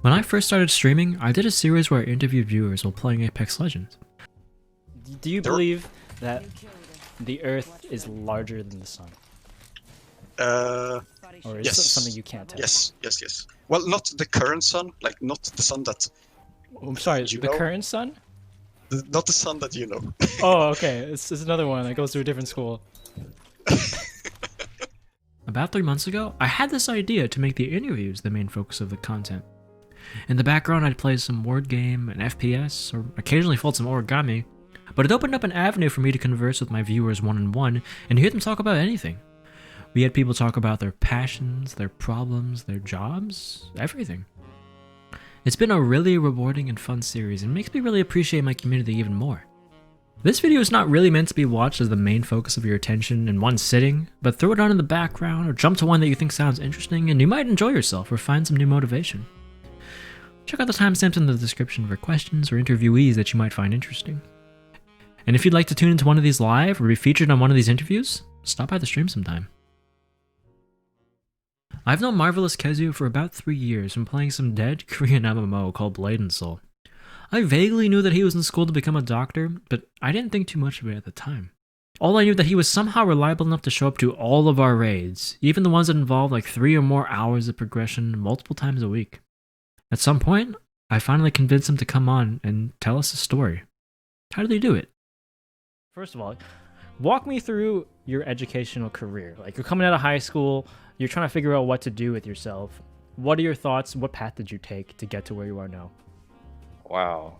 When I first started streaming, I did a series where I interviewed viewers while playing Apex Legends. Do you believe that the Earth is larger than the Sun? Or is it something you can't tell? Yes. Well, not the current sun, like not the sun that... I'm sorry, the current Sun? Not the sun that you know. Oh, okay. It's another one that goes to a different school. About 3 months ago, I had this idea to make the interviews the main focus of the content. In the background, I'd play some word game, an FPS, or occasionally fold some origami, but it opened up an avenue for me to converse with my viewers one-on-one and hear them talk about anything. We had people talk about their passions, their problems, their jobs, everything. It's been a really rewarding and fun series and makes me really appreciate my community even more. This video is not really meant to be watched as the main focus of your attention in one sitting, but throw it on in the background or jump to one that you think sounds interesting and you might enjoy yourself or find some new motivation. Check out the timestamps in the description for questions or interviewees that you might find interesting. And if you'd like to tune into one of these live or be featured on one of these interviews, stop by the stream sometime. I've known MARVELOUSKHEZU for about 3 years from playing some dead Korean MMO called Blade and Soul. I vaguely knew that he was in school to become a doctor, but I didn't think too much of it at the time. All I knew that he was somehow reliable enough to show up to all of our raids, even the ones that involved like 3 or more hours of progression multiple times a week. At some point, I finally convinced him to come on and tell us a story. How did he do it? First of all, walk me through your educational career. Like, you're coming out of high school, you're trying to figure out what to do with yourself. What are your thoughts? What path did you take to get to where you are now? Wow.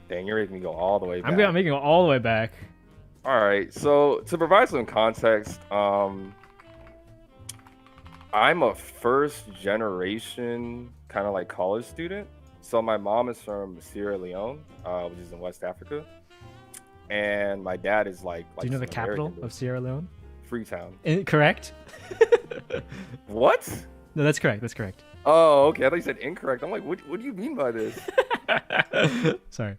Dang, you're making me go all the way back. I'm making it all the way back. All right. So to provide some context, I'm a first generation kind of like college student. So my mom is from Sierra Leone, which is in West Africa. And my dad is like do you know the capital of Sierra Leone? Freetown. Correct? What? No, that's correct. That's correct. Oh, okay. I thought you said incorrect. I'm like, what do you mean by this? Sorry.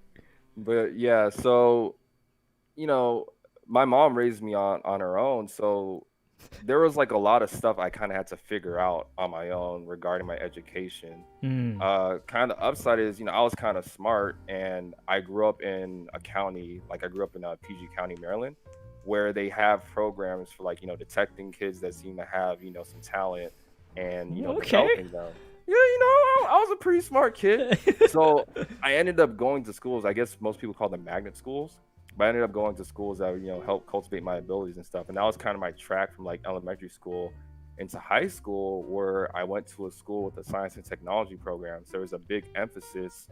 But yeah, so, you know, my mom raised me on her own. So there was like a lot of stuff I kind of had to figure out on my own regarding my education. Kind of the upside is, you know, I was kind of smart and I grew up in a county, like I grew up in PG County, Maryland, where they have programs for like, you know, detecting kids that seem to have, you know, some talent and, you know, developing them. Yeah, you know, I was a pretty smart kid. So I ended up going to schools, I guess most people call them magnet schools, but I ended up going to schools that, you know, help cultivate my abilities and stuff. And that was kind of my track from like elementary school into high school, where I went to a school with a science and technology program. So there was a big emphasis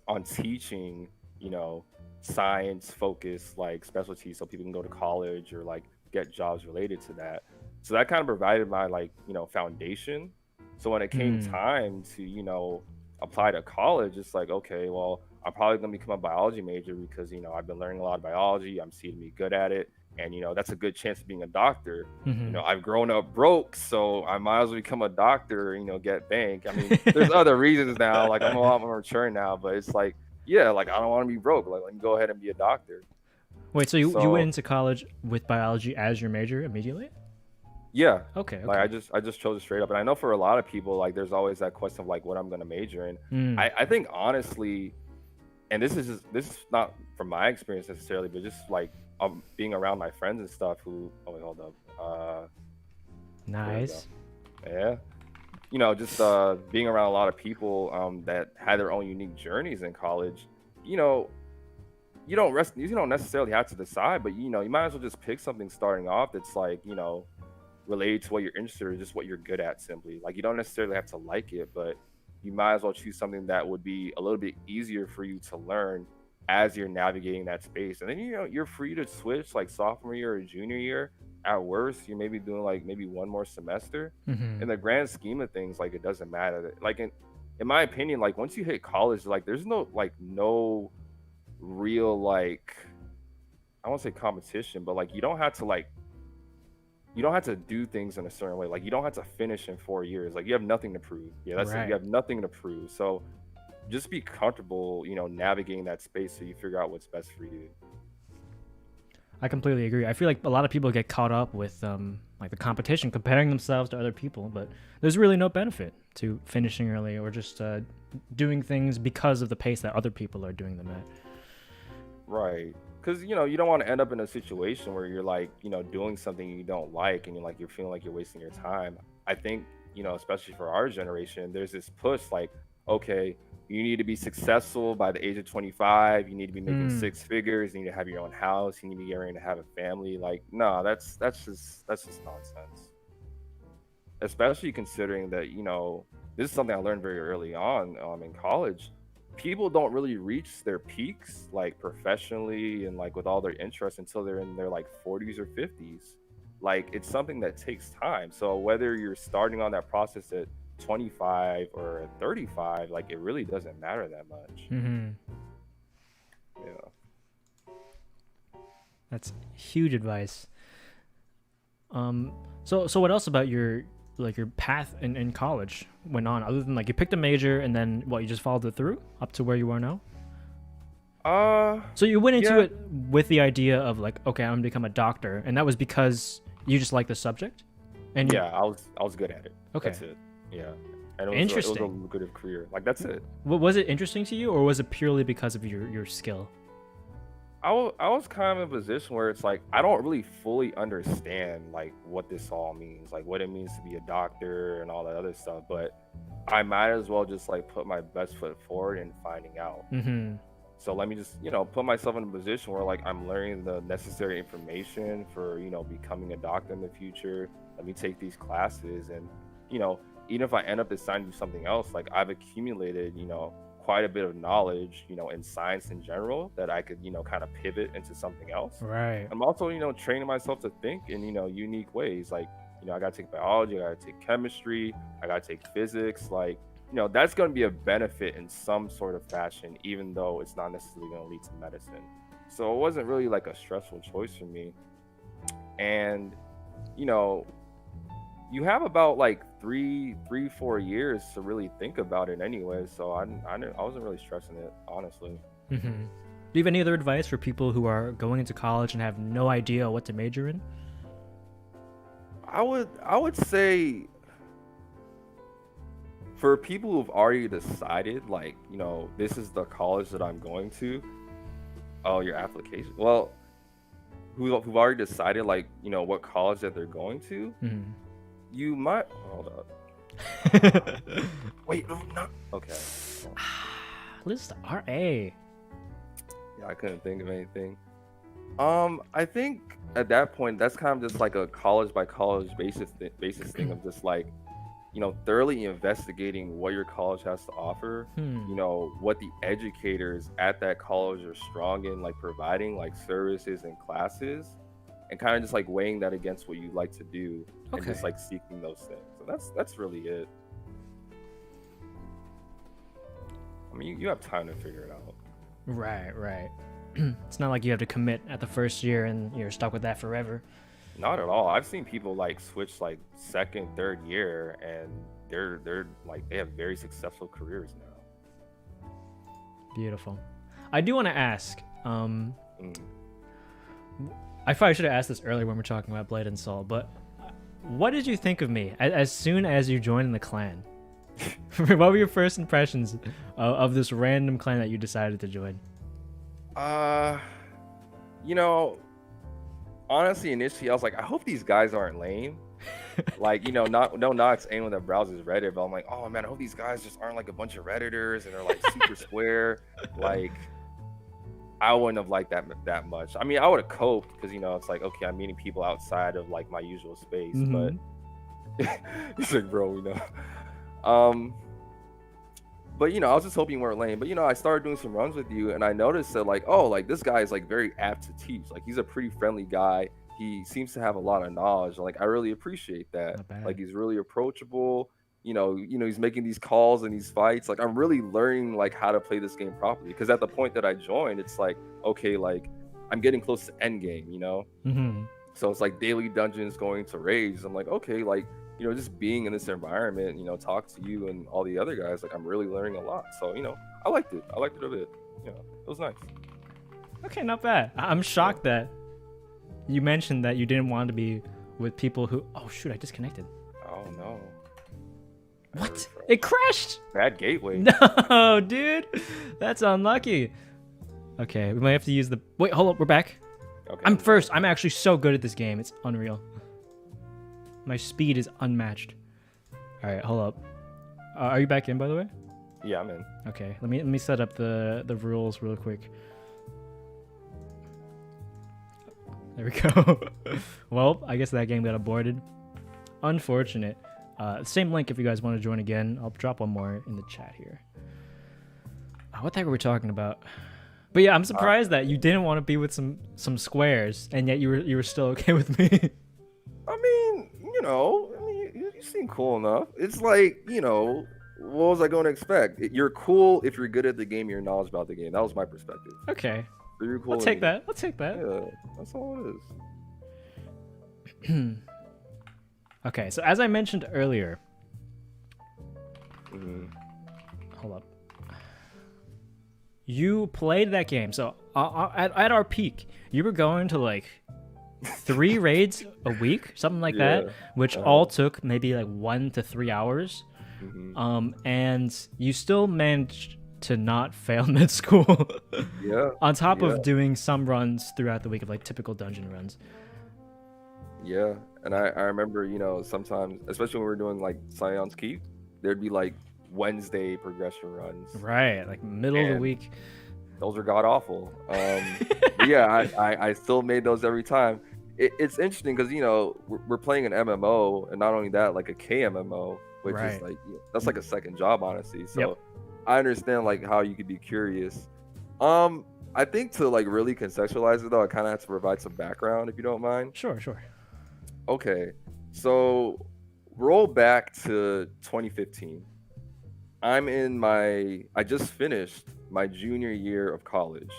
on teaching, you know, science focused like specialties so people can go to college or like get jobs related to that. So that kind of provided my like, you know, foundation. So when it came time to, you know, apply to college, it's like, okay, well, I'm probably going to become a biology major because, you know, I've been learning a lot of biology. I'm seeing me good at it. And, you know, that's a good chance of being a doctor. You know, I've grown up broke, so I might as well become a doctor, you know, get bank. I mean, there's other reasons now. Like, I'm a lot more mature now, but it's like, yeah, like, I don't want to be broke. Like, let me go ahead and be a doctor. Wait, so you went into college with biology as your major immediately? Yeah. Okay. Like, I just chose it straight up. And I know for a lot of people, like, there's always that question of, like, what I'm going to major in. I think, honestly, and this is not from my experience necessarily, but just, like, being around my friends and stuff who... Oh, wait, hold up. Nice. Yeah. You know, just being around a lot of people that had their own unique journeys in college, you know, you don't necessarily have to decide, but, you know, you might as well just pick something starting off that's, like, you know, related to what you're interested in, just what you're good at simply. Like, you don't necessarily have to like it, but you might as well choose something that would be a little bit easier for you to learn as you're navigating that space. And then, you know, you're free to switch like sophomore year or junior year. At worst, you're maybe doing like maybe one more semester. In the grand scheme of things, like, it doesn't matter. Like, in my opinion, like, once you hit college, like, there's no real, like, I won't say competition, but like, you don't have to do things in a certain way. Like, you don't have to finish in 4 years. Like, you have nothing to prove. Yeah, that's it. You have nothing to prove. So just be comfortable, you know, navigating that space so you figure out what's best for you. I completely agree. I feel like a lot of people get caught up with like the competition, comparing themselves to other people, but there's really no benefit to finishing early or just doing things because of the pace that other people are doing them at. Right. Because, you know, you don't want to end up in a situation where you're like, you know, doing something you don't like and you're feeling like you're wasting your time. I think, you know, especially for our generation, there's this push like, okay, you need to be successful by the age of 25. You need to be making 6 figures. You need to have your own house. You need to be getting to have a family. Like, no, that's just nonsense. Especially considering that, you know, this is something I learned very early on in college. People don't really reach their peaks like professionally and like with all their interests until they're in their like 40s or 50s. Like, it's something that takes time. So whether you're starting on that process at 25 or at 35, like, it really doesn't matter that much. Yeah, that's huge advice. So what else about your path in college went on, other than like you picked a major and then you just followed it through up to where you are now? So you went into it with the idea of like, okay, I'm gonna become a doctor, and that was because you just like the subject? And yeah, I was good at it. Okay. That's it. Yeah. And it was a lucrative career. Like, that's it. Was it interesting to you, or was it purely because of your skill? I was kind of in a position where it's like, I don't really fully understand like what this all means, like what it means to be a doctor and all that other stuff, but I might as well just like put my best foot forward in finding out. So let me just, you know, put myself in a position where like I'm learning the necessary information for, you know, becoming a doctor in the future. Let me take these classes, and, you know, even if I end up deciding to do something else, like I've accumulated, you know, quite a bit of knowledge, you know, in science in general, that I could, you know, kind of pivot into something else. Right. I'm also, you know, training myself to think in, you know, unique ways. Like, you know, I got to take biology, I got to take chemistry, I got to take physics. Like, you know, that's going to be a benefit in some sort of fashion, even though it's not necessarily going to lead to medicine. So it wasn't really like a stressful choice for me. And, you know, you have about like 3-4 years to really think about it anyway. So I wasn't really stressing it, honestly. Do you have any other advice for people who are going into college and have no idea what to major in? I would say, for people who've already decided, like, you know, this is the college that I'm going to. Oh, your application. Well, who've already decided, like, you know, what college that they're going to. You might hold up. Wait, no, not okay. List RA. Yeah, I couldn't think of anything. I think at that point, that's kind of just like a college by college basis thing of just like, you know, thoroughly investigating what your college has to offer. You know, what the educators at that college are strong in, like providing like services and classes, and kind of just like weighing that against what you like to do, and just like seeking those things. So that's really it. I mean, you have time to figure it out. Right. It's not like you have to commit at the first year and you're stuck with that forever. Not at all. I've seen people like switch like second, third year, and they're like, they have very successful careers now. Beautiful. I do want to ask, I probably should have asked this earlier when we were talking about Blade and Soul, but what did you think of me as soon as you joined the clan? What were your first impressions of this random clan that you decided to join? You know, honestly, initially I was like, I hope these guys aren't lame. Like, you know, no knocks anyone that browses Reddit, but I'm like, oh man, I hope these guys just aren't like a bunch of Redditors and they're like super square. Like, I wouldn't have liked that much. I mean, I would have coped because, you know, it's like, okay, I'm meeting people outside of like my usual space, but it's like, bro, you know. But, you know, I was just hoping you weren't lame. But, you know, I started doing some runs with you, and I noticed that, like, oh, like, this guy is, like, very apt to teach. Like, he's a pretty friendly guy. He seems to have a lot of knowledge. Like, I really appreciate that. Like, he's really approachable. You know, he's making these calls and these fights. Like, I'm really learning, like, how to play this game properly. Because at the point that I joined, it's like, okay, like, I'm getting close to end game, you know? So it's like daily dungeons going to raids. I'm like, okay, like, you know, just being in this environment, you know, talk to you and all the other guys, like, I'm really learning a lot. So, you know, I liked it. I liked it a bit. You know, it was nice. Okay, not bad. I'm shocked that you mentioned that you didn't want to be with people who... Oh, shoot, I disconnected. Oh, no. What? It crashed. Bad gateway. No, dude, that's unlucky. Okay, we might have to use the. Wait, hold up, we're back. Okay. I'm first. I'm actually so good at this game. It's unreal. My speed is unmatched. All right, hold up. Are you back in, by the way? Yeah, I'm in. Okay, let me set up the rules real quick. There we go. Well, I guess that game got aborted. Unfortunate. Same link if you guys want to join again. I'll drop one more in the chat here. What the heck were we talking about? But yeah, I'm surprised that you didn't want to be with some squares, and yet you were still okay with me. I mean, you seem cool enough. It's like, what was I going to expect? You're cool if you're good at the game, you're knowledgeable about the game. That was my perspective. Okay. So you're cool. I'll take that. Yeah, that's all it is. Okay, so as I mentioned earlier, hold up. You played that game. So at our peak, you were going to like 3 raids a week, something like that, which all took maybe like 1 to 3 hours. And you still managed to not fail mid school. Yeah. On top of doing some runs throughout the week of like typical dungeon runs. Yeah, and I remember, sometimes, especially when we were doing like Scion's Keep, there'd be like Wednesday progression runs. Right, like middle of the week. Those are god awful. But yeah, I still made those every time. It's interesting because we're playing an MMO, and not only that, like a KMMO, which is like that's like a second job, honestly. So I understand like how you could be curious. I think to like really contextualize it though, I kind of have to provide some background if you don't mind. Sure. Okay, so roll back to 2015. I just finished my junior year of college.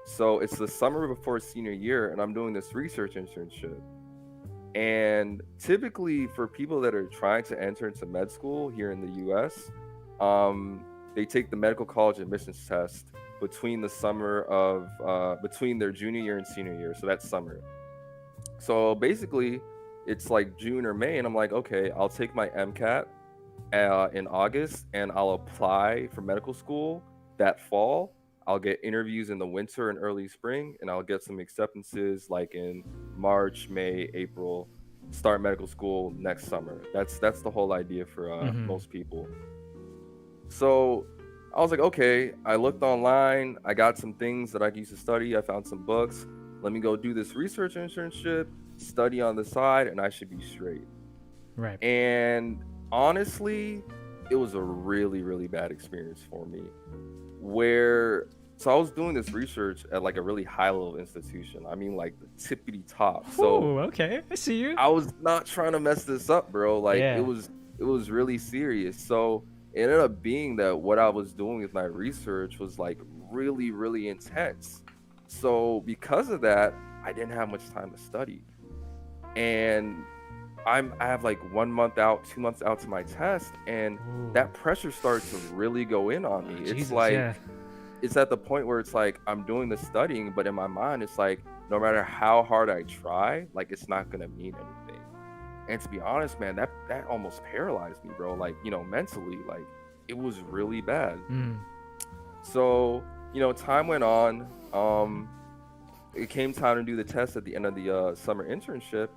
So it's the summer before senior year, and I'm doing this research internship. And typically for people that are trying to enter into med school here in the US, they take the medical college admissions test between the summer of, between their junior year and senior year. So that's summer. So basically, it's like June or May, and I'm like, okay, I'll take my MCAT in August, and I'll apply for medical school that fall. I'll get interviews in the winter and early spring, and I'll get some acceptances like in March, May, April, start medical school next summer. That's the whole idea for most people. So I was like, okay, I looked online, I got some things that I used to study, I found some books. Let me go do this research internship, study on the side, and I should be straight. Right. And honestly, it was a really, really bad experience for me. So I was doing this research at like a really high level institution. I mean, like the tippity top. So okay, I see you. I was not trying to mess this up, bro. Like it was really serious. So it ended up being that what I was doing with my research was like really, really intense. So because of that, I didn't have much time to study. And I have like 1 month out, 2 months out to my test, and that pressure started to really go in on me. It's like it's at the point where it's like I'm doing the studying, but in my mind it's like no matter how hard I try, like it's not gonna mean anything. And to be honest, man, that almost paralyzed me, bro. Like, mentally, like it was really bad. So, time went on. It came time to do the test at the end of the summer internship.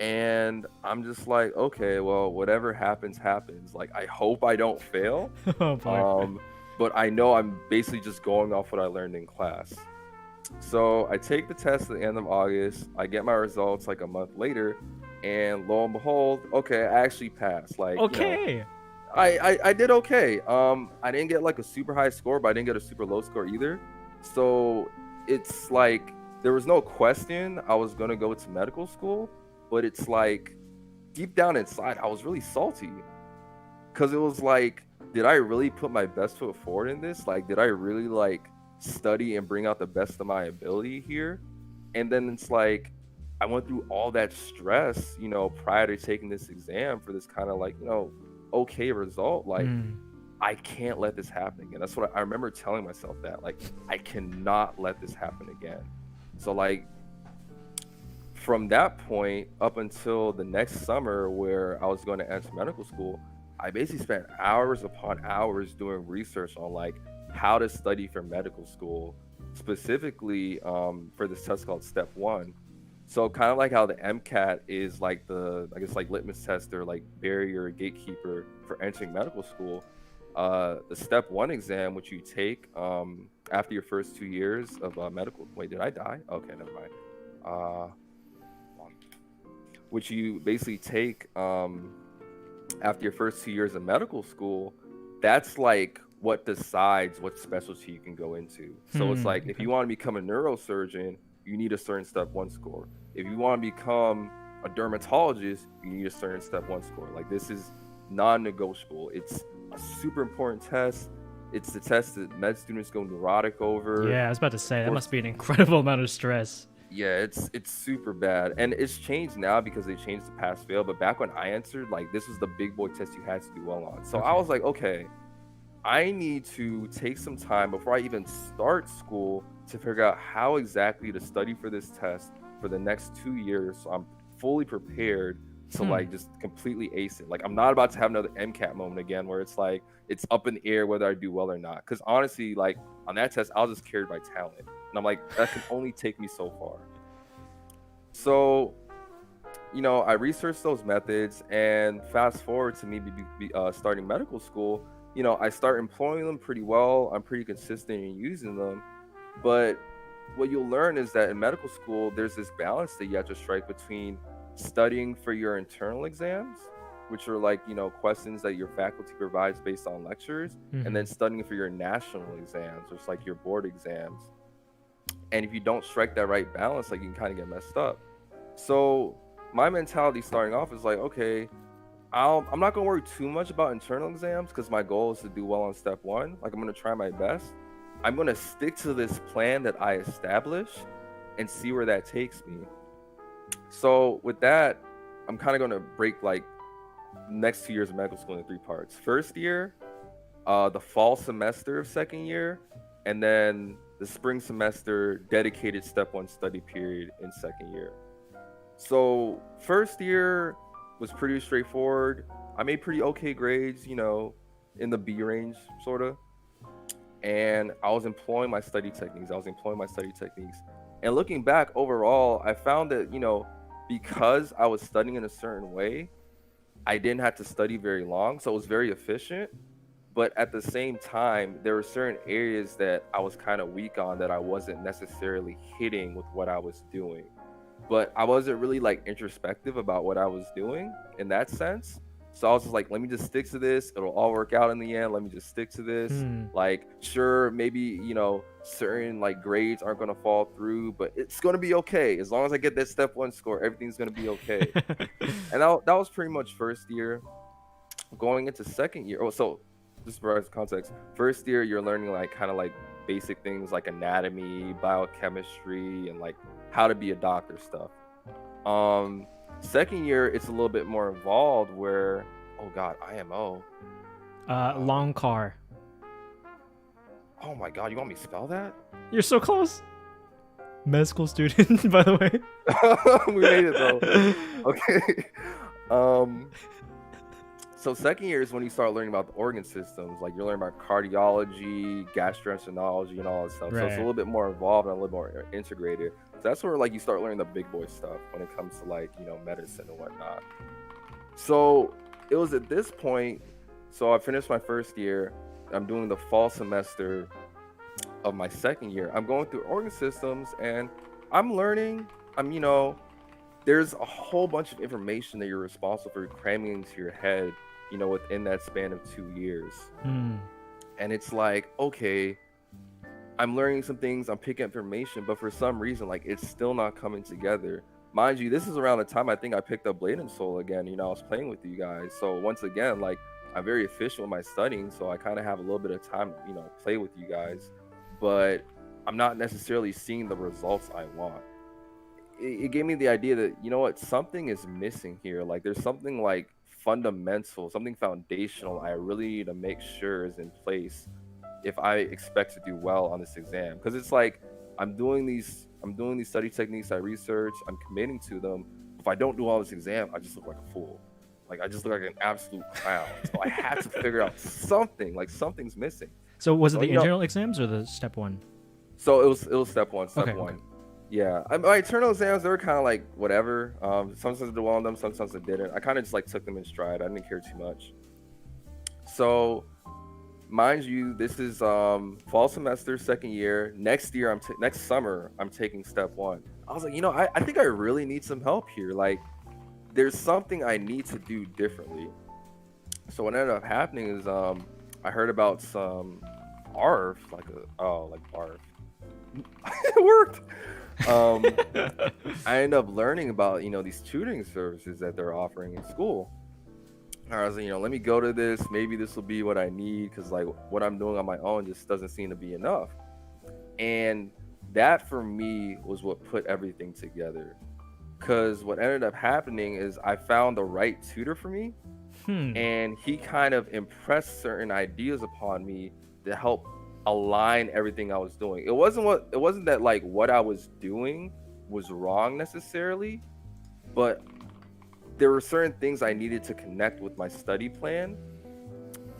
And I'm just like, okay, well, whatever happens. Like, I hope I don't fail. But I know I'm basically just going off what I learned in class. So I take the test at the end of August. I get my results like a month later. And lo and behold, okay, I actually passed. Like, okay. I did okay. I didn't get like a super high score, but I didn't get a super low score either. So it's like there was no question I was going to go to medical school. But it's like deep down inside, I was really salty because it was like, did I really put my best foot forward in this? Like, did I really like study and bring out the best of my ability here? And then it's like, I went through all that stress, prior to taking this exam for this kind of like, okay result. Like, I can't let this happen again. That's what I remember telling myself that, like, I cannot let this happen again. So like, from that point up until the next summer where I was going to enter medical school, I basically spent hours upon hours doing research on like how to study for medical school, specifically for this test called Step 1. So kind of like how the MCAT is like the, I guess, like litmus test or like barrier or gatekeeper for entering medical school. The Step 1 exam, which you take after your first 2 years of medical. Wait, did I die? Okay, never mind. Which you basically take after your first 2 years of medical school. That's like what decides what specialty you can go into. So it's like if you want to become a neurosurgeon, you need a certain Step 1 score. If you want to become a dermatologist, you need a certain Step 1 score. Like this is non-negotiable. It's a super important test. It's the test that med students go neurotic over. Yeah, I was about to say that must be an incredible amount of stress. Yeah, it's super bad, and it's changed now because they changed the pass fail. But back when I entered, like this was the big boy test you had to do well on. So I was like, okay, I need to take some time before I even start school to figure out how exactly to study for this test for the next 2 years, so I'm fully prepared to like just completely ace it. Like I'm not about to have another MCAT moment again where it's like it's up in the air whether I do well or not. Because honestly, like on that test, I was just carried by talent, and I'm like, that can only take me so far. So, you know, I researched those methods, and fast forward to me starting medical school. You know, I start employing them pretty well. I'm pretty consistent in using them, but what you'll learn is that in medical school, there's this balance that you have to strike between studying for your internal exams, which are like, you know, questions that your faculty provides based on lectures, and then studying for your national exams, which is like your board exams. And if you don't strike that right balance, like you can kind of get messed up. So my mentality starting off is like, okay, I'm not gonna worry too much about internal exams because my goal is to do well on Step 1. Like I'm gonna try my best. I'm gonna stick to this plan that I established and see where that takes me. So with that, I'm kind of gonna break like next 2 years of medical school into 3 parts. First year, the fall semester of second year, and then the spring semester dedicated Step 1 study period in second year. So first year was pretty straightforward. I made pretty okay grades, you know, in the B range, sort of. And I was employing my study techniques. And looking back overall, I found that, you know, because I was studying in a certain way, I didn't have to study very long. So it was very efficient. But at the same time, there were certain areas that I was kind of weak on that I wasn't necessarily hitting with what I was doing. But I wasn't really like introspective about what I was doing in that sense. So I was just like, let me just stick to this. It'll all work out in the end. Let me just stick to this. Like, sure, maybe, you know, certain like grades aren't going to fall through, but it's going to be okay. As long as I get that Step 1 score, everything's going to be okay. And that was pretty much first year. Going into second year. Oh, so just for context, first year, you're learning like kind of like basic things like anatomy, biochemistry, and like how to be a doctor stuff. Second year, it's a little bit more involved where, oh God, IMO. Long car. Oh my God, you want me to spell that? You're so close. Med school student, by the way. We made it though. Okay. So second year is when you start learning about the organ systems. Like you're learning about cardiology, gastroenterology, and all that stuff. Right. So it's a little bit more involved and a little more integrated. So that's where like you start learning the big boy stuff when it comes to like, you know, medicine and whatnot. So it was at this point, so I finished my first year. I'm doing the fall semester of my second year. I'm going through organ systems and I'm learning. You know, there's a whole bunch of information that you're responsible for cramming into your head, you know, within that span of 2 years. And it's like, okay, I'm learning some things, I'm picking up information, but for some reason, like it's still not coming together. Mind you, this is around the time I think I picked up Blade and Soul again. You know, I was playing with you guys. So once again, like I'm very efficient with my studying, so I kind of have a little bit of time, you know, play with you guys, but I'm not necessarily seeing the results I want. It gave me the idea that, you know what, something is missing here. Like there's something like fundamental, something foundational I really need to make sure is in place if I expect to do well on this exam. Because it's like I'm doing these study techniques I research, I'm committing to them. If I don't do all this exam, I just look like a fool. Like I just look like an absolute clown. So I had to figure out something. Like something's missing. So was it the you know- internal exams or the step 1? So it was step one. Step Okay, one. okay. Yeah, my internal exams, they were kind of like whatever. Sometimes I did well on them, sometimes I didn't. I kind of just like took them in stride. I didn't care too much. So, mind you, this is fall semester, second year. Next year, next summer, I'm taking step 1. I was like, I think I really need some help here. Like, there's something I need to do differently. So what ended up happening is I heard about some ARF, like ARF. It worked. I ended up learning about these tutoring services that they're offering in school. I was like, let me go to this. Maybe this will be what I need, because like what I'm doing on my own just doesn't seem to be enough. And that for me was what put everything together. Because what ended up happening is I found the right tutor for me, and he kind of impressed certain ideas upon me to help align everything I was doing. It wasn't that like what I was doing was wrong necessarily, but there were certain things I needed to connect with my study plan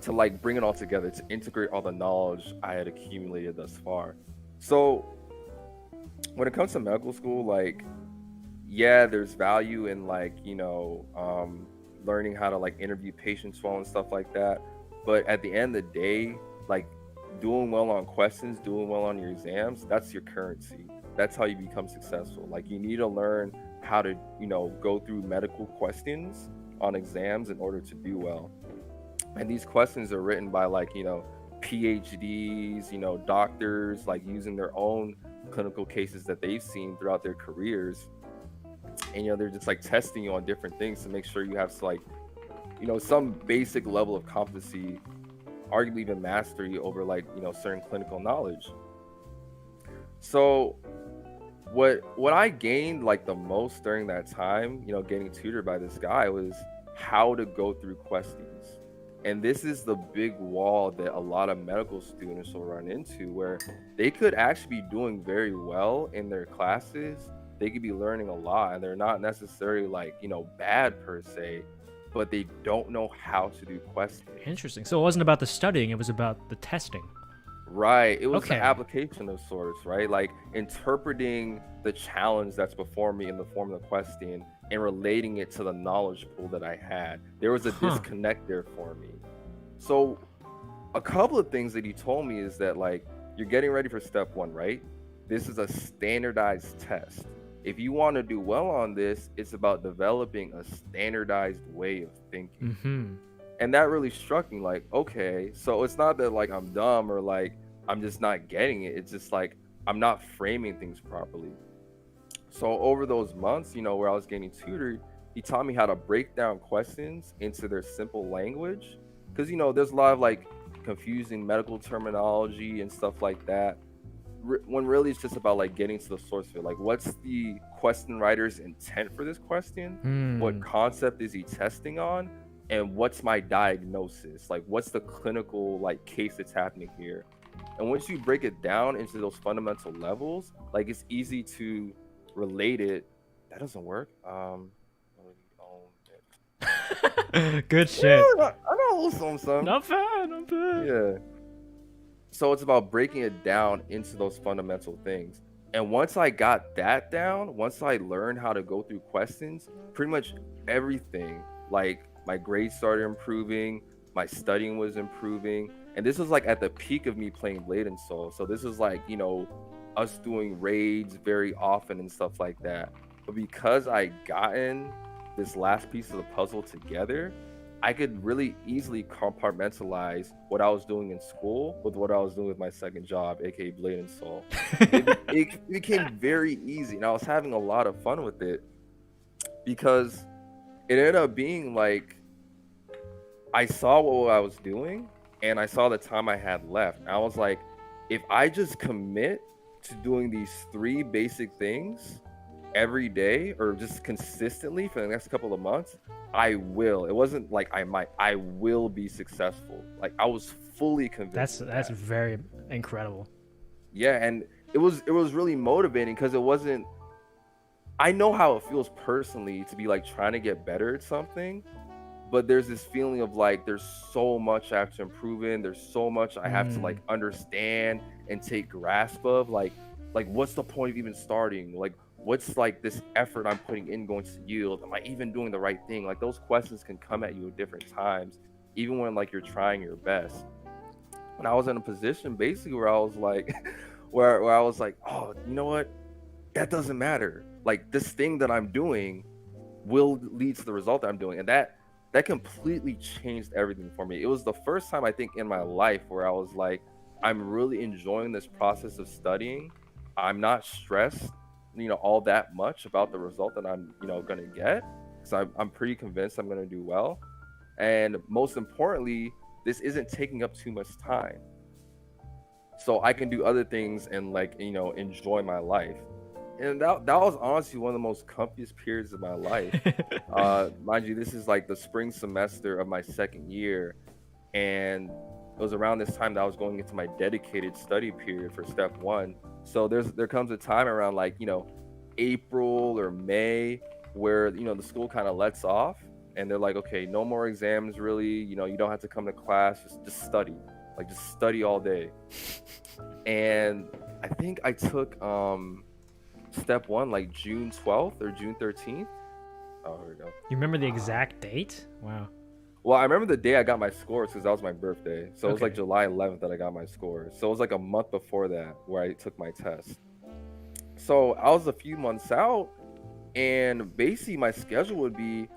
to like bring it all together, to integrate all the knowledge I had accumulated thus far. So when it comes to medical school, like, yeah, there's value in like, learning how to like interview patients well and stuff like that. But at the end of the day, like doing well on questions, doing well on your exams, that's your currency. That's how you become successful. Like you need to learn how to, go through medical questions on exams in order to do well. And these questions are written by like, PhDs, doctors, like using their own clinical cases that they've seen throughout their careers. And, they're just like testing you on different things to make sure you have like, some basic level of competency, arguably even mastery over like, certain clinical knowledge. So what I gained like the most during that time, getting tutored by this guy, was how to go through questions. And this is the big wall that a lot of medical students will run into, where they could actually be doing very well in their classes. They could be learning a lot, and they're not necessarily like, bad per se, but they don't know how to do questions. Interesting. So it wasn't about the studying, it was about the testing. Right. It was Okay. the application of sorts, right? Like interpreting the challenge that's before me in the form of the question and relating it to the knowledge pool that I had. There was a disconnect there for me. So a couple of things that he told me is that like, you're getting ready for step 1, right? This is a standardized test. If you want to do well on this, it's about developing a standardized way of thinking. And that really struck me, like, okay, so it's not that like I'm dumb or like I'm just not getting it. It's just like I'm not framing things properly. So over those months, where I was getting tutored, he taught me how to break down questions into their simple language. Because, there's a lot of like confusing medical terminology and stuff like that. When really it's just about like getting to the source of it. Like, what's the question writer's intent for this question? What concept is he testing on? And what's my diagnosis? Like, what's the clinical like case that's happening here? And once you break it down into those fundamental levels, like it's easy to relate it. That doesn't work. Good shit. Yeah, I know a little something. Not bad. Yeah. So it's about breaking it down into those fundamental things. And once I got that down, once I learned how to go through questions, pretty much everything, like my grades started improving, my studying was improving. And this was like at the peak of me playing Blade and Soul. So this was like, us doing raids very often and stuff like that. But because I gotten this last piece of the puzzle together, I could really easily compartmentalize what I was doing in school with what I was doing with my second job, aka Blade and Soul. It became very easy, and I was having a lot of fun with it, because it ended up being like I saw what I was doing and I saw the time I had left. And I was like, if I just commit to doing these 3 basic things every day or just consistently for the next couple of months, I will. It wasn't like I will be successful. Like I was fully convinced. That's very incredible. Yeah, and it was really motivating, because it wasn't, I know how it feels personally to be like trying to get better at something, but there's this feeling of like there's so much I have to improve in. There's so much I have to like understand and take grasp of. Like what's the point of even starting? Like what's like this effort I'm putting in going to yield? Am I even doing the right thing? Like those questions can come at you at different times, even when like you're trying your best. And I was in a position basically where I was like, where I was like, oh, you know what? That doesn't matter. Like this thing that I'm doing will lead to the result that I'm doing. And that completely changed everything for me. It was the first time I think in my life where I was like, I'm really enjoying this process of studying. I'm not stressed, all that much about the result that I'm, gonna get. So I'm pretty convinced I'm gonna do well. And most importantly, this isn't taking up too much time. So I can do other things and like, enjoy my life. And that was honestly one of the most comfiest periods of my life. Mind you, this is like the spring semester of my second year. And it was around this time that I was going into my dedicated study period for step 1. So there comes a time around like, April or May where, the school kind of lets off and they're like, okay, no more exams really. You don't have to come to class, just study. Like just study all day. And I think I took step 1 like June 12th or June 13th. Oh, here we go. You remember the exact date? Wow. Well, I remember the day I got my scores because that was my birthday. So it was Okay. like July 11th that I got my scores. So it was like a month before that where I took my test. So I was a few months out, and basically my schedule would be,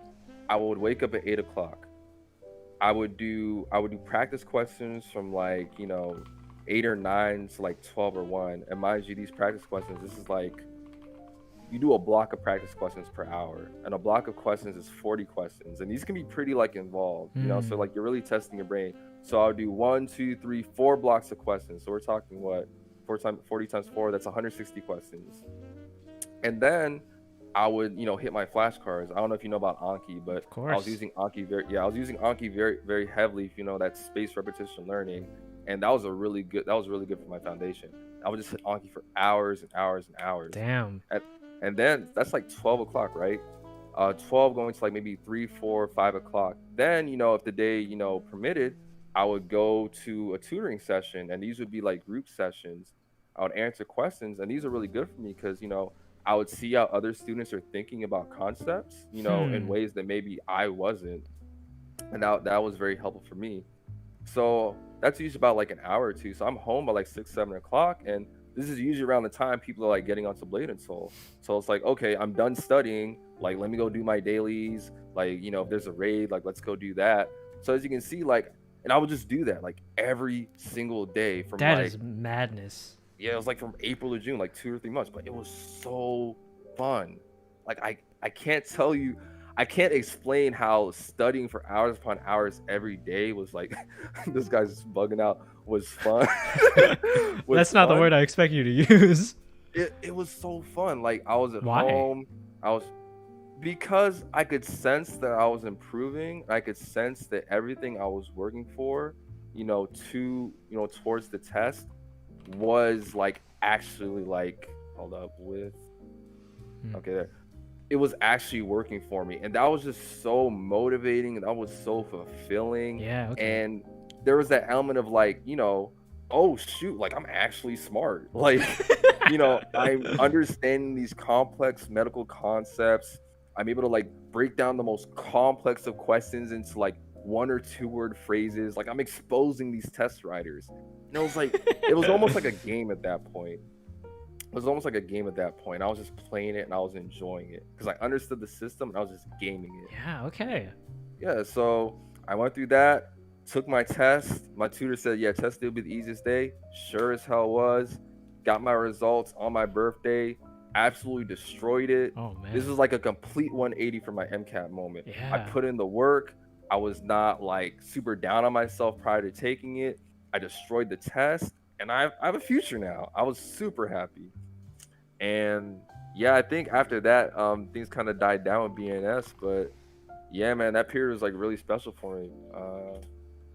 I would wake up at 8 o'clock. I would do practice questions from like 8 or 9 to like 12 or 1. And mind you, these practice questions, this is like, you do a block of practice questions per hour, and a block of questions is 40 questions, and these can be pretty like involved, so like you're really testing your brain. So I'll do 1, 2, 3, 4 blocks of questions. So we're talking what, 40 times 4, that's 160 questions. And then I would hit my flashcards. I don't know if you know about Anki, but I was using Anki very, very heavily, if you know that spaced repetition learning. And that was really good for my foundation. I would just hit Anki for hours and hours and hours. Damn. And then that's like 12 o'clock, right? 12 going to like maybe 3, 4, 5 o'clock. Then, if the day, permitted, I would go to a tutoring session, and these would be like group sessions. I would answer questions, and these are really good for me because, I would see how other students are thinking about concepts, in ways that maybe I wasn't. And that was very helpful for me. So that's usually about like an hour or two. So I'm home by like 6, 7 o'clock, and this is usually around the time people are like getting onto Blade and Soul. So it's like, okay, I'm done studying. Like, let me go do my dailies. Like, if there's a raid, like, let's go do that. So as you can see, like, and I would just do that like every single day from That like, is madness. Yeah, it was like from April to June, like 2 or 3 months, but it was so fun. Like I can't tell you, I can't explain how studying for hours upon hours every day was like, this guy's bugging out, was fun. That's not the word I expect you to use. It was so fun. Like I was at home, because I could sense that I was improving. I could sense that everything I was working for, towards the test was like actually like, okay, there. It was actually working for me, and that was just so motivating, and that was so fulfilling. Yeah, okay. And there was that element of like, oh shoot, like I'm actually smart. Like, I'm understanding these complex medical concepts. I'm able to like break down the most complex of questions into like 1 or 2 word phrases. Like I'm exposing these test writers. And it was like, it was almost like a game at that point. I was just playing it and I was enjoying it because I understood the system and I was just gaming it. Yeah, okay. Yeah, so I went through that, took my test. My tutor said, yeah, test day will be the easiest day. Sure as hell was. Got my results on my birthday. Absolutely destroyed it. Oh, man. This was like a complete 180 for my MCAT moment. Yeah. I put in the work. I was not like super down on myself prior to taking it. I destroyed the test, and I have a future now. I was super happy. And yeah, I think after that, things kind of died down with BNS, but yeah, man, that period was like really special for me.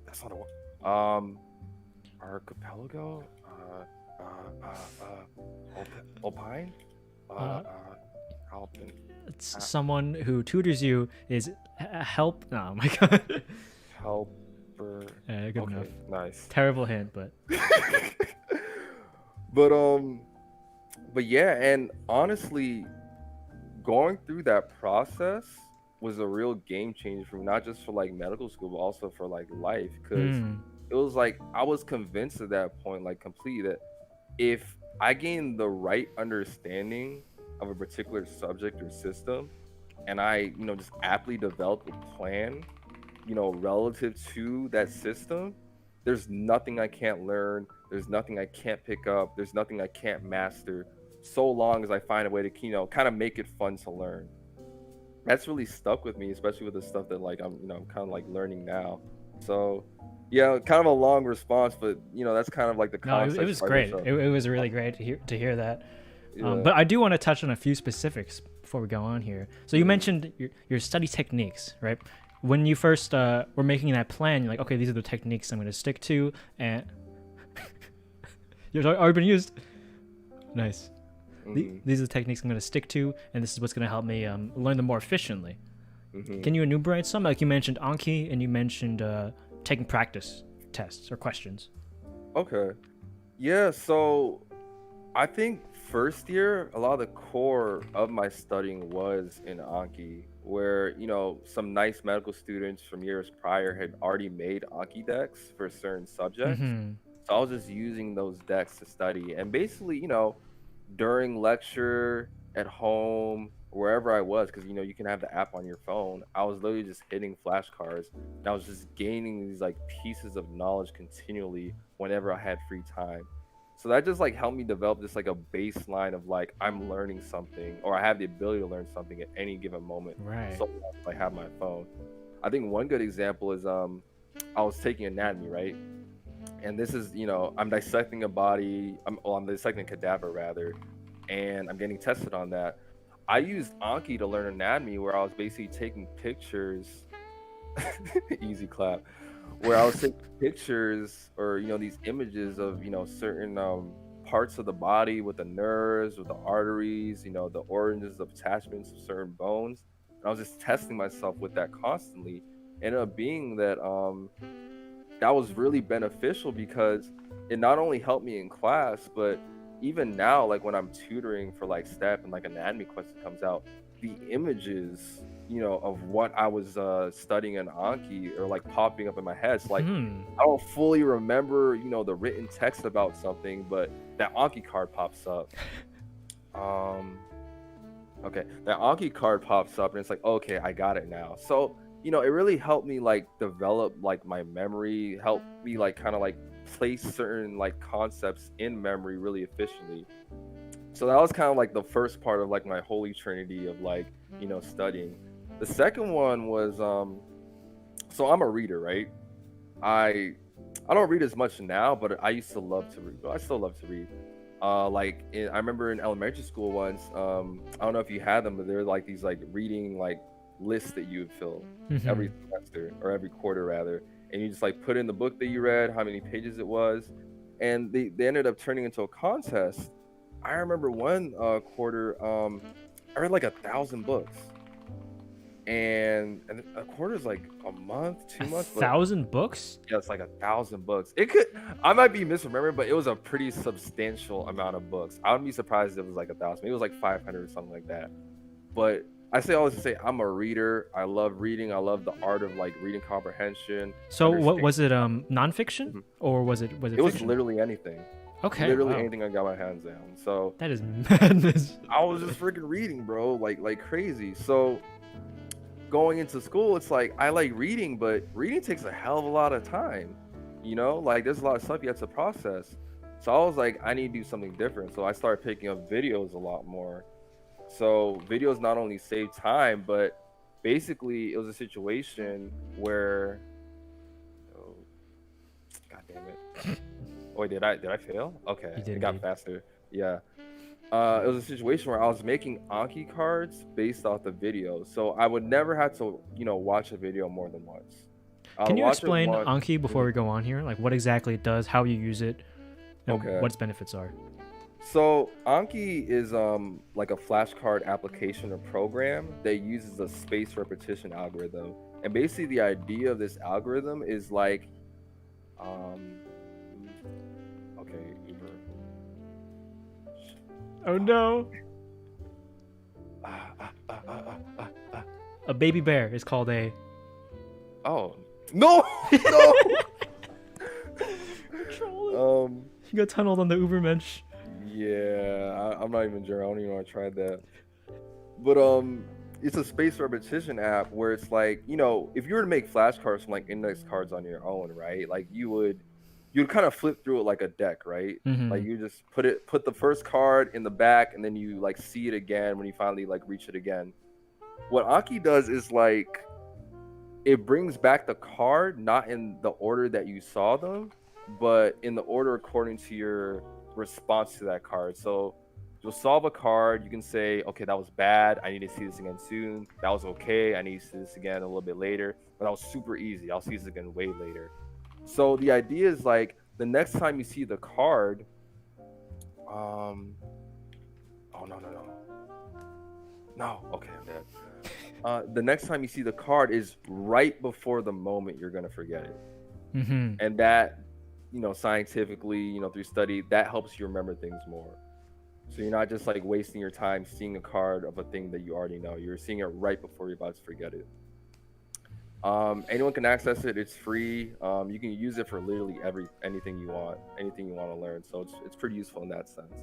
That's not a one. Archipelago, Opine. Alpin. Someone who tutors you is help. Oh my god. Helper. Good Okay, enough. nice. Terrible hint, but but yeah, and honestly, going through that process was a real game changer for me, not just for like medical school, but also for like life. Because it was like I was convinced at that point, like completely, that if I gained the right understanding of a particular subject or system, and I, just aptly developed a plan, relative to that system, there's nothing I can't learn. There's nothing I can't pick up. There's nothing I can't master, so long as I find a way to, kind of make it fun to learn. That's really stuck with me, especially with the stuff that like I'm kind of like learning now. So yeah, kind of a long response, but that's kind of like the concept. No, it was great. It was really great to hear that. Yeah. But I do want to touch on a few specifics before we go on here. So you mentioned your study techniques, right? When you first were making that plan, you're like, okay, these are the techniques I'm going to stick to, and you've already been used. Nice. These are the techniques I'm going to stick to, and this is what's going to help me learn them more efficiently. Can you enumerate some? Like you mentioned Anki, and you mentioned taking practice tests or questions. Okay. Yeah, so I think first year, a lot of the core of my studying was in Anki, where, some nice medical students from years prior had already made Anki decks for certain subjects. So I was just using those decks to study. And basically, during lecture, at home, wherever I was, because you can have the app on your phone, I was literally just hitting flashcards, and I was just gaining these like pieces of knowledge continually whenever I had free time. So that just like helped me develop just like a baseline of like I'm learning something, or I have the ability to learn something at any given moment. Right. So I have my phone. I think one good example is I was taking anatomy, right? And this is, I'm dissecting a body. I'm dissecting a cadaver rather, and I'm getting tested on that. I used Anki to learn anatomy, where I was basically taking pictures. Easy clap. Where I was taking pictures or these images of certain parts of the body, with the nerves, with the arteries, the organs of attachments of certain bones. And I was just testing myself with that constantly. Ended up being that that was really beneficial, because it not only helped me in class, but even now, like when I'm tutoring for like STEP and like anatomy question comes out, the images of what I was studying in Anki are like popping up in my head. So like I don't fully remember the written text about something, but that Anki card pops up. Okay, that Anki card pops up, and it's like, okay, I got it now. So it really helped me like develop like my memory, help me like kind of like place certain like concepts in memory really efficiently. So that was kind of like the first part of like my holy trinity of like studying. The second one was so I'm a reader, right? I don't read as much now, but I used to love to read. But I still love to read. I remember in elementary school once, I don't know if you had them, but there were like these like reading like lists that you would fill every semester, or every quarter rather, and you just like put in the book that you read, how many pages it was, and they ended up turning into a contest. I remember one quarter, I read like 1,000 books, and a quarter is like a month, 2 months. 1,000 books? Yeah, it's like 1,000 books. I might be misremembering, but it was a pretty substantial amount of books. I wouldn't be surprised if it was like 1,000. Maybe it was like 500 or something like that. But I always say I'm a reader. I love reading. I love the art of like reading comprehension. So what was it? Nonfiction or was it? It was literally anything. Okay. Literally anything I got my hands on. So that is madness. I was just freaking reading, bro, like crazy. So going into school, it's like I like reading, but reading takes a hell of a lot of time. Like there's a lot of stuff you have to process. So I was like, I need to do something different. So I started picking up videos a lot more. So videos not only save time, but basically it was a situation where, oh, god damn it. Oh, did I fail? Okay, You did, it got indeed. faster. Yeah. It was a situation where I was making Anki cards based off the video. So I would never have to, watch a video more than once. Can you explain Anki before we go on here? Like what exactly it does, how you use it, and Okay. what its benefits are? So Anki is like a flashcard application or program that uses a space repetition algorithm. And basically the idea of this algorithm is like okay, Uber. Oh no. A baby bear is called a. Oh no, no. You got tunneled on the Ubermensch. Yeah, I'm not even sure. I don't even know I tried that. But it's a space repetition app where it's like, you know, if you were to make flashcards from like index cards on your own, right? Like you'd kind of flip through it like a deck, right? Like you just put the first card in the back, and then you like see it again when you finally like reach it again. What Anki does is like it brings back the card not in the order that you saw them, but in the order according to your response to that card. So you'll solve a card, you can say, okay, that was bad, I need to see this again soon. That was okay, I need to see this again a little bit later. But that was super easy, I'll see this again way later. So the idea is like the next time you see the card, oh no, okay, I'm dead. The next time you see the card is right before the moment you're gonna forget it. And that, you know, scientifically, you know, through study, that helps you remember things more. So you're not just like wasting your time seeing a card of a thing that you already know. You're seeing it right before you're about to forget it. Anyone can access it. It's free. You can use it for literally anything you want to learn. So it's pretty useful in that sense.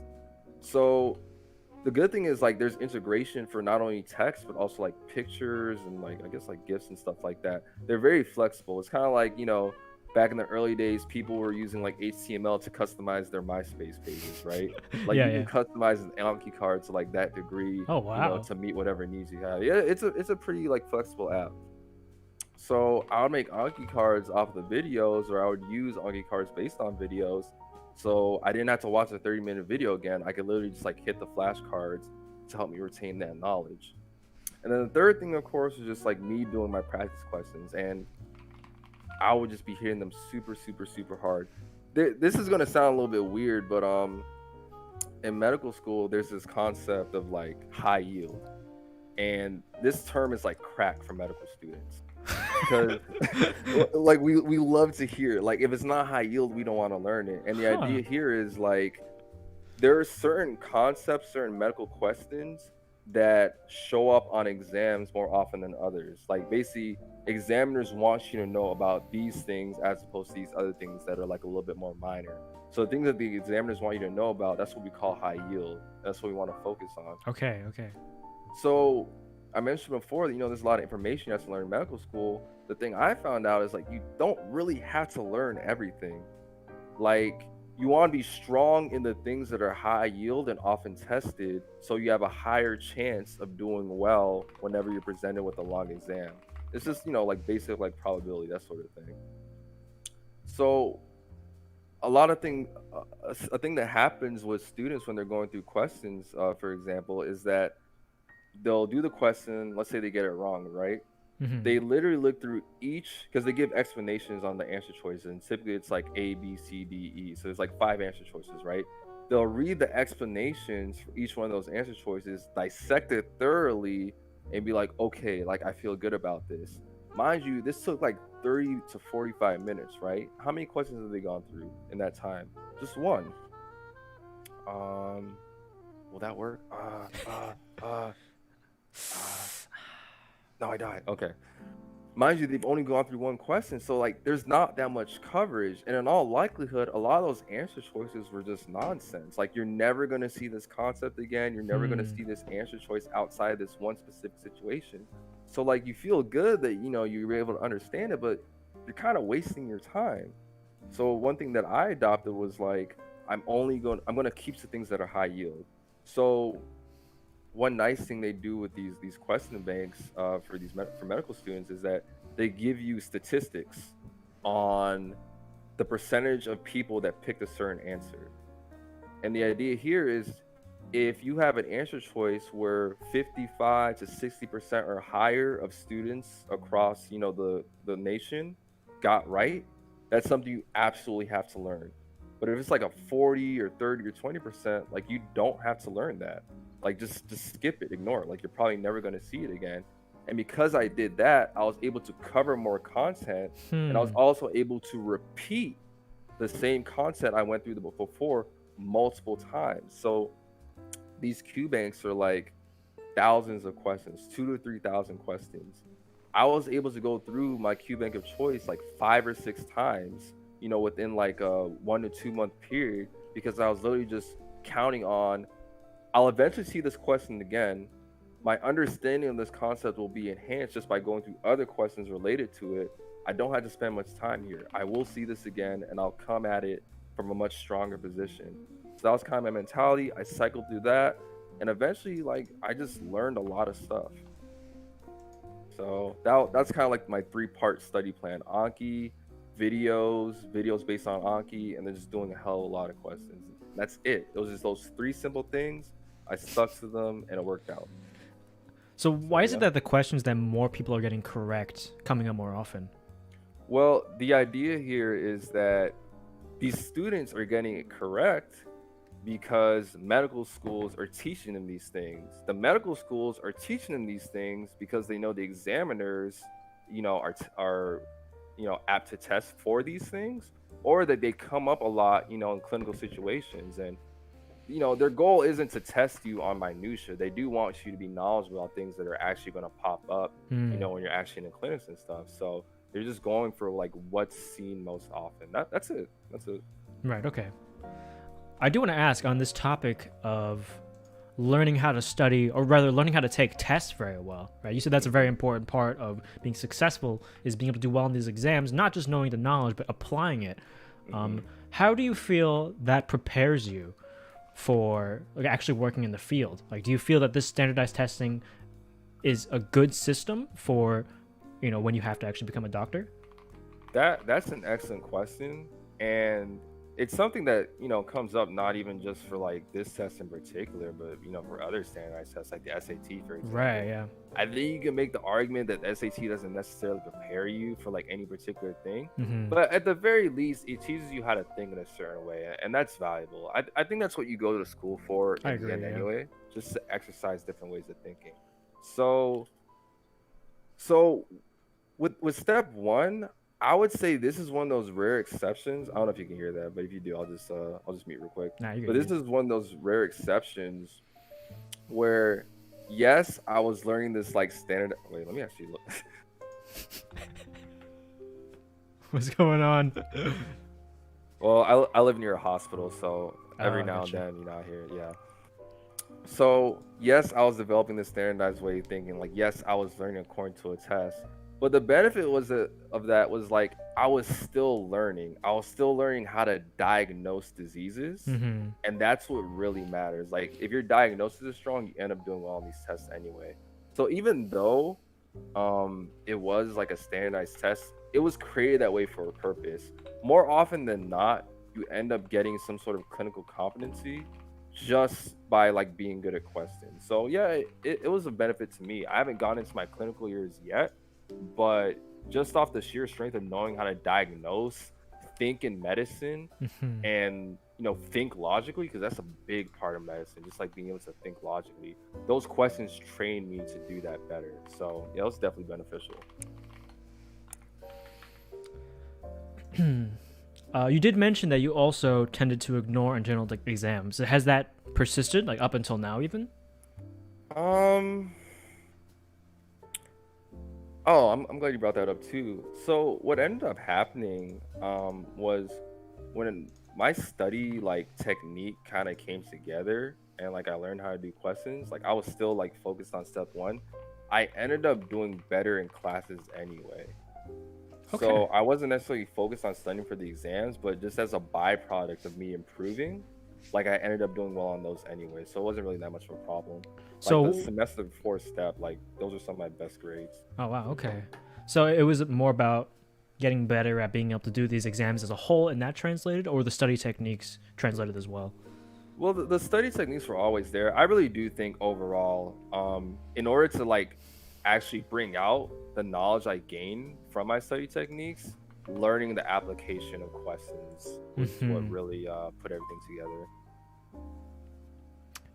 So the good thing is like there's integration for not only text but also like pictures and like I guess like GIFs and stuff like that. They're very flexible. It's kind of like, you know, back in the early days, people were using like HTML to customize their MySpace pages, right? Like you can customize an Anki card to like that degree. Oh wow! You know, to meet whatever needs you have. Yeah, it's a pretty like flexible app. So I would make Anki cards off the videos, or I would use Anki cards based on videos. So I didn't have to watch a 30-minute video again. I could literally just like hit the flashcards to help me retain that knowledge. And then the third thing, of course, is just like me doing my practice questions, and I would just be hitting them super, super, super hard. This is gonna sound a little bit weird, but in medical school, there's this concept of like high yield, and this term is like crack for medical students because like we love to hear like if it's not high yield, we don't want to learn it. And the idea here is like there are certain concepts, certain medical questions that show up on exams more often than others. Like basically examiners want you to know about these things as opposed to these other things that are like a little bit more minor. So the things that the examiners want you to know about, that's what we call high yield. That's what we want to focus on. Okay. So I mentioned before that, you know, there's a lot of information you have to learn in medical school. The thing I found out is like you don't really have to learn everything. Like you want to be strong in the things that are high yield and often tested, so you have a higher chance of doing well whenever you're presented with a long exam. It's just, you know, like basic like probability, that sort of thing. So a thing that happens with students when they're going through questions, for example, is that they'll do the question, let's say they get it wrong, right? They literally look through each, because they give explanations on the answer choices, and typically it's like A, B, C, D, E. So there's like 5 answer choices, right? They'll read the explanations for each one of those answer choices, dissect it thoroughly, and be like, okay, like I feel good about this. Mind you, this took like 30 to 45 minutes, right? How many questions have they gone through in that time? Just one. Will that work? No, I died. Okay. Mind you, they've only gone through one question, so like there's not that much coverage, and in all likelihood a lot of those answer choices were just nonsense. Like you're never going to see this concept again, you're never going to see this answer choice outside this one specific situation. So like you feel good that, you know, you were able to understand it, but you're kind of wasting your time. So one thing that I adopted was like I'm going to keep the things that are high yield. So one nice thing they do with these question banks for medical students is that they give you statistics on the percentage of people that picked a certain answer. And the idea here is if you have an answer choice where 55 to 60% or higher of students across, you know, the nation got right, that's something you absolutely have to learn. But if it's like a 40 or 30 or 20%, like you don't have to learn that. Like just skip it, ignore it. Like you're probably never going to see it again. And because I did that, I was able to cover more content, and I was also able to repeat the same content I went through before multiple times. So these Q banks are like thousands of questions, 2,000 to 3,000 questions. I was able to go through my Q bank of choice like 5 or 6 times, you know, within like a 1 to 2 month period, because I was literally just counting on, I'll eventually see this question again. My understanding of this concept will be enhanced just by going through other questions related to it. I don't have to spend much time here. I will see this again, and I'll come at it from a much stronger position. So that was kind of my mentality. I cycled through that, and eventually, like, I just learned a lot of stuff. So that's kind of like my 3-part study plan: Anki, videos based on Anki, and then just doing a hell of a lot of questions. That's it. It was just those 3 simple things. I stuck to them, and it worked out. So why is it that the questions that more people are getting correct coming up more often? Well, the idea here is that these students are getting it correct because medical schools are teaching them these things. The medical schools are teaching them these things because they know the examiners, you know, are you know, apt to test for these things, or that they come up a lot, you know, in clinical situations. And you know, their goal isn't to test you on minutia. They do want you to be knowledgeable about things that are actually going to pop up, you know, when you're actually in the clinics and stuff. So they're just going for like what's seen most often. That's it. Right. Okay. I do want to ask on this topic of learning how to study, or rather learning how to take tests very well, right? You said that's a very important part of being successful, is being able to do well in these exams, not just knowing the knowledge, but applying it. How do you feel that prepares you for like actually working in the field? Like, do you feel that this standardized testing is a good system for, you know, when you have to actually become a doctor? That's an excellent question, and it's something that, you know, comes up not even just for like this test in particular, but you know, for other standardized tests like the SAT, for example. Right. Yeah. I think you can make the argument that the SAT doesn't necessarily prepare you for like any particular thing, but at the very least, it teaches you how to think in a certain way, and that's valuable. I think that's what you go to school for I agree, anyway, just to exercise different ways of thinking. So with step 1, I would say this is one of those rare exceptions. I don't know if you can hear that, but if you do, I'll just mute real quick. Nah, but this is one of those rare exceptions where, yes, I was learning this like standard. Wait, let me actually look. What's going on? Well, I live near a hospital, so every now and then, you know, I hear it. Yeah. So yes, I was developing this standardized way of thinking. Like, yes, I was learning according to a test. But the benefit of that was like I was still learning. I was still learning how to diagnose diseases, and that's what really matters. Like, if your diagnosis is strong, you end up doing well on these tests anyway. So even though it was like a standardized test, it was created that way for a purpose. More often than not, you end up getting some sort of clinical competency just by like being good at questions. So yeah, it was a benefit to me. I haven't gone into my clinical years yet, but just off the sheer strength of knowing how to diagnose, think in medicine, and, you know, think logically, because that's a big part of medicine, just like being able to think logically. Those questions trained me to do that better. So yeah, it was definitely beneficial. You did mention that you also tended to ignore in general like exams. Has that persisted like up until now even? Oh, I'm glad you brought that up too. So what ended up happening was when my study like technique kind of came together, and like I learned how to do questions, like I was still like focused on step 1. I ended up doing better in classes anyway. Okay. So I wasn't necessarily focused on studying for the exams, but just as a byproduct of me improving, like I ended up doing well on those anyway. So it wasn't really that much of a problem. So like the semester before step, like those are some of my best grades. Oh wow, okay. So it was more about getting better at being able to do these exams as a whole, and that translated, or the study techniques translated as well? Well, the study techniques were always there. I really do think overall, in order to like actually bring out the knowledge I gained from my study techniques, learning the application of questions was what really put everything together.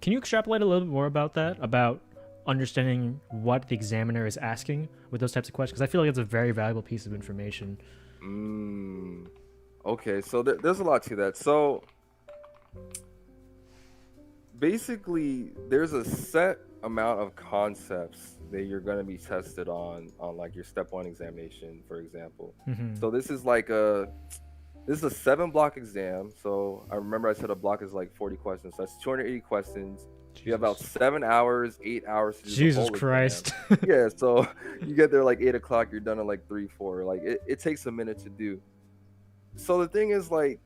Can you extrapolate a little bit more about that? About understanding what the examiner is asking with those types of questions? Because I feel like it's a very valuable piece of information. Okay, so there's a lot to that. So basically, there's a set amount of concepts that you're going to be tested on like your step 1 examination, for example. So this is a 7-block exam. So I remember I said a block is like 40 questions. So that's 280 questions. Jesus. You have about 7 hours, 8 hours to do Jesus the whole Christ. Yeah, so you get there like 8 o'clock, you're done at like 3, 4. Like it takes a minute to do. So the thing is, like,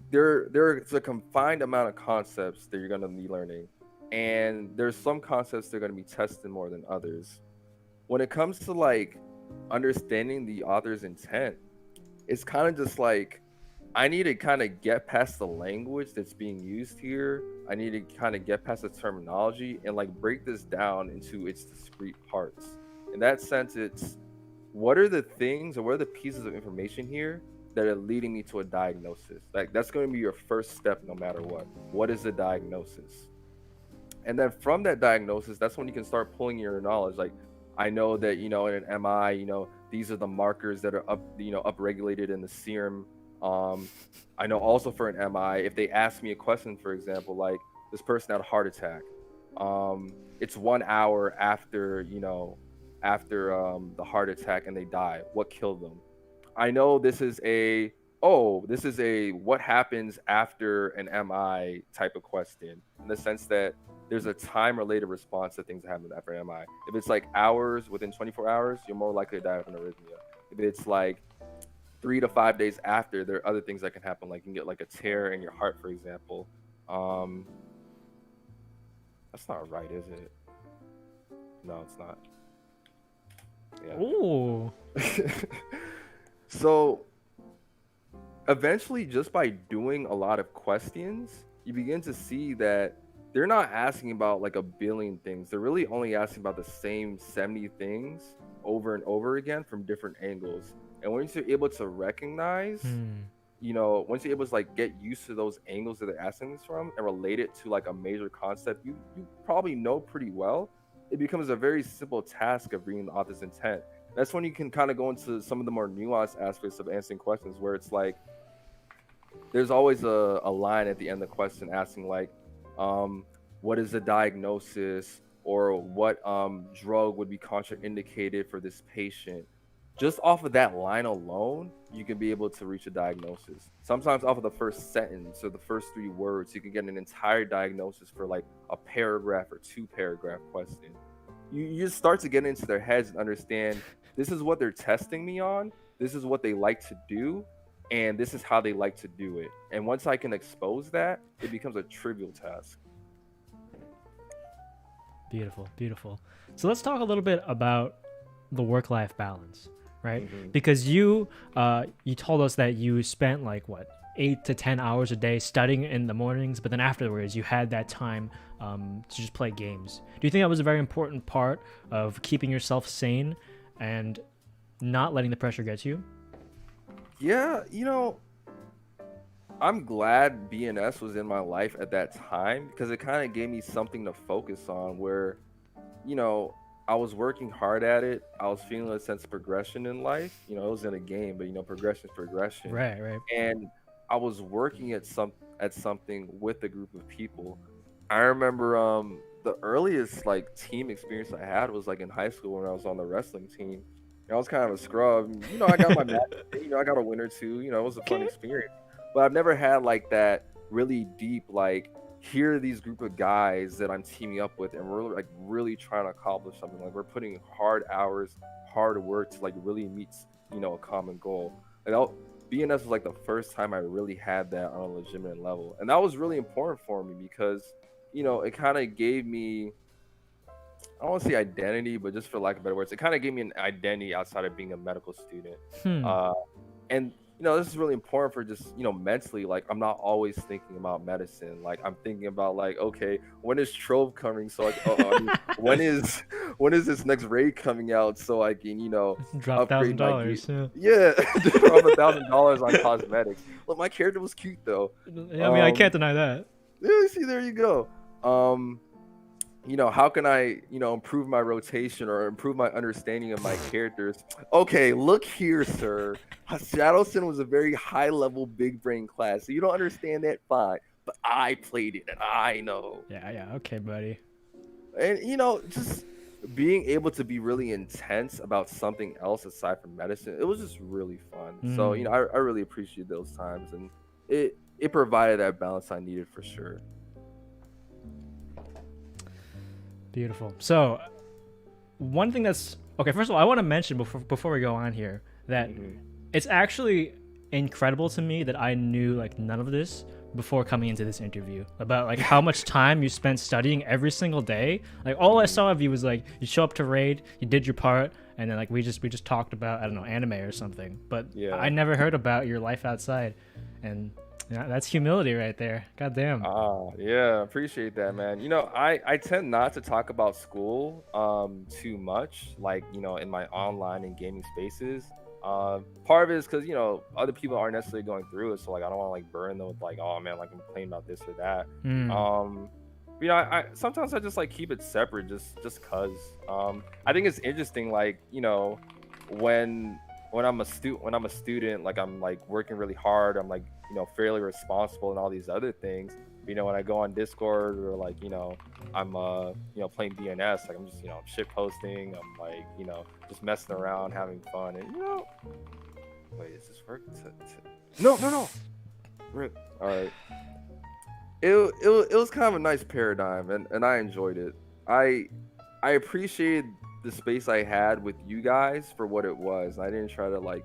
there's a confined amount of concepts that you're going to be learning, and there's some concepts that are going to be tested more than others. When it comes to like understanding the author's intent, it's kind of just like, I need to kind of get past the language that's being used here. I need to kind of get past the terminology and like break this down into its discrete parts. In that sense, it's what are the things or what are the pieces of information here that are leading me to a diagnosis? Like, that's going to be your first step no matter what. What is the diagnosis? And then from that diagnosis, that's when you can start pulling your knowledge. Like, I know that, in an MI, these are the markers that are upregulated in the serum. I know also for an MI, if they ask me a question, for example, like this person had a heart attack, it's 1 hour after the heart attack and they die. What killed them? I know this is a what happens after an MI type of question, in the sense that there's a time-related response to things that happen after an MI. If it's like hours, within 24 hours, you're more likely to die of an arrhythmia. If it's like 3 to 5 days after, there are other things that can happen, like you can get like a tear in your heart, for example. That's not right, is it? No, it's not. Yeah. Ooh. So eventually, just by doing a lot of questions, you begin to see that they're not asking about like a billion things. They're really only asking about the same 70 things over and over again from different angles. And once you're able to recognize, once you're able to like get used to those angles that they're asking this from and relate it to like a major concept you probably know pretty well, it becomes a very simple task of reading the author's intent. That's when you can kind of go into some of the more nuanced aspects of answering questions, where it's like there's always a line at the end of the question asking like, what is the diagnosis, or what drug would be contraindicated for this patient. Just off of that line alone, you can be able to reach a diagnosis. Sometimes off of the first sentence or the first 3 words, you can get an entire diagnosis for like a paragraph or 2-paragraph question. You just start to get into their heads and understand, this is what they're testing me on, this is what they like to do, and this is how they like to do it. And once I can expose that, it becomes a trivial task. Beautiful, beautiful. So let's talk a little bit about the work-life balance, right? Because you told us that you spent like 8 to 10 hours a day studying in the mornings, but then afterwards you had that time to just play games. Do you think that was a very important part of keeping yourself sane and not letting the pressure get you? Yeah, I'm glad BNS was in my life at that time, because it kind of gave me something to focus on, where, I was working hard at it. I was feeling a sense of progression in life. It was in a game, but progression is progression. Right. And I was working at something with a group of people. I remember the earliest like team experience I had was like in high school when I was on the wrestling team. I was kind of a scrub. I got my match. I got a win or two. It was a fun experience. But I've never had like that really deep, like, here are these group of guys that I'm teaming up with, and we're like really trying to accomplish something. Like, we're putting hard hours, hard work to like really meet, a common goal. And BNS was like the first time I really had that on a legitimate level. And that was really important for me because, it kind of gave me, I don't want to say identity, but just for lack of better words, it kind of gave me an identity outside of being a medical student. And this is really important for just, mentally. Like, I'm not always thinking about medicine. Like, I'm thinking about, like, okay, when is Trove coming? So, like, I mean, when is this next raid coming out? So I can, Drop upgrade my $1,000. gear. Yeah, drop $1,000 on cosmetics. Look, my character was cute though. Yeah, I mean, I can't deny that. Yeah, see, there you go. How can I, improve my rotation or improve my understanding of my characters? Okay, look here, sir. Shadowson was a very high-level big brain class, so you don't understand that, fine. But I played it, and I know. Yeah, okay, buddy. And, just being able to be really intense about something else aside from medicine, it was just really fun. So, I really appreciate those times, and it provided that balance I needed for sure. Beautiful. So, one thing that's okay. First of all, I want to mention before we go on here that it's actually incredible to me that I knew like none of this before coming into this interview about like how much time you spent studying every single day. Like all I saw of you was like you show up to raid, you did your part, and then like we just talked about, I don't know, anime or something. But yeah, I never heard about your life outside, and yeah, that's humility right there. God damn. Yeah, appreciate that, man. I tend not to talk about school too much, like, in my online and gaming spaces. Part of it is because, other people aren't necessarily going through it, so like I don't want to like burn them with like, oh man, like I'm complaining about this or that. I sometimes I just like keep it separate just cause I think it's interesting, like, when I'm a student, like I'm like working really hard, I'm like, fairly responsible and all these other things. When I go on Discord or like, I'm playing DNS, like I'm just, shit posting, I'm like, just messing around, having fun, and wait, is this work? No. All right. It was kind of a nice paradigm, and I enjoyed it. I appreciated the space I had with you guys for what it was. I didn't try to like,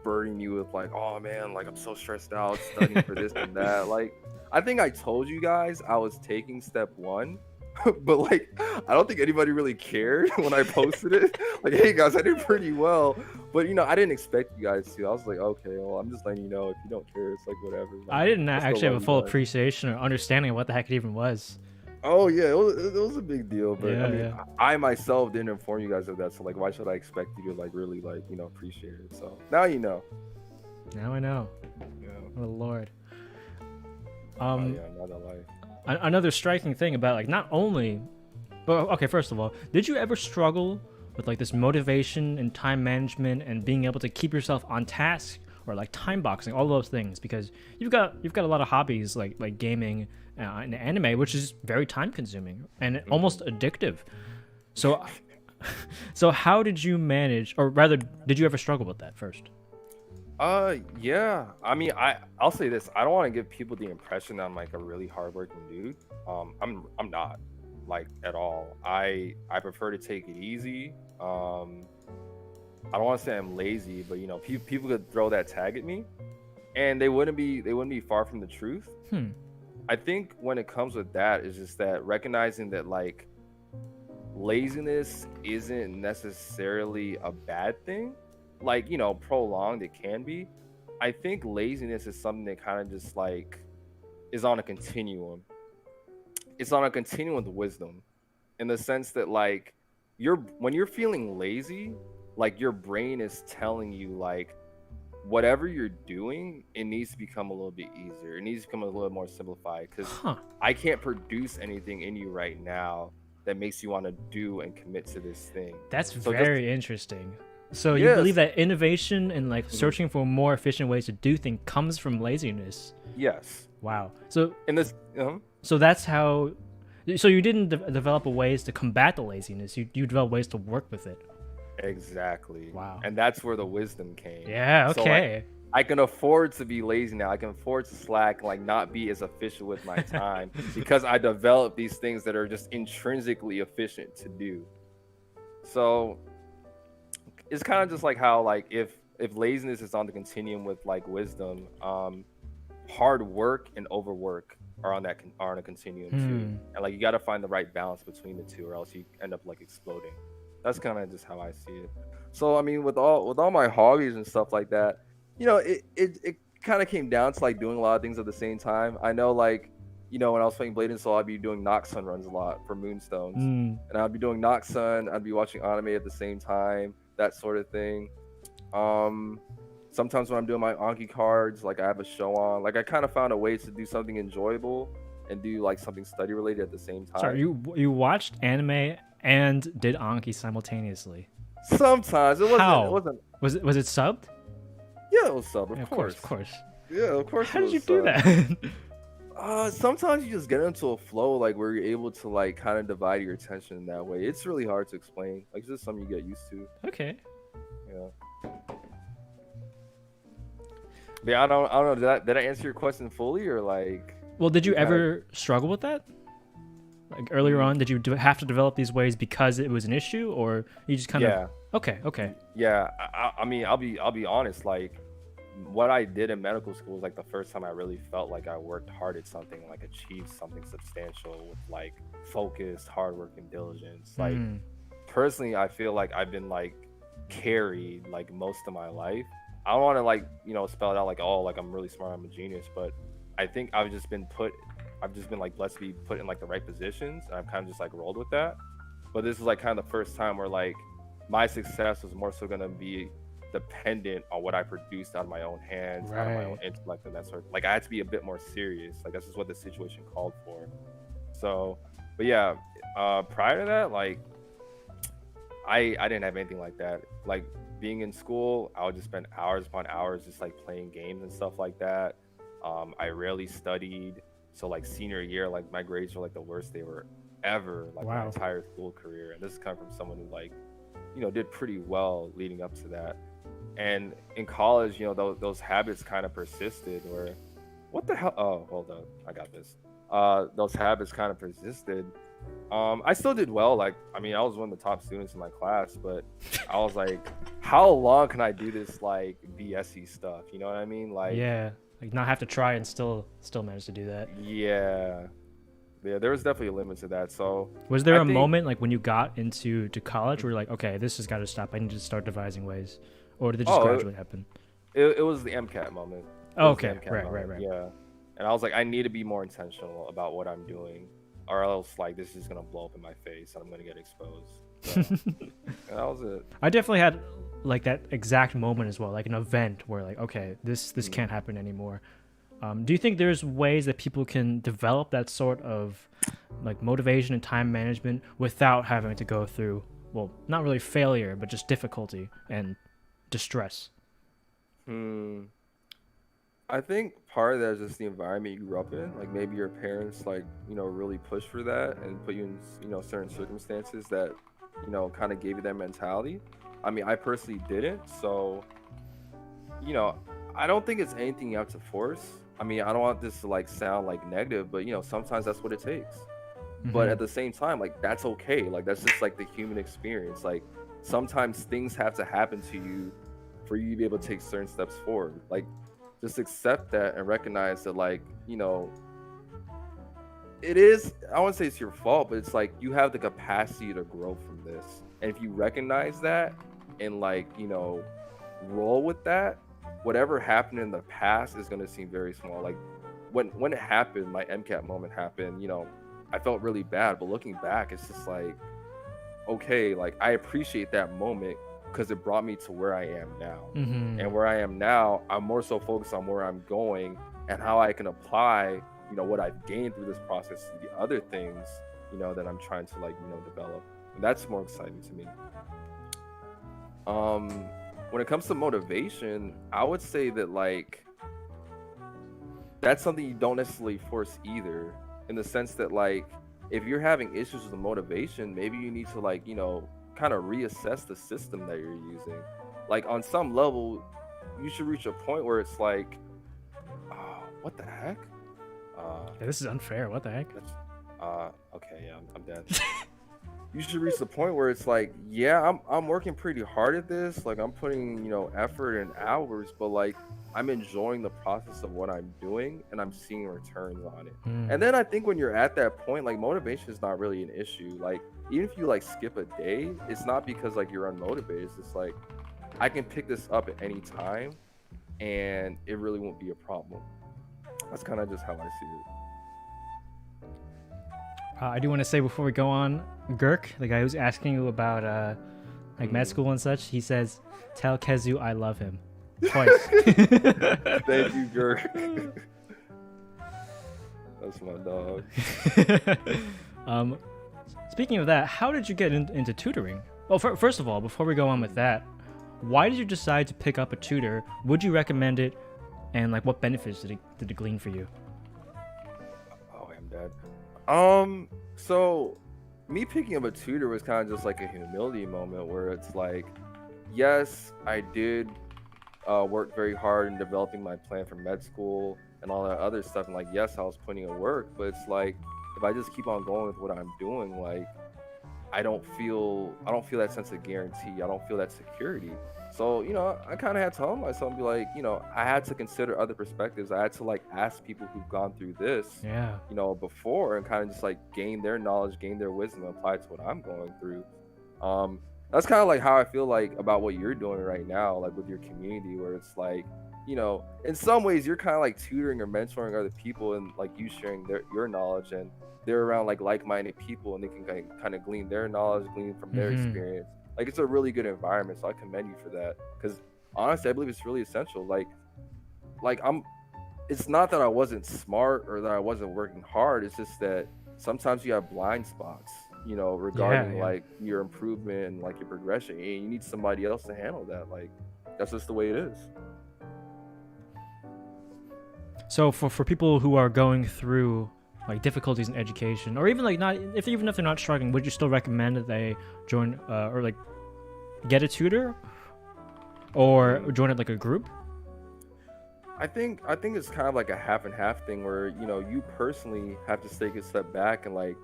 burden you with like, oh man, like I'm so stressed out studying for this and that. Like, I think I told you guys I was taking step 1, but like I don't think anybody really cared when I posted it. Like, hey guys, I did pretty well, but I didn't expect you guys to. I was like, okay, well, I'm just letting you know. If you don't care, it's like whatever. Like, I didn't actually have a full appreciation or understanding of what the heck it even was. Oh yeah, it was a big deal, but yeah, I myself didn't inform you guys of that, so like why should I expect you to like really like appreciate it? So now you know. Now I know. Yeah. Oh Lord. Another life. Another striking thing about like not only, but okay, first of all, did you ever struggle with like this motivation and time management and being able to keep yourself on task or like time boxing, all those things? Because you've got a lot of hobbies like gaming and anime, which is very time consuming and almost addictive. So how did you manage, or rather did you ever struggle with that first? Yeah, I mean, I'll say this, I don't want to give people the impression that I'm like a really hardworking dude. I'm not, like, at all. I prefer to take it easy. I don't want to say I'm lazy, but people could throw that tag at me and they wouldn't be far from the truth. I think when it comes with that is just that recognizing that like laziness isn't necessarily a bad thing. Like, prolonged it can be. I think laziness is something that kind of just like is on a continuum. It's on a continuum with wisdom, in the sense that like when you're feeling lazy, like your brain is telling you like whatever you're doing, it needs to become a little bit easier. It needs to become a little more simplified, because I can't produce anything in you right now that makes you want to do and commit to this thing. That's very interesting. So you believe that innovation and like searching for more efficient ways to do things comes from laziness? Yes. Wow. So in this, so that's how. So you didn't develop ways to combat the laziness. You developed ways to work with it. Exactly. Wow. And that's where the wisdom came. Yeah. Okay. So, like, I can afford to be lazy now. I can afford to slack, like not be as efficient with my time because I developed these things that are just intrinsically efficient to do. So it's kind of just like how like if laziness is on the continuum with like wisdom, hard work and overwork are on a continuum too. And like you got to find the right balance between the two, or else you end up like exploding. That's kind of just how I see it. So I mean, with all my hobbies and stuff like that, it kind of came down to like doing a lot of things at the same time. I know, like, when I was playing Blade and Soul, I'd be doing Noxun runs a lot for Moonstones, and I'd be doing Noxun. I'd be watching anime at the same time, that sort of thing. Sometimes when I'm doing my Anki cards, like I have a show on, like I kind of found a way to do something enjoyable and do like something study related at the same time. Sorry, you watched anime and did Anki simultaneously? Sometimes it wasn't. How? It wasn't. Was it subbed? Yeah, it was subbed. Yeah, Of course. of course. Yeah, of course. How it did you was do subbed. that? Sometimes you just get into a flow, like where you're able to like kind of divide your attention in that way. It's really hard to explain. Like, it's just something you get used to. Okay. Yeah. But yeah, I don't know. Did I answer your question fully, or like? Well, did you ever struggle with that? Like earlier on, did you have to develop these ways because it was an issue, or you just kind of? Okay. Yeah, I mean, I'll be honest. Like, what I did in medical school was like the first time I really felt like I worked hard at something, like achieved something substantial with like focused hard work and diligence. Like, personally, I feel like I've been like carried like most of my life. I don't want to like spell it out like, oh, like I'm really smart, I'm a genius, but I think I've just been like blessed to be put in like the right positions, and I've kind of just like rolled with that. But this is like kind of the first time where like my success was more so going to be dependent on what I produced out of my own hands, out of my own intellect, and that sort of, like, I had to be a bit more serious. Like, this is what the situation called for. So, but yeah, prior to that, like, I didn't have anything like that. Like, being in school, I would just spend hours upon hours just like playing games and stuff like that. I rarely studied. So like senior year, like my grades were like the worst they were ever, like my entire school career. And this is coming from someone who like, did pretty well leading up to that. And in college, those habits kind of persisted where, what the hell? Oh, hold on. I got this. Those habits kind of persisted. I still did well. Like, I mean, I was one of the top students in my class, but I was like, how long can I do this like BSE stuff? You know what I mean? Like, yeah, like not have to try and still manage to do that. Yeah, there was definitely a limit to that. So was there a moment like when you got into college where you're like, okay, this has got to stop, I need to start devising ways, or did it just gradually happen? It was the MCAT moment. Okay, right. Yeah, and I was like, I need to be more intentional about what I'm doing, or else like this is gonna blow up in my face and I'm gonna get exposed. So, and that was it. I definitely had like that exact moment as well, like an event where like, okay, this can't happen anymore. Do you think there's ways that people can develop that sort of like motivation and time management without having to go through, well, not really failure, but just difficulty and distress? I think part of that is just the environment you grew up in. Like maybe your parents like, really push for that and put you in, certain circumstances that, kind of gave you that mentality. I mean, I personally didn't. So, I don't think it's anything you have to force. I mean, I don't want this to like sound like negative, but sometimes that's what it takes. But at the same time, like that's okay. Like that's just like the human experience. Like sometimes things have to happen to you for you to be able to take certain steps forward. Like just accept that and recognize that, like, it is, I wouldn't say it's your fault, but it's like you have the capacity to grow from this. And if you recognize that and like, roll with that, whatever happened in the past is going to seem very small. Like when it happened, my MCAT moment happened, I felt really bad, but looking back, it's just like, okay, like I appreciate that moment because it brought me to where I am now. And where I am now, I'm more so focused on where I'm going and how I can apply, what I've gained through this process to the other things, that I'm trying to like, develop. And that's more exciting to me. When it comes to motivation, I would say that like, that's something you don't necessarily force either, in the sense that like, if you're having issues with the motivation, maybe you need to like, kind of reassess the system that you're using. Like on some level, you should reach a point where it's like, oh, what the heck? Yeah, this is unfair. What the heck? Okay, yeah, I'm dead. You should reach the point where it's like, yeah, I'm working pretty hard at this. Like I'm putting, effort and hours, but like I'm enjoying the process of what I'm doing and I'm seeing returns on it. And then I think when you're at that point, like motivation is not really an issue. Like even if you like skip a day, it's not because like you're unmotivated. It's just like I can pick this up at any time and it really won't be a problem. That's kind of just how I see it. I do want to say before we go on, Girk, the guy who's asking you about like med school and such, he says, "Tell Kezu I love him." Twice. Thank you, Girk. That's my dog. Speaking of that, how did you get into tutoring? Well, first of all, before we go on with that, why did you decide to pick up a tutor? Would you recommend it? And like, what benefits did it glean for you? Oh, I'm dead. So me picking up a tutor was kind of just like a humility moment where it's like, yes, I did work very hard in developing my plan for med school and all that other stuff. And like, yes, I was putting in work, but it's like, if I just keep on going with what I'm doing, like, I don't feel that sense of guarantee. I don't feel that security. So, you know, I kind of had to tell myself and be like, you know, I had to consider other perspectives. I had to like ask people who've gone through this, you know, before, and kind of just like gain their knowledge, gain their wisdom, and apply it to what I'm going through. That's kind of like how I feel like about what you're doing right now, like with your community, where it's like, you know, in some ways you're kind of like tutoring or mentoring other people, and like you sharing your knowledge, and they're around like like-minded people, and they can kind of glean their knowledge, glean from their experience. Like, it's a really good environment, so I commend you for that. Because honestly, I believe it's really essential. It's not that I wasn't smart or that I wasn't working hard. It's just that sometimes you have blind spots, you know, regarding like your improvement and like your progression, and you need somebody else to handle that. Like, that's just the way it is. So for people who are going through like difficulties in education, or even like even if they're not struggling, would you still recommend that they join or like get a tutor or join it like a group? I think it's kind of like a half and half thing, where, you know, you personally have to take a step back and like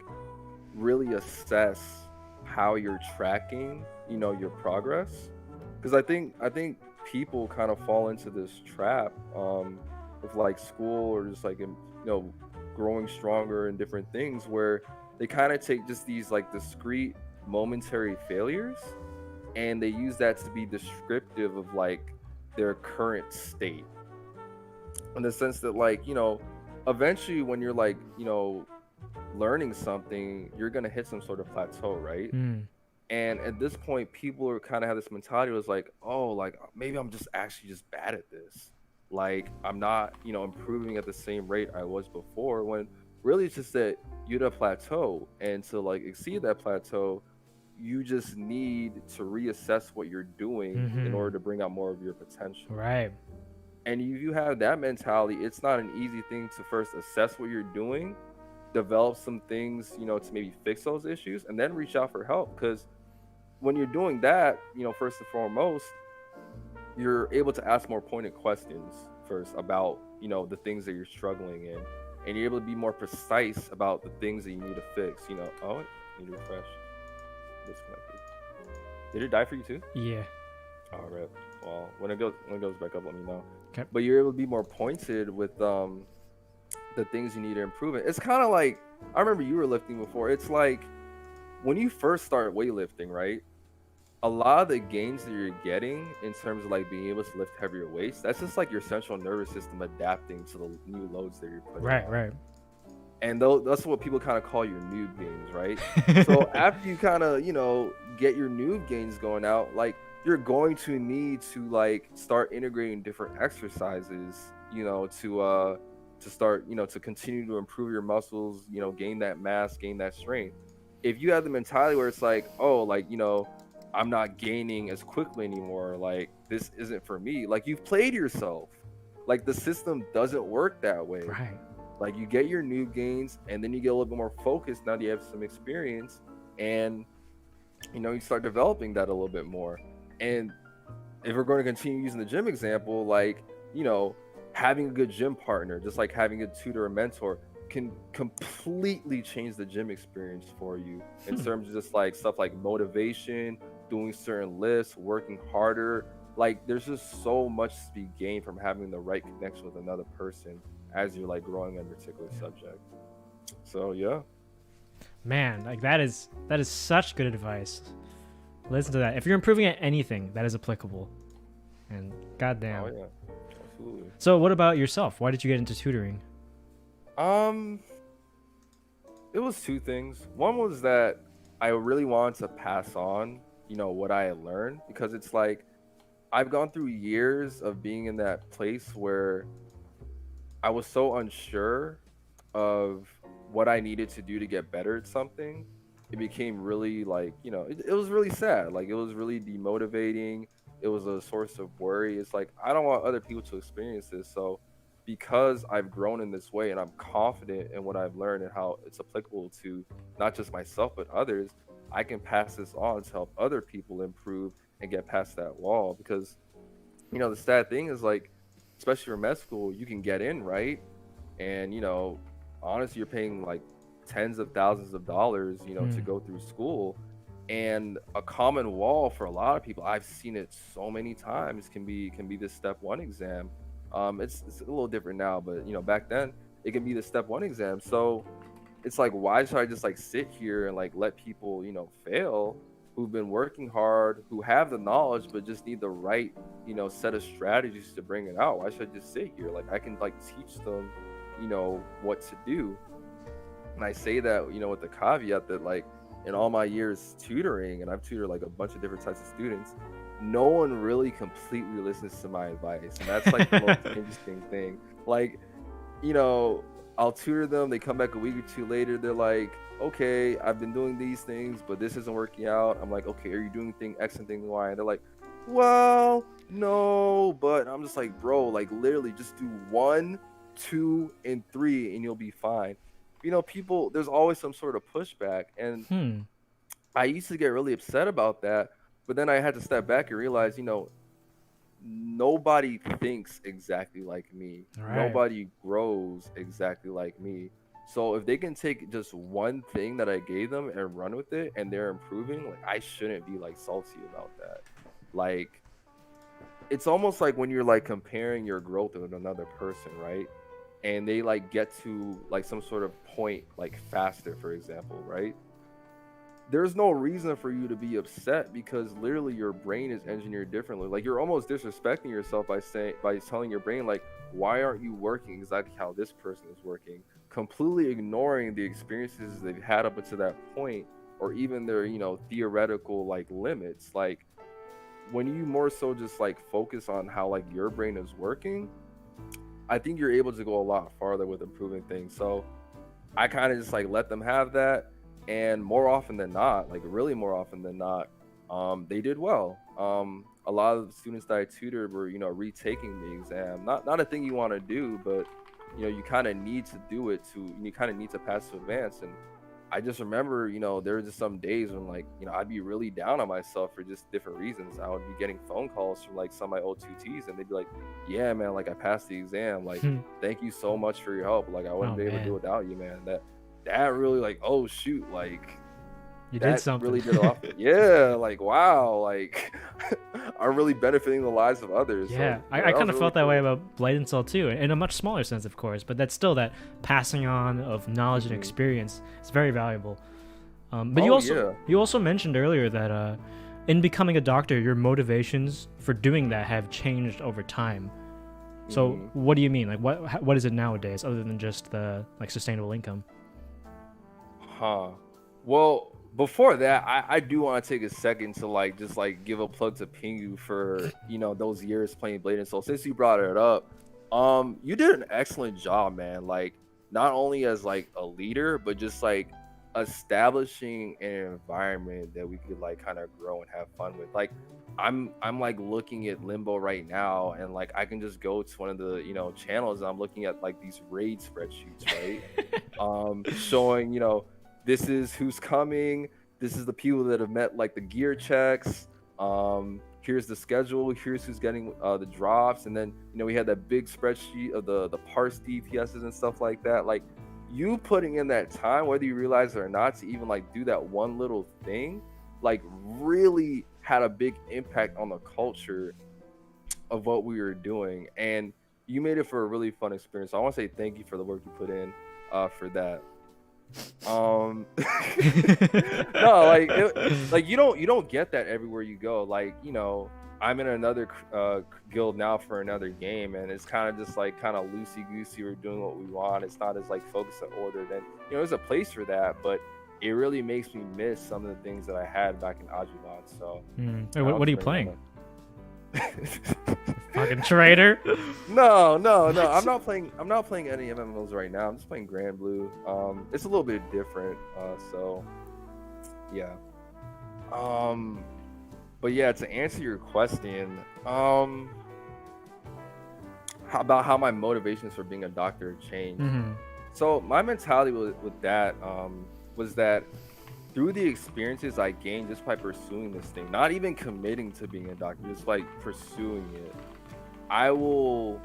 really assess how you're tracking, you know, your progress. Because I think people kind of fall into this trap with like school, or just like, you know, growing stronger in different things, where they kind of take just these like discrete momentary failures, and they use that to be descriptive of like their current state, in the sense that, like, you know, eventually when you're like, you know, learning something, you're gonna hit some sort of plateau, right? And at this point, people are kind of have this mentality where it's like, oh, like maybe I'm just actually just bad at this. Like, I'm not, you know, improving at the same rate I was before, when really it's just that you're at a plateau, and to like exceed that plateau, you just need to reassess what you're doing in order to bring out more of your potential. Right. And if you have that mentality, it's not an easy thing to first assess what you're doing, develop some things, you know, to maybe fix those issues, and then reach out for help. Because when you're doing that, you know, first and foremost, you're able to ask more pointed questions first about, you know, the things that you're struggling in, and you're able to be more precise about the things that you need to fix. You know, oh, I need to refresh. Disconnected. Did it die for you too? Yeah. All right. Well, when it goes back up, let me know. Okay. But you're able to be more pointed with the things you need to improve it. It's kind of like, I remember you were lifting before. It's like when you first start weightlifting, right? A lot of the gains that you're getting in terms of like being able to lift heavier weights, that's just like your central nervous system adapting to the new loads that you're putting on. Right. And that's what people kind of call your noob gains, right? So after you kind of, you know, get your noob gains going out, like, you're going to need to like start integrating different exercises, you know, to start, you know, to continue to improve your muscles, you know, gain that mass, gain that strength. If you have the mentality where it's like, oh, like, you know, I'm not gaining as quickly anymore, like, this isn't for me, like, you've played yourself. Like, the system doesn't work that way. Right. Like, you get your noob gains, and then you get a little bit more focused now that you have some experience, and, you know, you start developing that a little bit more. And if we're going to continue using the gym example, like, you know, having a good gym partner, just like having a tutor or mentor, can completely change the gym experience for you in terms of just like stuff like motivation, doing certain lifts, working harder. Like, there's just so much to be gained from having the right connection with another person as you're like growing in a particular subject. So yeah, man, like that is such good advice. Listen to that. If you're improving at anything, that is applicable. And goddamn. Oh yeah. absolutely. So what about yourself? Why did you get into tutoring? It was two things. One was that I really wanted to pass on, what I had learned, because it's like I've gone through years of being in that place where I was so unsure of what I needed to do to get better at something. It became really like, it was really sad. Like, it was really demotivating. It was a source of worry. It's like, I don't want other people to experience this. So because I've grown in this way and I'm confident in what I've learned and how it's applicable to not just myself, but others, I can pass this on to help other people improve and get past that wall. Because, the sad thing is, like, especially for med school, you can get in, right? And, honestly, you're paying like tens of thousands of dollars, to go through school. And a common wall for a lot of people, I've seen it so many times, can be the step one exam. It's a little different now, but back then it can be the step one exam. So it's like, why should I just like sit here and like let people fail, who've been working hard, who have the knowledge, but just need the right set of strategies to bring it out? Why should I just sit here? Like, I can like teach them what to do. And I say that with the caveat that, like, in all my years tutoring, and I've tutored like a bunch of different types of students, no one really completely listens to my advice. And that's like the most interesting thing. Like, I'll tutor them, they come back a week or two later, they're like, okay, I've been doing these things, but this isn't working out. I'm like, okay, are you doing thing X and thing Y? And they're like, well, no. But I'm just like, bro, like, literally just do 1, 2, and 3 and you'll be fine. People, there's always some sort of pushback, and I used to get really upset about that, but then I had to step back and realize, nobody thinks exactly like me. Right. Nobody grows exactly like me. So if they can take just one thing that I gave them and run with it, and they're improving, like, I shouldn't be like salty about that. Like, it's almost like when you're like comparing your growth with another person, right? And they like get to like some sort of point like faster, for example, right? There's no reason for you to be upset, because literally your brain is engineered differently. Like, you're almost disrespecting yourself by telling your brain, like, why aren't you working exactly how this person is working? Completely ignoring the experiences they've had up until that point, or even their theoretical like limits. Like, when you more so just like focus on how like your brain is working, I think you're able to go a lot farther with improving things. So I kind of just like let them have that, and more often than not, like really more often than not, they did well. A lot of the students that I tutored were retaking the exam. Not a thing you want to do, but you kind of need to do it you kind of need to pass to advance. And I just remember, there were just some days when, like, I'd be really down on myself for just different reasons. I would be getting phone calls from like some of my old tutees, and they'd be like, yeah, man, like, I passed the exam. Like, thank you so much for your help. Like, I wouldn't be able to do it without you, man. That really, like, oh shoot, like, you did something. Really did off. Yeah, like, wow, like, I'm really benefiting the lives of others. Yeah, so, I kind of felt that way about Blade and Soul too, in a much smaller sense, of course, but that's still that passing on of knowledge and experience is very valuable. But you also mentioned earlier that in becoming a doctor, your motivations for doing that have changed over time. So what do you mean? Like, what is it nowadays, other than just the like sustainable income? Well, before that, I do want to take a second to like just like give a plug to Pingu for those years playing Blade and Soul. Since you brought it up, you did an excellent job, man. Like, not only as like a leader, but just like establishing an environment that we could like kind of grow and have fun with. Like, I'm like looking at Limbo right now, and like I can just go to one of the channels, and I'm looking at like these raid spreadsheets, right? Showing this is who's coming, this is the people that have met like the gear checks, here's the schedule, here's who's getting the drops, and then we had that big spreadsheet of the parse DPSs and stuff like that. Like, you putting in that time, whether you realize it or not, to even like do that one little thing, like, really had a big impact on the culture of what we were doing, and you made it for a really fun experience. So I want to say thank you for the work you put in for that. No, like, like you don't get that everywhere you go. Like, I'm in another guild now for another game, and it's kind of just like kind of loosey goosey. We're doing what we want. It's not as like focused and ordered. And there's a place for that, but it really makes me miss some of the things that I had back in Ajuban. So, Hey, what are you playing? Fucking traitor. No. I'm not playing any MMOs right now. I'm just playing Grand Blue. It's a little bit different. So yeah. But yeah, to answer your question, about how my motivations for being a doctor changed. So my mentality with that was that through the experiences I gained just by pursuing this thing, not even committing to being a doctor, just like pursuing it, I will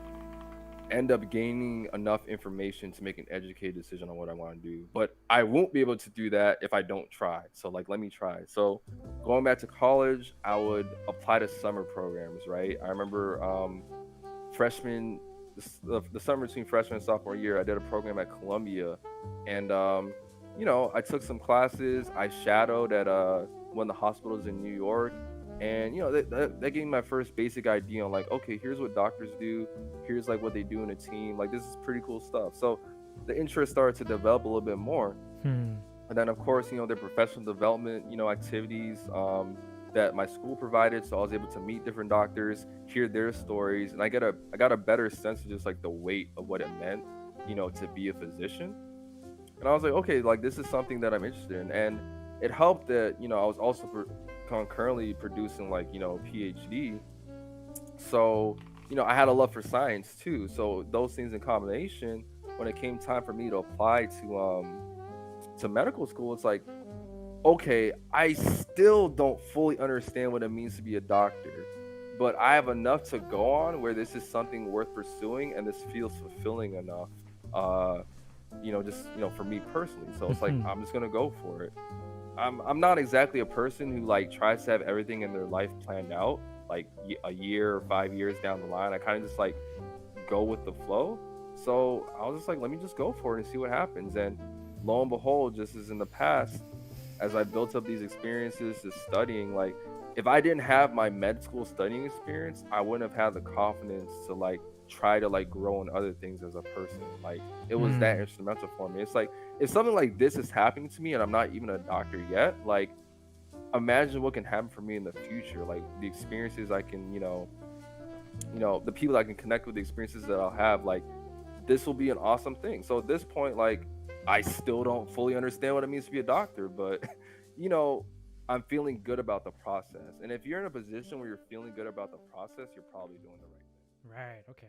end up gaining enough information to make an educated decision on what I want to do. But I won't be able to do that if I don't try. So like, let me try. So going back to college, I would apply to summer programs, right? I remember the summer between freshman and sophomore year, I did a program at Columbia, and I took some classes. I shadowed at one of the hospitals in New York, and that gave me my first basic idea on like, okay, here's what doctors do, here's like what they do in a team, like this is pretty cool stuff. So the interest started to develop a little bit more. And then of course, their professional development, activities that my school provided. So I was able to meet different doctors, hear their stories, and I got a better sense of just like the weight of what it meant, to be a physician. And I was like, okay, like this is something that I'm interested in. And it helped that, I was also concurrently producing like, PhD. So, I had a love for science too. So those things in combination, when it came time for me to apply to medical school, it's like, okay, I still don't fully understand what it means to be a doctor, but I have enough to go on where this is something worth pursuing, and this feels fulfilling enough, for me personally. So it's like, I'm just gonna go for it. I'm not exactly a person who like tries to have everything in their life planned out, like a year or 5 years down the line. I kind of just like go with the flow. So I was just like, let me just go for it and see what happens. And lo and behold, just as in the past, as I built up these experiences, just studying, like if I didn't have my med school studying experience, I wouldn't have had the confidence to like try to like grow in other things as a person. Like it was that instrumental for me. It's like, if something like this is happening to me and I'm not even a doctor yet, like imagine what can happen for me in the future. Like the experiences I can, the people I can connect with, the experiences that I'll have, like this will be an awesome thing. So at this point, like I still don't fully understand what it means to be a doctor, but I'm feeling good about the process. And if you're in a position where you're feeling good about the process, you're probably doing the right thing. Right, okay.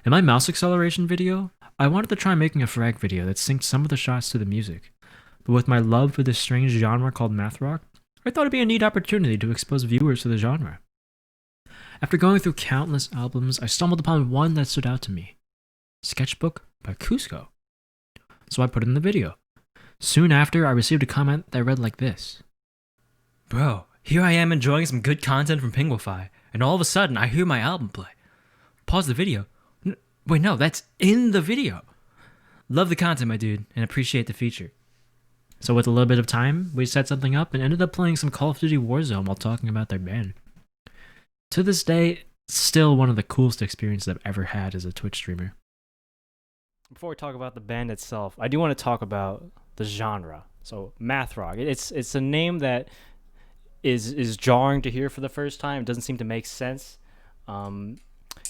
In my mouse acceleration video, I wanted to try making a frag video that synced some of the shots to the music, but with my love for this strange genre called math rock, I thought it'd be a neat opportunity to expose viewers to the genre. After going through countless albums, I stumbled upon one that stood out to me, Sketchbook by Cuzco. So I put it in the video. Soon after, I received a comment that read like this. Bro, here I am enjoying some good content from Pinguify, and all of a sudden I hear my album play. Pause the video. Wait, no, that's in the video. Love the content, my dude, and appreciate the feature. So with a little bit of time, we set something up and ended up playing some Call of Duty Warzone while talking about their band. To this day, still one of the coolest experiences I've ever had as a Twitch streamer. Before we talk about the band itself, I do want to talk about the genre. So math rock. It's a name that is jarring to hear for the first time. It doesn't seem to make sense.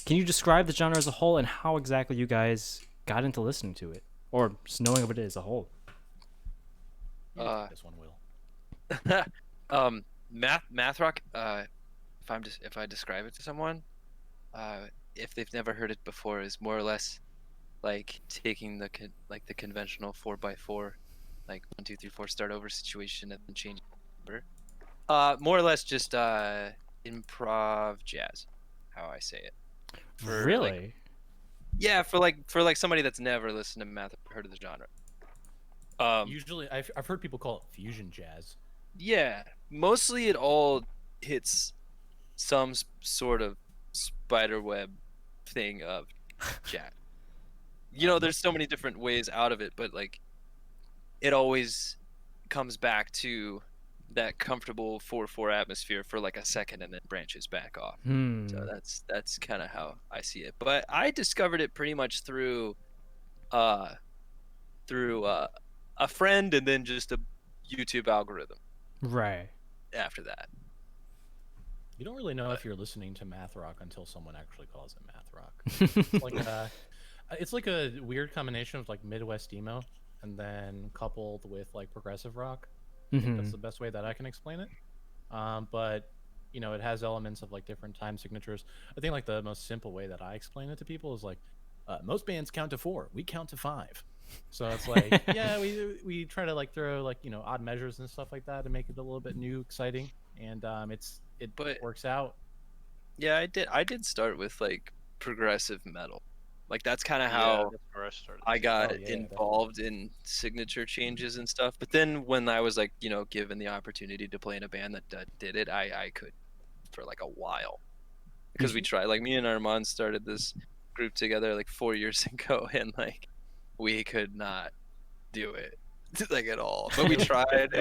Can you describe the genre as a whole and how exactly you guys got into listening to it, or just knowing of it as a whole? This one will. Math rock. If I describe it to someone, if they've never heard it before, is more or less like taking the conventional 4x4, like 1 2 3 4 start over situation and then change number. More or less just improv jazz, how I say it. Really? For somebody that's never listened to math or heard of the genre. Usually, I've heard people call it fusion jazz. Yeah, mostly it all hits some sort of spider web thing of jazz. There's so many different ways out of it, but like it always comes back to that comfortable 4/4 atmosphere for like a second and then branches back off. So that's kind of how I see it. But I discovered it pretty much through a friend and then just a YouTube algorithm Right. after that. You don't really know if you're listening to math rock until someone actually calls it math rock. It's like a weird combination of like Midwest emo and then coupled with like progressive rock. I think that's the best way that I can explain it. But you know, it has elements of like different time signatures. I think like the most simple way that I explain it to people is like, most bands count to 4, we count to 5. So it's like, yeah, we try to like throw like, you know, odd measures and stuff like that to make it a little bit new, exciting, and it works out. Yeah, I did start with like progressive metal. Like that's kind of how that's where I started. I got involved in signature changes and stuff. But then when I was like, you know, given the opportunity to play in a band that did it, I could for like a while, because we tried. Like me and Armand started this group together like 4 years ago, and like we could not do it like at all. But we tried.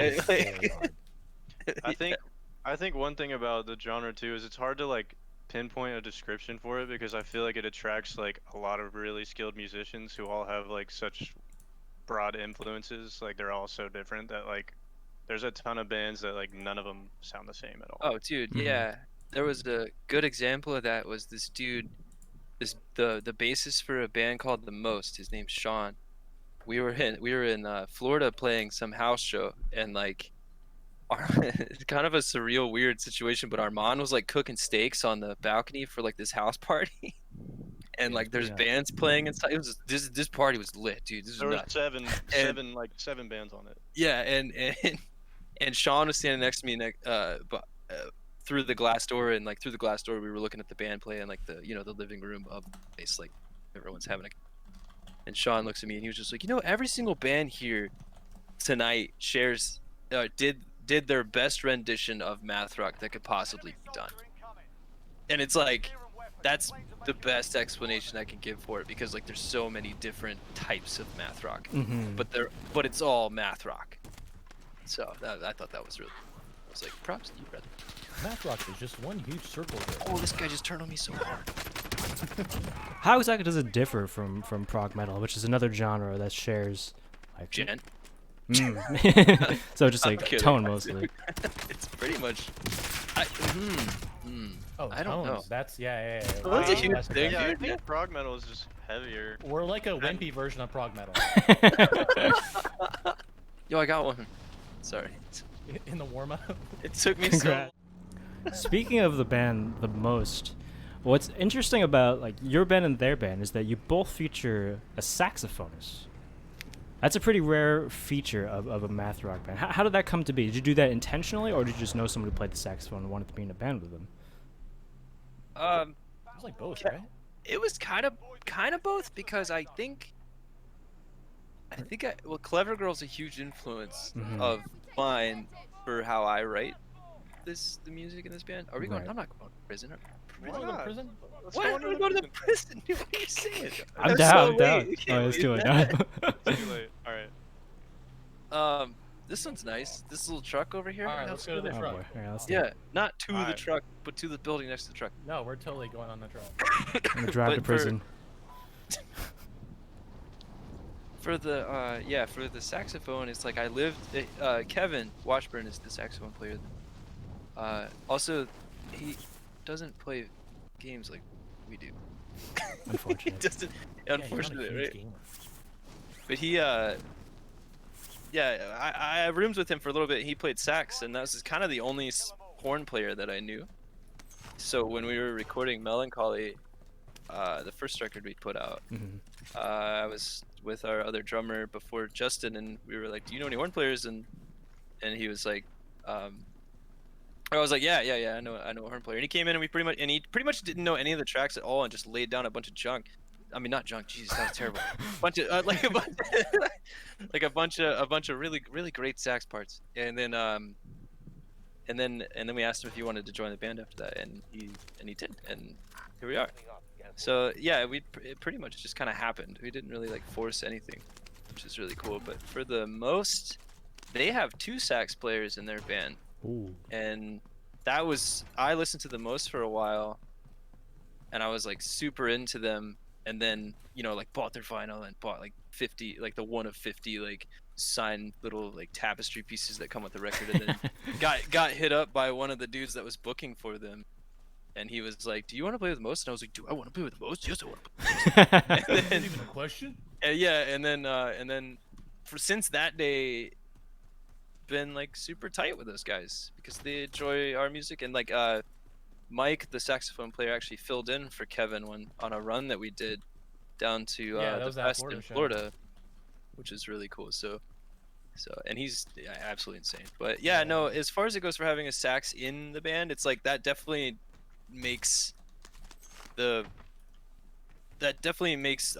I think one thing about the genre too is it's hard to like pinpoint a description for it, because I feel like it attracts like a lot of really skilled musicians who all have like such broad influences. Like they're all so different that like there's a ton of bands that like none of them sound the same at all. Oh, dude, yeah. There was a good example of that. Was this dude, the bassist for a band called The Most. His name's Sean. We were in Florida playing some house show, and like it's kind of a surreal, weird situation. But Armand was like cooking steaks on the balcony for like this house party, and like there's bands playing inside. It was this party was lit, dude. This was there were nuts. seven bands on it. Yeah, and Sean was standing next to me, through the glass door, and like through the glass door we were looking at the band play in like the living room of the place, like everyone's having a. And Sean looks at me and he was just like, you know, every single band here tonight shares did their best rendition of math rock that could possibly be done. And it's like, that's the best explanation I can give for it, because like there's so many different types of math rock, but it's all math rock. So I thought that was really, I was like, props to you, brother. Math rock is just one huge circle. Oh, this guy just turned on me so hard. How exactly does it differ from prog metal, which is another genre that shares like Gen. So just like tone mostly. It's pretty much. Oh, I don't know. That's yeah. Well, that's a huge thing, Yeah, I dude. think prog metal is just heavier. We're like a wimpy version of prog metal. Yo, I got one. Sorry. In the warm up. It took me Congrats. Speaking of the band The Most, what's interesting about like your band and their band is that you both feature a saxophonist. That's a pretty rare feature of a math rock band. How did that come to be? Did you do that intentionally, or did you just know somebody who played the saxophone and wanted to be in a band with them? It was like both, right? It was kind of both, because I think Clever Girl's a huge influence of mine for how I write the music in this band. Are we going? Right. I'm not going to prison. We're going to prison? What? Are we going to the prison? What are you saying? I'm down. Oh, it's too late. Too late. All right. This one's nice. This little truck over here. All right, let's go to the truck. Boy. All right, let's do Yeah, it. not to the truck, but to the building next to the truck. No, we're totally going on the truck. I'm gonna drive to prison. For the saxophone, it's like I lived. Kevin Washburn is the saxophone player. Also, he doesn't play games like we do. Unfortunate. He doesn't. Unfortunately, right? Gamer. But he, I have rooms with him for a little bit. He played sax, and that was kind of the only horn player that I knew. So when we were recording Melancholy, the first record we put out, I was with our other drummer before, Justin, and we were like, "Do you know any horn players?" And he was like, I was like, yeah, I know a horn player. And he came in, and he pretty much didn't know any of the tracks at all, and just laid down a bunch of junk. I mean, not junk. Jesus, that was terrible. a bunch of really great sax parts. And then we asked him if he wanted to join the band after that, and he did, and here we are. So yeah, it pretty much just kind of happened. We didn't really like force anything, which is really cool. But for the most, they have 2 sax players in their band, Ooh. and that was I listened to the most for a while, and I was like super into them, and then like bought their vinyl and bought like 50, like the one of 50 like signed little like tapestry pieces that come with the record, and then got hit up by one of the dudes that was booking for them, and he was like, "Do you want to play with Most?" And I was like, "Do I want to play with Most? Yes, I want to play with Most." And then, Even a question? yeah, and then since that day, been like super tight with those guys because they enjoy our music, and like Mike, the saxophone player, actually filled in for Kevin on a run that we did down to that the was that fest Florida in show. Florida, which is really cool. So and he's absolutely insane. But yeah, no, as far as it goes for having a sax in the band, it's like that definitely makes a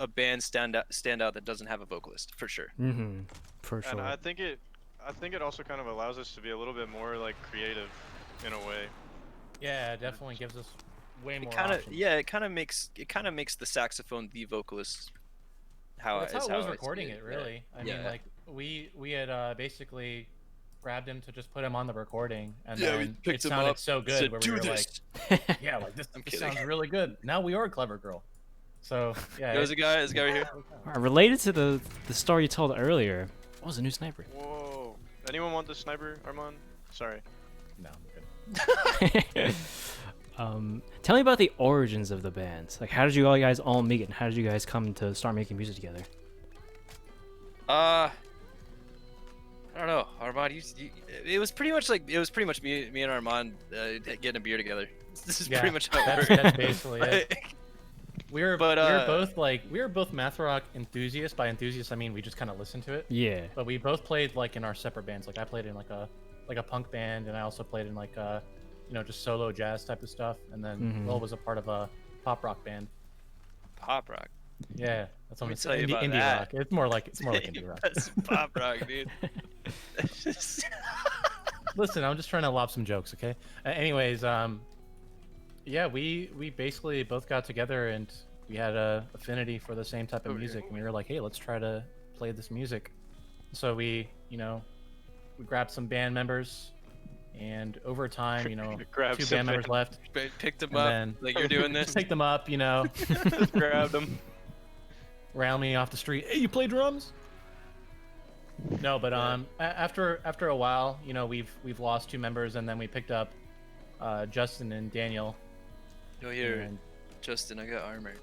band stand out that doesn't have a vocalist, for sure. Mm-hmm. For sure. And I think it also kind of allows us to be a little bit more like creative in a way. Yeah, it definitely gives us way more It options. kind of makes the saxophone the vocalist. That's how it was I see recording it, really. I mean, like we had basically grabbed him to just put him on the recording, and then it sounded so good where we were like, yeah, like this sounds really good. Now we are a clever girl. So yeah. There's a guy right here. Related to the story you told earlier, what was a new sniper? Whoa! Anyone want the sniper, Armand? Sorry. No, I'm good. Tell me about the origins of the band. Like, how did you guys all meet, and how did you guys come to start making music together? I don't know, Armand. It was pretty much me and Armand getting a beer together. This is pretty much how it worked. That's basically it. We were both math rock enthusiasts. By enthusiasts, I mean we just kind of listened to it. Yeah. But we both played like in our separate bands. Like I played in like a punk band, and I also played in like just solo jazz type of stuff. And then Will was a part of a pop rock band. Pop rock. Yeah, that's what I'm tell you saying. about Indie that. rock. It's more like indie rock. That's pop rock, dude. Listen, I'm just trying to lob some jokes, okay? Anyways, yeah, we basically both got together and we had a affinity for the same type of music, and we were like, hey, let's try to play this music. So we grabbed some band members, and over time, 2 band members left. Picked them up, like you're doing this. Picked them up, Just grabbed them. Round me off the street. Hey, you play drums? No, but after a while, we've lost 2 members, and then we picked up Justin and Daniel. No, here, Justin, I got armor.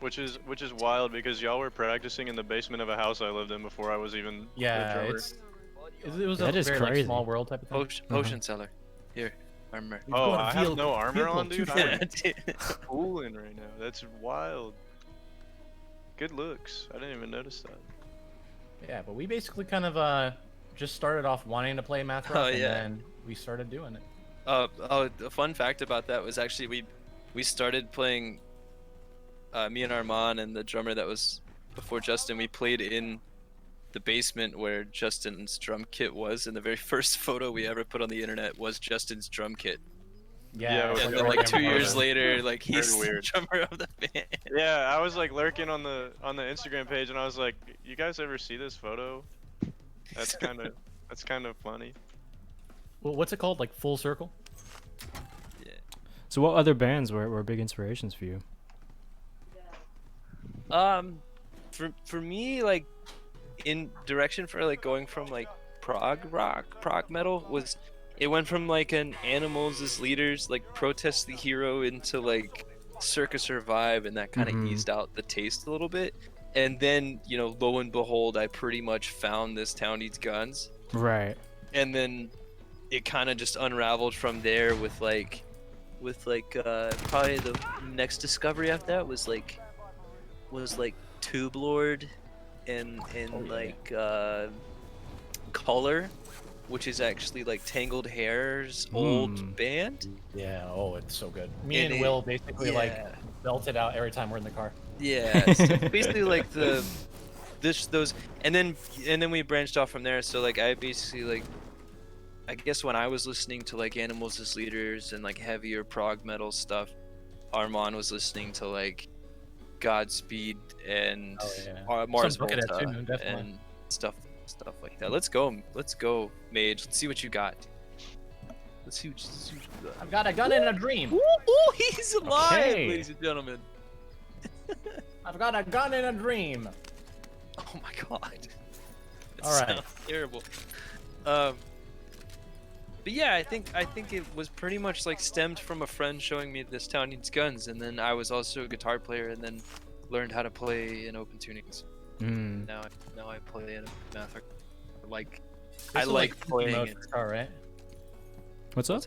Which is wild because y'all were practicing in the basement of a house I lived in before I was even a drummer. It was a very like, small world type of thing. Potion seller. Here, armor. Oh, I have no armor on, dude? I'm cooling right now. That's wild. Good looks. I didn't even notice that. Yeah, but we basically kind of just started off wanting to play math rock, and then we started doing it. A fun fact about that was actually we started playing, me and Armand and the drummer that was before Justin, we played in the basement where Justin's drum kit was, and the very first photo we ever put on the internet was Justin's drum kit. Yeah, and then like 2 years later, like he's the drummer of the band. Yeah, I was like lurking on the Instagram page, and I was like, "You guys ever see this photo? That's kind of funny." Well, what's it called? Like Full Circle? Yeah. So what other bands were big inspirations for you? For me, like in direction for like going from like prog metal was. It went from like an Animals as Leaders, like Protest the Hero, into like Circus Survive, and that kind of eased out the taste a little bit. And then, lo and behold, I pretty much found this Town Needs Guns. Right. And then it kind of just unraveled from there with like probably the next discovery after that was like Tube Lord and Color, which is actually like Tangled Hair's old band. Yeah, it's so good. Me and Will basically like belt it out every time we're in the car. Yeah, so basically like those, and then we branched off from there. So like I basically like, I guess when I was listening to like Animals as Leaders and like heavier prog metal stuff, Armand was listening to like Godspeed and Mars Volta and stuff stuff like that. Let's go, Mage. Let's see what you got. Let's see what you got. I've got a gun in a dream. Ooh, he's alive, Okay. ladies and gentlemen. I've got a gun in a dream. Oh my god. It All right. sounds terrible. But yeah, I think it was pretty much like stemmed from a friend showing me this town needs guns, and then I was also a guitar player, and then learned how to play in open tunings. Now I play in math. I like playing mode it. for guitar, right? What's up? What's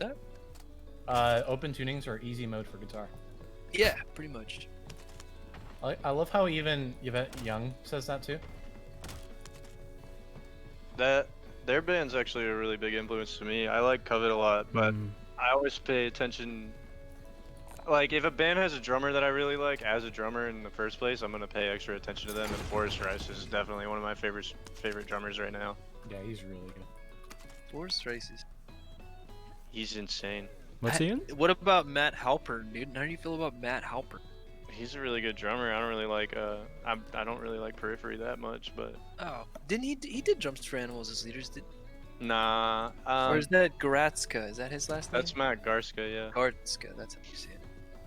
that? Open tunings are easy mode for guitar. Yeah, pretty much. I love how even Yvette Young says that too. Their band's actually a really big influence to me. I like Covet a lot, but I always pay attention. Like, if a band has a drummer that I really like as a drummer in the first place, I'm gonna pay extra attention to them. And Forrest Rice is definitely one of my favorite drummers right now. Yeah, he's really good. Forest races. He's insane. What's he in? What about Matt Halpern, dude? How do you feel about Matt Halpern? He's a really good drummer. I don't really like I don't really like Periphery that much, but Oh, didn't he did drums for Animals as Leaders? nah. Or is that Goratska? Is that his last name? That's Matt Garska, yeah. Gartska. That's how you say it.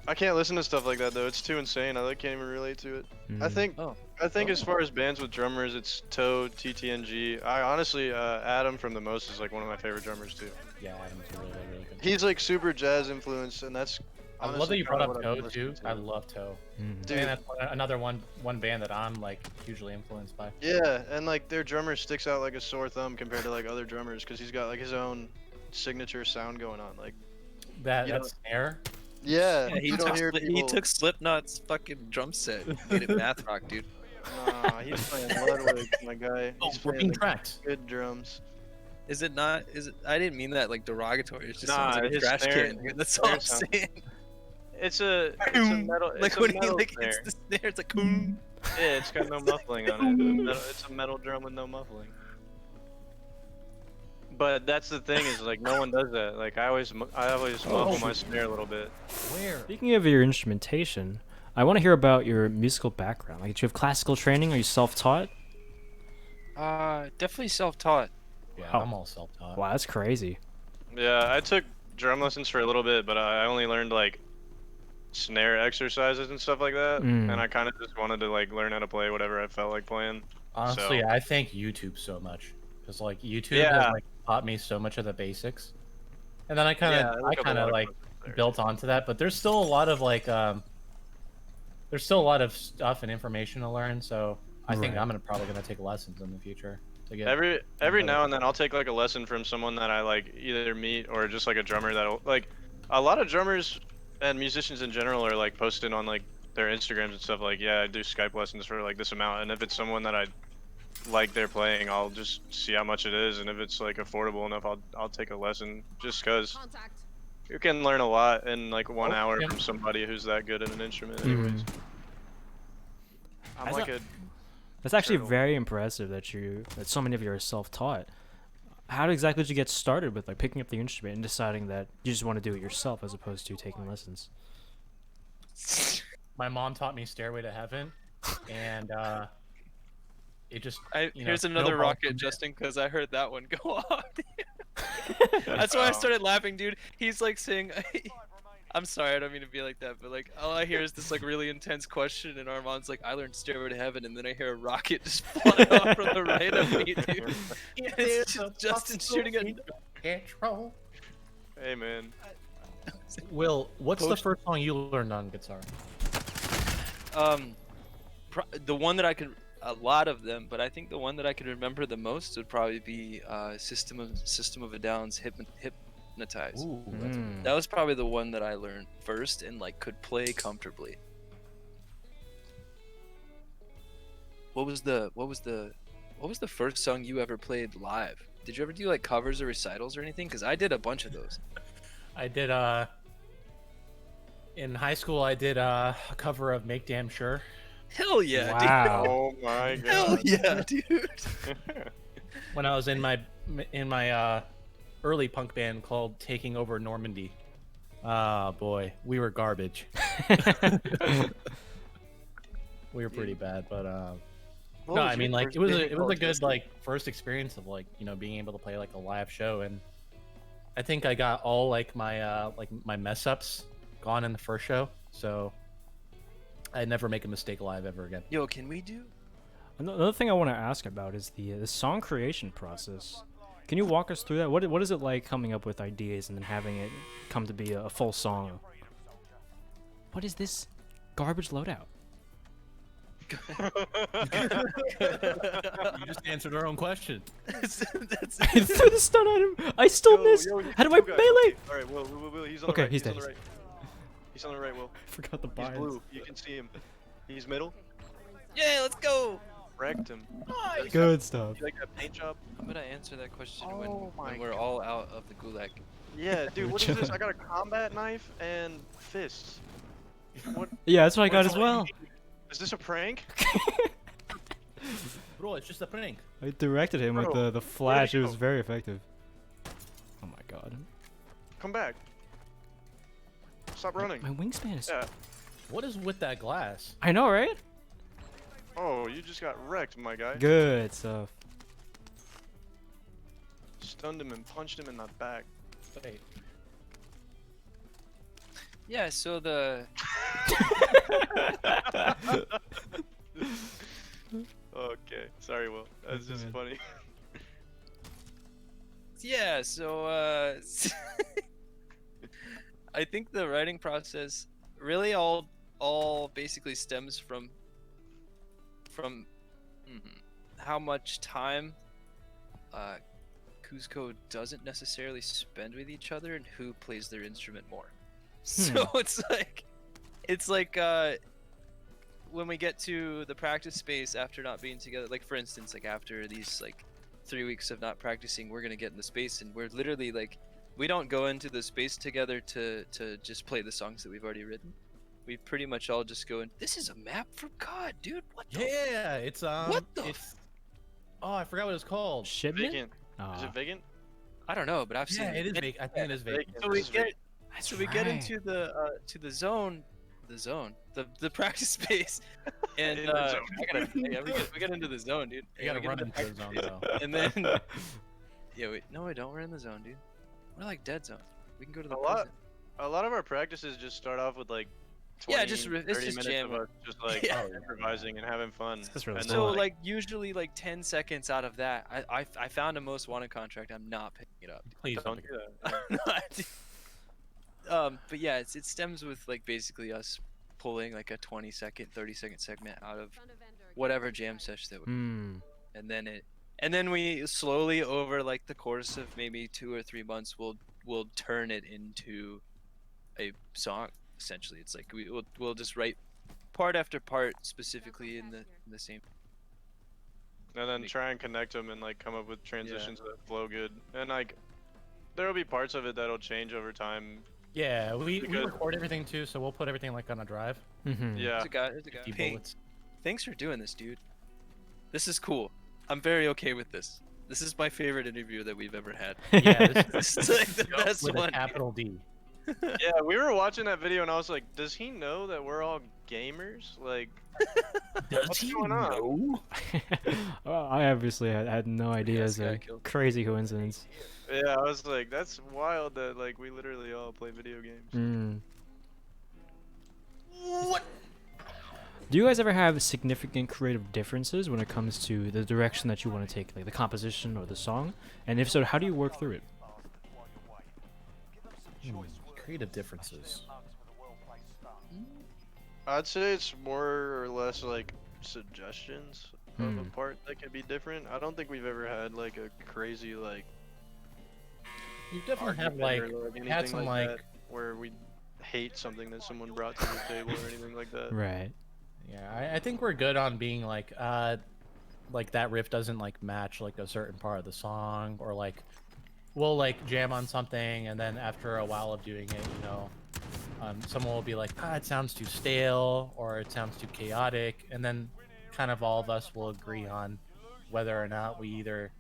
I can't listen to stuff like that though. It's too insane. I can't even relate to it. I think Oh. as far as bands with drummers, it's Toad, TTNG. I honestly, Adam from The Most is like one of my favorite drummers too. Yeah, Adam's really good. He's like super jazz influenced, and that's. I love that honestly you brought kinda up what I'm Toe too. listening to. I love Toe. Dude. And that's another one band that I'm like hugely influenced by. Yeah, and like their drummer sticks out like a sore thumb compared to like other drummers because he's got like his own signature sound going on. Like That You that know- snare. yeah, Yeah, you don't hear he people. took Slipknot's fucking drum set and made it math rock, dude. Nah, he's playing Ludwig, my guy. Oh, He's we're playing being like, tracked. good drums. Is it not? Is it? I didn't mean that like derogatory. It just Nah, sounds like a his trash snare- can. Dude. That's his all I'm snare sounds- saying. It's a metal. It's Like a when he metal like snare. hits the snare, it's like. "Koom." Yeah, it's got no muffling on it. It's a metal drum with no muffling. But that's the thing is like no one does that. Like I always muffle my snare a little bit. Where? Speaking of your instrumentation, I want to hear about your musical background. Like, do you have classical training? Are you self-taught? Definitely self-taught. Yeah, Oh. I'm all self-taught. Wow, that's crazy. Yeah, I took drum lessons for a little bit, but I only learned like snare exercises and stuff like that. Mm. And I kind of just wanted to like learn how to play whatever I felt like playing. Honestly, So- I thank YouTube so much because like YouTube Yeah. has like taught me so much of the basics, and then I kind Yeah, of look up a lot of like concepts there. built onto that. But there's still a lot of like there's still a lot of stuff and information to learn. So I think Right. I'm probably gonna take lessons in the future to get Every better. now and then I'll take like a lesson from someone that I like either meet or just like a drummer that'll like a lot of drummers and musicians in general are like posting on like their Instagrams and stuff like, yeah, I do Skype lessons for like this amount, and if it's someone that I like they're playing, I'll just see how much it is, and if it's like affordable enough, I'll take a lesson just cuz you can learn a lot in like 1 hour yeah. from somebody who's that good at an instrument Mhm. anyways. I'm That's like not- a That's actually Turtle. very impressive that so many of you are self-taught. How exactly did you get started with like picking up the instrument and deciding that you just want to do it yourself as opposed to taking lessons? My mom taught me Stairway to Heaven, and it just Here's another snowballed rocket, from there. Justin, because I heard that one go off. That's why I started laughing, dude. He's like saying, I'm sorry, I don't mean to be like that, but like all I hear is this like really intense question, and Armand's like, I learned Stairway to Heaven, and then I hear a rocket just fly off from the right of me, dude. It's just Justin shooting at. Petrol. hey man. Will, what's the first song you learned on guitar? The one that I could, a lot of them, but I think the one that I could remember the most would probably be System of a Down's Hypnotize. Ooh, that's Mm. That was probably the one that I learned first and like could play comfortably. What was the first song you ever played live? Did you ever do like covers or recitals or anything? Because I did a bunch of those. I did in high school I did a cover of Make Damn Sure. Hell yeah, Wow. Oh my dude. Hell god. yeah, dude. When I was in my early punk band called Taking Over Normandy. Ah, boy, we were garbage. We were pretty bad, but No, I mean like it was a good like first experience of like being able to play like a live show, and I think I got all like my mess ups gone in the first show, so I never make a mistake live ever again. Yo, can we do? Another thing I want to ask about is the song creation process. Can you walk us through that? What is it like coming up with ideas and then having it come to be a full song? What is this garbage loadout? You just answered our own question. I threw the stun at him. I still missed. How do I melee? Okay. All right, Will, he's on the Okay, right. he's on dead. the right. He's on the right, Will. I forgot the He's bias. blue. You can see him. He's middle. Yeah, let's go. Wrecked him. Good stuff. You like that paint job? I'm gonna answer that question Oh my when we're all out of the gulag. Yeah, dude. What is this? I got a combat knife and fists. What? Yeah, that's what I got as well. Is this a prank? Bro, it's just a prank. I directed him with Bro, the flash. he It was go? very effective. Oh my god. Come back. Stop running. My wingspan is... Yeah. What is with that glass? I know, right? Oh, you just got wrecked, my guy. Good stuff. Stunned him and punched him in the back. Wait. Yeah, so the Okay, sorry, Will. That's just good. funny. yeah, so I think the writing process really all basically stems from how much time Cuzco doesn't necessarily spend with each other and who plays their instrument more. So it's like when we get to the practice space after not being together, like for instance, like after these like 3 weeks of not practicing, we're gonna get in the space and we're literally like, we don't go into the space together to just play the songs that we've already written. We pretty much all just go in. This is a map from COD, dude. What the? Yeah, it's What the it's oh, I forgot what it's called. Shipment? Vacant. Is it vacant? I don't know, but I've seen Yeah, it is many- vacant. I think it is vacant. So we This is get vacant. so we get into the zone, the practice space, and In the zone. we get into the zone, dude. You gotta We get run into into the zone though. and then yeah, wait, no, we don't. We're in the zone, dude. We're like dead zone. We can go to the A lot- prison. A lot of our practices just start off with like 20, Yeah, just 30 it's just minutes jamming. of us just like Yeah. improvising and having fun. That's really and cool. So then, like usually like 10 seconds out of that, I found a most wanted contract. I'm not picking it up. Please don't don't. do that. But yeah, it stems with like basically us pulling like a 20-second, 30-second segment out of whatever jam session that we, Hmm. and then we slowly over like the course of maybe 2 or 3 months we'll turn it into a song. Essentially, it's like we'll just write part after part specifically in the same. And then try and connect them and like come up with transitions that flow good. And like there will be parts of it that'll change over time. Yeah, we Because- record everything too, so we'll put everything like on a drive. Mm-hmm. Yeah. There's a guy. 50 Ping, bullets. thanks for doing this, dude. This is cool. I'm very okay with this. This is my favorite interview that we've ever had. Yeah, this This is like the best with a one. capital D. Yeah, we were watching that video and I was like, does he know that we're all gamers? Like, what's going on? Well, I obviously had no idea. Yeah, It's a Sky killed. crazy coincidence. Yeah, I was like, that's wild that like we literally all play video games. Mm. Do you guys ever have significant creative differences when it comes to the direction that you want to take, like the composition or the song? And if so, how do you work through it? Creative differences. I'd say it's more or less like suggestions of a Hmm. part that could be different. I don't think we've ever had like a crazy like You definitely have argument like or, had anything some like like that where we hate something that someone brought to the table or anything like that. Right. yeah. I think we're good on being like that riff doesn't like match like a certain part of the song, or like we'll like jam on something and then after a while of doing it, someone will be like, it sounds too stale or it sounds too chaotic, and then kind of all of us will agree on whether or not we either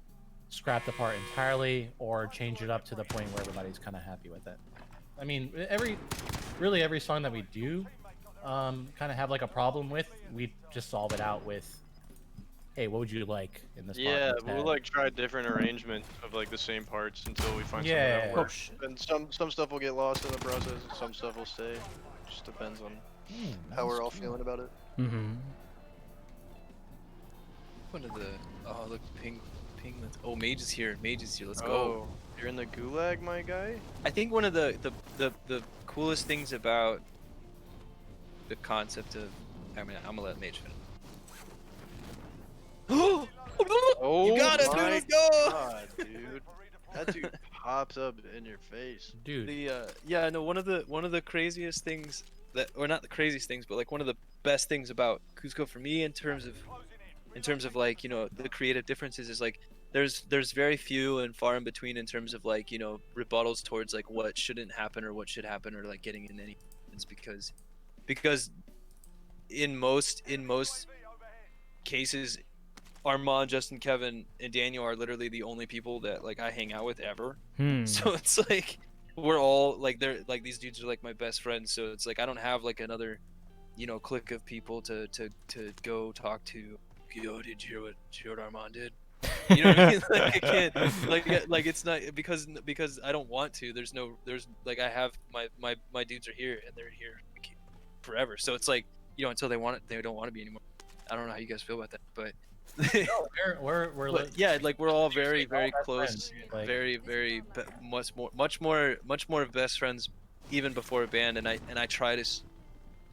scrap the part entirely or change it up to the point where everybody's kind of happy with it. I mean, every song that we do kind of have like a problem with, we just solve it out with hey, what would you like in this? Yeah, part we'll instead? like try different arrangements of like the same parts until we find Yeah. something that Oh, works. shit. And some stuff will get lost in the process, and some stuff will stay. Just depends on how we're all feeling about it. Mm-hmm. One of the oh look ping. Oh, Mage is here. Let's go. Oh, you're in the gulag, my guy. I think one of the coolest things about the concept of I'm gonna let Mage finish. Oh, You got it, dude. my Let's go. God, dude. That dude pops up in your face. Dude. Yeah, no, one of the craziest things that, or not the craziest things, but like one of the best things about Cuzco for me in terms of like, you know, the creative differences is like there's very few and far in between in terms of like, you know, rebuttals towards like what shouldn't happen or what should happen or like getting in any because in most cases Armand, Justin, Kevin, and Daniel are literally the only people that like I hang out with ever. So it's like we're all like they're like these dudes are like my best friends. So it's like I don't have like another, you know, clique of people to go talk to. Yo, did you hear what Armand did? You know what I mean? Like I can't like it's not because I don't want to. There's like I have my dudes are here and they're here forever. So it's like, you know, until they don't want to be anymore. I don't know how you guys feel about that, but we're but like, yeah, like we're all very all best close, friends, like- very much more best friends even before a band. And I try to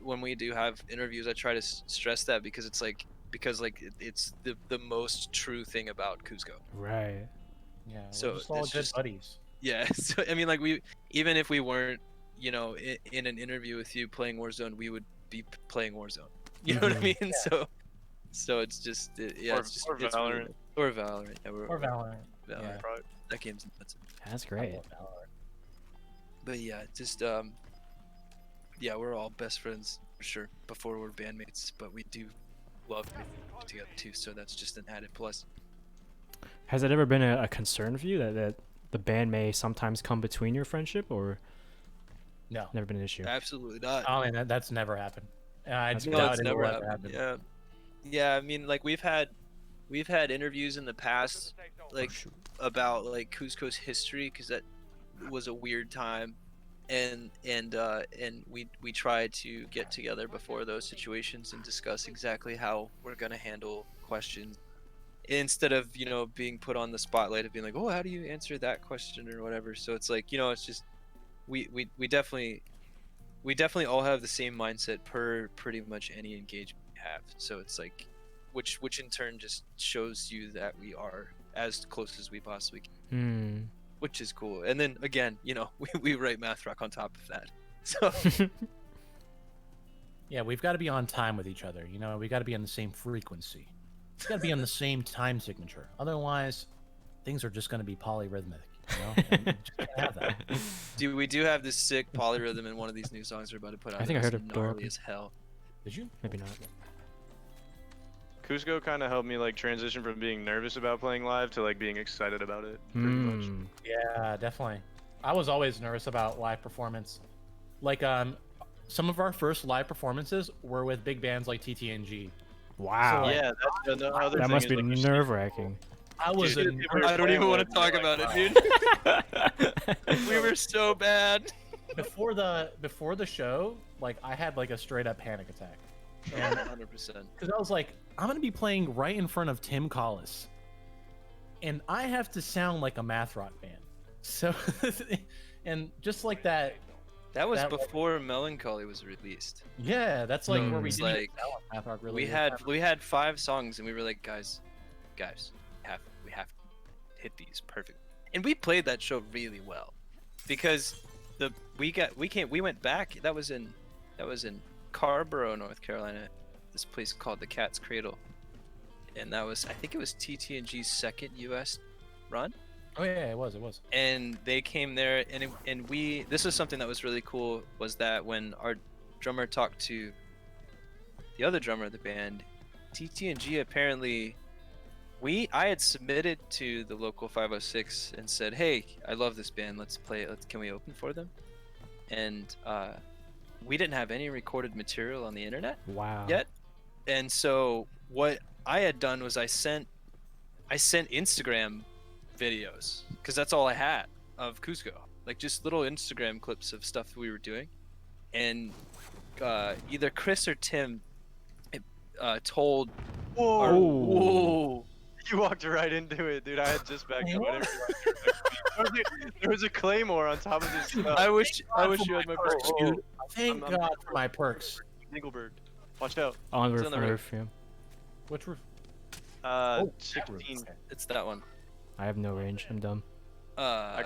when we do have interviews, I try to stress that because it's like it's the most true thing about Cuzco. Right. yeah, So we're just all it's good just- buddies. Yeah, so I mean, like even if we weren't, you know, in an interview with you playing Warzone, we would be playing Warzone. You know what I mean? So it's just yeah, it's Valorant. Or Valorant. Yeah, Or Valorant. Valorant. Yeah. That game's nuts. That's I great. love Valorant. But yeah, just yeah, we're all best friends for sure before we're bandmates, but we do love being together too, so that's just an added plus. Has it ever been a concern for you that the band may sometimes come between your friendship, or No. never been an issue? Absolutely not. I mean, that's never happened. I That's doubt No, it's it will never ever happened. happen. Yeah, I mean, like we've had interviews in the past, like about like Cuzco's history, because that was a weird time, and we tried to get together before those situations and discuss exactly how we're gonna handle questions instead of, you know, being put on the spotlight of being like, oh, how do you answer that question or whatever. So it's like, you know, it's just we definitely all have the same mindset per pretty much any engagement we have. So it's like, which in turn just shows you that we are as close as we possibly can, which is cool. And then again, you know, we write math rock on top of that. So Yeah, we've got to be on time with each other. You know, we got to be on the same frequency. It's got to be on the same time signature. Otherwise, things are just going to be polyrhythmic. You know, and you just can't have that. dude, we do have this sick polyrhythm in one of these new songs we're about to put out. I think I that's heard it gnarly before. as hell. Did you? Maybe not. Cuzco kind of helped me like transition from being nervous about playing live to like being excited about it. Pretty much. Yeah, definitely. I was always nervous about live performance. Like, some of our first live performances were with big bands like TTNG. Wow. like- Yeah, that's the other That thing must is, be like, you see- nerve-wracking. I was Dude, a people are I don't playing even want with to talk me, about like, it, dude. We were so bad. before the show. Like, I had like a straight up panic attack. 100%. Because I was like, I'm gonna be playing right in front of Tim Collis, and I have to sound like a math rock band. So, and just like that, That was That- before Melancholy was released. yeah, that's like where we It's didn't even like, sound like math rock really. We had 5 songs and we were like, guys, we have to hit these perfect. And we played that show really well, because we went back. That was in Carborough, North Carolina. This place called the Cat's Cradle, and that was, I think it was TTNG's second U.S. run. Oh yeah, it was. And they came there, and we, this was something that was really cool, was that when our drummer talked to the other drummer of the band, TTNG apparently, I had submitted to the local 506 and said, hey, I love this band, let's play it, can we open for them? And we didn't have any recorded material on the internet Wow. yet. And so what I had done was I sent Instagram videos because that's all I had of Cuzco, like just little Instagram clips of stuff we were doing, and either Chris or Tim told. Whoa! Whoa! You walked right into it, dude. I had just backed up. I didn't realize there was a claymore on top of this stuff. I wish you had my perks. Dude, thank God for my perks. Nickelberg. Watch out. On the It's roof, on the on the roof. roof, yeah. Which roof? 16. It's that one. I have no range. I'm dumb. I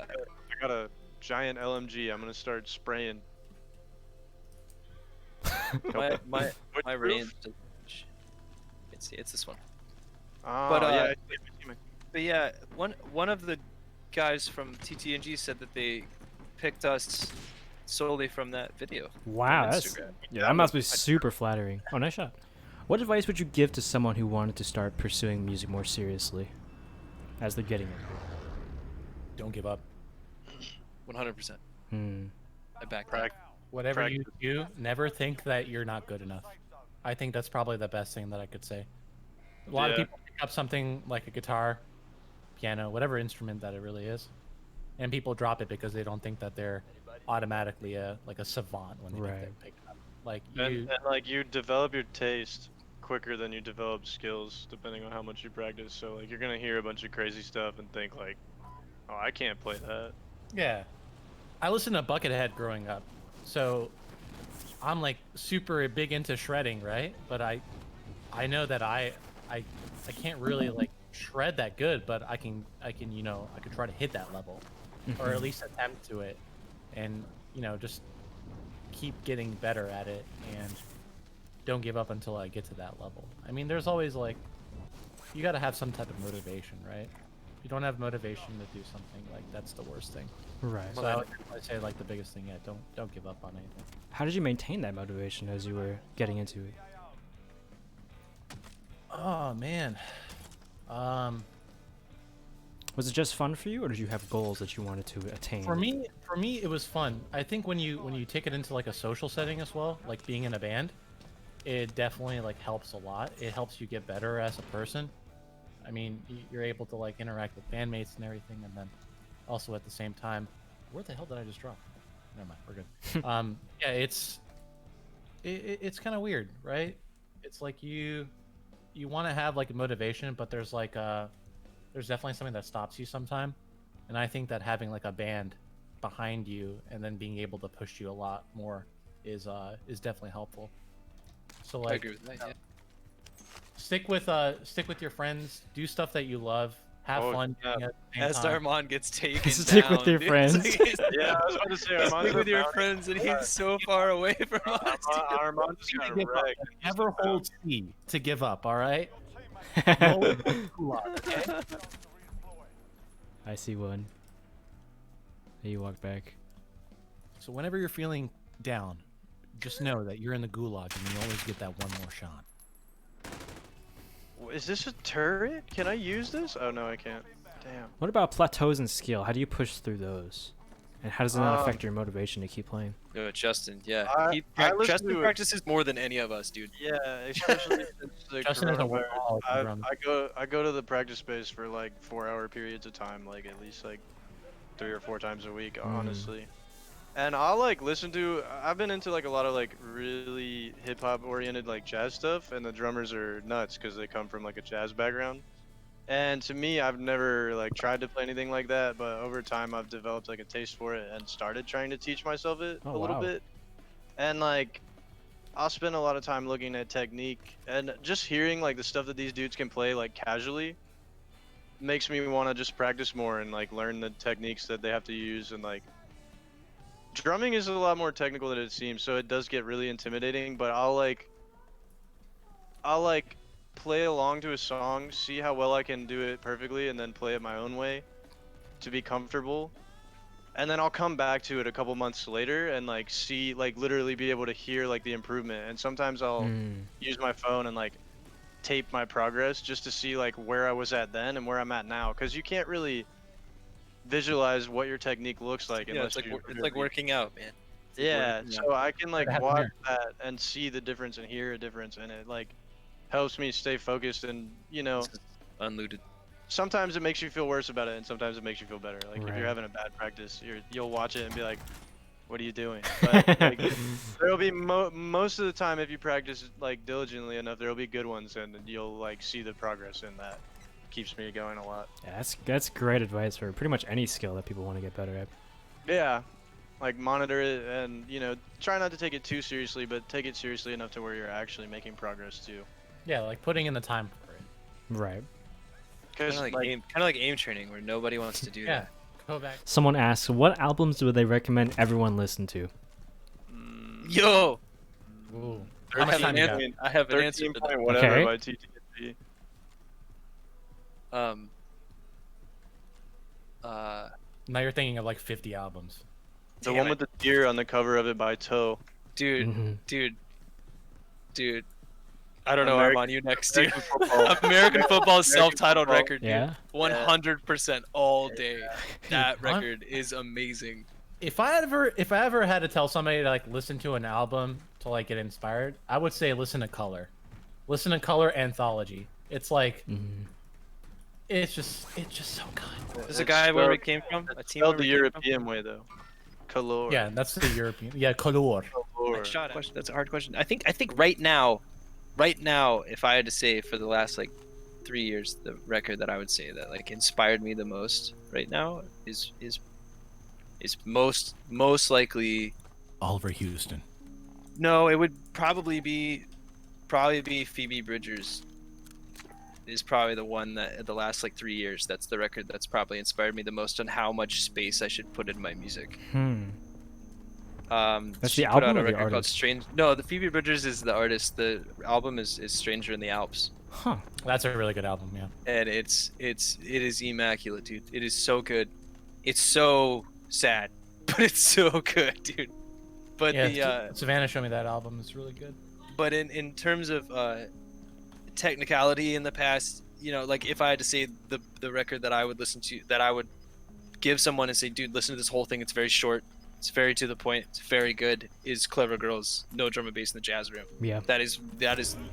got a giant LMG. I'm gonna start spraying. my Which range. roof? It's this one. Oh, But, yeah. But yeah, one of the guys from TTNG said that they picked us solely from that video. Wow, on that's Instagram. that must be super flattering. Oh, nice shot. What advice would you give to someone who wanted to start pursuing music more seriously, as they're getting it? Don't give up. 100%. I back that. Whatever you do, never think that you're not good enough. I think that's probably the best thing that I could say. A lot of people pick up something like a guitar, piano, whatever instrument that it really is, and people drop it because they don't think that they're automatically a savant when they pick it up. Like And like you develop your taste quicker than you develop skills, depending on how much you practice. So like you're gonna hear a bunch of crazy stuff and think like, oh, I can't play that. Yeah, I listened to Buckethead growing up, so I'm like super big into shredding, right? But I know that I can't really like shred that good, but I can I could try to hit that level, or at least attempt to it, and just keep getting better at it, and don't give up until I get to that level. I mean, there's always like, you got to have some type of motivation, right? If you don't have motivation to do something, like that's the worst thing. Right. So I would say like the biggest thing, don't give up on anything. How did you maintain that motivation as you were getting into it? Oh man. Was it just fun for you, or did you have goals that you wanted to attain? For me, it was fun. I think when you take it into like a social setting as well, like being in a band, it definitely like helps a lot. It helps you get better as a person. I mean, you're able to like interact with bandmates and everything, and then also at the same time, where the hell did I just drop? Never mind, we're good. Yeah, it's kind of weird, right? It's like you want to have like a motivation, but there's like there's definitely something that stops you sometime, and I think that having like a band behind you and then being able to push you a lot more is definitely helpful. So like, I agree with that. Yeah. stick with your friends, do stuff that you love, have fun. yeah. Doing it at the same As time. Armand gets taken Stick down, with your dude. friends. It's like he's- Yeah, I was about to say Armand's Stick with your about- friends, and he's so far away from us. Armand just got Give up. wrecked. Never hold C to give up. All right. No gulag, okay? I see one. Hey, you walk back. So whenever you're feeling down, just know that you're in the gulag and you always get that one more shot. Is this a turret? Can I use this? Oh no, I can't. Damn. What about plateaus in skill? How do you push through those? And how does it not affect your motivation to keep playing? No, Justin, yeah. I listen Justin to it. practices more than any of us, dude. Yeah, especially since the Justin doesn't work coronavirus. all the drums. I go to the practice space for like 4-hour periods of time, like at least like 3 or 4 times a week, honestly. And I'll like listen to. I've been into like a lot of like really hip hop oriented like jazz stuff, and the drummers are nuts because they come from like a jazz background. And to me, I've never like tried to play anything like that, but over time I've developed like a taste for it and started trying to teach myself it a little bit. And like I'll spend a lot of time looking at technique and just hearing like the stuff that these dudes can play like casually makes me want to just practice more and like learn the techniques that they have to use. And like drumming is a lot more technical than it seems, so it does get really intimidating, but I'll play along to a song, see how well I can do it perfectly, and then play it my own way to be comfortable. And then I'll come back to it a couple months later and like see, like literally be able to hear like the improvement. And sometimes I'll use my phone and like tape my progress just to see like where I was at then and where I'm at now, because you can't really visualize what your technique looks like Yeah, unless it's like working out, man. It's like yeah, working out. so I can like Gotta have watch nerve. that and see the difference and hear a difference in it. Like helps me stay focused, and you know, This is unlooted. sometimes it makes you feel worse about it, and sometimes it makes you feel better. Like if Right. you're having a bad practice, you'll watch it and be like, "What are you doing?" But like, there'll be most of the time, if you practice like diligently enough, there'll be good ones, and you'll like see the progress in that. Keeps me going a lot. Yeah, that's great advice for pretty much any skill that people want to get better at. Yeah, like monitor it, and you know, try not to take it too seriously, but take it seriously enough to where you're actually making progress too. Yeah, like putting in the time for it. Right. Kind Because of like aim training, where nobody wants to do Yeah. that. KovaaK. Someone asks, what albums would they recommend everyone listen to? Yo, Ooh. I How much have time an you got? answer. I have an answer 13 for point that. whatever Okay. by TTSP. Now you're thinking of like 50 albums. The Damn one it. with the deer on the cover of it by Toe. Dude, Mhm. dude. I don't know. American- I'm on you next, dude. American football. American football's American self-titled football. record, dude. Yeah. 100% all day. That I'm- record is amazing. If I ever had to tell somebody to like listen to an album to like get inspired, I would say listen to Color. Listen to Color Anthology. It's like Mhm. it's just so good. There's a guy where we came from. A team where Spelled the we came from. European way though. Color. Yeah, that's the European. Yeah, Color. Color. Shot at. That's a hard question. I think right now, if I had to say for the last like 3 years, the record that I would say that like inspired me the most right now is most likely. Oliver Houston. No, it would probably be Phoebe Bridgers. Is probably the one that the last like 3 years. That's the record that's probably inspired me the most on how much space I should put in my music. That's She the put album out a or the record called artist? Strange. No, the Phoebe Bridgers is the artist. The album is Stranger in the Alps, Huh. That's a really good album. Yeah. and it is immaculate, dude. It is so good. It's so sad, but it's so good, dude. But Yeah. Savannah showed me that album. It's really good. but in terms of technicality in the past, you know, like if I had to say the record that I would listen to, that I would give someone and say, dude, listen to this whole thing. It's very short. It's very to the point. It's very good. Is Clever Girls, No Drum and Bass in the Jazz Room. Yeah. That is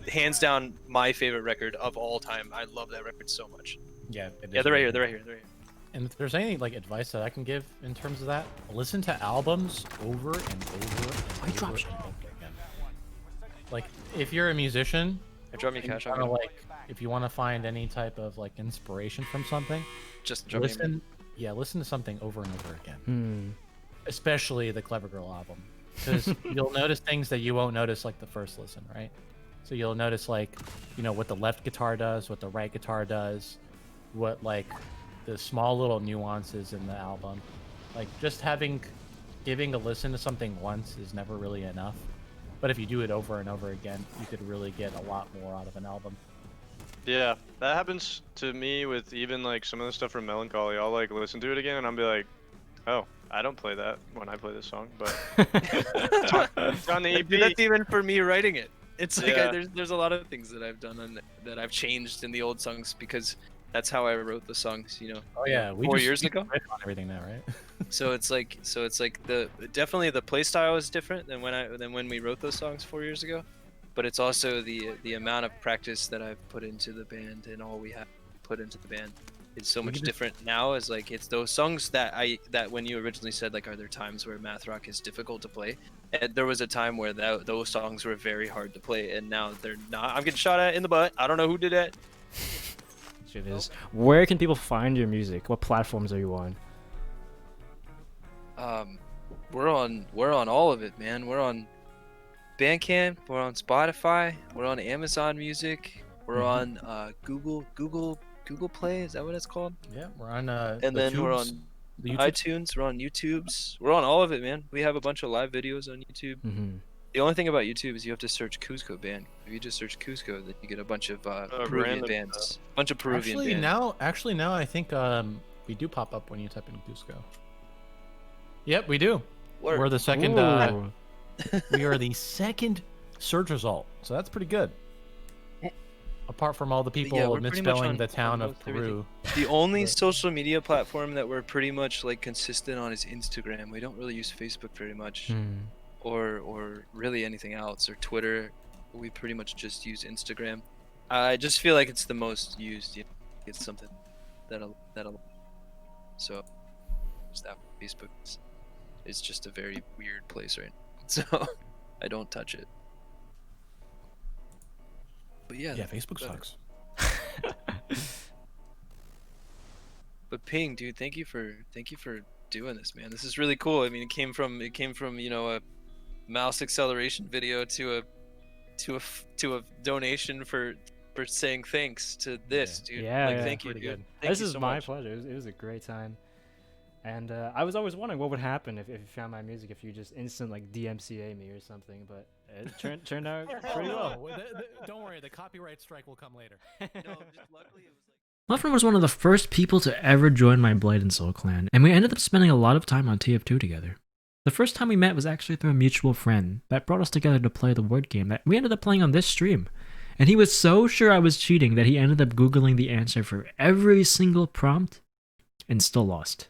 hands down my favorite record of all time. I love that record so much. Yeah. Yeah, they're right here. They're right here. They're right here. And if there's any like advice that I can give in terms of that, listen to albums over and over and over and over again. Like if you're a musician, I drum you cash. kinda like if you want to find any type of like inspiration from something, Just drum you. listen to something over and over again. Hmm. Especially the Clever Girl album, because you'll notice things that you won't notice like the first listen, right? So you'll notice like, you know, what the left guitar does, what the right guitar does, what like the small little nuances in the album. Like just giving a listen to something once is never really enough. But if you do it over and over again, you could really get a lot more out of an album. Yeah, that happens to me with even like some of the stuff from Melancholy. I'll like listen to it again and I'll be like, oh, I don't play that when I play this song, but it's on the EP. Dude, that's even for me writing it. It's like Yeah. there's a lot of things that I've done that I've changed in the old songs because that's how I wrote the songs, you know. Oh yeah, we 4 just years ago. write on everything now, right? So it's like definitely the play style is different than when we wrote those songs 4 years ago, but it's also the amount of practice that I've put into the band and all we have put into the band is so much different now. Is like it's those songs that when you originally said like, are there times where math rock is difficult to play? And there was a time where those songs were very hard to play, and now they're not. I'm getting shot at in the butt. I don't know who did that. It is. Where can people find your music? What platforms are you on? We're on all of it, man. We're on Bandcamp, we're on Spotify, we're on Amazon Music, we're on Google Play, is that what it's called? Yeah, we're on And then we're on the YouTube. iTunes, we're on YouTube's, we're on all of it, man. We have a bunch of live videos on YouTube. Mm-hmm. The only thing about YouTube is you have to search Cuzco band. If you just search Cuzco, then you get a bunch of Peruvian random bands. Bunch of Peruvian Actually, bands. now I think we do pop up when you type in Cusco. Yep, we do. Word. We're the second. Ooh. We are the second search result, so that's pretty good. Apart from all the people yeah, we're pretty much misspelling on- the town on of most everything. Peru. The only social media platform that we're pretty much like consistent on is Instagram. We don't really use Facebook very much, or really anything else, or Twitter. We pretty much just use Instagram. I just feel like it's the most used. You know? It's something that'll. So, just that Facebook is just a very weird place right now. So, I don't touch it. But yeah. Yeah, Facebook sucks. But Ping, dude, thank you for doing this, man. This is really cool. I mean, it came from you know, a mouse acceleration video to a donation for saying thanks to this, dude. Yeah, like, yeah. thank you, Pretty dude. good. Thank This you is so my much. pleasure. It was a great time. And I was always wondering what would happen if you found my music, if you just instant like DMCA me or something, but it turned out pretty well. Don't worry, the copyright strike will come later. No, just luckily it was like. Muffin was one of the first people to ever join my Blade and Soul clan, and we ended up spending a lot of time on TF2 together. The first time we met was actually through a mutual friend that brought us together to play the word game that we ended up playing on this stream. And he was so sure I was cheating that he ended up Googling the answer for every single prompt and still lost.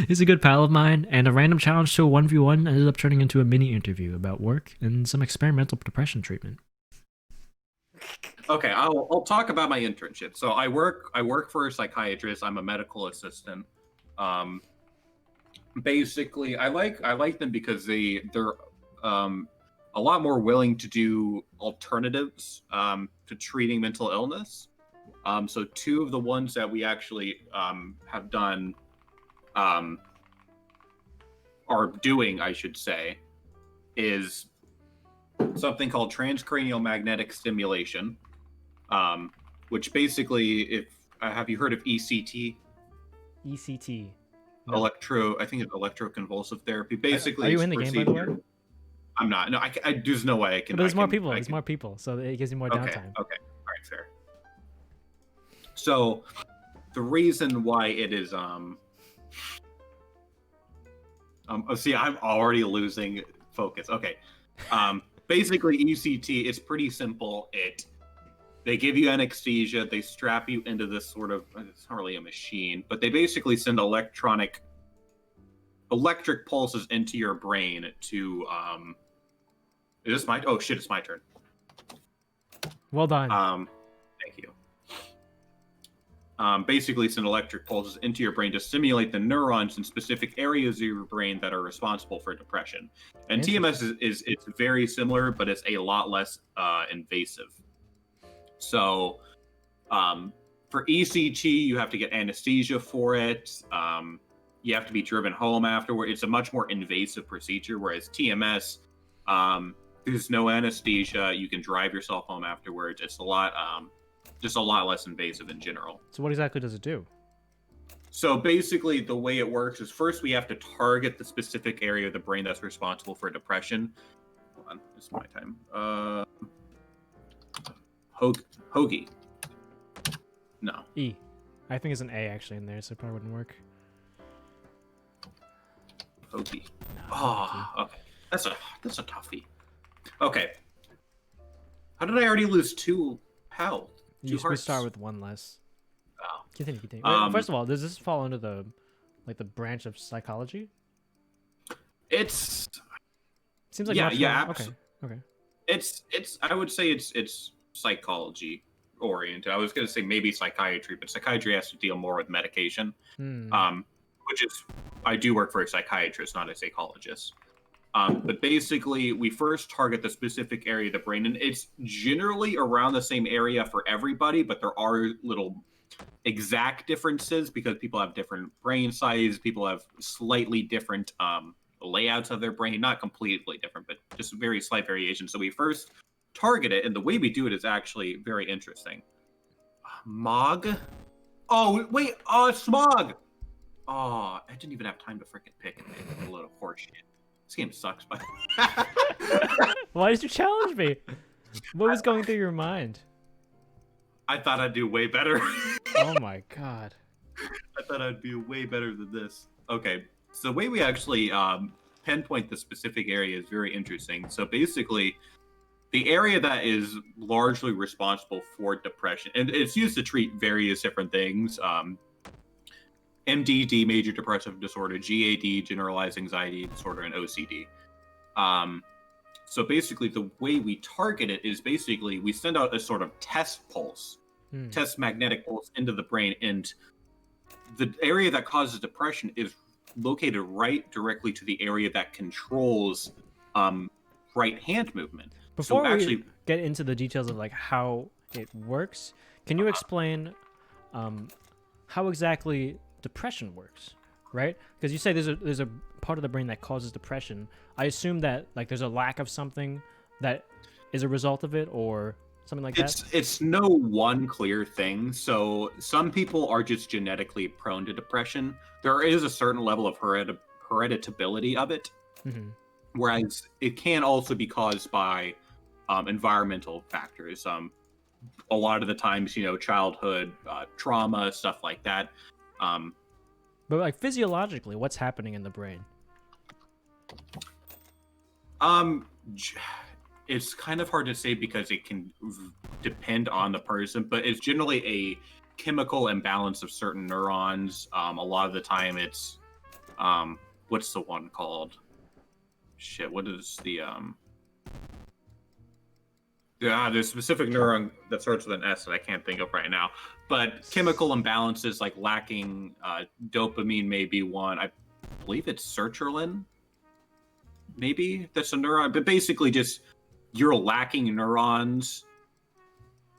He's a good pal of mine, and a random challenge to a 1v1 ended up turning into a mini interview about work and some experimental depression treatment. Okay, I'll talk about my internship. So I work for a psychiatrist. I'm a medical assistant. Basically, I like them because they're a lot more willing to do alternatives to treating mental illness. So two of the ones that we actually have done are doing, I should say, is something called transcranial magnetic stimulation, which basically, if have you heard of ECT? ECT. No. I think it's electroconvulsive therapy. Basically, Are you in the game, by the way? I'm not. No, there's no way I can. But there's more can, people. There's more people, so it gives you more downtime. Okay. All right. Fair. So, the reason why it is see, I'm already losing focus. Okay. Basically, ECT is pretty simple. They give you anesthesia. They strap you into this sort of, it's not really a machine, but they basically send electric pulses into your brain to, is this my, oh shit, it's my turn. Well done. Thank you. Basically send electric pulses into your brain to stimulate the neurons in specific areas of your brain that are responsible for depression. And TMS is it's very similar, but it's a lot less invasive. So for ECT, you have to get anesthesia for it. You have to be driven home afterward. It's a much more invasive procedure, whereas TMS, there's no anesthesia. You can drive yourself home afterwards. It's just a lot less invasive in general. So what exactly does it do? So basically, the way it works is first we have to target the specific area of the brain that's responsible for depression. Hold on, it's my time. Hoagie. No. E. I think it's an A actually in there, so it probably wouldn't work. Hoagie. No, Oh, okay. That's a toughie. Okay. How did I already lose 2 health? You should hearts. start with 1 less. Oh. Continue. Wait, first of all, does this fall under the branch of psychology? It's Seems like Okay. It's I would say it's psychology oriented. I was going to say maybe psychiatry, but psychiatry has to deal more with medication. Which is, I do work for a psychiatrist, not a psychologist. But basically, we first target the specific area of the brain, and it's generally around the same area for everybody, but there are little exact differences because people have different brain size, people have slightly different layouts of their brain, not completely different, but just very slight variations. So we first target it, and the way we do it is actually very interesting. Mog? Oh, wait, Smog! Oh, I didn't even have time to freaking pick it. A load of horse shit. This game sucks, but Why did you challenge me? What was going through your mind? I thought I'd do way better. Oh my god. I thought I'd be way better than this. Okay, so the way we actually pinpoint the specific area is very interesting. So basically, the area that is largely responsible for depression, and it's used to treat various different things. MDD, major depressive disorder, GAD, generalized anxiety disorder, and OCD. So basically, the way we target it is basically we send out a sort of test pulse, test magnetic pulse into the brain, and the area that causes depression is located right directly to the area that controls right hand movement. Before so actually, we get into the details of like how it works, can you explain how exactly depression works, right? Because you say there's a part of the brain that causes depression. I assume that like there's a lack of something that is a result of it, or something like that. It's no one clear thing. So some people are just genetically prone to depression. There is a certain level of hereditability of it, whereas it can also be caused by environmental factors. A lot of the times, childhood trauma, stuff like that. But like physiologically, what's happening in the brain? It's kind of hard to say because it can depend on the person, but it's generally a chemical imbalance of certain neurons. A lot of the time it's what's the one called? Shit, what is the there's a specific neuron that starts with an S that I can't think of right now. But chemical imbalances like lacking dopamine may be one. I believe it's sertraline. Maybe that's a neuron, but basically just you're lacking neurons.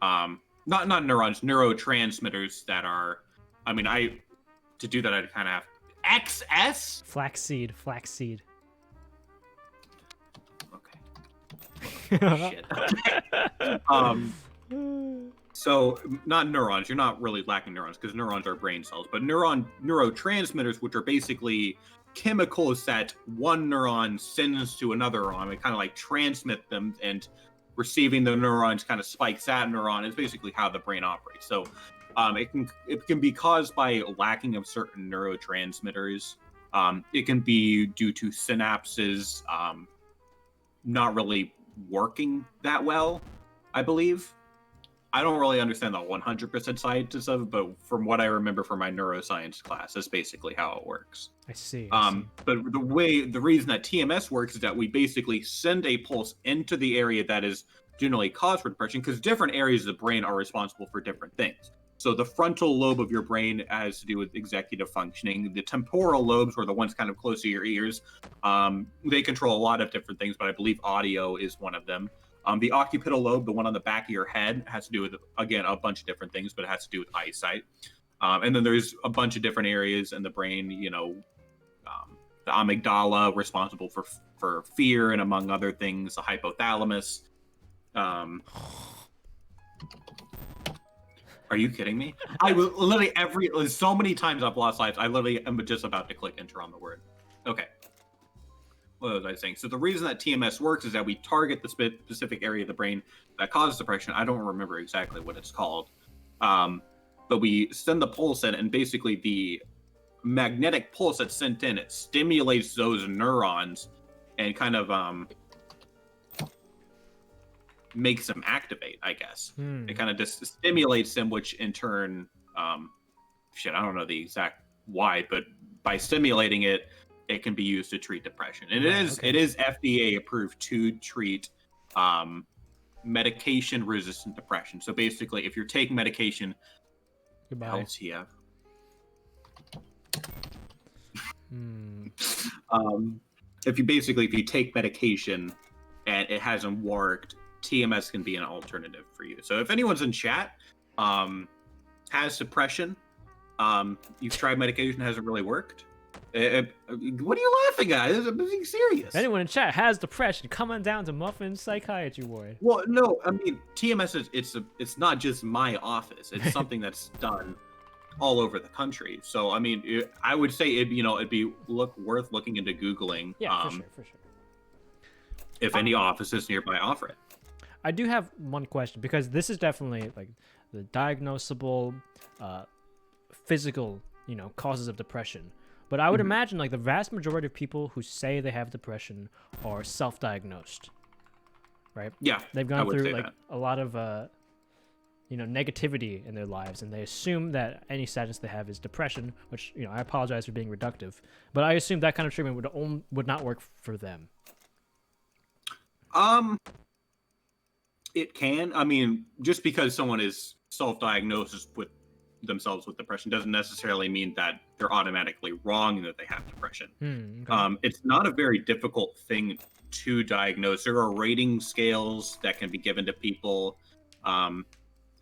Not neurons, neurotransmitters that are. I mean, to do that I'd kind of have XS. Flaxseed. Shit. So not neurons. You're not really lacking neurons because neurons are brain cells, but neurotransmitters, which are basically chemicals that one neuron sends to another neuron. They kind of like transmit them, and receiving the neurons kind of spikes that neuron. Is basically how the brain operates. So it can be caused by lacking of certain neurotransmitters. It can be due to synapses not really working that well, I believe. I don't really understand the 100% science of it, but from what I remember from my neuroscience class, that's basically how it works. I see. But the reason that TMS works is that we basically send a pulse into the area that is generally caused for depression, because different areas of the brain are responsible for different things. So the frontal lobe of your brain has to do with executive functioning. The temporal lobes, or the ones kind of close to your ears, they control a lot of different things, but I believe audio is one of them. The occipital lobe, the one on the back of your head, has to do with, again, a bunch of different things, but it has to do with eyesight. And then there's a bunch of different areas in the brain, the amygdala, responsible for fear, and among other things, the hypothalamus. Are you kidding me? I will literally so many times I've lost lives. I literally am just about to click enter on the word. Okay. What was I saying? So the reason that TMS works is that we target the specific area of the brain that causes depression. I don't remember exactly what it's called. But we send the pulse in, and basically the magnetic pulse that's sent in, it stimulates those neurons and kind of makes them activate, I guess. It kind of just stimulates them, which in turn, I don't know the exact why, but by stimulating it, it can be used to treat depression. And it is FDA approved to treat medication-resistant depression. So basically, if you're taking medication, Goodbye. LTF. If you take medication and it hasn't worked, TMS can be an alternative for you. So if anyone's in chat has depression, you've tried medication, hasn't really worked. What are you laughing at? I'm being serious. Anyone in chat has depression, come on down to Muffin Psychiatry Ward. Well, no, I mean TMS is it's not just my office. It's something that's done all over the country. So I mean, I would say it'd be worth looking into Googling. Yeah, for sure. If any offices nearby offer it. I do have one question, because this is definitely like the diagnosable, physical, causes of depression. But I would imagine like the vast majority of people who say they have depression are self-diagnosed, right? Yeah, they've gone through like a lot of negativity in their lives, and they assume that any sadness they have is depression. Which I apologize for being reductive, but I assume that kind of treatment would not work for them. It can. I mean, just because someone is self-diagnosed with themselves with depression doesn't necessarily mean that they're automatically wrong and that they have depression. Okay. It's not a very difficult thing to diagnose. There are rating scales that can be given to people.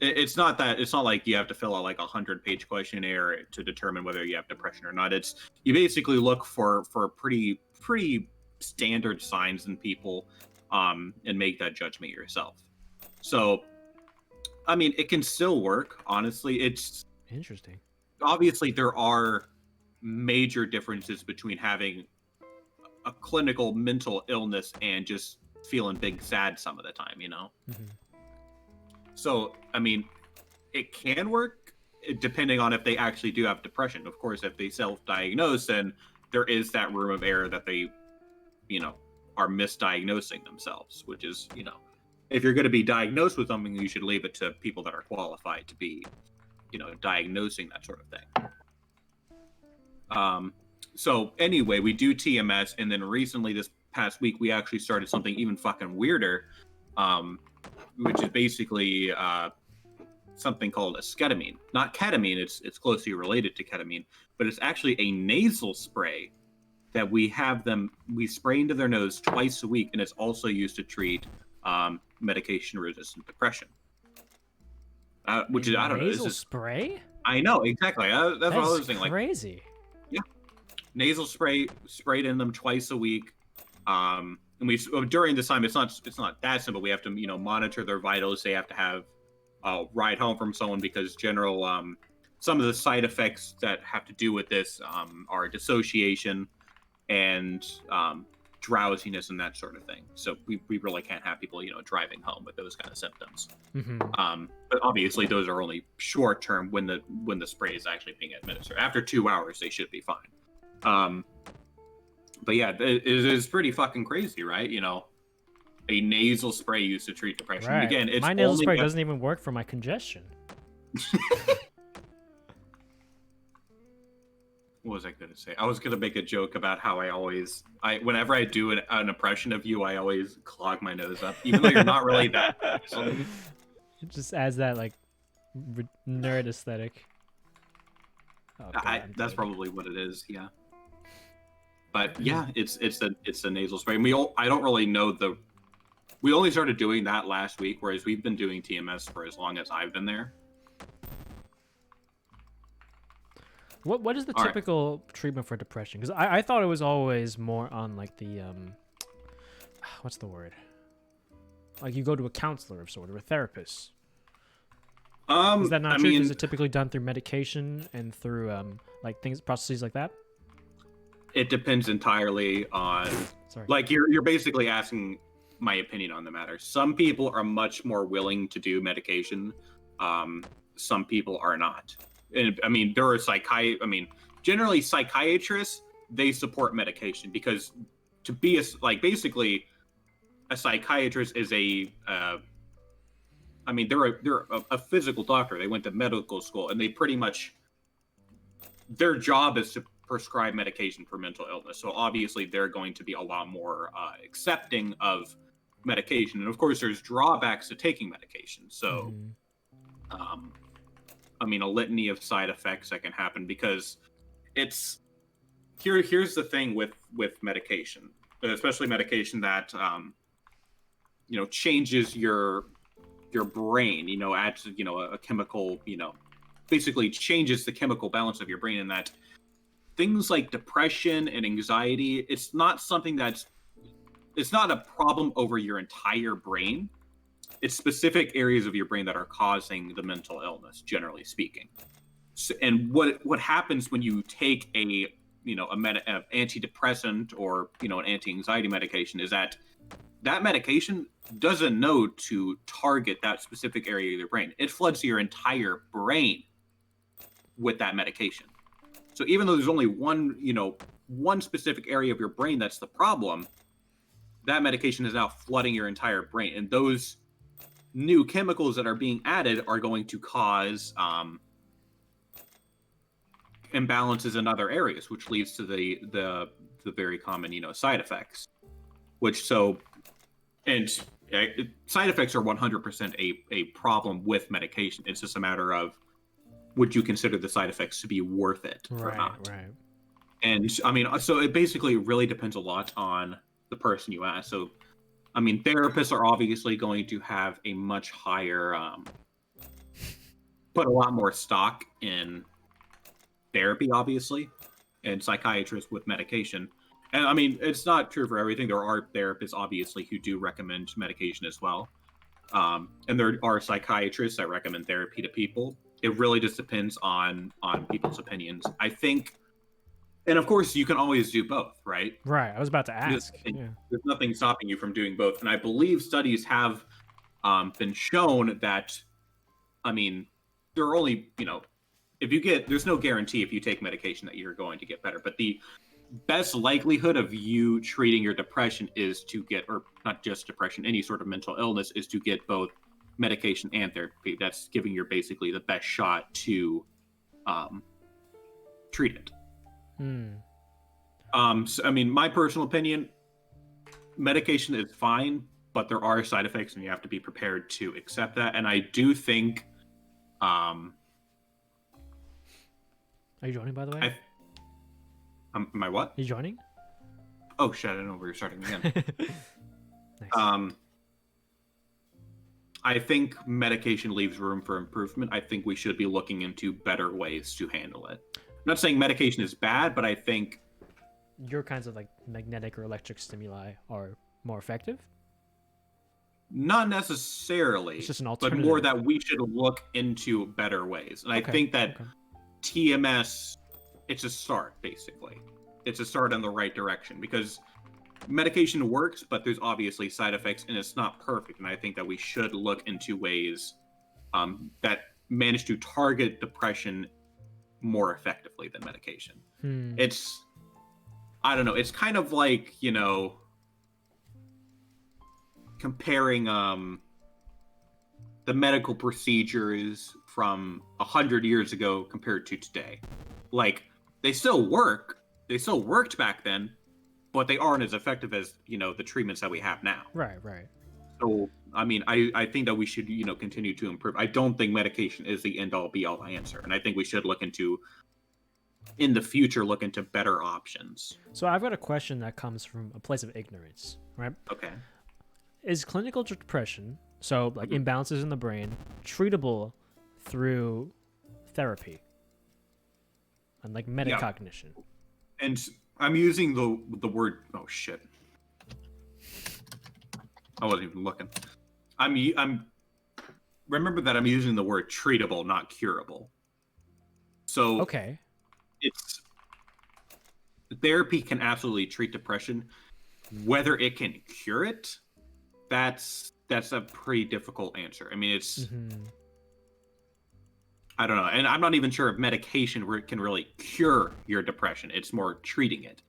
It's not like you have to fill out like 100-page questionnaire to determine whether you have depression or not. It's you basically look for pretty standard signs in people, and make that judgment yourself. So, I mean, it can still work. Honestly, it's interesting. Obviously, there are major differences between having a clinical mental illness and just feeling big sad some of the time, you know? Mm-hmm. So, I mean, it can work depending on if they actually do have depression. Of course, if they self-diagnose, then there is that room of error that they, you know, are misdiagnosing themselves, which is, you know, if you're going to be diagnosed with something, you should leave it to people that are qualified to be, you know, diagnosing that sort of thing. So anyway, we do TMS, and then recently this past week, we actually started something even fucking weirder, which is basically something called esketamine. Not ketamine, it's closely related to ketamine, but it's actually a nasal spray that we spray into their nose twice a week, and it's also used to treat medication-resistant depression. Which is, I don't know. Nasal spray? I know, exactly. That's what I was thinking. Crazy. Yeah. Nasal spray, sprayed in them twice a week. And during this time, it's not that simple. We have to, you know, monitor their vitals. They have to have a ride home from someone because some of the side effects that have to do with this are dissociation and drowsiness and that sort of thing. So we really can't have people, you know, driving home with those kind of symptoms. Mm-hmm. But obviously those are only short term when the spray is actually being administered. After 2 hours, they should be fine. But yeah, it is pretty fucking crazy, right? You know, a nasal spray used to treat depression. Right. Again, it's my nasal spray doesn't even work for my congestion. What was I going to say? I was going to make a joke about how whenever I do an impression of you, I always clog my nose up, even though you're not really that. It just adds that like nerd aesthetic. Oh, God, that's probably what it is. Yeah. But yeah, it's a nasal spray. I don't really know we only started doing that last week, whereas we've been doing TMS for as long as I've been there. What is the typical treatment for depression? Because I thought it was always more on like the what's the word? Like you go to a counselor of sort or a therapist. Is that not true? Is it typically done through medication and through like processes like that? It depends entirely on. Sorry. Like you're basically asking my opinion on the matter. Some people are much more willing to do medication. Some people are not. And I mean, there are generally psychiatrists, they support medication because to be basically a psychiatrist is they're a physical doctor. They went to medical school and they pretty much, their job is to prescribe medication for mental illness. So obviously they're going to be a lot more accepting of medication. And of course there's drawbacks to taking medication. So, a litany of side effects that can happen because here's the thing with medication, especially medication that changes your brain, adds a chemical, basically changes the chemical balance of your brain, and that things like depression and anxiety, it's not a problem over your entire brain. It's specific areas of your brain that are causing the mental illness, generally speaking. So, and what happens when you take a antidepressant or an anti-anxiety medication is that medication doesn't know to target that specific area of your brain. It floods your entire brain with that medication. So even though there's only one specific area of your brain that's the problem, that medication is now flooding your entire brain, and those new chemicals that are being added are going to cause imbalances in other areas, which leads to the very common side effects. And side effects are 100% a problem with medication. It's just a matter of, would you consider the side effects to be worth it or not? Right. And I mean, so it basically really depends a lot on the person you ask. So, I mean, therapists are obviously going to have a much higher, put a lot more stock in therapy, obviously, and psychiatrists with medication. And I mean, it's not true for everything. There are therapists, obviously, who do recommend medication as well. And there are psychiatrists that recommend therapy to people. It really just depends on people's opinions. I think, and of course, you can always do both, right? Right. I was about to ask. There's nothing stopping you from doing both. And I believe studies have been shown that, I mean, there are only, if you get, there's no guarantee if you take medication that you're going to get better. But the best likelihood of you treating your depression is to get, or not just depression, any sort of mental illness, is to get both medication and therapy. That's giving you basically the best shot to treat it. So, I mean, my personal opinion, medication is fine, but there are side effects and you have to be prepared to accept that. And I do think Are you joining, by the way? am I what? Are you joining? Oh shit, I didn't know we were starting again. Nice. I think medication leaves room for improvement. I think we should be looking into better ways to handle it. I'm not saying medication is bad, but I think Your kinds of like magnetic or electric stimuli are more effective? not necessarily, It's just an but alternative. more that we should look into better ways. And I think that TMS, it's a start, basically. It's a start in the right direction, because medication works, but there's obviously side effects, and it's not perfect. And I think that we should look into ways that manage to target depression more effectively than medication. It's, I don't know, it's kind of like, comparing the medical procedures from 100 years ago compared to today. Like, they still work. They still worked back then, but they aren't as effective as, the treatments that we have now. Right. So, I mean, I think that we should, continue to improve. I don't think medication is the end-all, be-all answer. And I think we should in the future, look into better options. So I've got a question that comes from a place of ignorance, right? Okay. Is clinical depression, so like imbalances in the brain, treatable through therapy and like metacognition? And I'm using the word, oh shit. I wasn't even looking. I'm remember that I'm using the word treatable, not curable. So Okay. it's therapy can absolutely treat depression. Whether it can cure it, that's a pretty difficult answer. I mean, it's I don't know, and I'm not even sure if medication can really cure your depression. It's more treating it.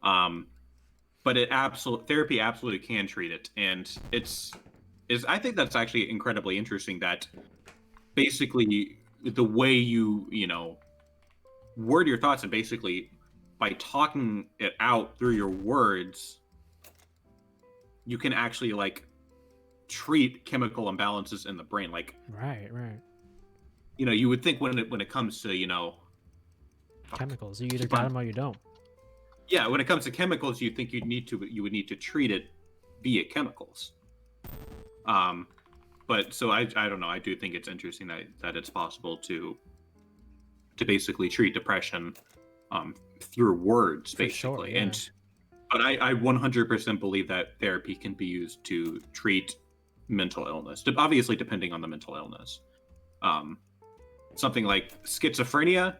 But therapy absolutely can treat it, and I think that's actually incredibly interesting that basically the way you word your thoughts, and basically by talking it out through your words, you can actually like treat chemical imbalances in the brain. Like Right. you would think when it comes to Chemicals. You either got them or you don't. yeah, when it comes to chemicals, you think you would need to treat it via chemicals. But so I don't know. I do think it's interesting that it's possible to basically treat depression through words, For basically. sure, yeah. But I 100% believe that therapy can be used to treat mental illness, obviously depending on the mental illness. Something like schizophrenia,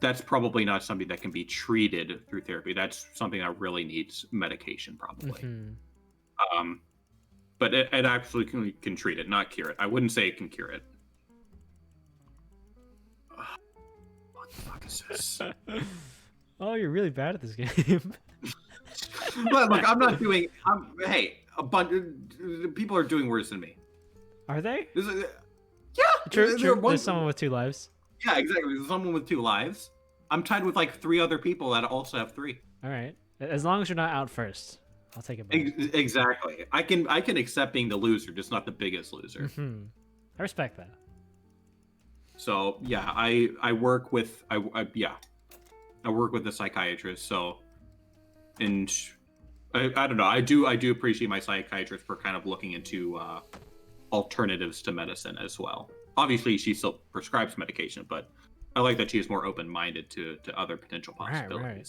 that's probably not something that can be treated through therapy. That's something that really needs medication, probably. But it absolutely can treat it, not cure it. I wouldn't say it can cure it. What the fuck is this? Oh, you're really bad at this game. But look, I'm not doing. Hey, a bunch of people are doing worse than me. Are they? Yeah, True. there are There's someone with 2 lives. Yeah, exactly. There's someone with 2 lives. I'm tied with like 3 other people that also have 3. All right. As long as you're not out first. I'll take it back. Exactly. I can accept being the loser, just not the biggest loser. I respect that. So yeah, I work with I work with a psychiatrist. So, and I don't know. I do appreciate my psychiatrist for kind of looking into alternatives to medicine as well. Obviously, she still prescribes medication, but I like that she is more open-minded to other potential possibilities. Right.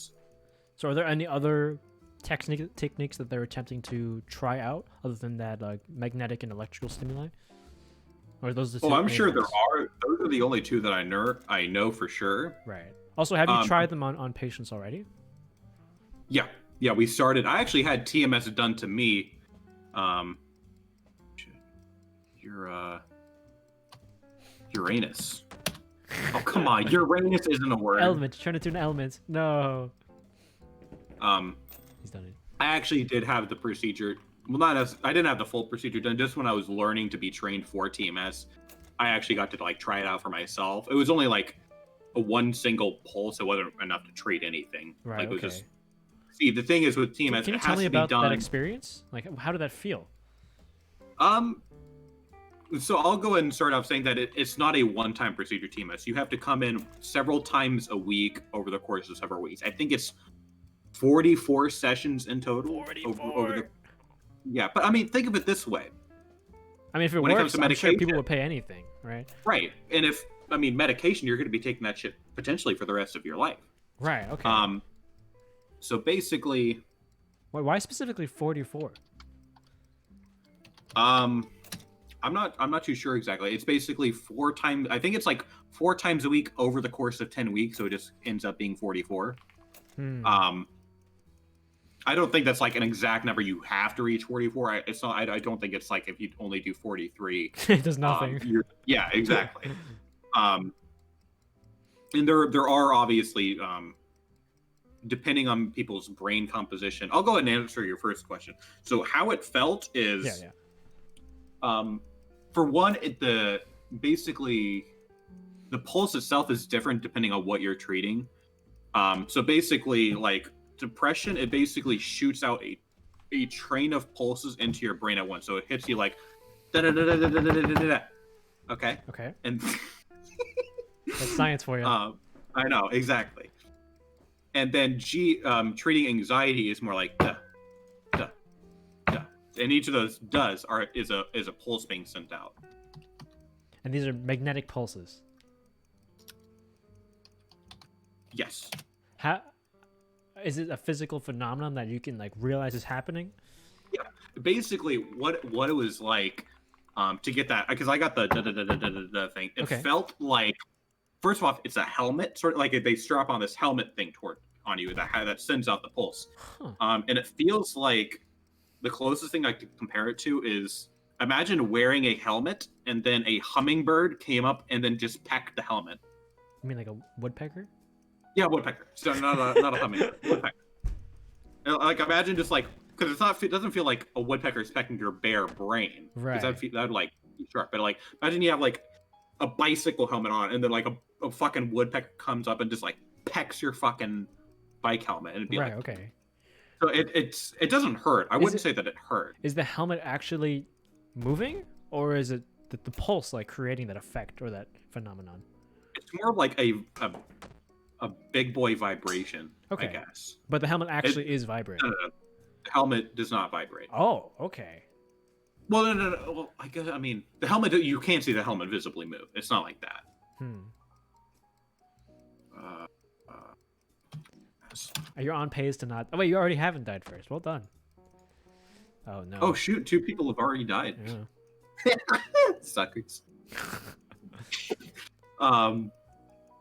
So, are there any other techniques that they're attempting to try out other than that, like magnetic and electrical stimuli? Or are those the two? I'm sure ones? there are. Those are the only two that I know for sure. Right. Also, have you tried them on patients already? Yeah, we started. I actually had TMS done to me. Uranus. Oh, come on. Uranus isn't a word. Element. Turn it to an element. No. He's done it. I actually did have the procedure. Well, not as I didn't have the full procedure done. Just when I was learning to be trained for TMS, I actually got to like try it out for myself. It was only like a one single pulse. It wasn't enough to treat anything. Right. Like, it was Okay. just, see, the thing is with TMS, Can you it tell has me to be about done. that experience? Like, how did that feel? So I'll go ahead and start off saying that it's not a one-time procedure, TMS. You have to come in several times a week over the course of several weeks. I think it's 44 sessions in total. 44. Over the, yeah, but I mean, think of it this way. I mean, if it When it works, comes to I'm sure people medication- would pay anything, right? Right. And if, I mean, medication, you're going to be taking that shit potentially for the rest of your life. Right. Okay. So basically, Why specifically 44? I'm not too sure exactly. It's basically 4 times. I think it's like 4 times a week over the course of 10 weeks. So it just ends up being 44. I don't think that's like an exact number you have to reach 44. It's not. I don't think it's like if you only do 43. It does nothing. Yeah, exactly. And there are obviously, depending on people's brain composition. I'll go ahead and answer your first question. So how it felt is, for one, basically the pulse itself is different depending on what you're treating. So basically, like depression, it basically shoots out a train of pulses into your brain at once. So it hits you like da da da da da da da da da. Okay. Okay. And That's science for you. I know, exactly. And then treating anxiety is more like da, da, da. And each of those is a pulse being sent out. And these are magnetic pulses. Yes. How is it a physical phenomenon that you can like realize is happening? Yeah. Basically, what it was like to get that, because I got the da da da da da da thing. It felt like, first of all, it's a helmet, sort of like they strap on this helmet thing on you that sends out the pulse. And it feels like the closest thing I could compare it to is, imagine wearing a helmet and then a hummingbird came up and then just pecked the helmet. You mean like a woodpecker? Yeah, woodpecker. So not a hummingbird. Woodpecker. Like, imagine just like, because it doesn't feel like a woodpecker is pecking your bare brain. Right. Because that'd like be sharp. But like, imagine you have like a bicycle helmet on, and then like a fucking woodpecker comes up and just like pecks your fucking bike helmet, and it'd be right. like, Okay. So it doesn't hurt. I wouldn't say that it hurt. Is the helmet actually moving, or is it the pulse like creating that effect or that phenomenon? It's more like a big boy vibration, Okay. I guess. But the helmet actually is vibrating. No. The helmet does not vibrate. Oh, okay. Well, no. Well, I mean, the helmet, you can't see the helmet visibly move. It's not like that. You're on pace to not. Oh wait, you already haven't died first. Well done. Oh no. Oh shoot! 2 people have already died. Yeah. Suckers. What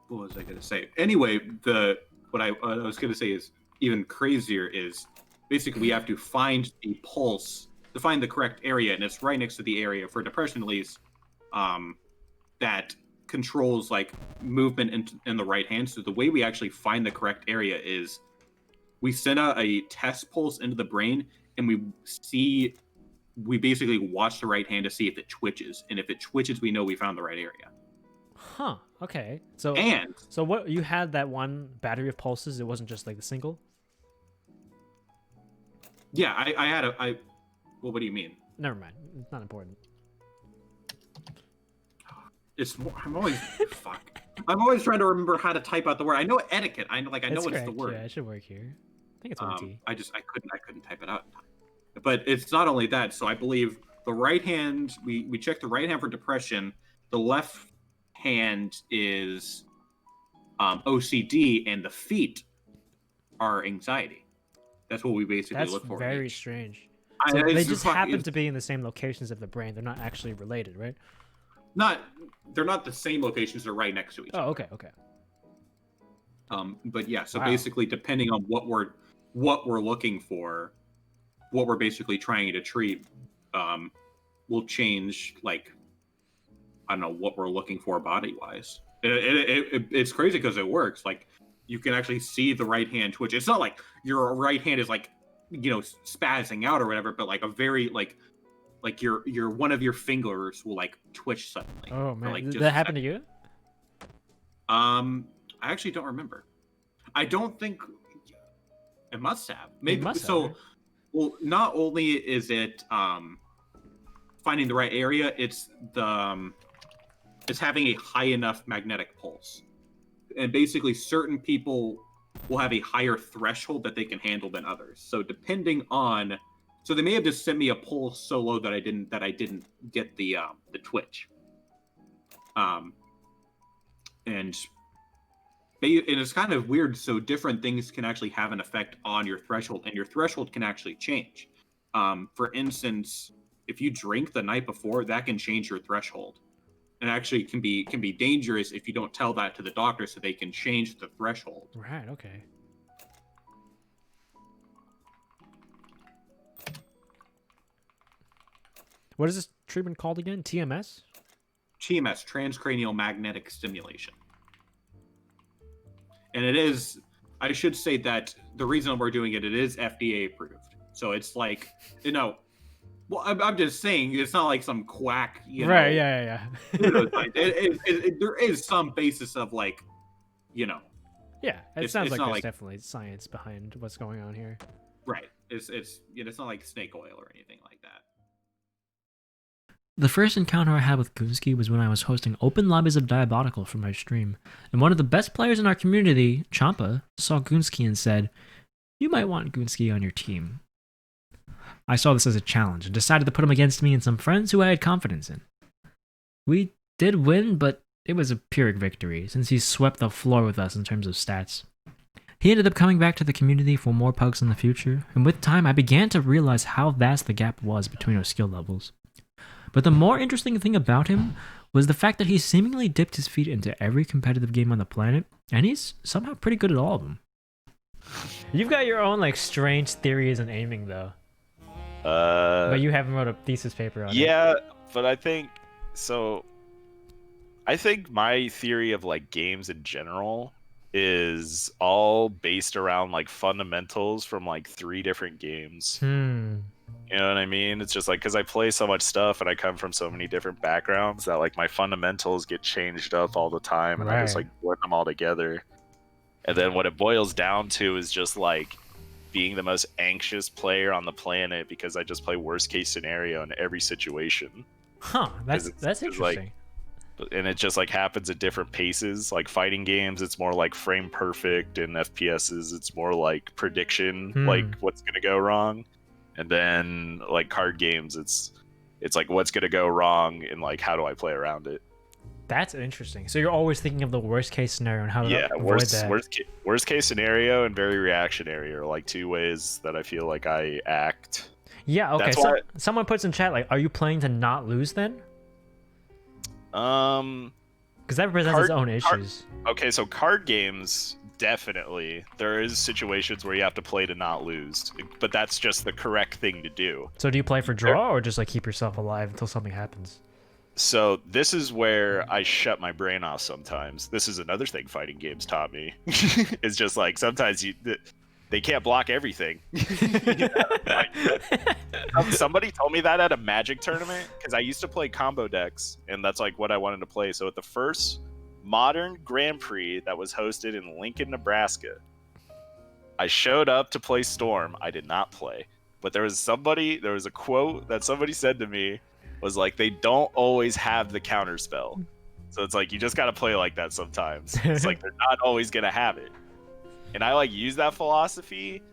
was I gonna say? Anyway, what I was gonna say is even crazier. Is basically we have to find the pulse to find the correct area, and it's right next to the area for depression, at least, that controls like movement in the right hand. So the way we actually find the correct area is we send out a test pulse into the brain, and we basically watch the right hand to see if it twitches, and if it twitches, we know we found the right area. Huh. Okay. So what you had that one battery of pulses? It wasn't just like the single. Yeah, I had a well, what do you mean? Never mind. It's not important. I'm always fuck. I'm always trying to remember how to type out the word. I know etiquette. I know It's what's correct. the word. Yeah, it should work here. I think it's one T. I couldn't type it out in time. But it's not only that. So I believe the right hand. We check the right hand for depression. The left hand is OCD, and the feet are anxiety. That's what we basically look for. That's very strange. So they just happen to be in the same locations of the brain. They're not actually related, right? They're not the same locations. They're right next to each other. Oh, okay, okay. But yeah, so Wow. basically, depending on what we're looking for, what we're basically trying to treat, will change. Like, I don't know what we're looking for body wise. It's crazy because it works. Like, you can actually see the right hand twitch. It's not like your right hand is like, spazzing out or whatever, but like a very like your one of your fingers will like twitch suddenly. Oh man, like, did that happen to you? I actually don't remember. I don't think it must have. Maybe must have, so. right? Well, not only is it finding the right area, it's having a high enough magnetic pulse, and basically certain people will have a higher threshold that they can handle than others. So depending on, so they may have just sent me a pulse so low that I didn't get the twitch. And it's kind of weird. So different things can actually have an effect on your threshold, and your threshold can actually change. For instance, if you drink the night before, that can change your threshold, and actually can be dangerous if you don't tell that to the doctor, so they can change the threshold. Right. Okay. What is this treatment called again? TMS? TMS, transcranial magnetic stimulation. And it is, I should say that the reason we're doing it is FDA approved. So it's like, well, I'm just saying, it's not like some quack, Right, yeah. There is some basis of like, Yeah, it sounds like not there's like, definitely science behind what's going on here. right. It's not like snake oil or anything like that. The first encounter I had with Goonesky was when I was hosting open lobbies of Diabolical for my stream, and one of the best players in our community, Champa, saw Goonesky and said, "You might want Goonesky on your team." I saw this as a challenge and decided to put him against me and some friends who I had confidence in. We did win, but it was a Pyrrhic victory, since he swept the floor with us in terms of stats. He ended up coming back to the community for more pugs in the future, and with time I began to realize how vast the gap was between our skill levels. But the more interesting thing about him was the fact that he seemingly dipped his feet into every competitive game on the planet, and he's somehow pretty good at all of them. You've got your own like strange theories on aiming though. But you haven't wrote a thesis paper on it. Yeah, but I think my theory of like games in general is all based around like fundamentals from like 3 different games. You know what I mean? It's just like, because I play so much stuff and I come from so many different backgrounds that like my fundamentals get changed up all the time, and I just like blend them all together. And then what it boils down to is just like being the most anxious player on the planet, because I just play worst case scenario in every situation. Huh, that's interesting. Like, and it just like happens at different paces. Like fighting games, it's more like frame perfect, and FPSs, it's more like prediction, like what's gonna go wrong. And then like card games, it's like what's gonna go wrong and like how do I play around it. That's interesting. So you're always thinking of the worst case scenario and how to avoid that. Worst case scenario and very reactionary are like 2 ways that I feel like I act. Yeah. Okay. So someone puts in chat like, are you playing to not lose then? Because that represents its own issues. Okay, so card games, definitely. There is situations where you have to play to not lose, but that's just the correct thing to do. So do you play for draw or just like keep yourself alive until something happens? So this is where I shut my brain off sometimes. This is another thing fighting games taught me. It's just like sometimes they can't block everything. Somebody told me that at a Magic tournament, because I used to play combo decks, and that's like what I wanted to play. So at the first Modern Grand Prix that was hosted in Lincoln, Nebraska, I showed up to play Storm. I did not play. but there was a quote that somebody said to me was like, they don't always have the counter spell. So it's like, you just got to play like that sometimes. It's like, they're not always going to have it. And I like use that philosophy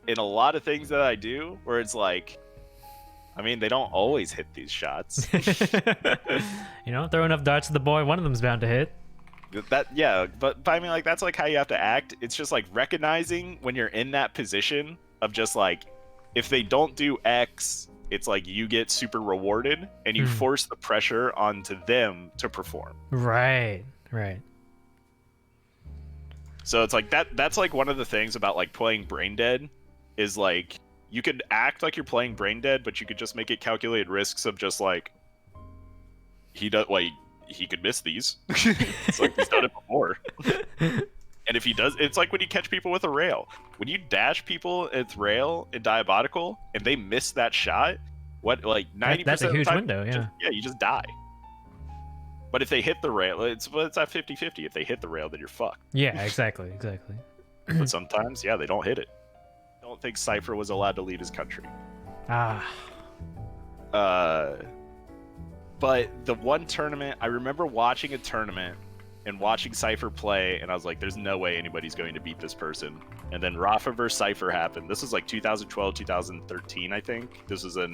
in a lot of things that I do, where it's like, I mean, they don't always hit these shots. You know, throw enough darts at the boy, one of them's bound to hit. Yeah, but I mean, like, that's like how you have to act. It's just like recognizing when you're in that position of just like, if they don't do X, it's like you get super rewarded, and you force the pressure onto them to perform. Right. So it's like that's like one of the things about like playing Brain Dead is like, you could act like you're playing Brain Dead, but you could just make it calculated risks of just like, he could miss these. It's like, he's done it before. And if he does, it's like when you catch people with a rail. When you dash people with rail in Diabolical and they miss that shot, what, like 90% that's a huge of the time, window, yeah. You just die. But if they hit the rail, it's at 50-50. If they hit the rail, then you're fucked. Yeah, exactly. But sometimes, yeah, they don't hit it. I don't think Cypher was allowed to leave his country. But the one tournament, I remember watching a tournament and watching Cypher play, and I was like, there's no way anybody's going to beat this person. And then Rafa vs. Cypher happened. This was like 2012, 2013, I think. This was a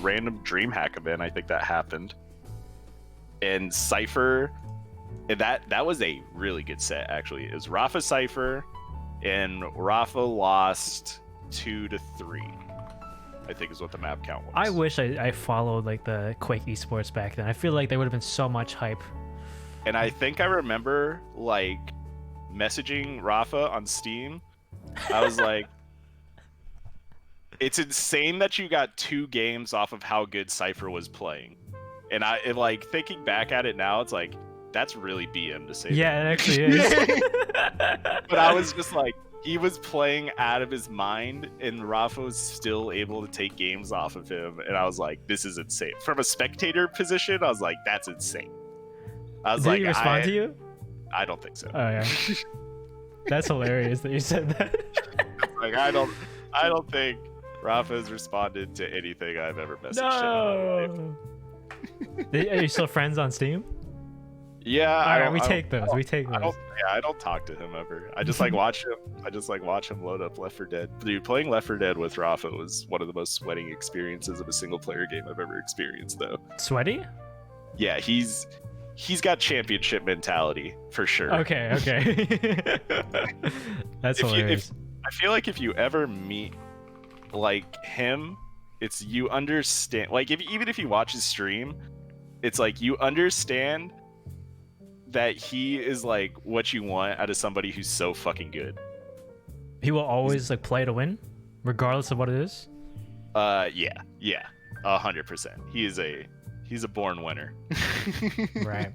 random DreamHack event, I think that happened. And Cypher, and that was a really good set, actually. It was Rafa Cypher, and Rafa lost 2-3. I think is what the map count was. I wish I followed like the Quake esports back then. I feel like there would have been so much hype. And I think I remember like messaging Rafa on Steam. I was like, it's insane that you got 2 games off of how good Cypher was playing. And like thinking back at it now, it's like, that's really BM to say. Yeah, it actually is. But I was just like, he was playing out of his mind, and Rafa was still able to take games off of him. And I was like, this is insane. From a spectator position, I was like, that's insane. I was Did like, he respond to you? I don't think so. Oh yeah. That's hilarious that you said that. Like, I don't think Rafa has responded to anything I've ever messaged him. Are you still friends on Steam? Yeah, Alright, we take those. I don't talk to him ever. I just like watch him. I just like watch him load up Left 4 Dead. Dude, playing Left 4 Dead with Rafa was one of the most sweating experiences of a single player game I've ever experienced, though. Sweaty? Yeah, he's got championship mentality for sure. Okay. That's hilarious. I feel like if you ever meet like him, it's you understand. Like even if you watch his stream, it's like you understand that he is like what you want out of somebody who's so fucking good. He will always like play to win, regardless of what it is. Yeah, 100%. He's a born winner. Right.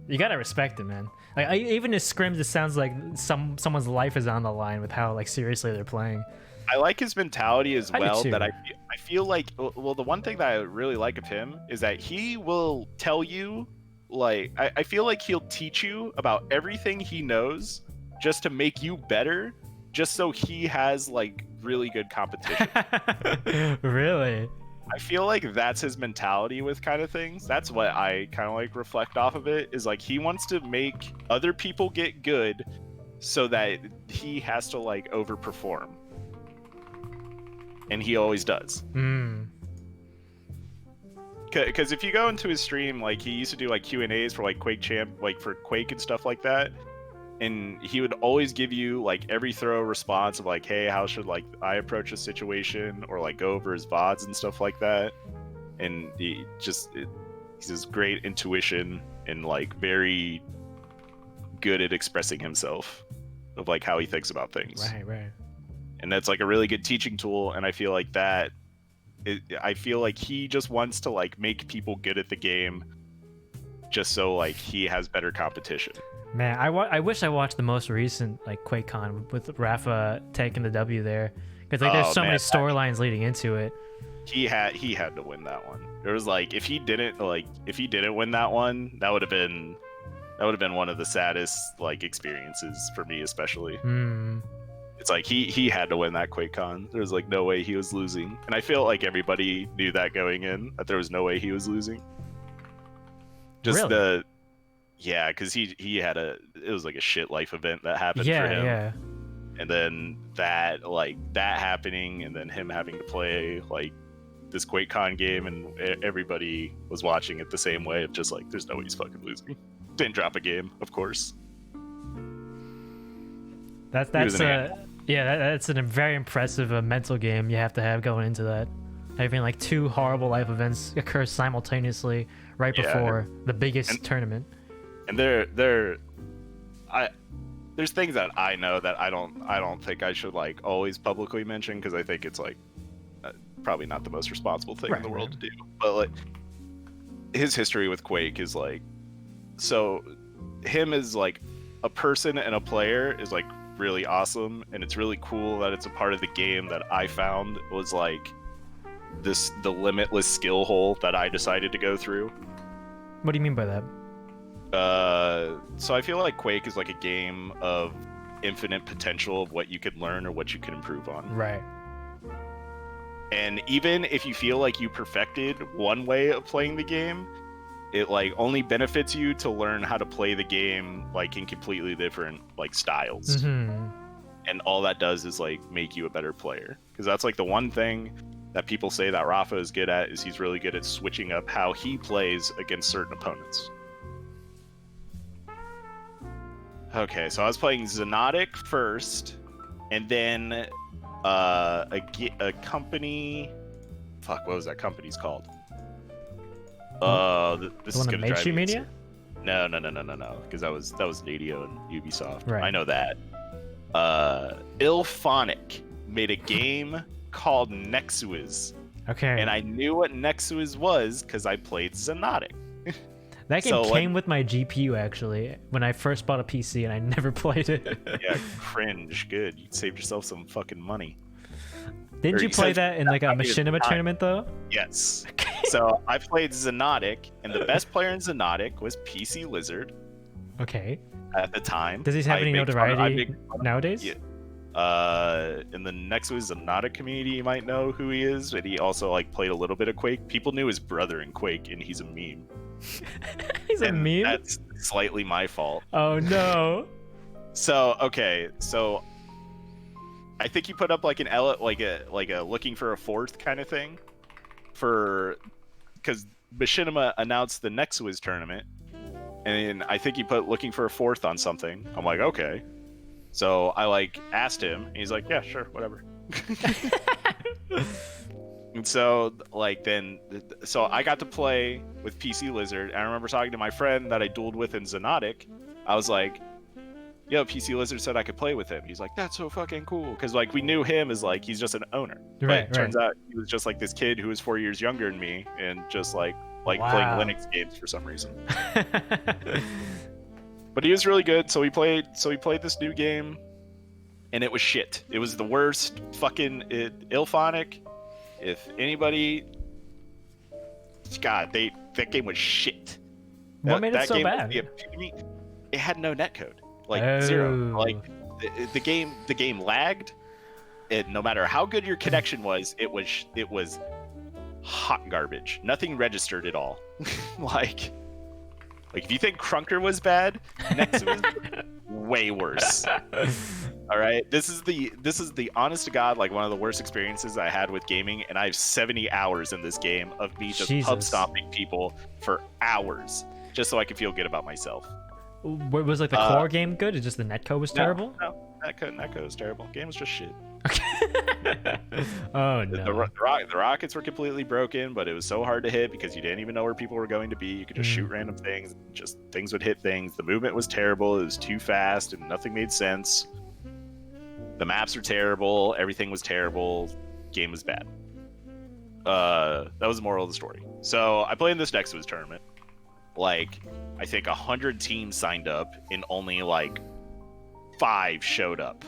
You gotta respect him, man. Like even his scrims, it sounds like someone's life is on the line with how like seriously they're playing. I like his mentality as well. That I feel like, well, the one thing that I really like of him is that he will tell you, like, I feel like he'll teach you about everything he knows just to make you better, just so he has like really good competition. Really? I feel like that's his mentality with kind of things. That's what I kind of like reflect off of it, is like he wants to make other people get good so that he has to like overperform. And he always does. Because if you go into his stream, like he used to do like Q&As for like Quake for Quake and stuff like that, and he would always give you like every thorough response of like, hey, how should like I approach a situation, or like go over his VODs and stuff like that. And he's this great intuition and like very good at expressing himself of like how he thinks about things. Right. And that's like a really good teaching tool, and I feel like I feel like he just wants to like make people good at the game just so like he has better competition. Man, I wish I watched the most recent like QuakeCon with Rafa taking the W there, because like there's so many storylines leading into it. He had to win that one. There was like if he didn't win that one, that would have been one of the saddest like experiences for me, especially. It's like he had to win that QuakeCon. There was like no way he was losing, and I feel like everybody knew that going in, that there was no way he was losing. Just Really? Yeah, because it was like a shit life event that happened Yeah, for him. yeah. And then that happening, and then him having to play like this QuakeCon game, and everybody was watching it the same way of just like, there's no way he's fucking losing. Didn't drop a game, of course. That's a very impressive mental game you have to have going into that. Having like 2 horrible life events occur simultaneously right before the biggest tournament. And there's things that I know that I don't think I should like always publicly mention, because I think it's like probably not the most responsible thing in the world to do. But like, his history with Quake is like, so him as like a person and a player is like really awesome, and it's really cool that it's a part of the game that I found was like the limitless skill hole that I decided to go through. What do you mean by that? So I feel like Quake is like a game of infinite potential of what you can learn or what you can improve on. Right. And even if you feel like you perfected one way of playing the game, it like only benefits you to learn how to play the game like in completely different like styles. Mm-hmm. And all that does is like make you a better player. Because that's like the one thing that people say that Rafa is good at, is he's really good at switching up how he plays against certain opponents. Okay, so I was playing Xonotic first, and then a company. Fuck, what was that company's called? This is gonna drive me insane. No, because that was Nadio and Ubisoft. Right. I know that. Ilphonic made a game called Nexuiz. Okay. And I knew what Nexuiz was because I played Xonotic. That game came with my GPU actually when I first bought a PC, and I never played it. Yeah, cringe. Good. You saved yourself some fucking money. Didn't you play that in like a Machinima tournament though? Yes. So I played Xonotic, and the best player in Xonotic was PC Lizard. Okay. At the time. Does he have any notoriety nowadays? Yeah. In the Nexuiz Xonotic community, you might know who he is, but he also like played a little bit of Quake. People knew his brother in Quake, and he's a meme. He's a meme? That's slightly my fault. Oh no. So I think you put up like like a looking for a fourth kind of thing, because Machinima announced the Nexuiz tournament, and I think he put looking for a fourth on something. I'm like, okay. So I like asked him, and he's like, yeah, sure, whatever. And so so I got to play with PC Lizard, and I remember talking to my friend that I dueled with in Xonotic. I was like, yo, PC Lizard said I could play with him. He's like, that's so fucking cool. Because like we knew him as like, he's just an owner. Right, but turns out he was just like this kid who was 4 years younger than me, and just like playing Linux games for some reason. But he was really good. So we played this new game, and it was shit. It was the worst fucking Ilphonic. If anybody, God, that game was shit. What made it so bad? It had no netcode. Like zero. Like the game lagged. No matter how good your connection was, it was hot garbage. Nothing registered at all. like if you think Crunker was bad, Nexus was way worse. All right, this is the honest to God, like one of the worst experiences I had with gaming, and I have 70 hours in this game of me just pub stomping people for hours just so I could feel good about myself. Was like the core game good? Or just the netcode was terrible? No, netcode was terrible. Game was just shit. Oh no. The rockets were completely broken, but it was so hard to hit because you didn't even know where people were going to be. You could just shoot random things, just things would hit things. The movement was terrible. It was too fast, and nothing made sense. The maps were terrible. Everything was terrible. Game was bad. That was the moral of the story. So I played in this Nexuiz tournament. Like, I think 100 teams signed up, and only like 5 showed up.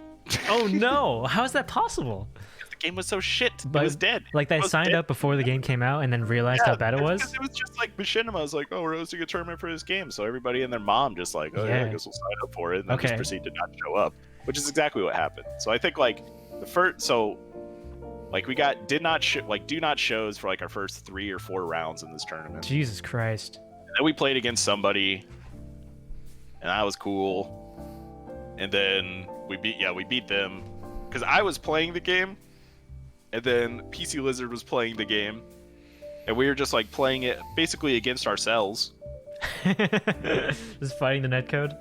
Oh no! How is that possible? The game was so shit. It was dead. Like they signed up before the game came out and then realized how bad it was? It was just like Machinima was like, oh, we're hosting a tournament for this game. So everybody and their mom just like, oh yeah, I guess we'll sign up for it. And then just proceed to not show up. which is exactly what happened. So I think like the first, so like we got do not shows for like our first 3 or 4 rounds in this tournament. Jesus Christ. And then we played against somebody, and that was cool. And then we beat them because I was playing the game, and then PC Lizard was playing the game, and we were just like playing it basically against ourselves. Just fighting the netcode?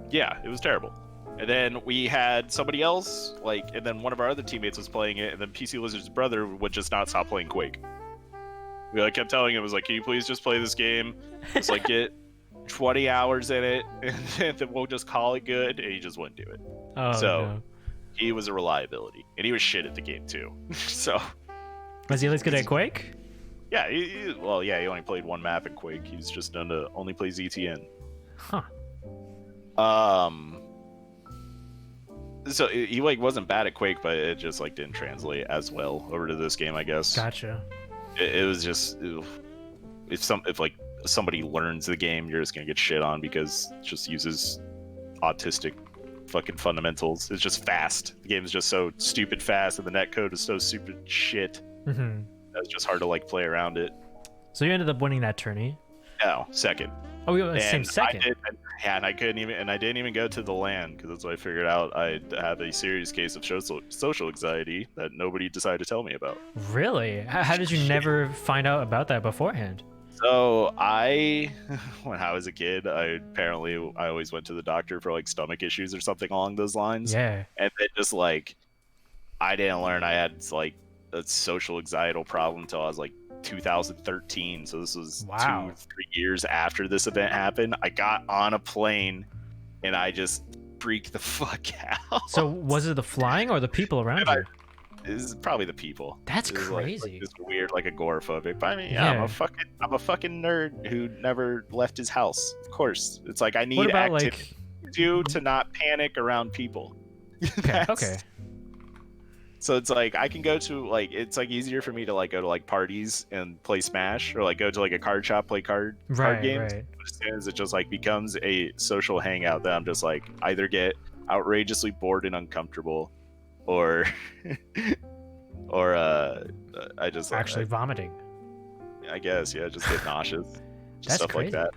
Yeah, it was terrible. And then we had somebody else, like, and then one of our other teammates was playing it, and then PC Lizard's brother would just not stop playing Quake. We like kept telling him, it was like, can you please just play this game? It's like, get 20 hours in it, and then we'll just call it good, and he just wouldn't do it. Oh, so no. he was a reliability, and he was shit at the game too. So was he at least good at Quake? Yeah, he only played 1 map in Quake. He's just done to only play ZTN. Huh. So he like wasn't bad at Quake, but it just like didn't translate as well over to this game, I guess. Gotcha. It was just if somebody learns the game, you're just gonna get shit on because it just uses autistic fucking fundamentals. It's just fast. The game is just so stupid fast, and the netcode is so stupid shit. Mm-hmm. It's just hard to like play around it. So you ended up winning that tourney? No, second. Oh, you same second. And I didn't even go to the LAN because that's what I figured out. I have a serious case of social anxiety that nobody decided to tell me about. Really? How did you never find out about that beforehand? So when I was a kid, I always went to the doctor for like stomach issues or something along those lines. Yeah. And then just like, I didn't learn I had like a social anxiety problem until I was like 2013. So this was 2-3 years after this event happened. I got on a plane and I just freaked the fuck out. So was it the flying or the people around you? This is probably the people. That's crazy. Like just weird, like agoraphobic. But I mean, Yeah. I'm a fucking nerd who never left his house. Of course, it's like I need What about, activity to not panic around people. Okay. So it's like I can go to like it's like easier for me to like go to like parties and play Smash or like go to like a card shop, play card games. Right. But as soon as it just like becomes a social hangout, that I'm just like either get outrageously bored and uncomfortable, or I just actually vomiting. I guess just get nauseous, That's stuff crazy. like that.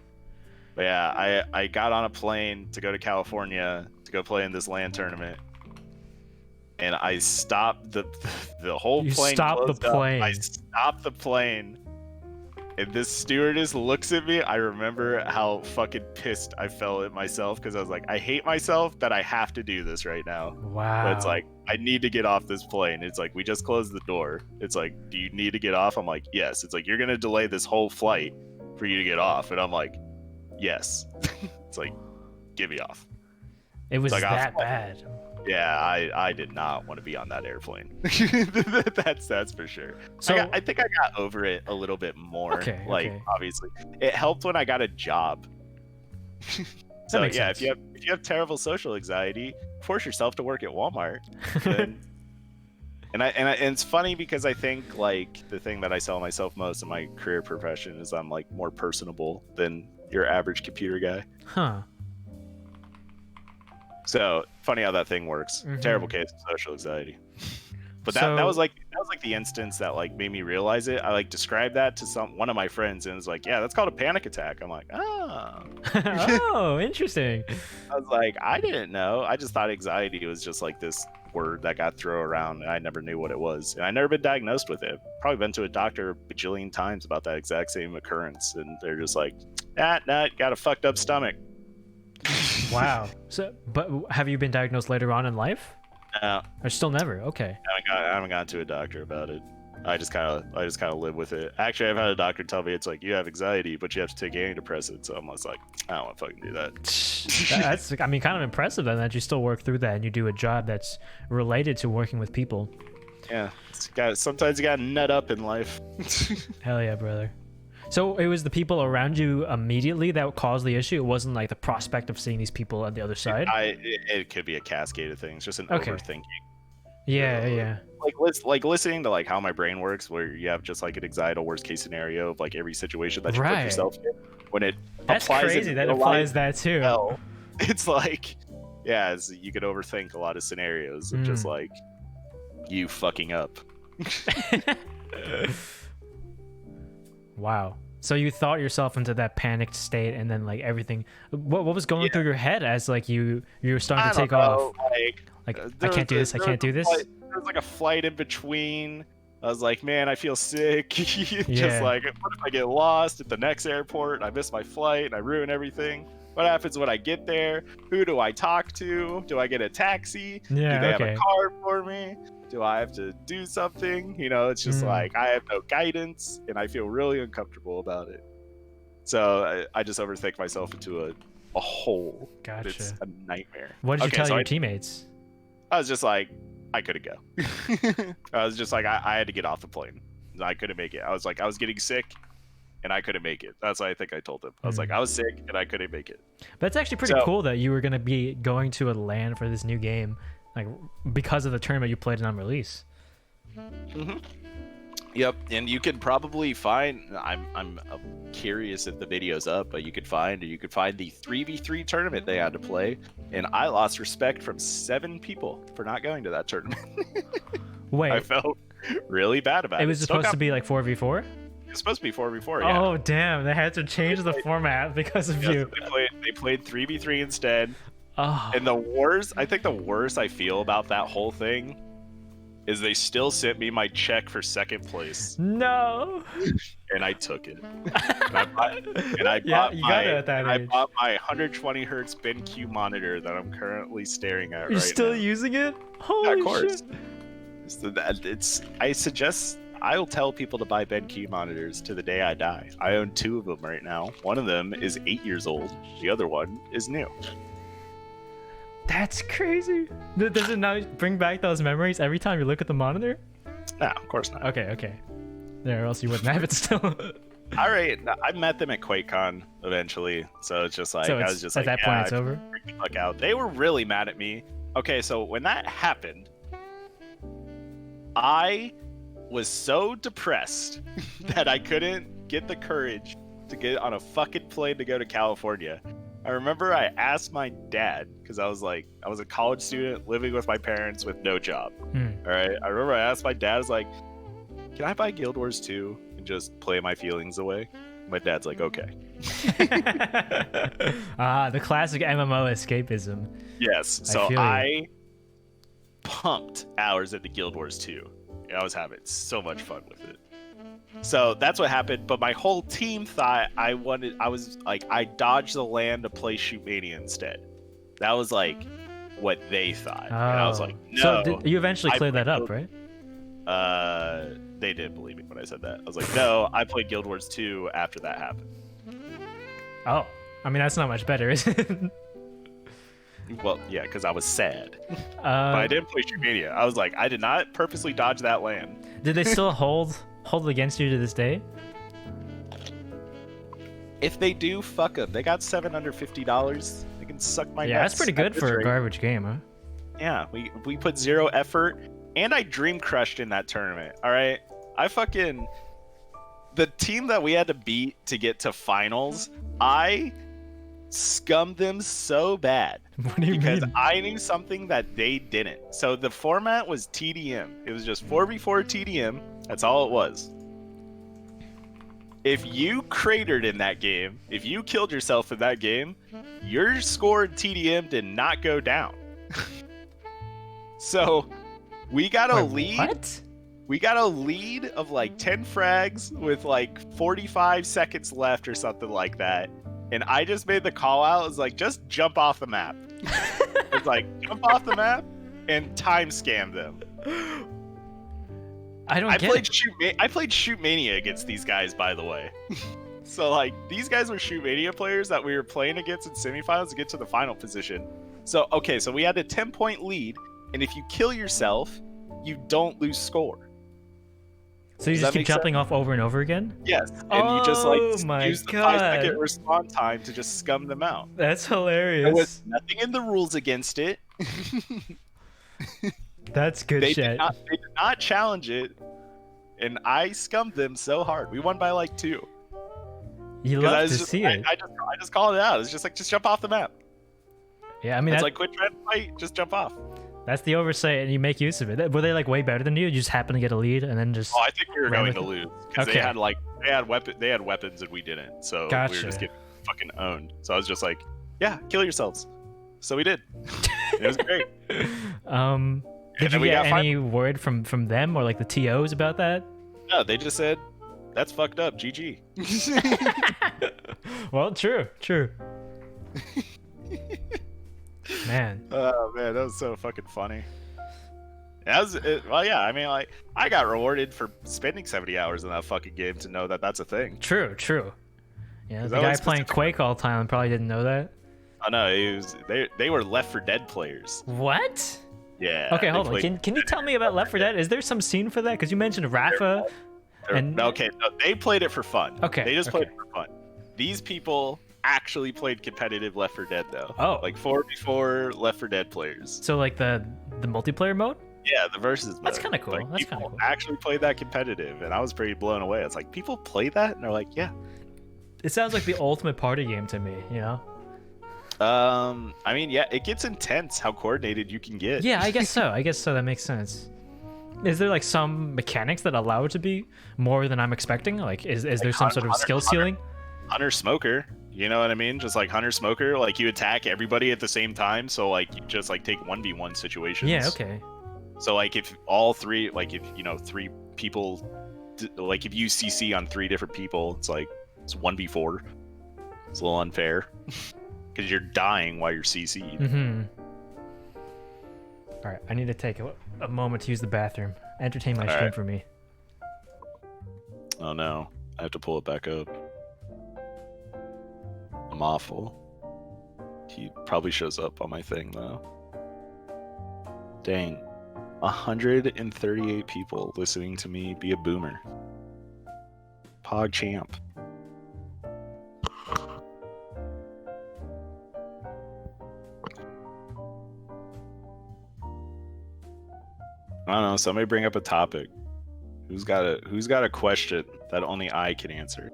But yeah, I got on a plane to go to California to go play in this LAN tournament. And I stopped the whole You plane. stopped the plane. I stopped the plane, and this stewardess looks at me. I remember how fucking pissed I felt at myself because I was like, I hate myself that I have to do this right now. Wow. But it's like I need to get off this plane. It's like we just closed the door. It's like, do you need to get off? I'm like, yes. It's like you're gonna delay this whole flight for you to get off, and I'm like, yes. It's like, get me off. It was like, that bad. Yeah, I did not want to be on that airplane. that's for sure. So I think I got over it a little bit more. Okay, like okay. obviously, it helped when I got a job. So makes yeah, sense. if you have terrible social anxiety, force yourself to work at Walmart. And it's funny because I think like the thing that I sell myself most in my career profession is I'm like more personable than your average computer guy. Huh. So funny how that thing works. Mhm. Terrible case of social anxiety. But that So- was like the instance that like made me realize it. I like described that to one of my friends and it was like, yeah, that's called a panic attack. I'm like, oh. Oh, interesting. I was like, I didn't know. I just thought anxiety was just like this word that got thrown around and I never knew what it was. And I never been diagnosed with it. Probably been to a doctor a bajillion times about that exact same occurrence. And they're just like, nah, you got a fucked up stomach. Wow. So, but have you been diagnosed later on in life? No. Or still never? Okay. I haven't gone to a doctor about it. I just kind of live with it. Actually, I've had a doctor tell me it's like you have anxiety, but you have to take antidepressants. So I'm just like, I don't want to fucking do that. That's, I mean, kind of impressive then that you still work through that and you do a job that's related to working with people. Yeah, sometimes you got to nut up in life. Hell yeah, brother. So it was the people around you immediately that caused the issue? It wasn't like the prospect of seeing these people on the other side? It could be a cascade of things, just an Okay. overthinking. Yeah. Like listening to like how my brain works, where you have just like an anxiety worst case scenario of like every situation that you put Right. yourself in. When it That's applies crazy. in That real applies life, that too. hell, it's like yeah, you could overthink a lot of scenarios of just like you fucking up. Wow. So you thought yourself into that panicked state, and then like everything. What was going through your head as like you were starting to take off? Like I can't do this. I can't do this. There was like a flight in between. I was like, man, I feel sick. Just like, what if I get lost at the next airport? I miss my flight and I ruin everything. What happens when I get there? Who do I talk to? Do I get a taxi? Yeah, do they have a car for me? Do I have to do something? You know, it's just like I have no guidance and I feel really uncomfortable about it. So I just overthink myself into a hole. Gotcha. It's a nightmare. What did you tell your teammates? I was just like, I couldn't go. I was just like, I had to get off the plane. I couldn't make it. I was like, I was getting sick and I couldn't make it. That's what I think I told them. I was like, I was sick and I couldn't make it. But it's actually pretty cool that you were going to be going to a LAN for this new game, like because of the tournament you played in on release. Yep, and you could probably find. I'm curious if the video's up, but you could find the 3v3 tournament they had to play, and I lost respect from 7 people for not going to that tournament. Wait, I felt really bad about it. It was supposed to be like 4v4. It's supposed to be 4v4. Yeah. Oh damn! They had to change the format because of you. They played 3v3 instead. Oh. And I think the worst I feel about that whole thing is they still sent me my check for second place. No. And I took it. And I bought my 120 hertz BenQ monitor that I'm currently staring at. You're still using it? Holy of course. Shit. I'll tell people to buy BenQ monitors to the day I die. I own 2 of them right now. One of them is 8 years old. The other one is new. That's crazy. Does it not bring back those memories every time you look at the monitor? No, of course not. Okay. There, or else you wouldn't have it still. All right, I met them at QuakeCon eventually, so it's just like I was just at like, that point it's over. Freak the fuck out. They were really mad at me. Okay, so when that happened, I was so depressed that I couldn't get the courage to get on a fucking plane to go to California. I remember I asked my dad, because I was a college student living with my parents with no job. All right. I remember I asked my dad, I was like, can I buy Guild Wars 2 and just play my feelings away? My dad's like, okay. The classic MMO escapism. Yes. So I pumped hours at the Guild Wars 2. I was having so much fun with it. So that's what happened, but my whole team thought I dodged the LAN to play Shootmania instead. That was like what they thought. And I was like, no. So you eventually cleared that up, right? They didn't believe me when I said that. I was like, no, I played Guild Wars 2 after that happened. Oh, I mean, that's not much better, is it? Well, yeah, because I was sad. But I didn't play Shootmania. I was like, I did not purposely dodge that LAN. Did they still hold it against you to this day? If they do, fuck them. They got $750. They can suck my nuts. Yeah, that's pretty good for a garbage game, huh? Yeah, we put 0 effort, and I dream crushed in that tournament. All right, the team that we had to beat to get to finals, I scummed them so bad. What do you because mean? I knew something that they didn't. So the format was TDM. It was just 4v4 TDM. That's all it was. If you cratered in that game, if you killed yourself in that game, your score in TDM did not go down. So we got a lead. What? We got a lead of like 10 frags with like 45 seconds left or something like that. And I just made the call out. It was like, just jump off the map. It's like, jump off the map and time scam them. I played Shootmania against these guys, by the way. So like, these guys were Shootmania players that we were playing against in semifinals to get to the final position. So, okay, so we had a 10-point lead. And if you kill yourself, you don't lose score. So you just keep jumping off over and over again? Yes, and you just use the 5-second respawn time to just scum them out. That's hilarious. There was nothing in the rules against it. That's good shit. They did not challenge it, and I scummed them so hard. We won by like 2. You love to see it. I just called it out. It's just like, just jump off the map. Yeah, I mean, it's like quit trying to fight, just jump off. That's the oversight, and you make use of it. Were they like way better than you? You just happened to get a lead, and then just. Oh, I think we were ran going with to it? lose because Okay. they had weapons and we didn't. So we Gotcha. were just getting fucking owned. So I was just like, yeah, kill yourselves. So we did. It was great. Did you get any word from them or like the TOs about that? No, they just said, that's fucked up. GG. Well, true. Man. Oh man, that was so fucking funny. Well, yeah. I mean, like, I got rewarded for spending 70 hours in that fucking game to know that that's a thing. True. Yeah, the that guy was playing specific- Quake all the time probably didn't know that. Oh no, they were Left 4 Dead players. What? Yeah. Okay, they hold on. played- Can you tell me about Left 4 Dead? Is there some scene for that? Because you mentioned Rafa. And Okay, no, they played it for fun. Okay, They just okay. played it for fun. These people actually played competitive Left 4 Dead though. Oh. Like 4v4 Left 4 Dead players. so like the multiplayer mode? Yeah, the versus mode. That's kinda cool. Like, That's people kinda cool. actually played that competitive, and I was pretty blown away. It's like, people play that? And they're like, yeah. It sounds like the ultimate party game to me, you know? I mean, yeah, it gets intense how coordinated you can get. Yeah, I guess so. That makes sense. Is there like some mechanics that allow it to be more than I'm expecting? Like, is there some sort of skill ceiling? Hunter Smoker, you know what I mean? Just like Hunter Smoker, like you attack everybody at the same time, so like you just like take 1v1 situations. Yeah, okay. So like if all three, like if you know 3 people, like if you CC on 3 different people, it's like it's 1v4. It's a little unfair because you're dying while you're CC'd. Mm-hmm. All right, I need to take a moment to use the bathroom. Entertain my stream right. for me. Oh no, I have to pull it back up. I'm awful. He probably shows up on my thing though. Dang. 138 people listening to me be a boomer. Pog champ. I don't know, somebody bring up a topic. Who's got a question that only I can answer?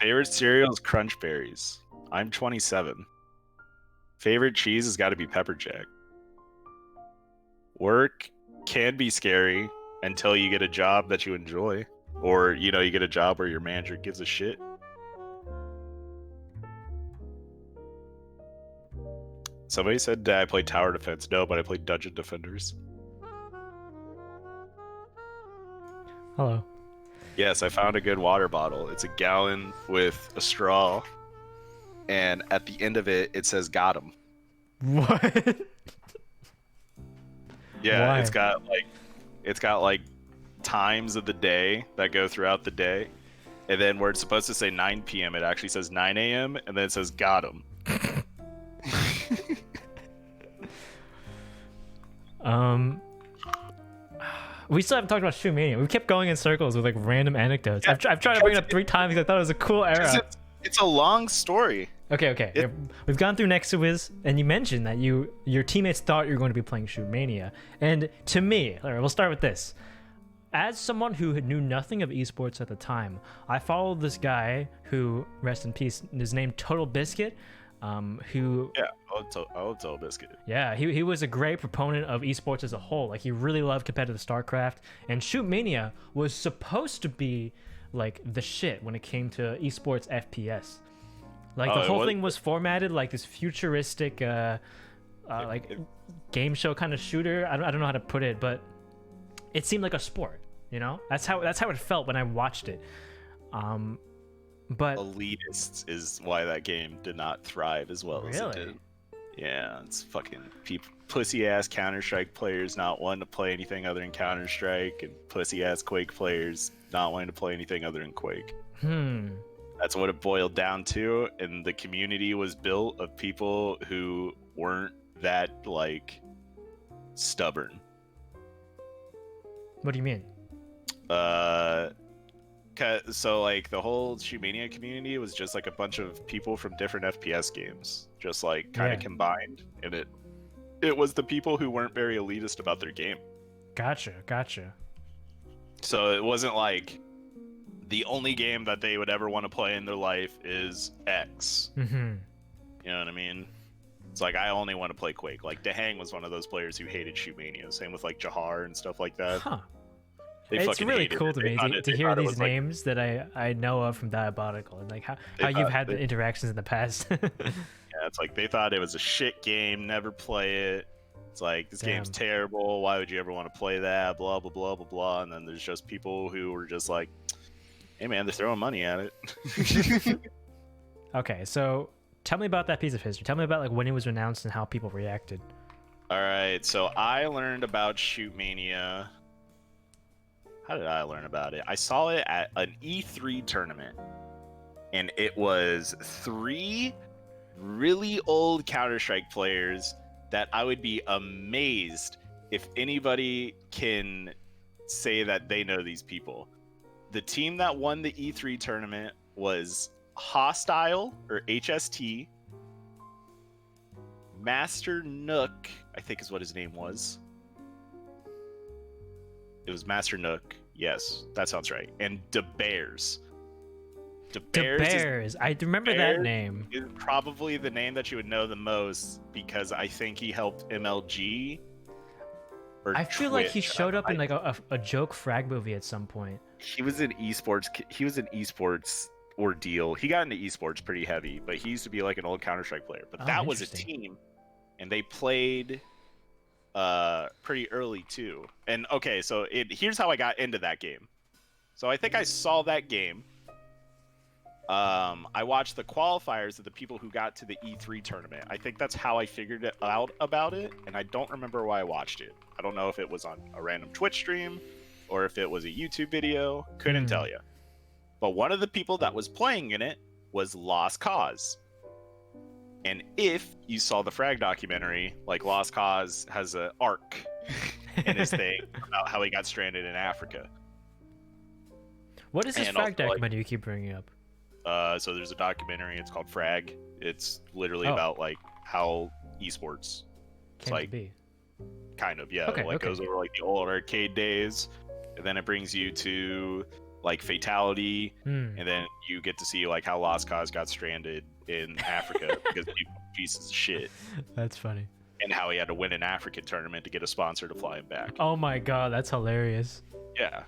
Favorite cereal is Crunch Berries. I'm 27. Favorite cheese has got to be Pepper Jack. Work can be scary until you get a job that you enjoy, or you know, you get a job where your manager gives a shit. Somebody said I played Tower Defense. No, but I played Dungeon Defenders. Hello. Yes, I found a good water bottle. It's a gallon with a straw, and at the end of it, it says "Got 'em." What? Yeah, Why? it's got like times of the day that go throughout the day, and then where it's supposed to say 9 p.m., it actually says 9 a.m., and then it says "Got 'em." We still haven't talked about Shootmania. We kept going in circles with like random anecdotes. Yeah. I've tried to bring it up 3 times because I thought it was a cool era. It's a long story. Okay. We've gone through Nexuiz, and you mentioned that your teammates thought you were going to be playing Shootmania. And to me, all right, we'll start with this. As someone who knew nothing of esports at the time, I followed this guy who, rest in peace, is named Total Biscuit, who... Yeah, I love Total Biscuit. Yeah, he was a great proponent of esports as a whole. Like, he really loved competitive StarCraft, and Shootmania was supposed to be, like, the shit when it came to esports FPS. Like, the whole thing was formatted like this futuristic, game show kind of shooter. I don't know how to put it, but it seemed like a sport, you know? That's how it felt when I watched it. But elitists is why that game did not thrive as well as it Really? did. Yeah, it's fucking pussy ass Counter-Strike players not wanting to play anything other than Counter-Strike, and pussy ass Quake players not wanting to play anything other than Quake. That's what it boiled down to, and the community was built of people who weren't that like stubborn. What do you mean? So like the whole Shootmania community was just like a bunch of people from different FPS games, just like kind of combined, and it was the people who weren't very elitist about their game. Gotcha. So it wasn't like the only game that they would ever want to play in their life is X. Mm-hmm. You know what I mean? It's like, I only want to play Quake. Like, Dehang was one of those players who hated Shootmania. Same with, like, Jahar and stuff like that. Huh. They It's fucking really hated cool it. to They me thought to it- they hear thought it these was, like, names that I know of from Diabolical, and like how you've thought had the they- interactions in the past. Yeah, it's like, they thought it was a shit game, never play it. It's like, this game's Damn. terrible, why would you ever want to play that, blah, blah, blah, blah, blah. And then there's just people who were just like, hey man, they're throwing money at it. Okay, so tell me about that piece of history. Tell me about like when it was announced and how people reacted. Alright, so I learned about Shootmania. How did I learn about it? I saw it at an E3 tournament. And it was 3 really old Counter-Strike players that I would be amazed if anybody can say that they know these people. The team that won the E3 tournament was Hostile, or HST, Master Nook, I think is what his name was. It was Master Nook. Yes, that sounds right. And the Bears. The Bears. I remember that name. Is probably the name that you would know the most because I think he helped MLG. Or I feel like he Twitch. showed up in like a joke frag movie at some point. He was in esports. He was in esports ordeal. He got into esports pretty heavy, but he used to be like an old Counter-Strike player. But Oh, that was a interesting. team, and they played pretty early too. And okay, so here's how I got into that game. So I think I saw that game. I watched the qualifiers of the people who got to the E3 tournament. I think that's how I figured it out about it, and I don't remember why I watched it. I don't know if it was on a random Twitch stream or if it was a YouTube video. Couldn't tell you. But one of the people that was playing in it was Lost Cause. And if you saw the Frag documentary, like Lost Cause has an arc in his thing about how he got stranded in Africa. What is this And frag also, like, documentary you keep bringing up? So there's a documentary. It's called Frag. It's literally Oh. about like how esports, Came like, to be. kind of, yeah, Okay, like okay. goes over like the old arcade days, and then it brings you to like Fatality, Hmm. and then you get to see like how Lost Cause got stranded in Africa because people were pieces of shit, That's funny. and how he had to win an African tournament to get a sponsor to fly him back. Oh my god, that's hilarious. Yeah.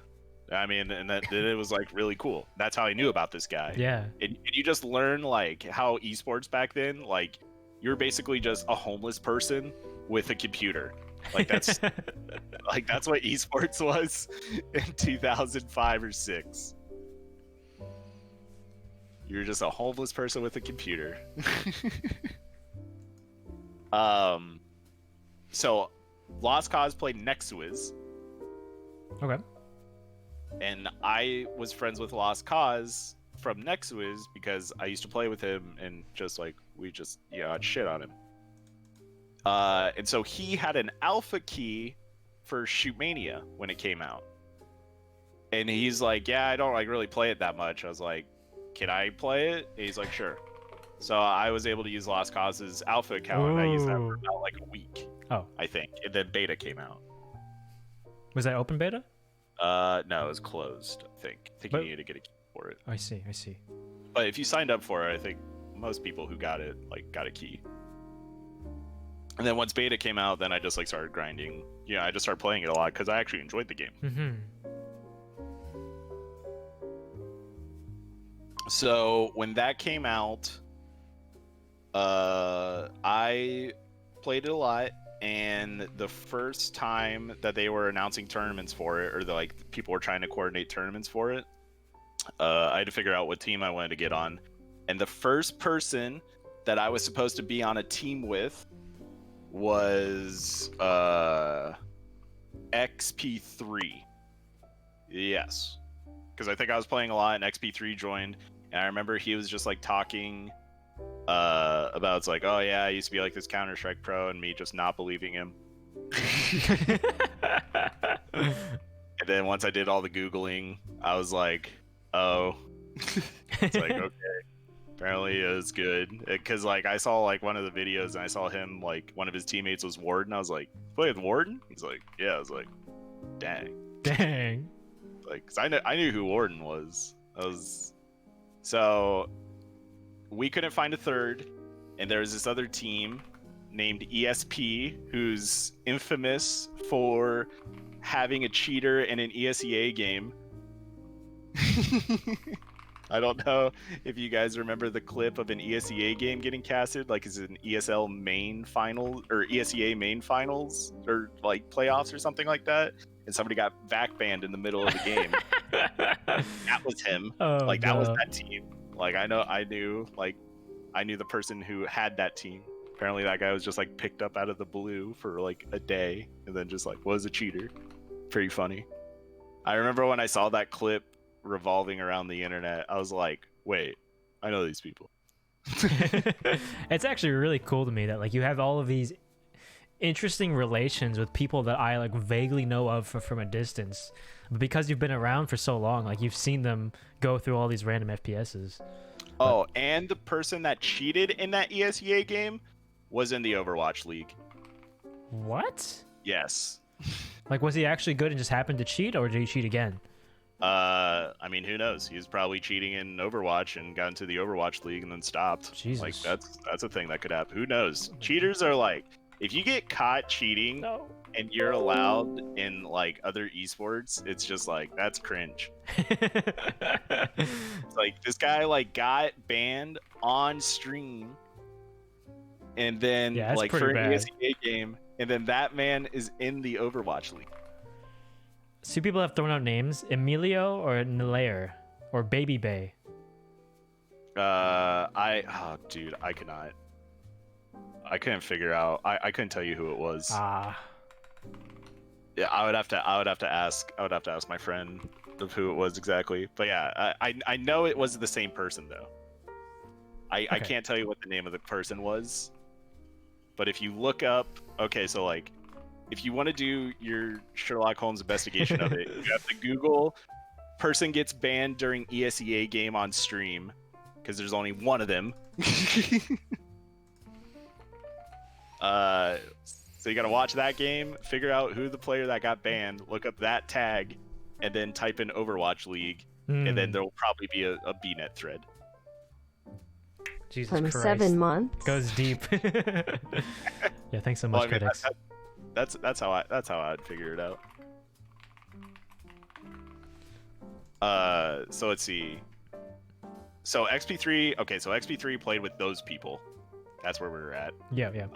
I mean, and that it was like really cool. That's how I knew about this guy. Yeah. And you just learn like how esports back then, like you're basically just a homeless person with a computer. Like that's like that's what esports was in 2005 or 6. You're just a homeless person with a computer. So Lost Cause played Nexuiz, Okay. and I was friends with Lost Cause from Nexuiz because I used to play with him, and just like we just I'd shit on him. And so he had an alpha key for Shootmania when it came out, and he's like, "Yeah, I don't like really play it that much." I was like, "Can I play it?" And he's like, "Sure." So I was able to use Lost Cause's alpha account, and I used that for Ooh. about like a week, Oh, I think, and then beta came out. was that open beta? No, it was closed. I think But- you needed to get a key for it. I see. I see. But if you signed up for it, I think most people who got it like got a key. And then once beta came out, then I just like started grinding. Yeah, I just started playing it a lot because I actually enjoyed the game. Mm-hmm. So when that came out, I played it a lot. And the first time that they were announcing tournaments for it, or like people were trying to coordinate tournaments for it, I had to figure out what team I wanted to get on. And the first person that I was supposed to be on a team with was XP3. Yes. Because I think I was playing a lot and XP3 joined. And I remember he was just like talking about, it's like, oh yeah, I used to be like this Counter-Strike pro, and me just not believing him. And then once I did all the Googling, I was like, oh. It's like, okay. Apparently it was good. Because like I saw like one of the videos and I saw him, like one of his teammates was Warden. I was like, play with Warden? He's like, yeah. I was like, dang. Dang. Like, cause I knew who Warden was. So we couldn't find a third, and there was this other team named ESP who's infamous for having a cheater in an ESEA game. I don't know if you guys remember the clip of an ESEA game getting casted, like is it an ESL main final or ESEA main finals or like playoffs or something like that, and somebody got vac banned in the middle of the game. That was him. Oh, like that no. was that team. Like I knew the person who had that team. Apparently that guy was just like picked up out of the blue for like a day and then just like was a cheater. Pretty funny. I remember when I saw that clip revolving around the internet, I was like, wait, I know these people. It's actually really cool to me that like you have all of these interesting relations with people that I like vaguely know of from a distance, but because you've been around for so long, like you've seen them go through all these random FPSs. Oh, and the person that cheated in that ESEA game was in the Overwatch League. What? Yes. Like, was he actually good and just happened to cheat, or did he cheat again? I mean, who knows? He was probably cheating in Overwatch and got into the Overwatch League and then stopped. Jesus. Like that's a thing that could happen. Who knows? Cheaters are like, if you get caught cheating and you're allowed in like other esports, it's just like that's cringe. It's like this guy like got banned on stream, and then like for an ESEA game, and then that man is in the Overwatch League. So people have thrown out names: Emilio or Nilair or Baby Bay. Dude, I cannot. I couldn't figure out. I couldn't tell you who it was. Yeah, I would have to ask my friend of who it was exactly. But yeah, I know it was the same person though. I can't tell you what the name of the person was. But if you look up, okay, so like, if you want to do your Sherlock Holmes investigation of it, you have to Google person gets banned during ESEA game on stream, because there's only one of them. So you gotta watch that game, figure out who the player that got banned, look up that tag, and then type in Overwatch League, and then there'll probably be a BNet thread. Jesus From Christ. 7 months. Goes deep. Yeah, thanks so much, critics. That's how I'd figure it out. So let's see. So XP3, okay, so XP3 played with those people. That's where we were at. Yeah. And then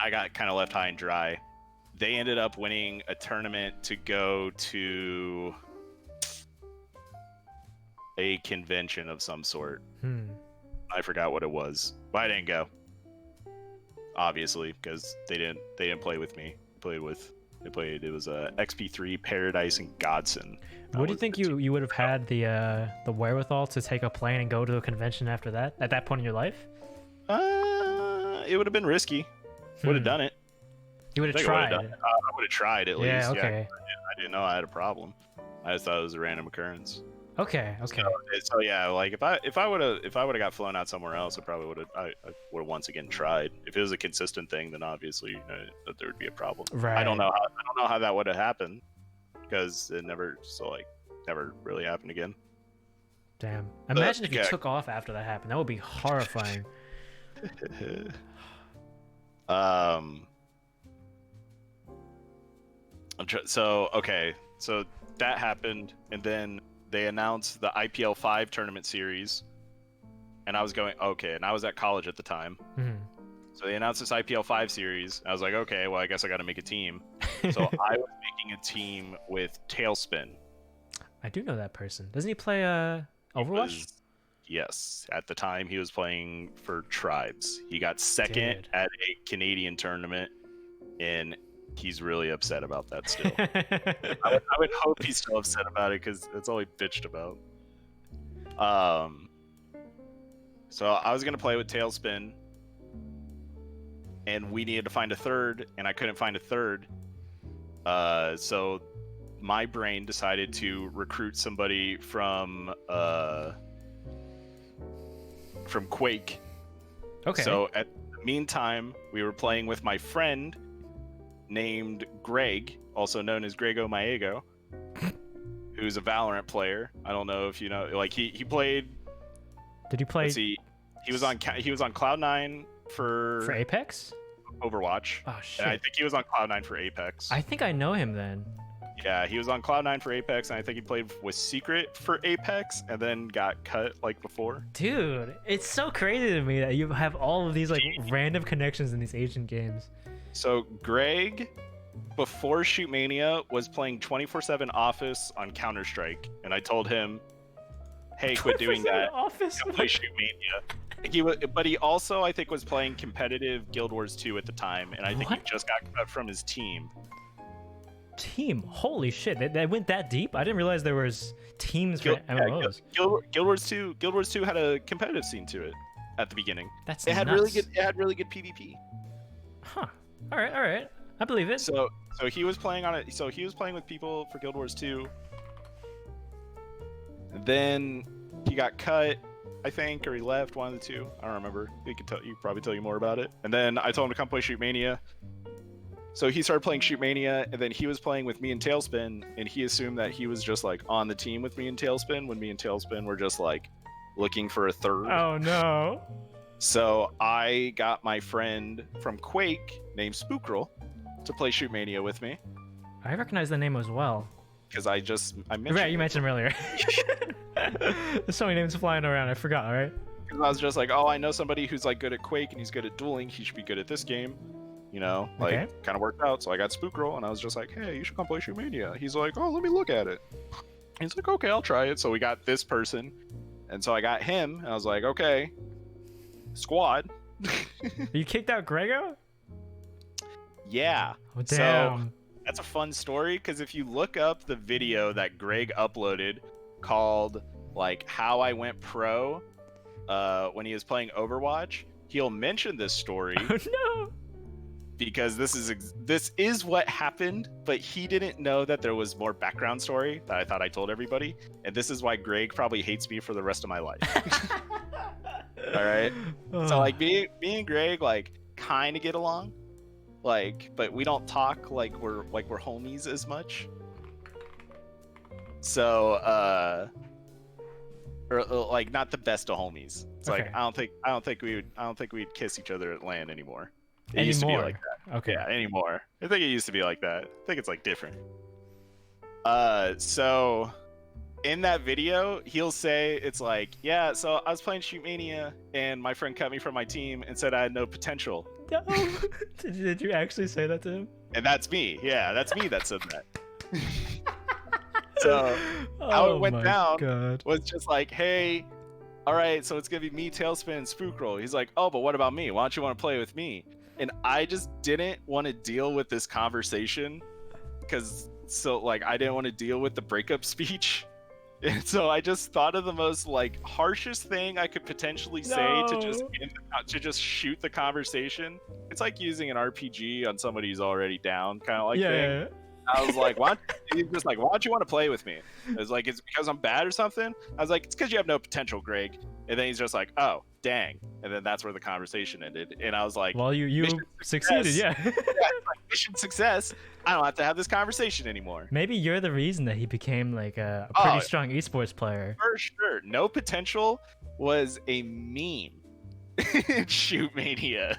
I got kind of left high and dry. They ended up winning a tournament to go to a convention of some sort. I forgot what it was, but I didn't go. Obviously, because they didn't play with me. It was XP3, Paradise, and Godson. What do you think you would have had the wherewithal to take a plane and go to a convention after that? At that point in your life? It would have been risky. Would have done it. You would have tried. I would have tried at least. Yeah, okay. I didn't know I had a problem. I just thought it was a random occurrence. Okay. So yeah, like if I would have got flown out somewhere else, I probably would have once again tried. If it was a consistent thing, then obviously that there would be a problem. Right. I don't know how that would have happened, because it never really happened again. Damn. Imagine if you took off after that happened. That would be horrifying. So that happened, and then they announced the IPL 5 tournament series, and I was going, okay, and I was at college at the time. So they announced this IPL 5 series. I was like, okay, well, I guess I got to make a team. So I was making a team with Talespin. I do know that person. Doesn't he play Overwatch? Yes. At the time, he was playing for Tribes. He got second at a Canadian tournament, and he's really upset about that still. I would hope he's still upset about it, because that's all he bitched about. So I was going to play with Talespin, and we needed to find a third, and I couldn't find a third. So my brain decided to recruit somebody from Quake. Okay. So at the meantime, we were playing with my friend named Greg, also known as Grego Maego, who's a Valorant player. I don't know if you know. Like he played. Did you play? Let's see, he was on Cloud9 for Apex? Overwatch. Oh shit! And I think he was on Cloud9 for Apex. I think I know him then. Yeah, he was on Cloud9 for Apex, and I think he played with Secret for Apex, and then got cut like before. Dude, it's so crazy to me that you have all of these like random connections in these Asian games. So Greg, before Shootmania, was playing 24/7 Office on Counter-Strike, and I told him, "Hey, quit doing that. Office. Go play Shootmania." But he also, I think, was playing competitive Guild Wars 2 at the time, and I think he just got cut from his team. Team, holy shit! They went that deep. I didn't realize there was teams for MMOs. Guild Wars 2. Guild Wars 2 had a competitive scene to it at the beginning. That's it had nuts. really good PvP. Huh. All right. I believe it. So he was playing on it. So he was playing with people for Guild Wars 2. And then he got cut, I think, or he left. One of the two. I don't remember. He could probably tell you more about it. And then I told him to come play Shootmania. So he started playing Shootmania, and then he was playing with me and Talespin, and he assumed that he was just like on the team with me and Talespin when me and Talespin were just like looking for a third. Oh no. So I got my friend from Quake named Spookrel to play Shootmania with me. I recognize the name as well. Because I mentioned Right, you mentioned him earlier. There's so many names flying around, I forgot, alright? Because I was just like, oh, I know somebody who's like good at Quake and he's good at dueling, he should be good at this game. You know, like, Okay. kind of worked out. So I got Spookrel, and I was just like, hey, you should come play Shootmania. He's like, oh, let me look at it. He's like, okay, I'll try it. So we got this person, and so I got him, and I was like, okay, squad. You kicked out Grego? Yeah. Oh, damn. So that's a fun story, because if you look up the video that Greg uploaded called, like, How I Went Pro when he was playing Overwatch, he'll mention this story. Oh, no. Because this is what happened, but he didn't know that there was more background story that I thought I told everybody, and this is why Greg probably hates me for the rest of my life. All right, so like me and Greg like kind of get along, like, but we don't talk like we're homies as much. So or like not the best of homies. It's Okay. like I don't think we'd kiss each other at LAN anymore. It Anymore. used to be like that. Okay. Yeah, anymore. I think it used to be like that. I think it's like different. So in that video, he'll say it's like, yeah, so I was playing Shootmania and my friend cut me from my team and said I had no potential. No. Did you actually say that to him? And that's me. Yeah, that's me that said that. So how it went down was just like, hey, all right, so it's gonna be me, Talespin, and Spookrel. He's like, oh, but what about me? Why don't you want to play with me? And I just didn't want to deal with this conversation because I didn't want to deal with the breakup speech. And so I just thought of the most like harshest thing I could potentially say to just shoot the conversation. It's like using an RPG on somebody who's already down, kind of like thing. I was like, he's just like, why don't you want to play with me? I was like, it's because I'm bad or something? I was like, it's because you have no potential, Greg. And then he's just like, oh, dang. And then that's where the conversation ended. And I was like, well, you succeeded, yeah. Yeah, like, mission success. I don't have to have this conversation anymore. Maybe you're the reason that he became like a pretty strong esports player. For sure. No potential was a meme in Shootmania.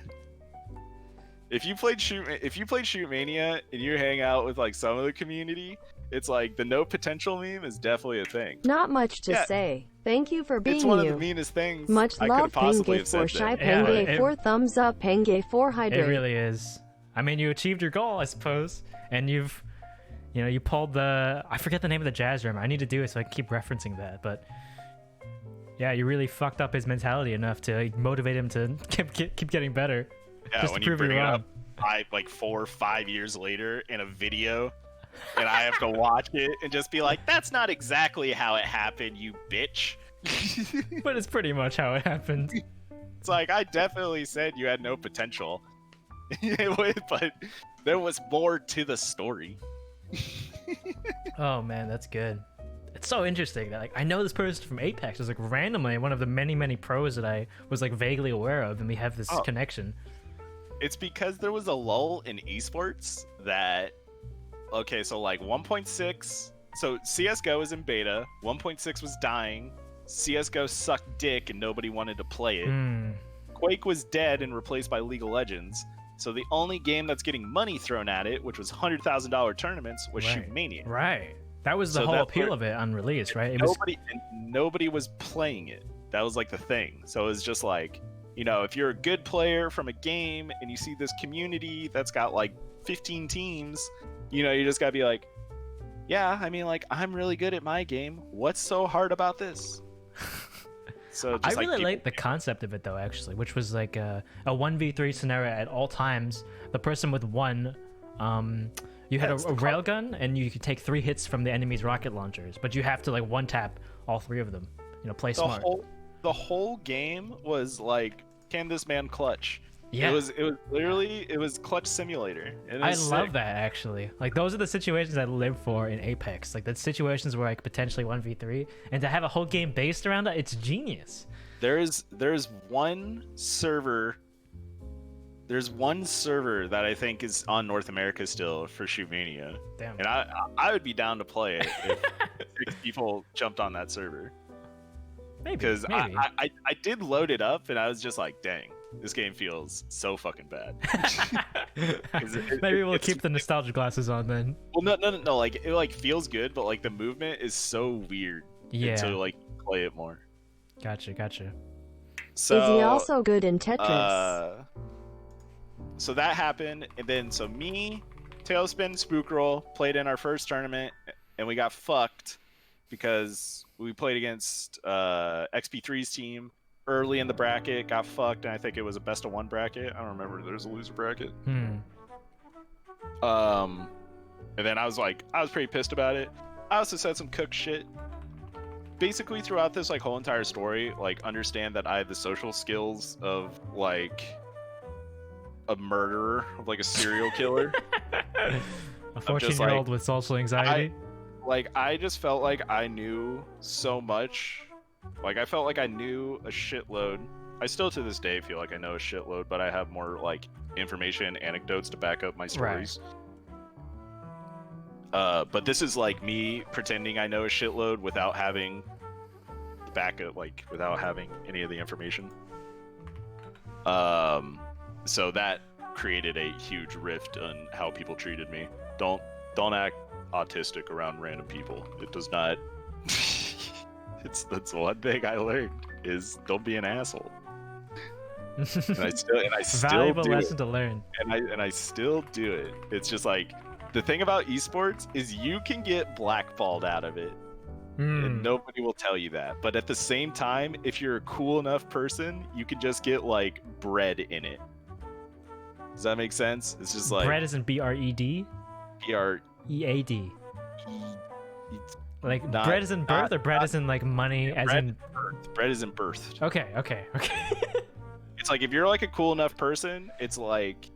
If you played Shootmania and you hang out with like some of the community, it's like the no potential meme is definitely a thing. Not much to say. Thank you for being It's one of the meanest things Much I love, could possibly Penge have for said. shy, Then. Penge 4 thumbs up, Penge 4 hydrate. It really is. I mean, you achieved your goal, I suppose, and you pulled the, I forget the name of the jazz room. I need to do it so I can keep referencing that, but yeah, you really fucked up his mentality enough to motivate him to keep getting better. Yeah, just when to you prove bring you it wrong. up 4 or 5 years later in a video, and I have to watch it and just be like, that's not exactly how it happened, you bitch. But it's pretty much how it happened. It's like, I definitely said you had no potential. But there was more to the story. Oh man, that's good. It's so interesting that I know this person from Apex is randomly one of the many pros that I was vaguely aware of, and we have this connection. It's because there was a lull in esports that, okay, so 1.6 So CS:GO is in beta. 1.6 was dying. CS:GO sucked dick and nobody wanted to play it. Quake was dead and replaced by League of Legends. So the only game that's getting money thrown at it, which was $100,000 tournaments, was Shootmania. Right. That was the whole appeal of it on release, right? Nobody was playing it. That was like the thing. So it was just like, you know, if you're a good player from a game and you see this community that's got like 15 teams, you know, you just gotta be like, yeah, I mean, like, I'm really good at my game. What's so hard about this? So I really like the concept of it though, actually, which was like a 1v3 scenario at all times. The person with one, you had a railgun and you could take 3 hits from the enemy's rocket launchers, but you have to like one tap all 3 of them. You know, play smart. The whole game was like, can this man clutch? Yeah. It was literally clutch simulator. I love that, actually. Like, those are the situations I live for in Apex. Like, the situations where I could potentially 1v3, and to have a whole game based around that, it's genius. There's one server. There's one server that I think is on North America still for Shootmania. Damn. And I would be down to play it if 6 people jumped on that server. Maybe. Because I did load it up and I was just like, dang, this game feels so fucking bad. Maybe we'll keep the nostalgia glasses on then. Well, no. Like, it like feels good, but like the movement is so weird. Yeah. Until like play it more. Gotcha. So, is he also good in Tetris? So that happened, and then so me, Talespin, Spookroll played in our first tournament, and we got fucked because we played against XP3's team early in the bracket, got fucked, and I think it was a best of 1 bracket. I don't remember. There's a loser bracket. And then I was pretty pissed about it. I also said some cook shit. Basically, throughout this like whole entire story, like, understand that I have the social skills of like a murderer, of like a serial killer. A 14-year-old with social anxiety. I just felt like I knew so much. Like, I felt like I knew a shitload. I still to this day feel like I know a shitload, but I have more like information and anecdotes to back up my stories. Right. But this is like me pretending I know a shitload without having backup, like without having any of the information. So that created a huge rift on how people treated me. Don't act autistic around random people. It does not. That's one thing I learned is don't be an asshole. and I still valuable do lesson it. To learn. And I still do it. It's just like the thing about esports is you can get blackballed out of it. And nobody will tell you that. But at the same time, if you're a cool enough person, you can just get like bread in it. Does that make sense? It's just like bread isn't BRED? BREAD. Like bread is in birth, or bread is in like money, as in birth. Bread isn't birthed. Okay. It's like if you're like a cool enough person, it's like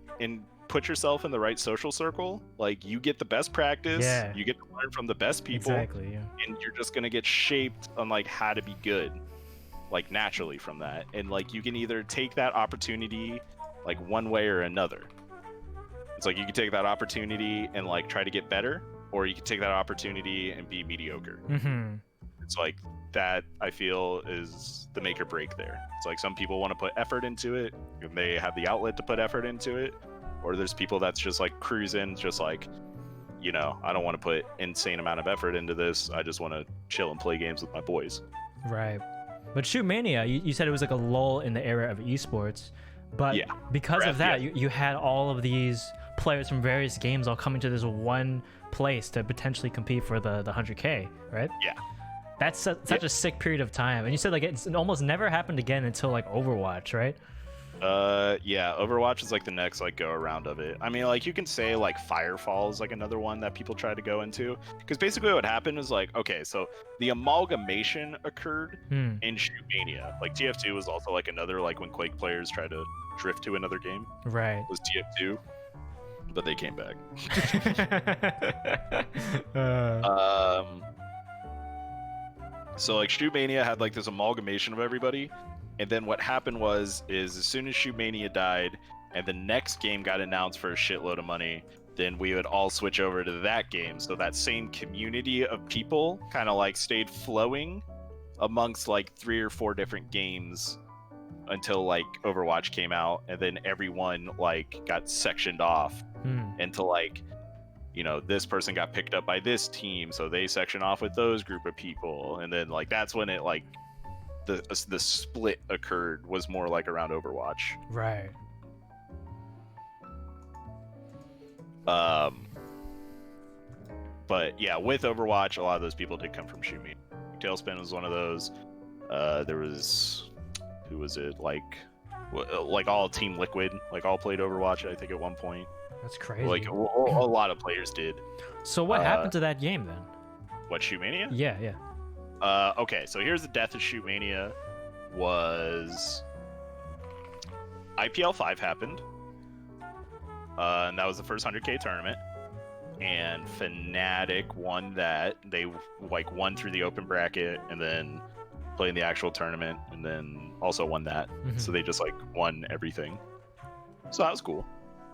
put yourself in the right social circle. Like you get the best practice. Yeah. You get to learn from the best people. Exactly. Yeah. And you're just gonna get shaped on like how to be good, like naturally from that. And like you can either take that opportunity like one way or another. It's like you can take that opportunity and like try to get better, or you can take that opportunity and be mediocre. It's like that, I feel, is the make or break there. It's like some people want to put effort into it and they have the outlet to put effort into it, or there's people that's just like cruising, just like, you know, I don't want to put insane amount of effort into this. I just want to chill and play games with my boys. Right. But Shootmania, you said it was like a lull in the era of esports, but yeah, because of that, you had all of these players from various games all coming to this one place to potentially compete for the 100K, right? Yeah. That's such a sick period of time. And you said like it almost never happened again until like Overwatch, right? Yeah, Overwatch is like the next like go around of it. I mean, like you can say like Firefall is like another one that people try to go into, because basically what happened is like, okay, so the amalgamation occurred in Shootmania. Like TF2 was also like another, like when Quake players tried to drift to another game. Right. Was TF2, but they came back. So like Shootmania had like this amalgamation of everybody. And then what happened is as soon as Shootmania died and the next game got announced for a shitload of money, then we would all switch over to that game. So that same community of people kind of like stayed flowing amongst like 3 or 4 different games until like Overwatch came out, and then everyone like got sectioned off into like, you know, this person got picked up by this team, so they section off with those group of people, and then like that's when it like the split occurred, was more like around Overwatch. Right. But yeah, with Overwatch, a lot of those people did come from Shootmania. Talespin was one of those. There was, who was it? Like all Team Liquid, like all played Overwatch, I think, at one point. That's crazy. Like a lot of players did. So what happened to that game then? What, Shootmania? Yeah, yeah. Okay, so here's the death of Shootmania. Was IPL 5 happened, and that was the first 100K tournament, and Fnatic won that. They like won through the open bracket and then played in the actual tournament, and then also won that. So they just like won everything. So that was cool.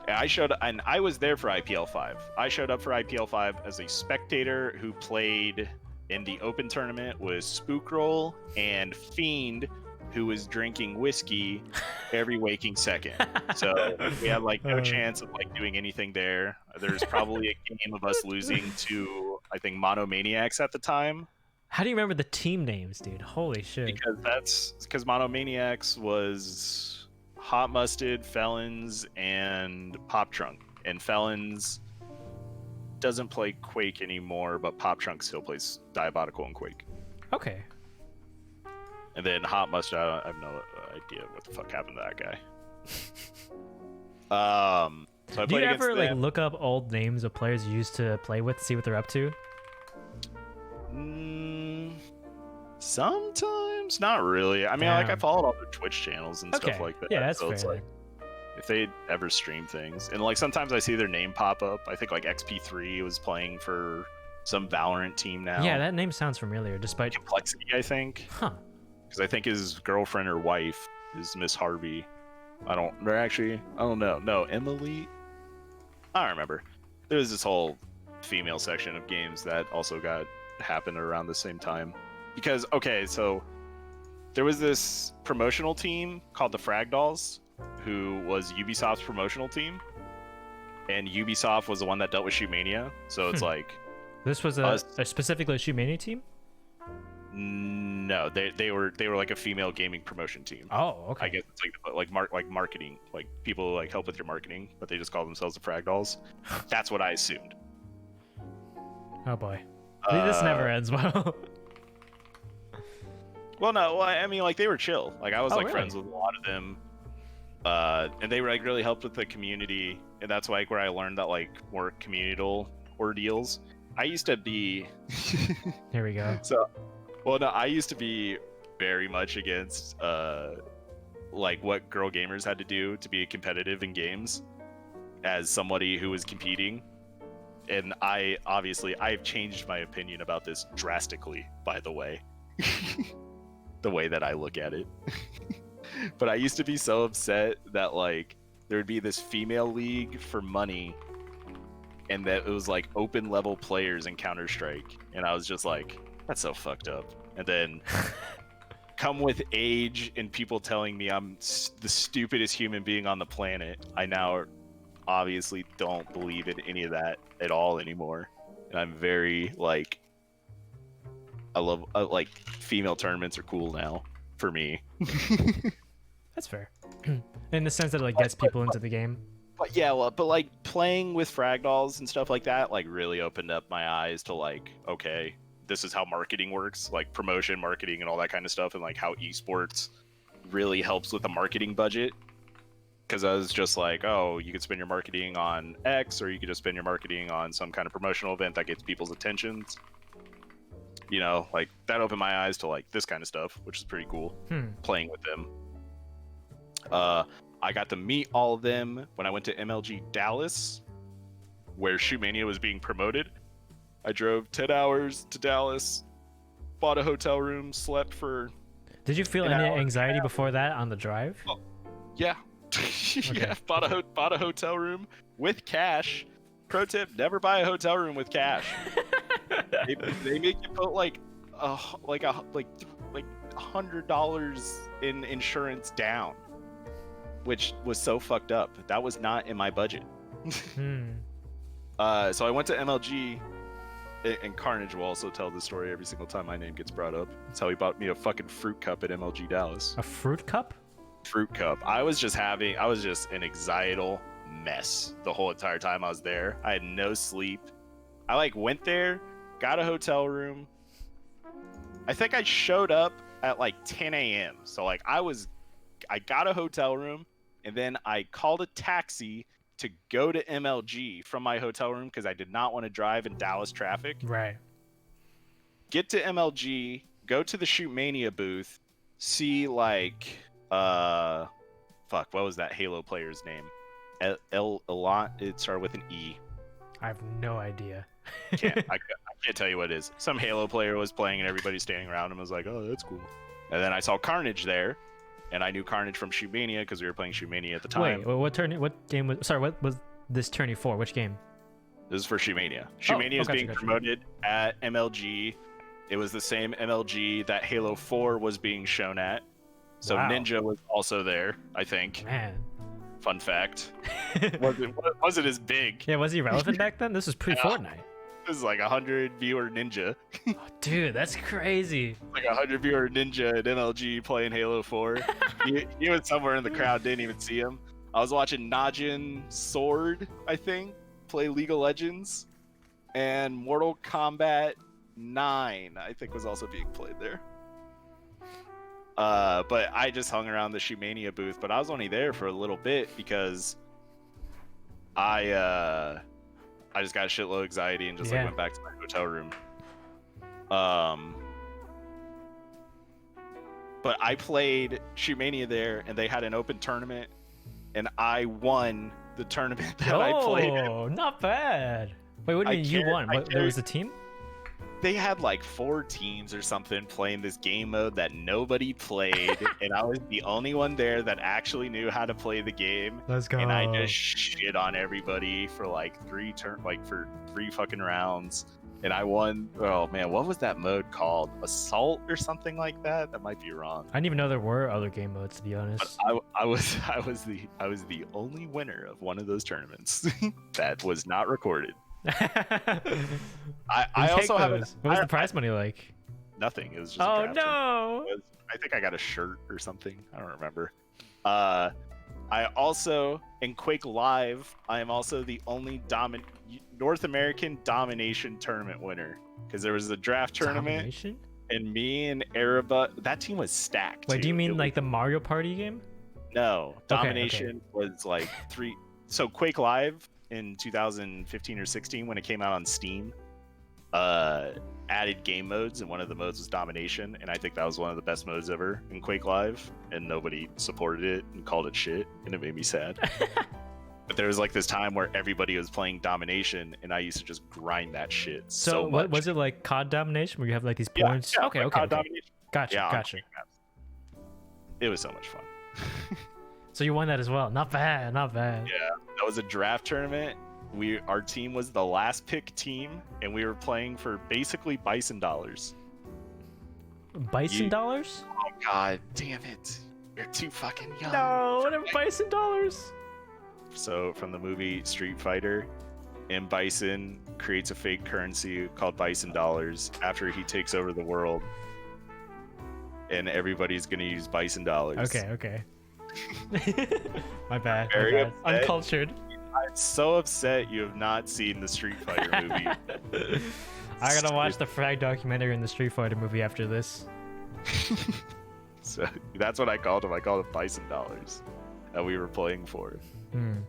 And I was there for IPL 5. I showed up for IPL 5 as a spectator who played in the open tournament with Spookroll and Fiend, who was drinking whiskey every waking second. So we had like no chance of like doing anything there. There's probably a game of us losing to, I think, Monomaniacs at the time. How do you remember the team names, dude? Holy shit. Because Monomaniacs was Hot Mustard, Felons, and Pop Trunk. And Felons doesn't play Quake anymore, but Pop Trunk still plays Diabolical and Quake. Okay. And then Hot Mustard, I have no idea what the fuck happened to that guy. So I Do you played ever against like them. look up old names of players you used to play with, see what they're up to? Sometimes, not really. I mean, like I followed all their Twitch channels and stuff like that. Yeah, that's so fair. it's like, if they ever stream things, and like sometimes I see their name pop up. I think like XP3 was playing for some Valorant team now. Yeah, that name sounds familiar, despite Complexity, I think. Huh. Because I think his girlfriend or wife is Miss Harvey. I don't know. No, Emily? I don't remember. There was this whole female section of games that also happened around the same time. Because, okay, so there was this promotional team called the Frag Dolls, who was Ubisoft's promotional team. And Ubisoft was the one that dealt with Shootmania. So it's like... This was a specifically a Shootmania team? No, they were like a female gaming promotion team. Oh, okay. I guess it's like marketing, like people who like help with your marketing, but they just call themselves the Frag Dolls. That's what I assumed. Oh boy, this never ends well. Well, no, I mean like they were chill. Like I was like really? friends with a lot of them, and they were like really helped with the community, and that's like where I learned that like more communal ordeals. I used to be. Here we go. So. Well, no, I used to be very much against like what girl gamers had to do to be competitive in games as somebody who was competing. And I've changed my opinion about this drastically, by the way. The way that I look at it. But I used to be so upset that like there would be this female league for money and that it was like open level players in Counter-Strike. And I was just like, that's so fucked up. And then come with age and people telling me I'm the stupidest human being on the planet, I now obviously don't believe in any of that at all anymore. And I'm very like, I love like female tournaments are cool now for me. That's fair. In the sense that it like gets people into the game. But yeah, well, but like playing with Frag Dolls and stuff like that like really opened up my eyes to like, okay, this is how marketing works, like promotion, marketing, and all that kind of stuff, and like how esports really helps with the marketing budget. Because I was just like, oh, you could spend your marketing on X, or you could just spend your marketing on some kind of promotional event that gets people's attentions. You know, like that opened my eyes to like this kind of stuff, which is pretty cool. Playing with them. I got to meet all of them when I went to MLG Dallas, where Shootmania was being promoted. I drove 10 hours to Dallas, bought a hotel room, slept for... Did you feel any anxiety before that on the drive? Oh, yeah. Yeah, bought a hotel room with cash Pro tip: never buy a hotel room with cash. they make you put like $100 in insurance down, which was so fucked up. That was not in my budget. So I went to MLG, and Carnage will also tell the story every single time my name gets brought up. That's how he bought me a fucking fruit cup at MLG Dallas. A fruit cup? Fruit cup. I was just an anxietal mess the whole entire time I was there. I had no sleep. I like went there, got a hotel room. I think I showed up at like 10 a.m. So like I got a hotel room, and then I called a taxi to go to MLG from my hotel room because I did not want to drive in Dallas traffic. Right. Get to MLG, go to the Shootmania booth, see like what was that Halo player's name? Elon. It started with an E. I have no idea. I can't tell you what it is. Some Halo player was playing and everybody standing around him was like, "Oh, that's cool." And then I saw Carnage there, and I knew Carnage from Shootmania because we were playing Shootmania at the time. Wait, what game was? Sorry, what was this tourney for? Which game? This is for Shootmania. Shootmania is being promoted at MLG. It was the same MLG that Halo 4 was being shown at. So wow. Ninja was also there, I think. Man. Fun fact. wasn't as big. Yeah, was he relevant back then? This was pre-Fortnite. This is like 100 viewer Ninja. Oh, dude, that's crazy. Like 100 viewer Ninja at MLG playing Halo 4. he was somewhere in the crowd, didn't even see him. I was watching Najin Sword, I think, play League of Legends. And Mortal Kombat 9, I think, was also being played there. But I just hung around the Shootmania booth, but I was only there for a little bit because I just got a shitload of anxiety and just like went back to my hotel room. But I played Shootmania there, and they had an open tournament, and I won the tournament that I played in. Oh, not bad. Wait, what do you mean you won? There was a team? They had like 4 teams or something playing this game mode that nobody played, and I was the only one there that actually knew how to play the game. Let's go. And I just shit on everybody for like 3 fucking rounds, and I won. Oh man, what was that mode called? Assault or something like that? That might be wrong. I didn't even know there were other game modes, to be honest. But I was the only winner of one of those tournaments that was not recorded. I also have. What was the prize money like? Nothing. It was just. Oh no! I think I got a shirt or something. I don't remember. I also in Quake Live. I am also the only North American domination tournament winner because there was a draft tournament. Domination? And me and Araba, that team was stacked. Wait, do you mean like the Mario Party game? No, domination was like 3. So Quake Live in 2015 or 16 when it came out on Steam, added game modes, and one of the modes was domination, and I think that was one of the best modes ever in Quake Live, and nobody supported it and called it shit, and it made me sad. But there was like this time where everybody was playing domination, and I used to just grind that shit so much. What was it, like COD domination where you have like these points? Yeah, okay. Domination. Gotcha. It was so much fun. So you won that as well. Not bad. Yeah, that was a draft tournament. Our team was the last pick team, and we were playing for basically bison dollars. Bison dollars? Oh god, damn it! You're too fucking young. No, what are bison dollars? So from the movie Street Fighter, M. Bison creates a fake currency called bison dollars after he takes over the world, and everybody's gonna use bison dollars. Okay. My bad. Upset. Uncultured. I'm so upset you have not seen the Street Fighter movie. I gotta watch the Frag documentary and the Street Fighter movie after this. So that's what I called him. I called him bison dollars that we were playing for. And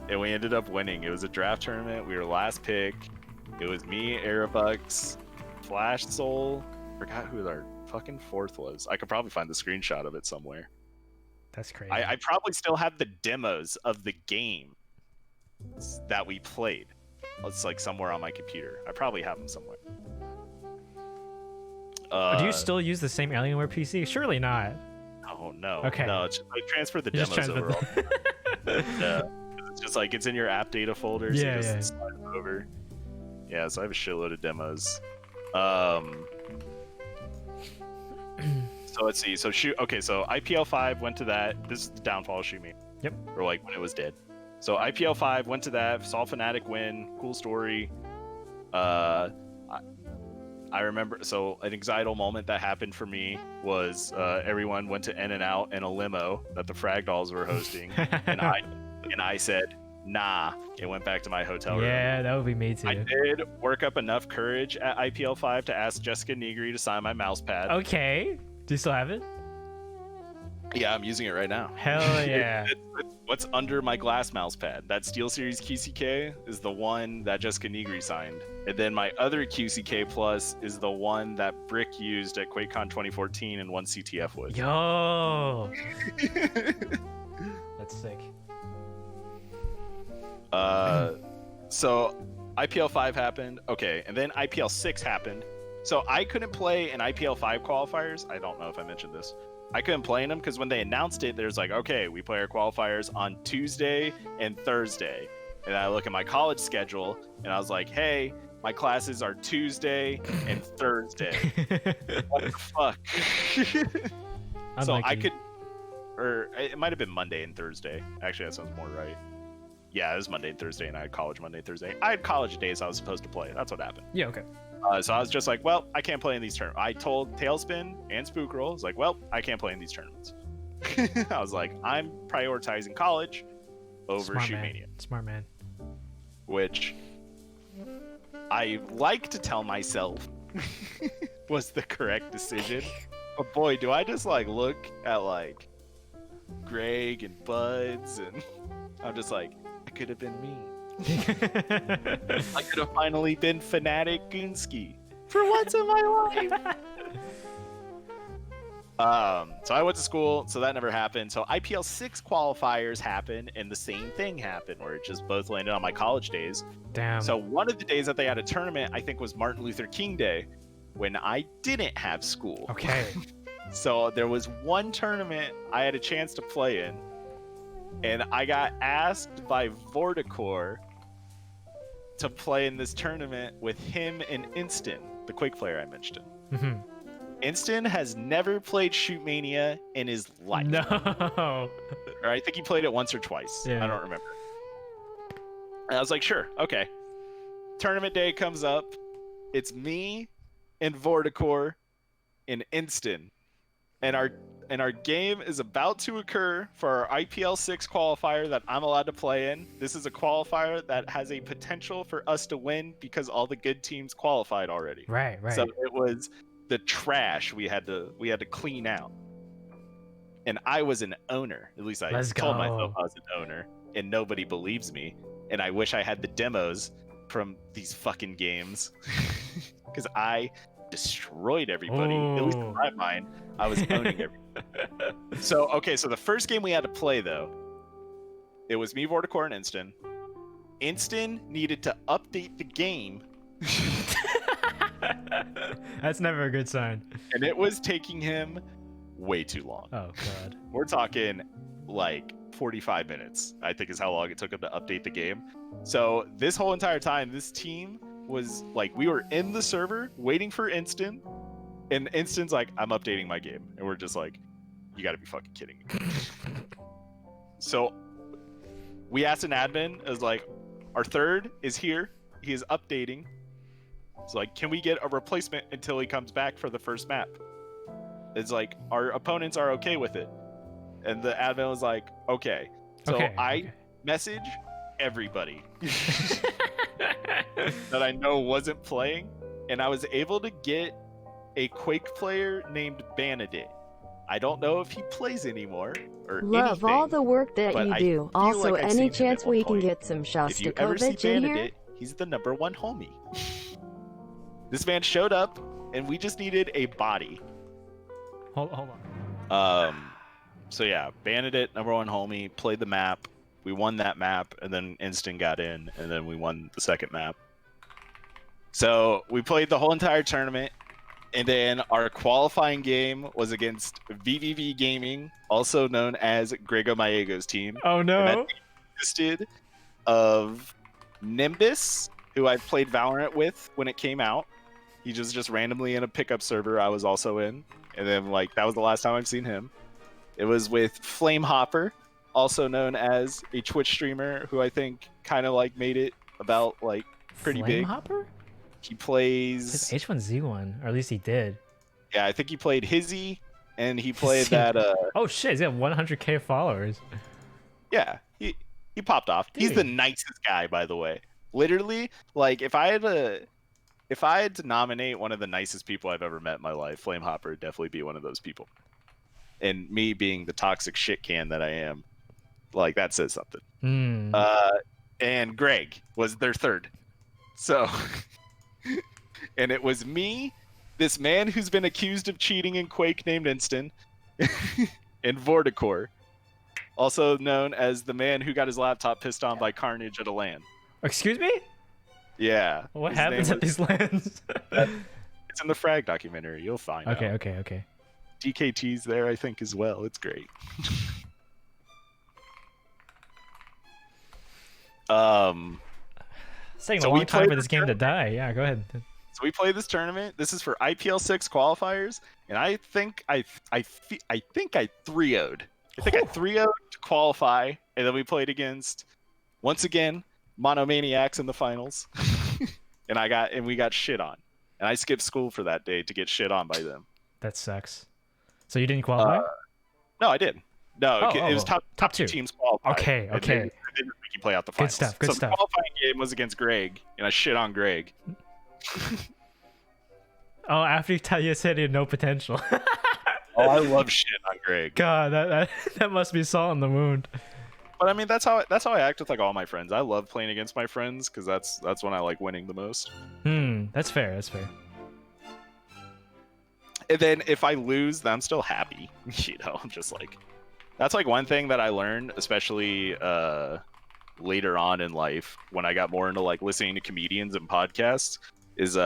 we ended up winning. It was a draft tournament. We were last pick. It was me, Aerobux, Flash Soul. Forgot who our fucking 4th was. I could probably find the screenshot of it somewhere. That's crazy. I probably still have the demos of the game that we played. It's like somewhere on my computer. I probably have them somewhere. Do you still use the same Alienware PC? Surely not. Oh no. Okay. No, I transferred the demos over. Yeah. It's just like it's in your app data folder. Yeah, so yeah. just slide it over. Yeah, so I have a shitload of demos. So let's see. So so IPL 5 went to that. This is the downfall of Shootmania. Yep. Or like when it was dead. So IPL 5 went to that. Saw Fnatic win. Cool story. I remember, so an excital moment that happened for me was everyone went to In-N-Out in a limo that the Frag Dolls were hosting, and I said, nah, and went back to my hotel room. Yeah, that would be me too. I did work up enough courage at IPL 5 to ask Jessica Negri to sign my mouse pad. Okay. Do you still have it? Yeah, I'm using it right now. Hell yeah. It's what's under my glass mouse pad. That SteelSeries QCK is the one that Jessica Negri signed. And then my other QCK Plus is the one that Brick used at QuakeCon 2014 and won CTF with. Yo. That's sick. So IPL 5 happened. Okay, and then IPL 6 happened. So I couldn't play in IPL 5 qualifiers. I don't know if I mentioned this. I couldn't play in them because when they announced it, there's like, okay, we play our qualifiers on Tuesday and Thursday. And I look at my college schedule and I was like, hey, my classes are Tuesday and Thursday. What the fuck? So I could, or it might have been Monday and Thursday. Actually, that sounds more right. Yeah, it was Monday and Thursday, and I had college Monday and Thursday. I had college days I was supposed to play. That's what happened. Yeah, okay. So I was just like, well, I can't play in these tournaments. I told Talespin and Spookroll, I was like, well, I can't play in these tournaments. I was like, I'm prioritizing college over Shootmania. Smart man. Which I like to tell myself was the correct decision. But boy, do I just like look at like Greg and Buds, and I'm just like, it could have been me. I could have finally been Fnatic Goonesky for once in my life. So I went to school, so that never happened. So IPL 6 qualifiers happened, and the same thing happened, where it just both landed on my college days. Damn. So one of the days that they had a tournament, I think, was Martin Luther King Day, when I didn't have school. Okay. So there was one tournament I had a chance to play in, and I got asked by Vorticore to play in this tournament with him and Instant, the Quake player I mentioned. Mm-hmm. Instant has never played Shootmania in his life. No. Or I think he played it once or twice. Yeah. I don't remember. And I was like, sure, okay. Tournament day comes up. It's me and Vorticore and Instant. And our game is about to occur for our IPL 6 qualifier that I'm allowed to play in. This is a qualifier that has a potential for us to win because all the good teams qualified already. Right. So it was the trash we had to clean out. And I was an owner. At least I told myself I was an owner, and nobody believes me. And I wish I had the demos from these fucking games because I destroyed everybody. Ooh. At least in my mind, I was owning everybody. So the first game we had to play, though, it was me, Vorticore, and Instant. Instant needed to update the game. That's never a good sign. And it was taking him way too long. Oh, God. We're talking like 45 minutes, I think, is how long it took him to update the game. So this whole entire time, this team was like, we were in the server waiting for Instant, and Instant's like, I'm updating my game. And we're just like, you gotta be fucking kidding me. So we asked an admin, it was like, our third is here, he is updating. It's like, can we get a replacement until he comes back for the first map? It's like, our opponents are okay with it. And the admin was like, okay. So I message everybody that I know wasn't playing, and I was able to get a Quake player named Banadit. I don't know if he plays anymore or Love anything, all the work that but you I do. feel Also, like I've any seen him chance at one we can point. get some If you ever see Shostakovich in here? Banadit, he's the #1 homie. This man showed up, and we just needed a body. Hold on. So yeah, Banadit, #1 homie, played the map. We won that map, and then Instant got in, and then we won the second map. So we played the whole entire tournament, and then our qualifying game was against VVV Gaming, also known as Grego Maego's team. Oh no! And that team existed of Nimbus, who I played Valorant with when it came out. He just randomly in a pickup server I was also in, and then like that was the last time I've seen him. It was with Flamehopper, also known as a Twitch streamer who I think kind of like made it about like pretty big. Flamehopper? He plays His H1Z1, or at least he did. Yeah, I think he played Hizzy, and he played that. Oh shit, he's got 100k followers. Yeah, he popped off. Dude. He's the nicest guy, by the way. Literally, like if I had to nominate one of the nicest people I've ever met in my life, Flamehopper would definitely be one of those people. And me being the toxic shit can that I am, like that says something. And Greg was their third. So, and it was me, this man who's been accused of cheating in Quake named Instant, and Vorticor, also known as the man who got his laptop pissed on by Carnage at a LAN. Excuse me? Yeah. What happens at these LANs? It's in the Frag documentary. You'll find out. Okay. DKT's there, I think, as well. It's great. It's taking a long time for this game to die. Yeah, go ahead. So we play this tournament. This is for IPL 6 qualifiers, and I think I 3-0'd. I think I 3-0'd to qualify, and then we played against, once again, Monomaniacs in the finals. and we got shit on. And I skipped school for that day to get shit on by them. That sucks. So you didn't qualify? No, I did. No, it was top two teams qualified. Okay. I didn't make you play out the finals. Good stuff. The qualifying game was against Greg, and I shit on Greg. Oh, after you said he had no potential. Oh, I love shit on Greg. God, that must be salt in the wound. But I mean, that's how I act with like all my friends. I love playing against my friends because that's when I like winning the most. That's fair. And then if I lose, then I'm still happy. You know, I'm just like, that's like one thing that I learned, especially later on in life when I got more into like listening to comedians and podcasts, is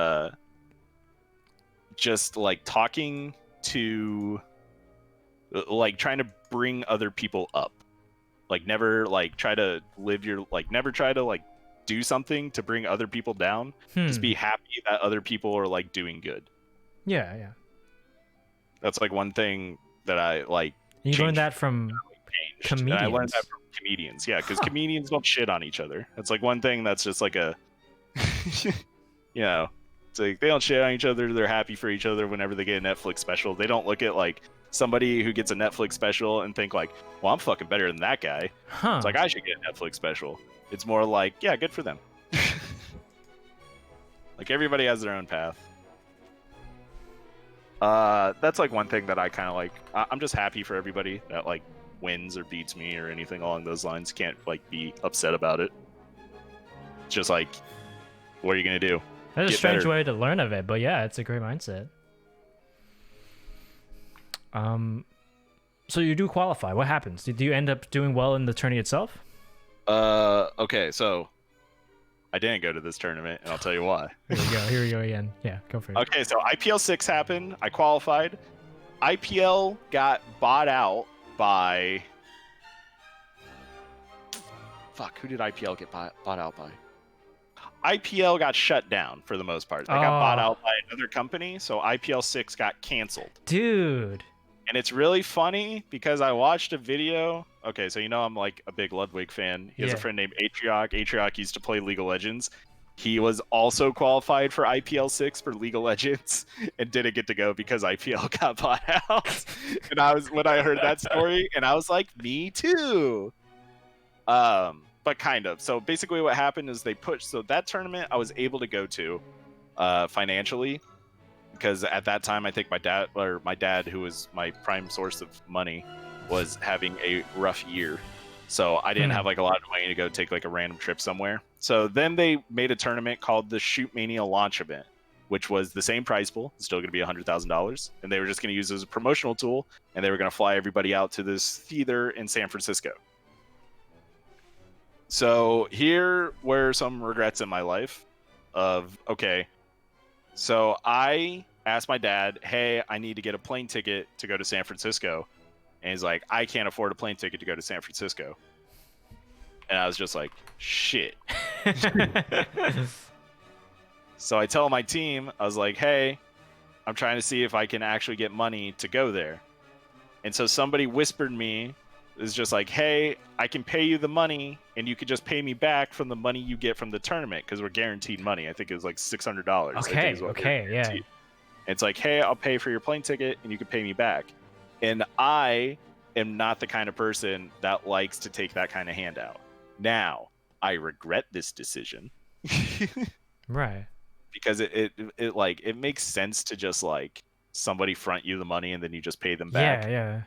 just like talking to, like trying to bring other people up. Like never like try to do something to bring other people down. Just be happy that other people are like doing good. Yeah. That's like one thing that I like. You learned that from comedians. And I learned that from comedians, yeah, because comedians don't shit on each other. That's like one thing that's just like a, you know, it's like they don't shit on each other. They're happy for each other whenever they get a Netflix special. They don't look at like somebody who gets a Netflix special and think like, well, I'm fucking better than that guy. It's like, I should get a Netflix special. It's more like, yeah, good for them. Like everybody has their own path. That's like one thing that I kind of like. I'm just happy for everybody that like wins or beats me or anything along those lines. Can't like be upset about it. It's just like, what are you gonna do? That's a strange way to learn of it, but yeah, it's a great mindset. So you do qualify. What happens? Do you end up doing well in the tourney itself? Okay, so I didn't go to this tournament, and I'll tell you why. Here we go again. Yeah, go for it. Okay, so IPL 6 happened. I qualified. IPL got bought out by... Fuck, who did IPL get bought out by? IPL got shut down for the most part. They got bought out by another company, so IPL 6 got canceled. Dude. And it's really funny because I watched a video. Okay, so you know I'm like a big Ludwig fan. He has a friend named Atrioc. Atrioc used to play League of Legends. He was also qualified for IPL 6 for League of Legends and didn't get to go because IPL got bought out. And when I heard that story, and I was like, me too. But kind of. So basically what happened is so that tournament I was able to go to financially. Because at that time, I think my dad, who was my prime source of money, was having a rough year. So I didn't have like a lot of money to go take like a random trip somewhere. So then they made a tournament called the Shootmania launch event, which was the same prize pool. It's still going to be $100,000. And they were just going to use it as a promotional tool. And they were going to fly everybody out to this theater in San Francisco. So here were some regrets in my life of, okay, so I asked my dad, hey, I need to get a plane ticket to go to San Francisco. And he's like, I can't afford a plane ticket to go to San Francisco. And I was just like, shit. So I tell my team, I was like, hey, I'm trying to see if I can actually get money to go there. And so somebody whispered me, is just like, hey, I can pay you the money and you could just pay me back from the money you get from the tournament because we're guaranteed money. I think it was like $600. Okay, yeah. It's like, hey, I'll pay for your plane ticket and you can pay me back. And I am not the kind of person that likes to take that kind of handout. Now, I regret this decision. Right. Because it makes sense to just like somebody front you the money and then you just pay them back. Yeah.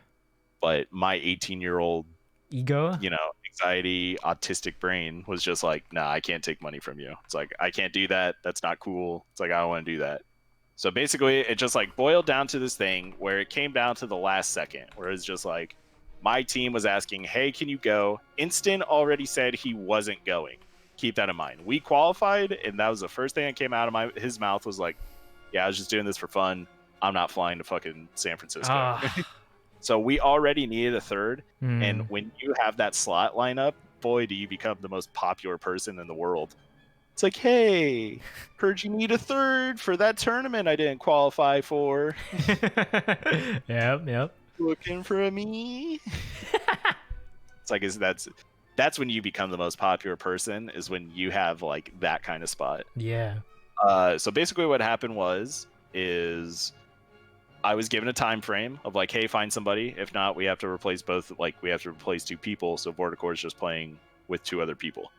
But my 18-year-old ego, anxiety, autistic brain was just like, nah, I can't take money from you. It's like, I can't do that. That's not cool. It's like, I don't want to do that. So basically, it just like boiled down to this thing where it came down to the last second, where it's just like, my team was asking, hey, can you go? Instant already said he wasn't going. Keep that in mind. We qualified, and that was the first thing that came out of his mouth was like, yeah, I was just doing this for fun. I'm not flying to fucking San Francisco. So we already needed a third, and when you have that slot lineup, boy, do you become the most popular person in the world. It's like, hey, heard you need a third for that tournament I didn't qualify for. Yep. Looking for me? It's like, that's when you become the most popular person, is when you have like that kind of spot. Yeah. So basically what happened is I was given a time frame of like, hey, find somebody. If not, we have to replace both. Like, we have to replace 2 people. So Vorticore is just playing with 2 other people.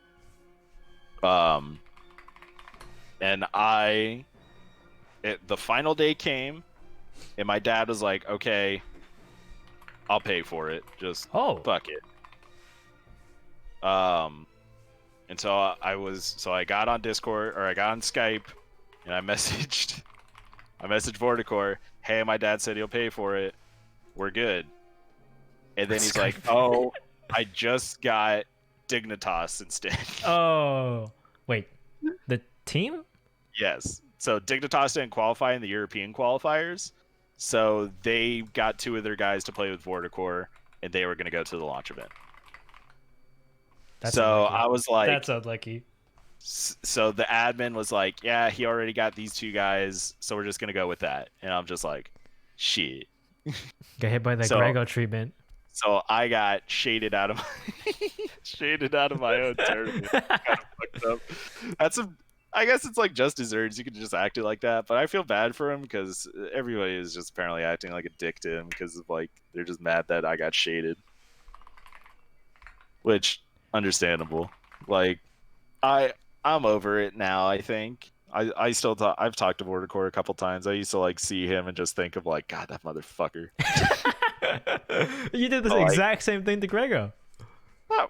And the final day came, and my dad was like, okay, I'll pay for it. Just fuck it. And so I got on Discord, or I got on Skype, and I messaged Vorticore, hey, my dad said he'll pay for it. We're good. And then he's like, oh, I just got Dignitas instead. Oh, wait, the team? Yes. So Dignitas didn't qualify in the European qualifiers, so they got 2 of their guys to play with Vorticore, and they were going to go to the launch event. That's so unlucky. I was like, that's unlucky. So the admin was like, yeah, he already got these 2 guys, so we're just going to go with that. And I'm just like, shit. Get hit by the Grego treatment. So I got shaded out of my own tournament. Kind of fucked up. I guess it's like just desserts. You can just act it like that, but I feel bad for him because everybody is just apparently acting like a dick to him because of like they're just mad that I got shaded, which understandable. Like I'm over it now. I think I still I've talked to Vorticore a couple times. I used to like see him and just think of like, God, that motherfucker. You did the exact same thing to Grego.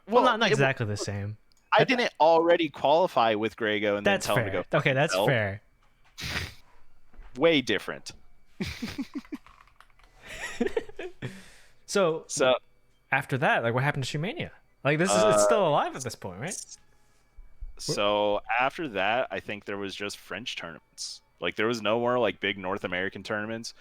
Well, not exactly the same. I didn't already qualify with Grego and then tell him to go. Okay, that's fair. Way different. So after that, like, what happened to Shootmania? Like, it's still alive at this point, right? So after that, I think there was just French tournaments. Like, there was no more like big North American tournaments.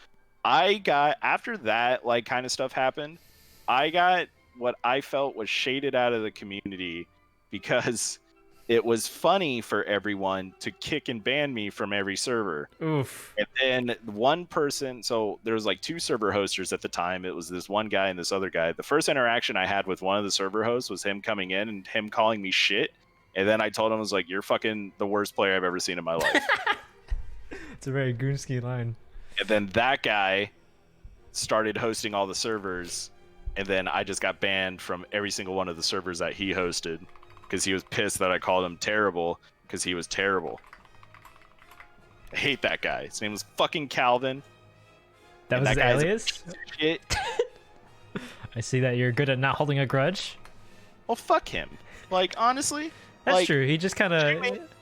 After that, like, kind of stuff happened, I got what I felt was shaded out of the community because it was funny for everyone to kick and ban me from every server. Oof. And then one person, so there was like 2 server hosters at the time. It was this one guy and this other guy. The first interaction I had with one of the server hosts was him coming in and him calling me shit. And then I told him, I was like, you're fucking the worst player I've ever seen in my life. It's a very Goonesky line. And then that guy started hosting all the servers. And then I just got banned from every single one of the servers that he hosted because he was pissed that I called him terrible because he was terrible. I hate that guy. His name was fucking Calvin. That was his alias? Shit. I see that you're good at not holding a grudge. Well, fuck him. Like, honestly. That's like, true. He just kind of...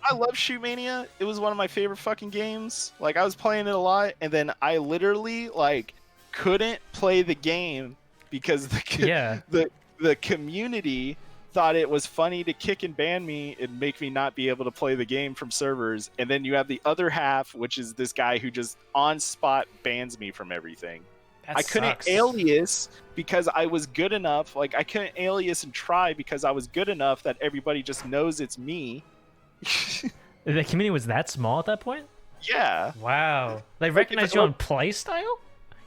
I love Shootmania. It was one of my favorite fucking games. Like, I was playing it a lot, and then I literally, like, couldn't play the game because the community thought it was funny to kick and ban me and make me not be able to play the game from servers. And then you have the other half, which is this guy who just on spot bans me from everything. I couldn't alias because I was good enough. Like, I couldn't alias and try because I was good enough that everybody just knows it's me. The community was that small at that point? Yeah. Wow. They recognized you on playstyle?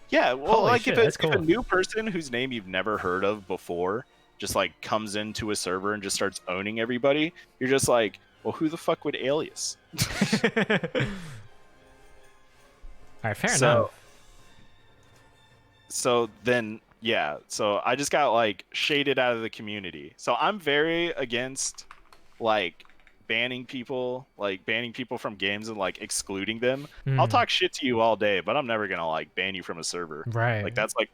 Yeah, well, Holy like shit, if that's cool. a new person whose name you've never heard of before just like comes into a server and just starts owning everybody, you're just like, well, who the fuck would alias? Alright, fair enough. So then, yeah, so I just got like shaded out of the community. So I'm very against like banning people from games and like excluding them. I'll talk shit to you all day, but I'm never gonna like ban you from a server. Right. Like that's like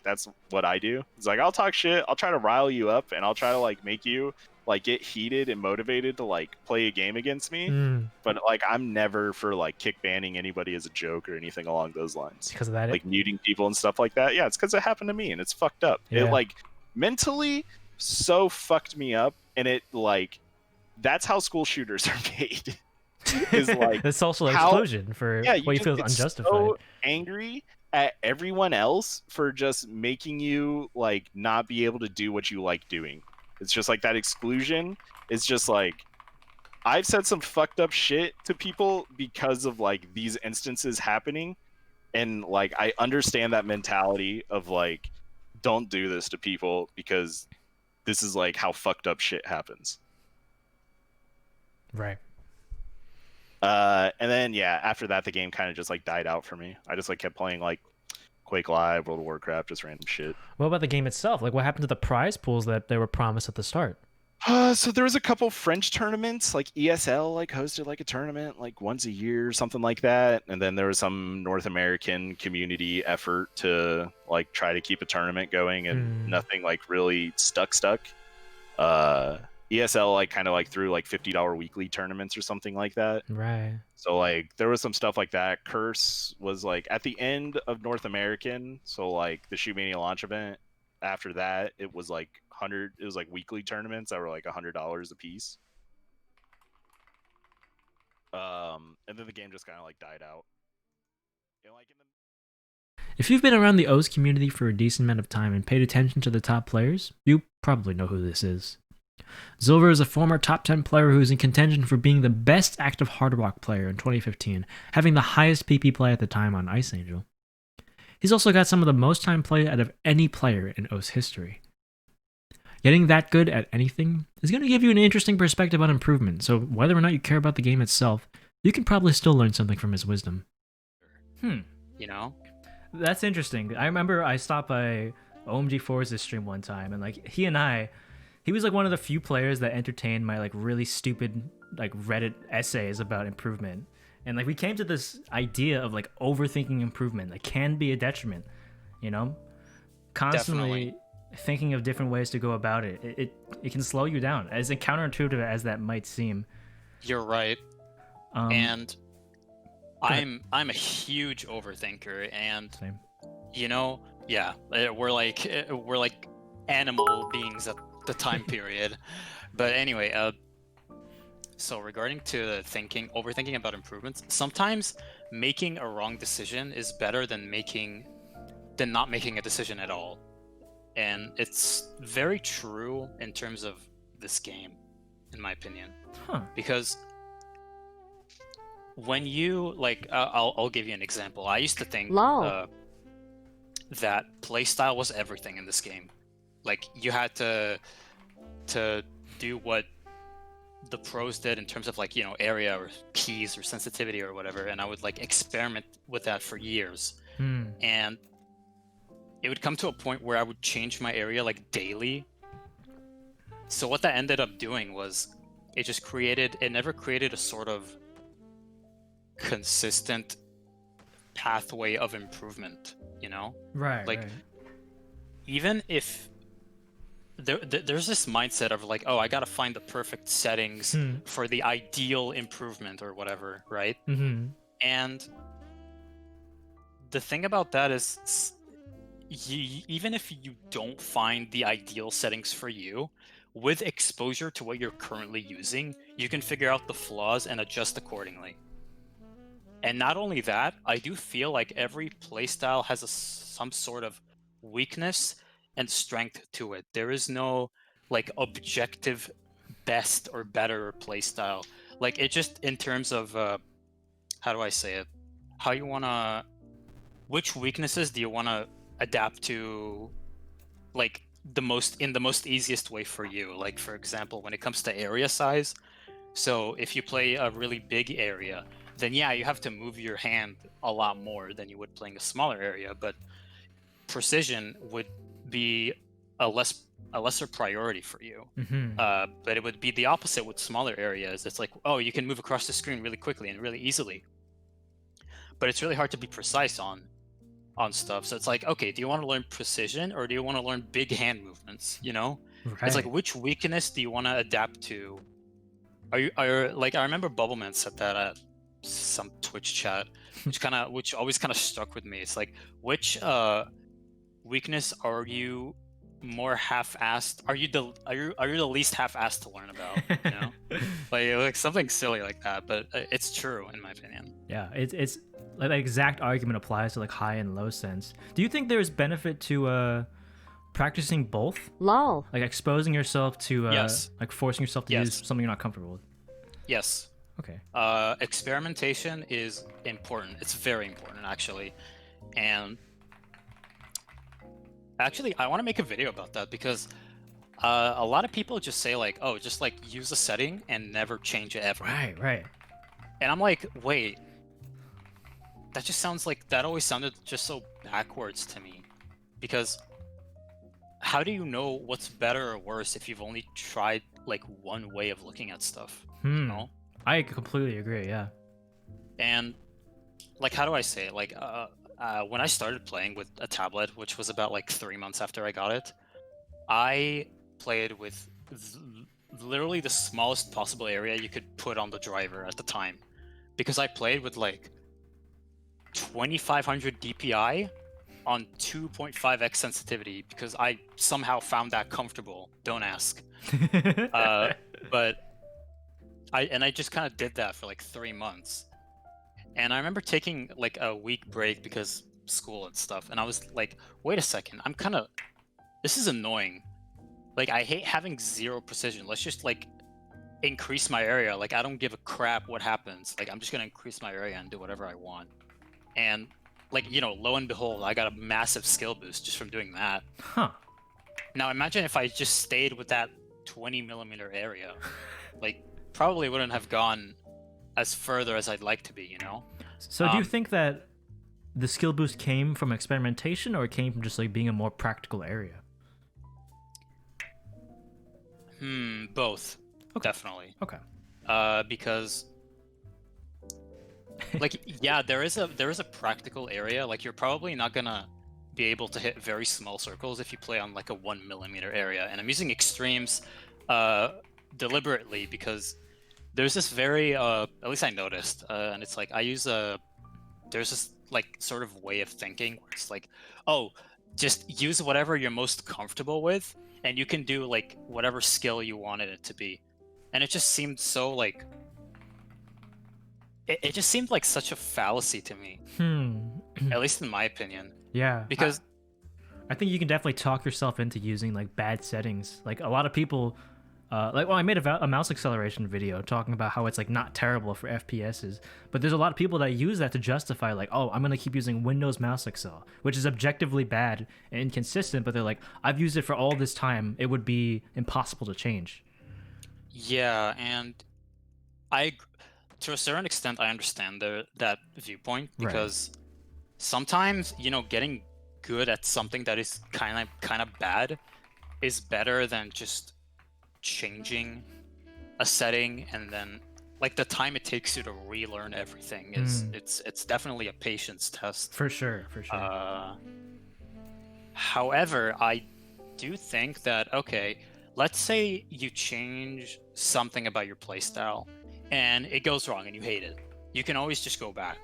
that's what I do. It's like I'll talk shit, I'll try to rile you up, and I'll try to like make you like get heated and motivated to like play a game against me. But like I'm never for like kick banning anybody as a joke or anything along those lines. Because of that, like muting people and stuff like that. Yeah, it's because it happened to me and it's fucked up. Yeah. It like mentally so fucked me up, and it like that's how school shooters are made. Is like the social exclusion for what you feel is unjustified. So angry at everyone else for just making you like not be able to do what you like doing. It's just like that exclusion is just like I've said some fucked up shit to people because of like these instances happening, and like I understand that mentality of like don't do this to people because this is like how fucked up shit happens. Right. And then yeah, after that the game kind of just like died out for me. I just like kept playing like Quake Live, World of Warcraft, just random shit. What about the game itself? Like what happened to the prize pools that they were promised at the start? So there was a couple French tournaments, like ESL like hosted like a tournament like once a year or something like that, and then there was some North American community effort to like try to keep a tournament going, and nothing like really stuck. ESL like kind of like threw like $50 weekly tournaments or something like that. Right. So like there was some stuff like that. Curse was like at the end of North American, so like the Shootmania launch event. After that, it was like it was like weekly tournaments that were like $100 a piece. And then the game just kind of like died out. You know, like if you've been around the O's community for a decent amount of time and paid attention to the top players, you probably know who this is. Zilver is a former top 10 player who is in contention for being the best active hard rock player in 2015, having the highest PP play at the time on Ice Angel. He's also got some of the most time played out of any player in O's history. Getting that good at anything is going to give you an interesting perspective on improvement, so whether or not you care about the game itself, you can probably still learn something from his wisdom. You know? That's interesting. I remember I stopped by OMG4's stream one time, and like he was like one of the few players that entertained my like really stupid like Reddit essays about improvement. And like we came to this idea of like overthinking improvement that can be a detriment, you know? Constantly thinking of different ways to go about it. It can slow you down, as counterintuitive as that might seem. You're right. And I'm a huge overthinker, and Same. you know, yeah, we're like animal beings at the time period. But anyway, so regarding to the overthinking about improvements, sometimes making a wrong decision is better than not making a decision at all. And it's very true in terms of this game, in my opinion. Because when you like, I'll give you an example. I used to think that playstyle was everything in this game. Like you had to do what the pros did in terms of like, you know, area or keys or sensitivity or whatever, and I would like experiment with that for years. And it would come to a point where I would change my area like daily. So what that ended up doing was it never created a sort of consistent pathway of improvement, you know? Right. Like even if there's this mindset of like, oh, I gotta find the perfect settings for the ideal improvement or whatever, right? And the thing about that is, even if you don't find the ideal settings for you, with exposure to what you're currently using, you can figure out the flaws and adjust accordingly. And not only that, I do feel like every playstyle has some sort of weakness and strength to it. There is no like objective best or better playstyle. Like it just in terms of how do I say it? How you wanna which weaknesses do you wanna adapt to like the most easiest way for you? Like for example, when it comes to area size, so if you play a really big area, then yeah, you have to move your hand a lot more than you would playing a smaller area, but precision would be a lesser priority for you. But it would be the opposite with smaller areas. It's like, oh, you can move across the screen really quickly and really easily, but it's really hard to be precise on stuff. So it's like, okay, do you want to learn precision or do you want to learn big hand movements? You know, it's like, which weakness do you want to adapt to? Are like, I remember Bubbleman said that at some Twitch chat, which always kind of stuck with me. It's like, which weakness are you more half-assed? Are you the least half-assed to learn about? You know, like something silly like that. But it's true in my opinion. Yeah, it's like the exact argument applies to like high and low sense. Do you think there's benefit to practicing both? Lol. Like exposing yourself to Yes. like forcing yourself to use something you're not comfortable with. Yes. Okay. Experimentation is important. It's very important actually. And actually I want to make a video about that because a lot of people just say like, oh, just like use a setting and never change it ever. Right. And I'm like, wait, that just sounds like, that always sounded just so backwards to me. Because how do you know what's better or worse if you've only tried like one way of looking at stuff? You know? I completely agree, yeah. And like, how do I say it? Like, when I started playing with a tablet, which was about like 3 months after I got it, I played with literally the smallest possible area you could put on the driver at the time. Because I played with like 2500 DPI on 2.5x sensitivity because I somehow found that comfortable. Don't ask. But I just kind of did that for like 3 months. And I remember taking like a week break because school and stuff. And I was like, wait a second, this is annoying. Like, I hate having 0 precision. Let's just like increase my area. Like, I don't give a crap what happens. Like, I'm just going to increase my area and do whatever I want. And like, you know, lo and behold, I got a massive skill boost just from doing that. Huh. Now imagine if I just stayed with that 20mm area. Like, probably wouldn't have gone as further as I'd like to be, you know? So do you think that the skill boost came from experimentation or it came from just like being a more practical area? Both. Okay. Definitely. Okay. Because like, yeah, there is a practical area. Like, you're probably not gonna be able to hit very small circles if you play on like a 1mm area. And I'm using extremes deliberately because there's this very at least I noticed, and it's like I use there's this like sort of way of thinking where it's like, oh, just use whatever you're most comfortable with and you can do like whatever skill you wanted it to be. And it just seemed so like it just seemed like such a fallacy to me. At least in my opinion. Yeah. Because I think you can definitely talk yourself into using like bad settings. Like a lot of people I made a mouse acceleration video talking about how it's like not terrible for FPSs, but there's a lot of people that use that to justify like, oh, I'm gonna keep using Windows mouse accel, which is objectively bad and inconsistent, but they're like, I've used it for all this time, it would be impossible to change. Yeah, and to a certain extent I understand that viewpoint because sometimes, you know, getting good at something that is kind of bad is better than just changing a setting and then like the time it takes you to relearn everything is it's definitely a patience test. For sure. However, I do think that, okay, let's say you change something about your playstyle and it goes wrong and you hate it. You can always just go back,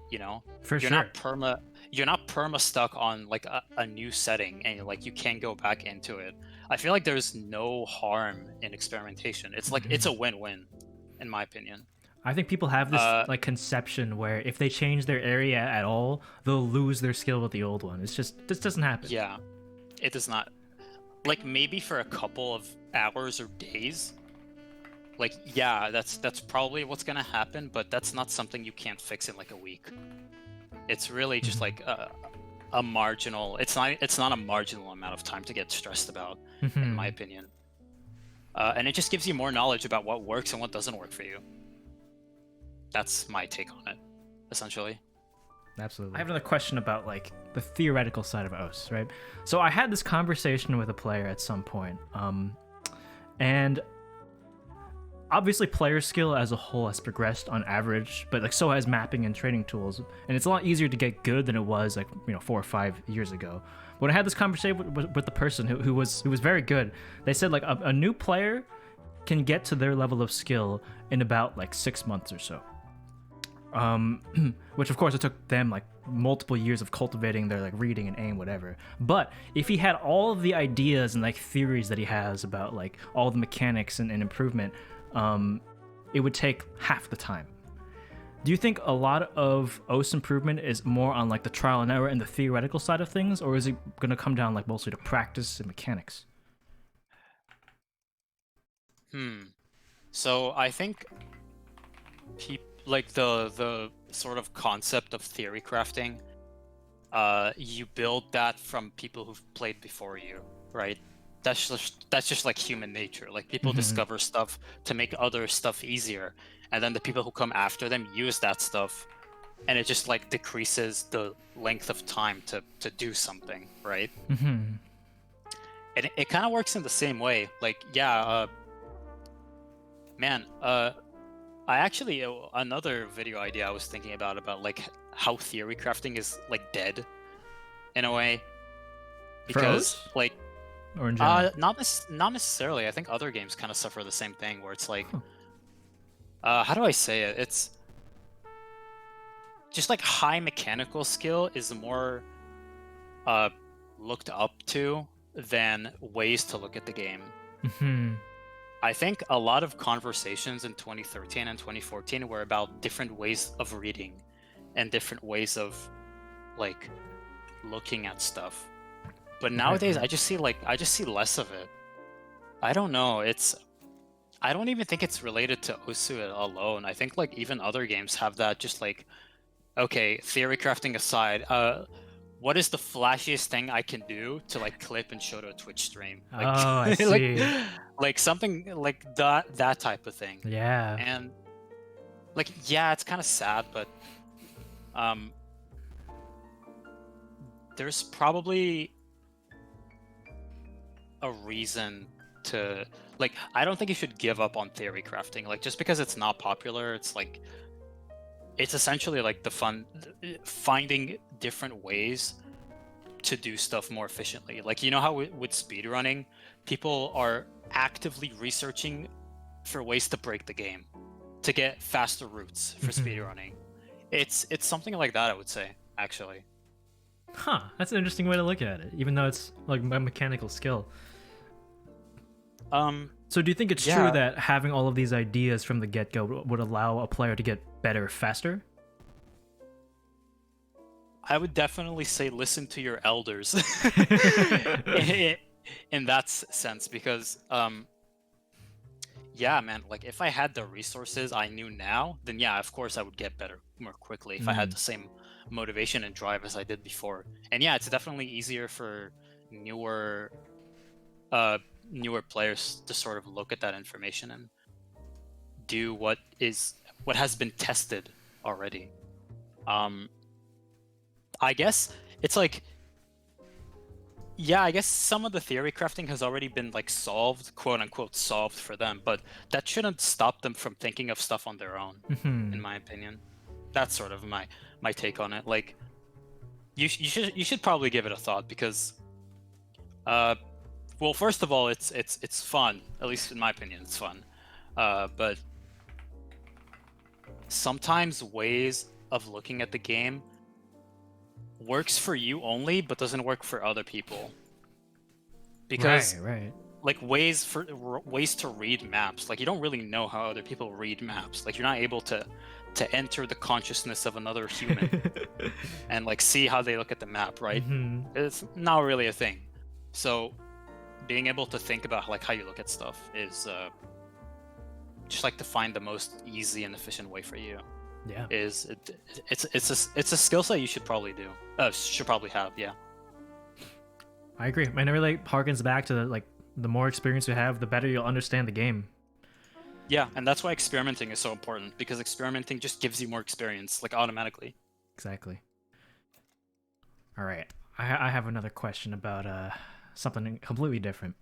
you know? You're not perma stuck on like a new setting and like you can't go back into it. I feel like there's no harm in experimentation. It's like it's a win-win in my opinion. I think people have this like conception where if they change their area at all, they'll lose their skill with the old one. It's just this doesn't happen. Yeah, it does not. Like maybe for a couple of hours or days. Like yeah, that's probably what's gonna happen, but that's not something you can't fix in like a week. It's really just like a marginal. It's not a marginal amount of time to get stressed about, in my opinion. And it just gives you more knowledge about what works and what doesn't work for you. That's my take on it, essentially. Absolutely. I have another question about like the theoretical side of OS, right? So I had this conversation with a player at some point, and obviously player skill as a whole has progressed on average, but like so has mapping and training tools, and it's a lot easier to get good than it was like 4 or 5 years ago. When I had this conversation with the person who was very good, they said like a new player can get to their level of skill in about like 6 months or so. Which of course it took them like multiple years of cultivating their like reading and aim, whatever. But if he had all of the ideas and like theories that he has about like all the mechanics and improvement, it would take half the time. Do you think a lot of OS improvement is more on like the trial and error and the theoretical side of things, or is it going to come down like mostly to practice and mechanics? So I think like the sort of concept of theory crafting, you build that from people who've played before you, right? That's just like human nature. Like people discover stuff to make other stuff easier, and then the people who come after them use that stuff, and it just like decreases the length of time to do something, right? And it kind of works in the same way. Like yeah, man, I actually another video idea I was thinking about like how theory crafting is like dead in a way, because like or in general? not necessarily. I think other games kind of suffer the same thing where it's like how do I say it? It's just like high mechanical skill is more looked up to than ways to look at the game. I think a lot of conversations in 2013 and 2014 were about different ways of reading and different ways of like looking at stuff. But nowadays I just see less of it. I don't know, I don't even think it's related to Osu alone. I think like even other games have that, just like, okay, theory crafting aside, what is the flashiest thing I can do to like clip and show to a Twitch stream? Like, I see. like something like that type of thing. Yeah. And like yeah, it's kind of sad, but there's probably a reason to like, I don't think you should give up on theory crafting. Like just because it's not popular, it's like it's essentially like the fun finding different ways to do stuff more efficiently. Like, you know how with speedrunning, people are actively researching for ways to break the game, to get faster routes for speedrunning. It's something like that, I would say, actually. Huh, that's an interesting way to look at it, even though it's like a mechanical skill. So do you think it's true that having all of these ideas from the get-go would allow a player to get better faster? I would definitely say listen to your elders in that sense, because yeah, man, like if I had the resources I knew now, then yeah, of course I would get better more quickly if I had the same motivation and drive as I did before. And yeah, it's definitely easier for newer players to sort of look at that information and do what has been tested already. I guess it's like, yeah, I guess some of the theory crafting has already been like solved, quote unquote solved for them, but that shouldn't stop them from thinking of stuff on their own, in my opinion. That's sort of my take on it. Like, you should probably give it a thought, because well, first of all, it's fun. At least in my opinion, it's fun. But sometimes ways of looking at the game works for you only, but doesn't work for other people. Because ways to read maps. Like, you don't really know how other people read maps. Like, you're not able to enter the consciousness of another human and like see how they look at the map, right? It's not really a thing. So being able to think about like how you look at stuff is just like to find the most easy and efficient way for you. Yeah. It's a skill set you should probably have. Yeah. I agree. And it really harkens back to the more experience you have, the better you'll understand the game. Yeah, and that's why experimenting is so important, because experimenting just gives you more experience, like automatically. Exactly. All right, I have another question about something completely different.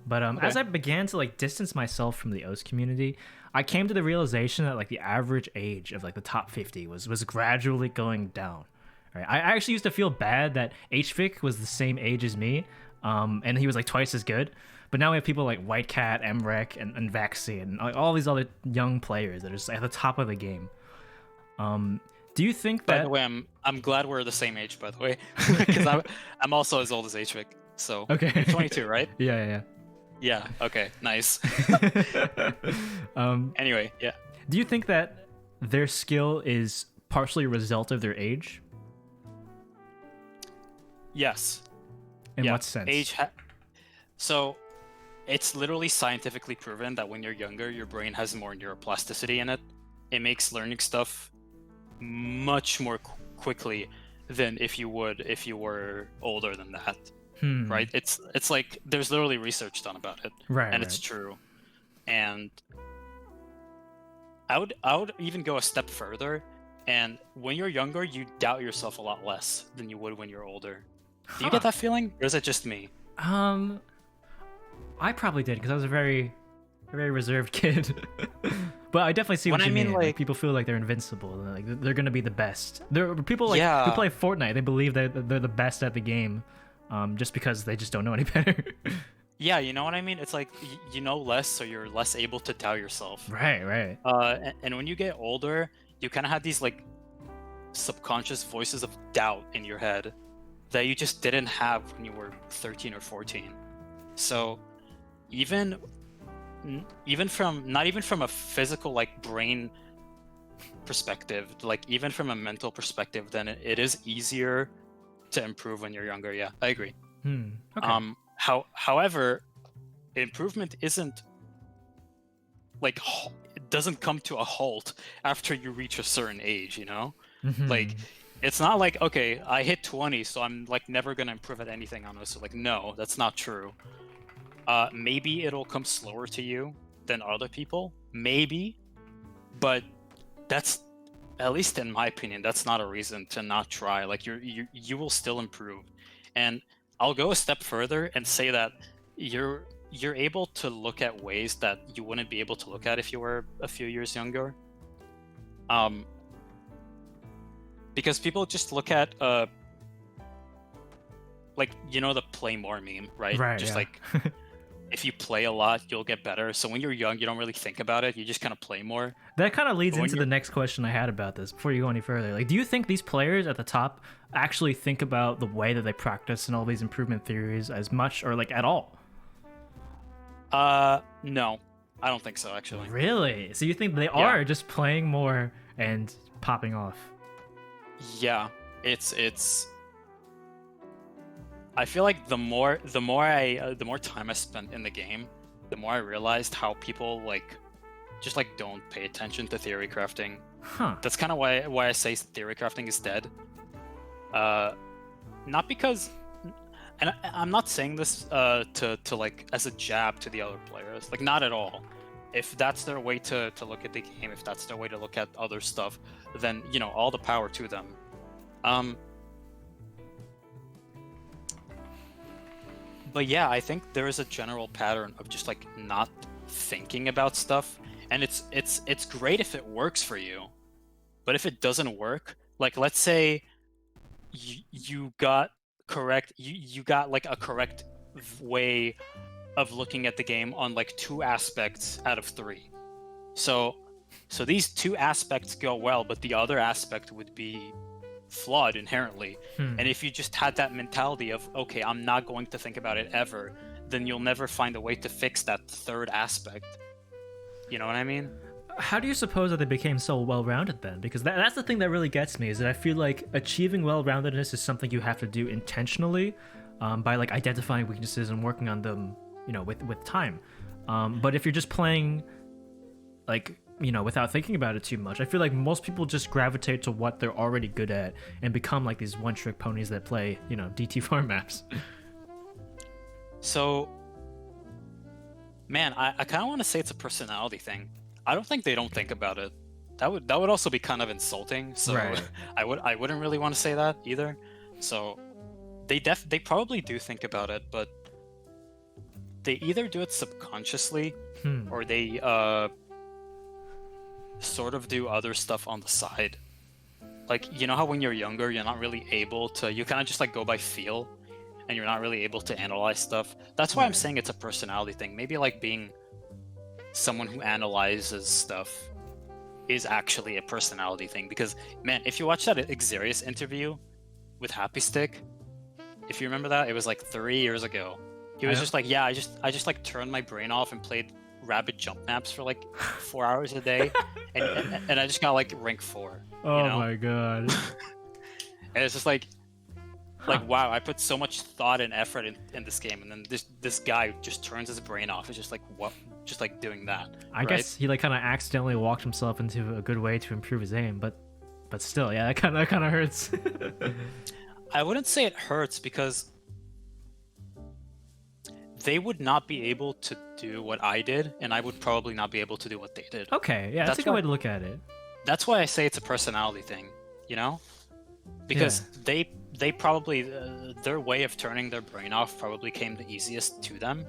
But Okay. as I began to like distance myself from the OS community, I came to the realization that like the average age of like the top 50 was gradually going down. Right? I actually used to feel bad that HVIC was the same age as me, and he was like twice as good. But now we have people like WhiteCat, MREC, and Vaxei, and like, all these other young players that are just at the top of the game. Do you think that? By the way, I'm glad we're the same age. By the way, because I'm also as old as HVIC. So Okay. You're 22, right? Yeah. Yeah. Okay. Nice. Anyway, yeah. Do you think that their skill is partially a result of their age? Yes. In what sense? So it's literally scientifically proven that when you're younger, your brain has more neuroplasticity in it. It makes learning stuff much more quickly than if you were older than that. Right? It's like there's literally research done about it. Right. And it's true. And I would even go a step further, and when you're younger, you doubt yourself a lot less than you would when you're older. Do you get that feeling? Or is it just me? I probably did, because I was a very, very reserved kid. But I definitely see what you mean. Like, people feel like they're invincible, like they're gonna be the best. There are people like who play Fortnite. They believe that they're the best at the game, just because they just don't know any better. Yeah, you know what I mean? It's like you know less, so you're less able to doubt yourself. Right. And when you get older, you kind of have these like subconscious voices of doubt in your head that you just didn't have when you were 13 or 14. So even from not even from a physical like brain perspective, like even from a mental perspective, then it is easier to improve when you're younger. Yeah, I agree. Okay. However, improvement isn't like it doesn't come to a halt after you reach a certain age, you know? Like it's not like, okay, I hit 20, so I'm like never gonna improve at anything on this. So like, no, that's not true. Maybe it'll come slower to you than other people, maybe, but that's, at least in my opinion, that's not a reason to not try. Like you will still improve. And I'll go a step further and say that you're able to look at ways that you wouldn't be able to look at if you were a few years younger. Because people just look at like, you know, the play more meme, right? Right. Just yeah. like if you play a lot, you'll get better. So when you're young, you don't really think about it. You just kind of play more. That kind of leads But when into the next question I had about this before you go any further. Like, do you think these players at the top actually think about the way that they practice and all these improvement theories as much or like at all? No, I don't think so, actually. Really? So you think they are just playing more and popping off? Yeah, it's. I feel like the more time I spent in the game, the more I realized how people like just like don't pay attention to theory crafting. That's kind of why I say theory crafting is dead. Not because, and I'm not saying this to like as a jab to the other players, like not at all. If that's their way to look at the game, if that's their way to look at other stuff, then you know, all the power to them. But yeah, I think there is a general pattern of just like not thinking about stuff, and it's great if it works for you, but if it doesn't work, like let's say you got correct, you got like a correct way of looking at the game on like 2 aspects out of 3. So these 2 aspects go well, but the other aspect would be flawed inherently. And if you just had that mentality of, okay, I'm not going to think about it ever, then you'll never find a way to fix that third aspect. You know what I mean? How do you suppose that they became so well-rounded then? Because that's the thing that really gets me, is that I feel like achieving well-roundedness is something you have to do intentionally, by like identifying weaknesses and working on them, you know, with time. But if you're just playing, like, you know, without thinking about it too much, I feel like most people just gravitate to what they're already good at and become like these one-trick ponies that play, you know, DT farm maps. So, man, I kind of want to say it's a personality thing. I don't think they don't think about it. That would also be kind of insulting. So Right. I wouldn't really want to say that either. So they probably do think about it, but they either do it subconsciously or they sort of do other stuff on the side. Like, you know how when you're younger, you're not really able to, you kind of just like go by feel and you're not really able to analyze stuff. That's why I'm saying it's a personality thing. Maybe like being someone who analyzes stuff is actually a personality thing, because man, if you watch that Xerius interview with Happy Stick, if you remember that, it was like 3 years ago. He was just like, yeah, I just like turned my brain off and played rapid jump maps for like 4 hours a day, and I just got like rank 4. Oh, you know? my god. And it's just like wow, I put so much thought and effort in this game, and then this guy just turns his brain off. It's just like, what? Just like doing that. I guess he like kind of accidentally walked himself into a good way to improve his aim, but still, yeah, that kind of hurts. I wouldn't say it hurts, because they would not be able to do what I did, and I would probably not be able to do what they did. Okay, yeah, that's a good way to look at it. That's why I say it's a personality thing, you know? Because they probably, their way of turning their brain off probably came the easiest to them,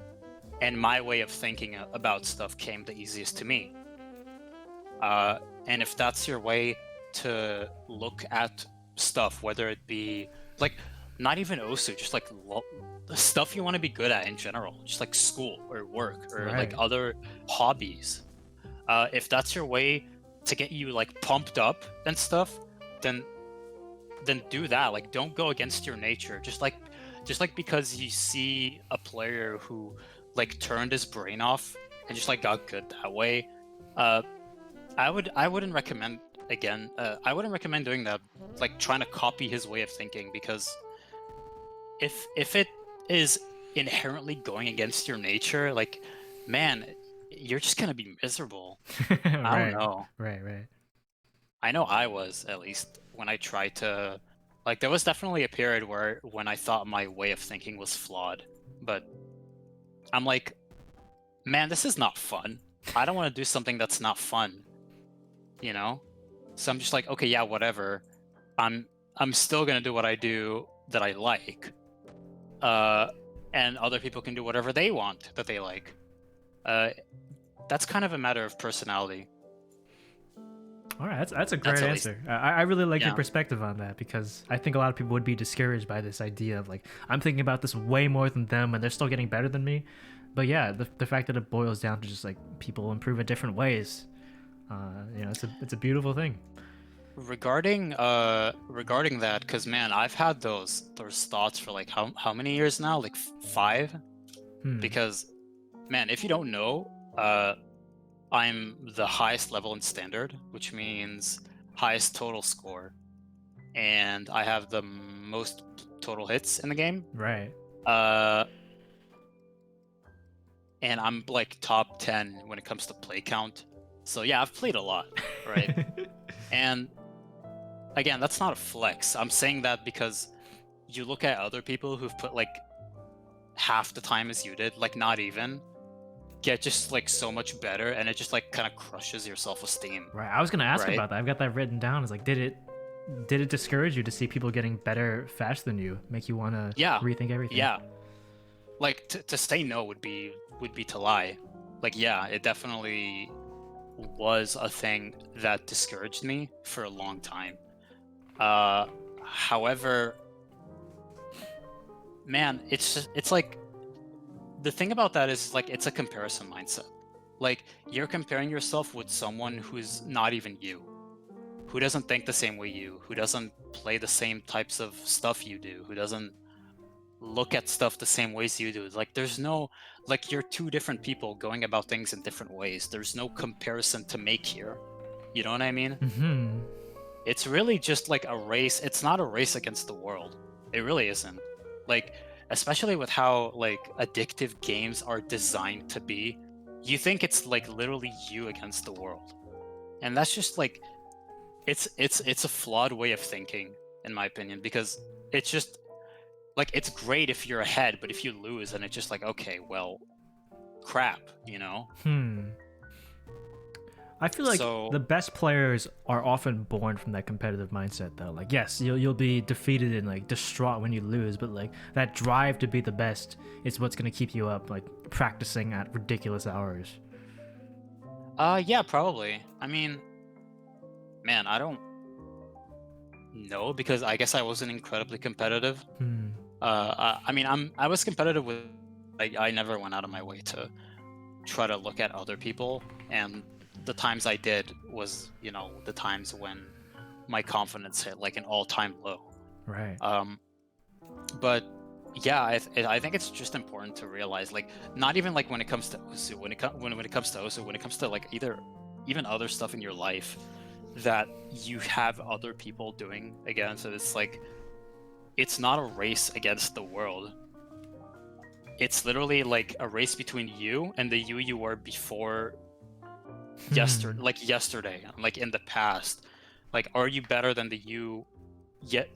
and my way of thinking about stuff came the easiest to me. And if that's your way to look at stuff, whether it be, like, not even OSU, just like the stuff you want to be good at in general, just like school or work or like other hobbies, if that's your way to get you like pumped up and stuff, then do that. Like, don't go against your nature. Just like because you see a player who like turned his brain off and just like got good that way, I wouldn't recommend I wouldn't recommend doing that, like trying to copy his way of thinking, because if it is inherently going against your nature, like, man, you're just gonna be miserable. I don't know. Right. I know I was, at least, when I tried to, like, there was definitely a period when I thought my way of thinking was flawed, but I'm like, man, this is not fun. I don't want to do something that's not fun, you know? So I'm just like, okay, yeah, whatever. I'm still gonna do what I do that I like, and other people can do whatever they want that they like. That's kind of a matter of personality. All right, that's a great answer. I really like your perspective on that, because I think a lot of people would be discouraged by this idea of like, I'm thinking about this way more than them and they're still getting better than me. But yeah, the fact that it boils down to just like people improve in different ways, you know, it's a beautiful thing. Regarding that, because man, I've had those thoughts for like how many years now? Like 5? Because man, if you don't know, I'm the highest level in standard, which means highest total score, and I have the most total hits in the game. Right. And I'm like top 10 when it comes to play count. So yeah, I've played a lot, right? And again, that's not a flex. I'm saying that because you look at other people who've put like half the time as you did, like not even, get just like so much better, and it just like kind of crushes your self-esteem. Right. I was gonna ask about that. I've got that written down. It's like, did it discourage you to see people getting better faster than you? Make you want to rethink everything? Yeah. Like to say no would be to lie. Like, yeah, it definitely was a thing that discouraged me for a long time. However, man, it's like, the thing about that is like, it's a comparison mindset. Like, you're comparing yourself with someone who's not even you, who doesn't think the same way you, who doesn't play the same types of stuff you do, who doesn't look at stuff the same ways you do. Like there's no, like you're two different people going about things in different ways. There's no comparison to make here. You know what I mean? Mm-hmm. It's really just like a race. It's not a race against the world. It really isn't. Like, especially with how like addictive games are designed to be, you think it's like literally you against the world. And that's just like, it's a flawed way of thinking, in my opinion, because it's just like, it's great if you're ahead, but if you lose, then it's just like, okay, well, crap, you know? I feel like the best players are often born from that competitive mindset, though. Like, yes, you'll be defeated and like distraught when you lose, but like that drive to be the best is what's gonna keep you up, like practicing at ridiculous hours. Yeah, probably. I mean, man, I don't know, because I guess I wasn't incredibly competitive. I mean, I was competitive with, I never went out of my way to try to look at other people, and the times I did was, you know, the times when my confidence hit like an all-time low. Right. But yeah, I think it's just important to realize, like, not even like when it comes to Osu, when it comes to Osu, when it comes to like even other stuff in your life that you have other people doing against it. It's like, it's not a race against the world. It's literally like a race between you and the you were before yesterday, like in the past. Like, are you better than the you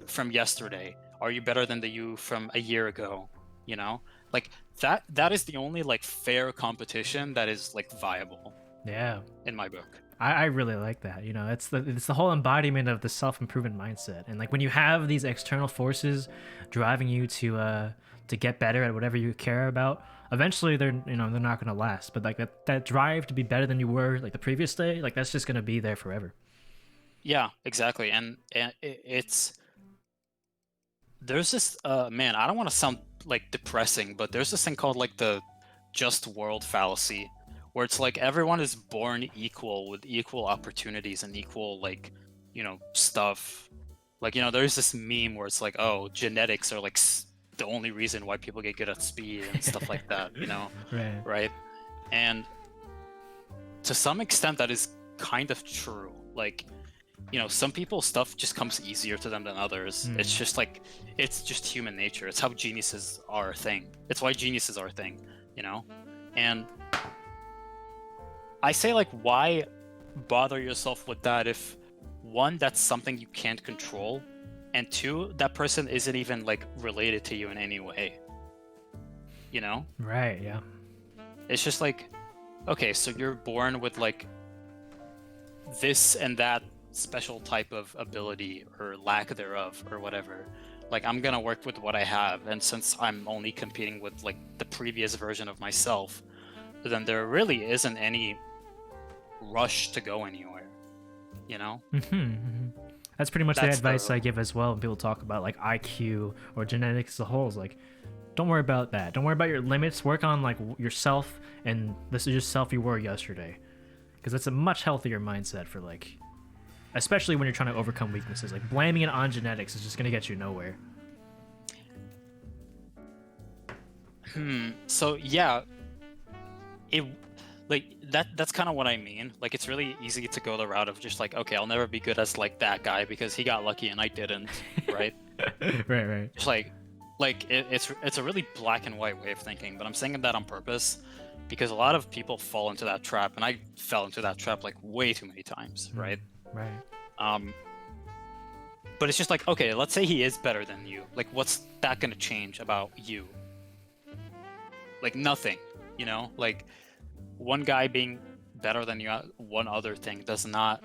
from yesterday? Are you better than the you from a year ago? You know, like that is the only like fair competition that is like viable. Yeah. In my book. I really like that. You know, it's the whole embodiment of the self-improvement mindset. And like when you have these external forces driving you to get better at whatever you care about, eventually they're not gonna last. But like that drive to be better than you were like the previous day, like that's just gonna be there forever. Yeah, exactly. And there's this man, I don't want to sound like depressing, but there's this thing called like the just world fallacy, where it's like everyone is born equal with equal opportunities and equal, like, you know, stuff. Like, you know, there's this meme where it's like, oh, genetics are like the only reason why people get good at speed and stuff like that, you know? Right. And to some extent that is kind of true. Like, you know, some people's stuff just comes easier to them than others. It's just like, it's just human nature. It's how geniuses are a thing. It's why geniuses are a thing, you know? And I say, like, why bother yourself with that if, one, that's something you can't control, and two, that person isn't even, like, related to you in any way. You know? Right, yeah. It's just like, okay, so you're born with, like, this and that special type of ability or lack thereof or whatever. Like, I'm gonna work with what I have, and since I'm only competing with, like, the previous version of myself, then there really isn't any rush to go anywhere, you know? That's pretty much the advice I give as well when people talk about like IQ or genetics as a whole. Is like, don't worry about that. Don't worry about your limits. Work on like yourself, and this is just self you were yesterday, because that's a much healthier mindset for like, especially when you're trying to overcome weaknesses. Like blaming it on genetics is just gonna get you nowhere. So yeah, like that's kind of what I mean. Like, it's really easy to go the route of just like, okay, I'll never be good as like that guy because he got lucky and I didn't, right? Right. Just like it's a really black and white way of thinking, but I'm saying that on purpose because a lot of people fall into that trap, and I fell into that trap like way too many times, right? Right. But it's just like, okay, let's say he is better than you. Like, what's that gonna change about you? Like, nothing, you know? Like, one guy being better than you at one other thing does not...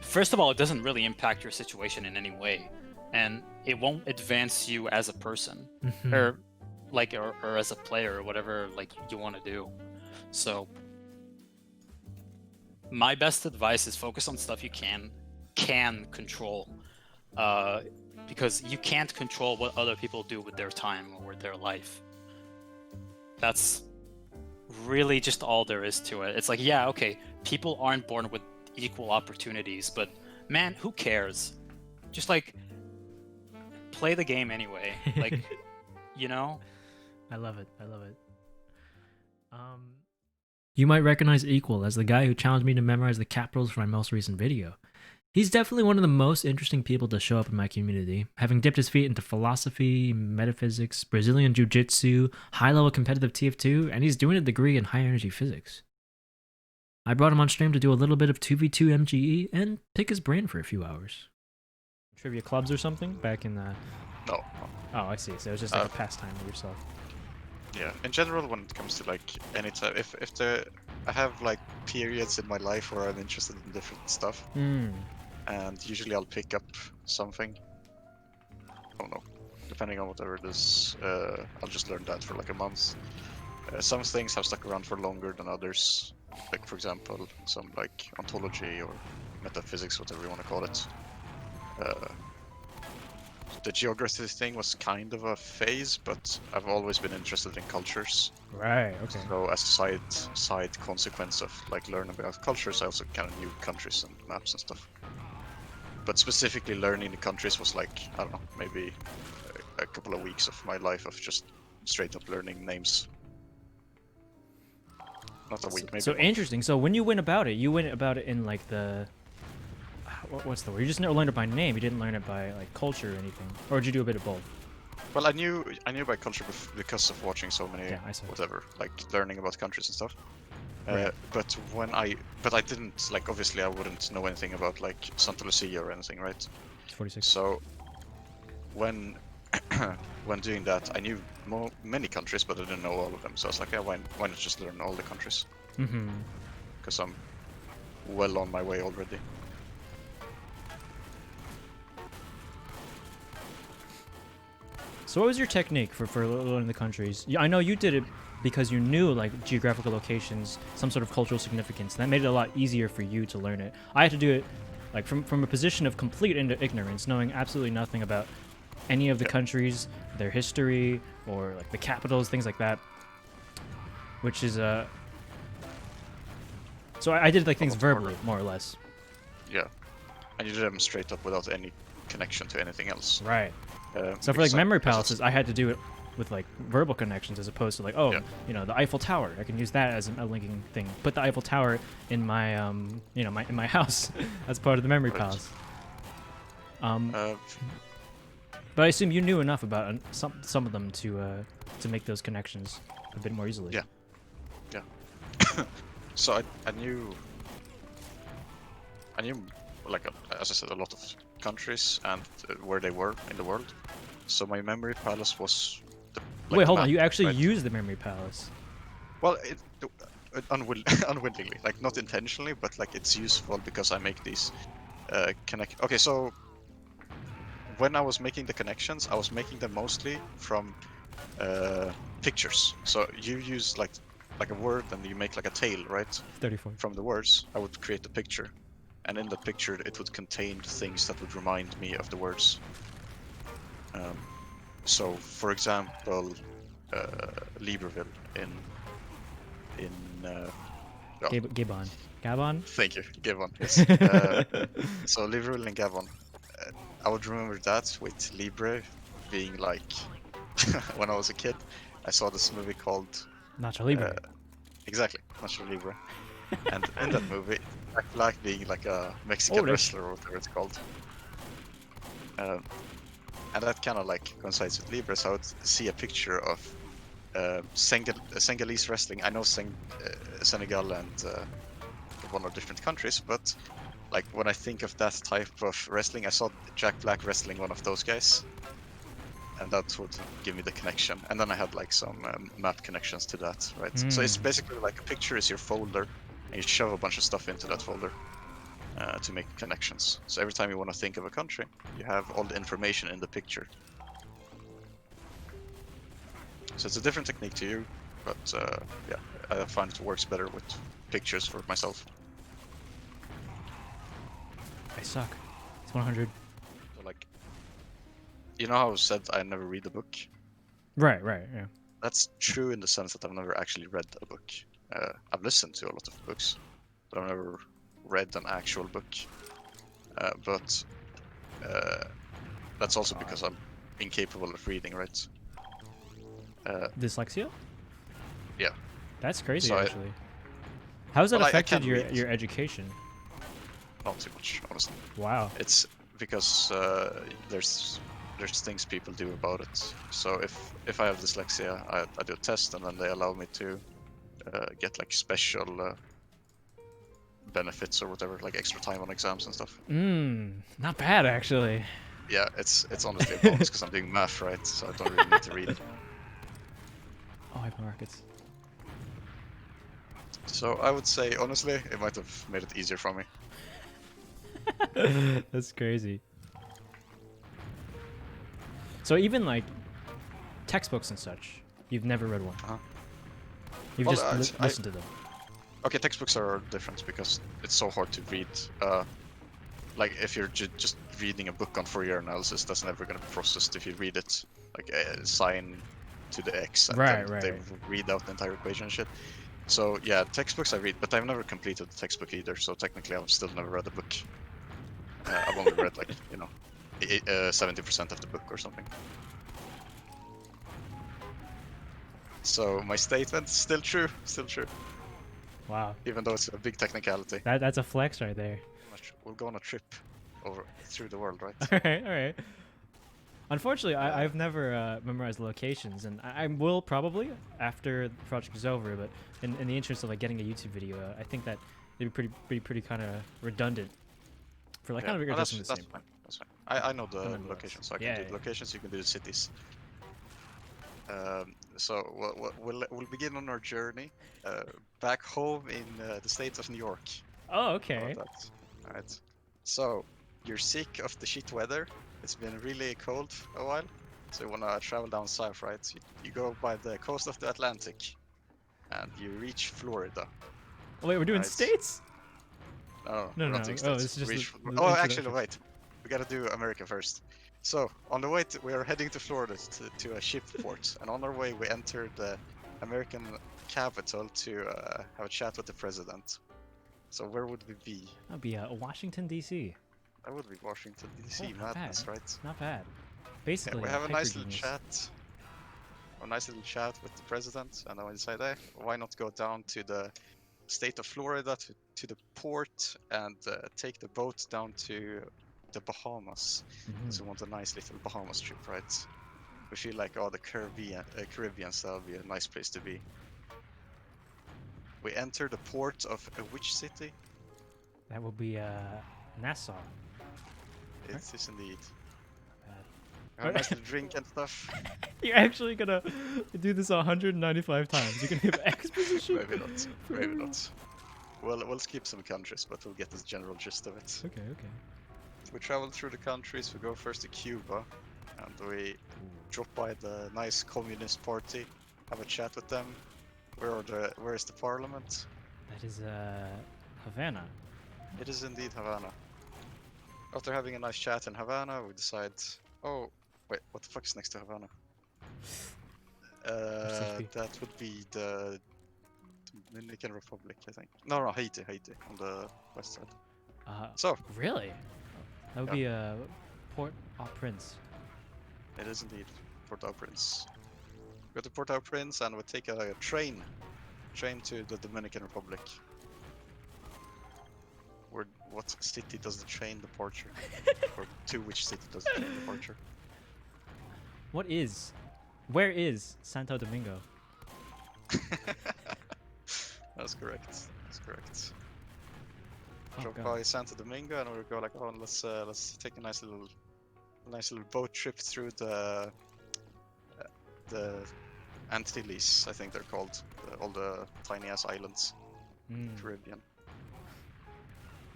First of all, it doesn't really impact your situation in any way. And it won't advance you as a person. Or as a player, or whatever, like, you want to do. So... my best advice is focus on stuff you can control, because you can't control what other people do with their time or with their life. That's really just all there is to it. It's like, yeah, okay, people aren't born with equal opportunities, but man, who cares? Just like, play the game anyway. Like, you know. I love it. I love it. You might recognize Equal as the guy who challenged me to memorize the capitals for my most recent video. He's definitely one of the most interesting people to show up in my community, having dipped his feet into philosophy, metaphysics, Brazilian jiu-jitsu, high-level competitive TF2, and he's doing a degree in high-energy physics. I brought him on stream to do a little bit of 2v2 MGE and pick his brain for a few hours. Trivia clubs or something back in the... No. Oh, I see. So it was just like a pastime with yourself. Yeah, in general, when it comes to like any type, if I have like periods in my life where I'm interested in different stuff, and usually I'll pick up something. I don't know, depending on whatever it is, I'll just learn that for like a month. Some things have stuck around for longer than others. Like for example, some like ontology or metaphysics, whatever you want to call it. The geography thing was kind of a phase, but I've always been interested in cultures. Right, okay. So as a side consequence of like learning about cultures, I also kind of knew countries and maps and stuff. But specifically learning the countries was like, I don't know, maybe a couple of weeks of my life of just straight up learning names. Not a week, maybe. So interesting. So when you went about it in like the... What's the word? You just never learned it by name. You didn't learn it by like culture or anything, or did you do a bit of both? Well, I knew by culture because of watching so many, whatever, like learning about countries and stuff. Right. But I didn't like. Obviously, I wouldn't know anything about like Santa Lucia or anything, right? 46. So when when doing that, I knew many countries, but I didn't know all of them. So I was like, yeah, why not just learn all the countries? Because I'm well on my way already. So what was your technique for learning the countries? I know you did it because you knew like geographical locations, some sort of cultural significance. That made it a lot easier for you to learn it. I had to do it like from a position of complete ignorance, knowing absolutely nothing about any of the countries, their history, or like the capitals, things like that. Which is so I did like things verbally, more or less. Yeah, and you did them straight up without any connection to anything else. Right. So for like memory palaces, I had to do it with like verbal connections as opposed to like, you know, the Eiffel Tower. I can use that as a linking thing. Put the Eiffel Tower in my, you know, in my house as part of the memory palace. But I assume you knew enough about some of them to make those connections a bit more easily. Yeah. Yeah. So I knew like as I said, a lot of countries and where they were in the world. So my memory palace was like wait, hold on, map, you actually right? used the memory palace? Well, unwillingly, like not intentionally, but like it's useful because I make these Okay, so when I was making the connections, I was making them mostly from pictures. So you use like a word and you make like a tale, right? 34. From the words, I would create a picture. And in the picture, it would contain things that would remind me of the words. So, for example, Libreville in Gabon. Gabon? Thank you, Gabon. Yes. So Libreville in Gabon. I would remember that with Libre being like when I was a kid. I saw this movie called Nacho Libre. Exactly, Nacho Libre. And in that movie, Jack Black being like a Mexican wrestler or whatever it's called. And that kind of like coincides with Libre, so I would see a picture of Senegalese wrestling. I know Senegal and one of different countries, but like when I think of that type of wrestling, I saw Jack Black wrestling one of those guys. And that would give me the connection. And then I had like some map connections to that, right? So it's basically like a picture is your folder, and you shove a bunch of stuff into that folder to make connections. So every time you want to think of a country, you have all the information in the picture. So it's a different technique to you, but yeah, I find it works better with pictures for myself. I suck. It's 100. So like, you know how I said I never read a book? Right, yeah. That's true in the sense that I've never actually read a book. I've listened to a lot of books, but I've never read an actual book. But that's also because I'm incapable of reading, right? Dyslexia? Yeah. That's crazy, So actually. How's that Well, I affected can your read. your education? Not too much, honestly. Wow. It's because there's things people do about it. So if I have dyslexia, I do a test, and then they allow me to get like special benefits or whatever, like extra time on exams and stuff. Not bad actually. Yeah, it's honestly a bonus because I'm doing math, right? So I don't really need to read. Oh, hypermarkets. So I would say, honestly, it might have made it easier for me. That's crazy. So even like textbooks and such, you've never read one. You've Well, just listened to them. Okay, textbooks are different because it's so hard to read. Like if you're just reading a book on Fourier analysis, that's never going to be processed if you read it like sine to the x, and Right, then right. they read out the entire equation and shit. So yeah, textbooks I read, but I've never completed the textbook either. So technically, I've still never read a book. I've only read like 70% of the book or something. So my statement still true, still true. Wow. Even though it's a big technicality. That's a flex right there. We'll go on a trip through the world, right? All right, all right. Unfortunately, I've never memorized locations, and I will probably after the project is over. But in the interest of like getting a YouTube video, I think that it'd be pretty kind of redundant for like kind of that's addressing the same. fine. That's fine. I know the Nonetheless. locations, so I can Yeah, do yeah. the locations. You can do the cities. So we'll begin on our journey back home in the state of New York. Oh, okay. All right. So you're sick of the shit weather. It's been really cold a while, so you wanna travel down south, right? You go by the coast of the Atlantic, and you reach Florida. Oh, wait, we're doing Right. states? No, No, we're no. not doing Oh, states. it's just Reach the oh, actually, introduction. wait. We gotta do America first. So on the way, we are heading to Florida to a ship port, and on our way, we enter the American capital to have a chat with the president. So where would we be? That'd be Washington D.C. That would be Washington D.C. Oh, not Madness, bad. right? Not bad. Yeah, Basically, we have a nice little hypergenius. chat with the president, and then we decide, hey, why not go down to the state of Florida to the port and take the boat down to the Bahamas. Because we want a nice little Bahamas trip, right? We feel like, oh, the Caribbean, so that'll be a nice place to be. We enter the port of which city? That would be Nassau. It is indeed. Bad. Have a nice little drink and stuff. You're actually gonna do this 195 times. You're gonna have exposition. Maybe not. Maybe not. Well, we'll skip some countries, but we'll get this general gist of it. Okay, okay. We travel through the countries. We go first to Cuba, and we drop by the nice communist party, have a chat with them. Where is the parliament? That is Havana. It is indeed Havana. After having a nice chat in Havana, we decide, oh, wait, what the fuck is next to Havana? That would be the Dominican Republic, I think. No, Haiti, on the west side. So Really? That would be Port-au-Prince. it is indeed Port-au-Prince. We go to Port-au-Prince and we take a train to the Dominican Republic. What city does the train departure? Or to which city does the train departure? Where is Santo Domingo? That's correct. That's correct. Oh, Drop God. by Santo Domingo and we'll go like, oh, let's take a nice little boat trip through the Antilles, I think they're called, all the tiny ass islands, Caribbean.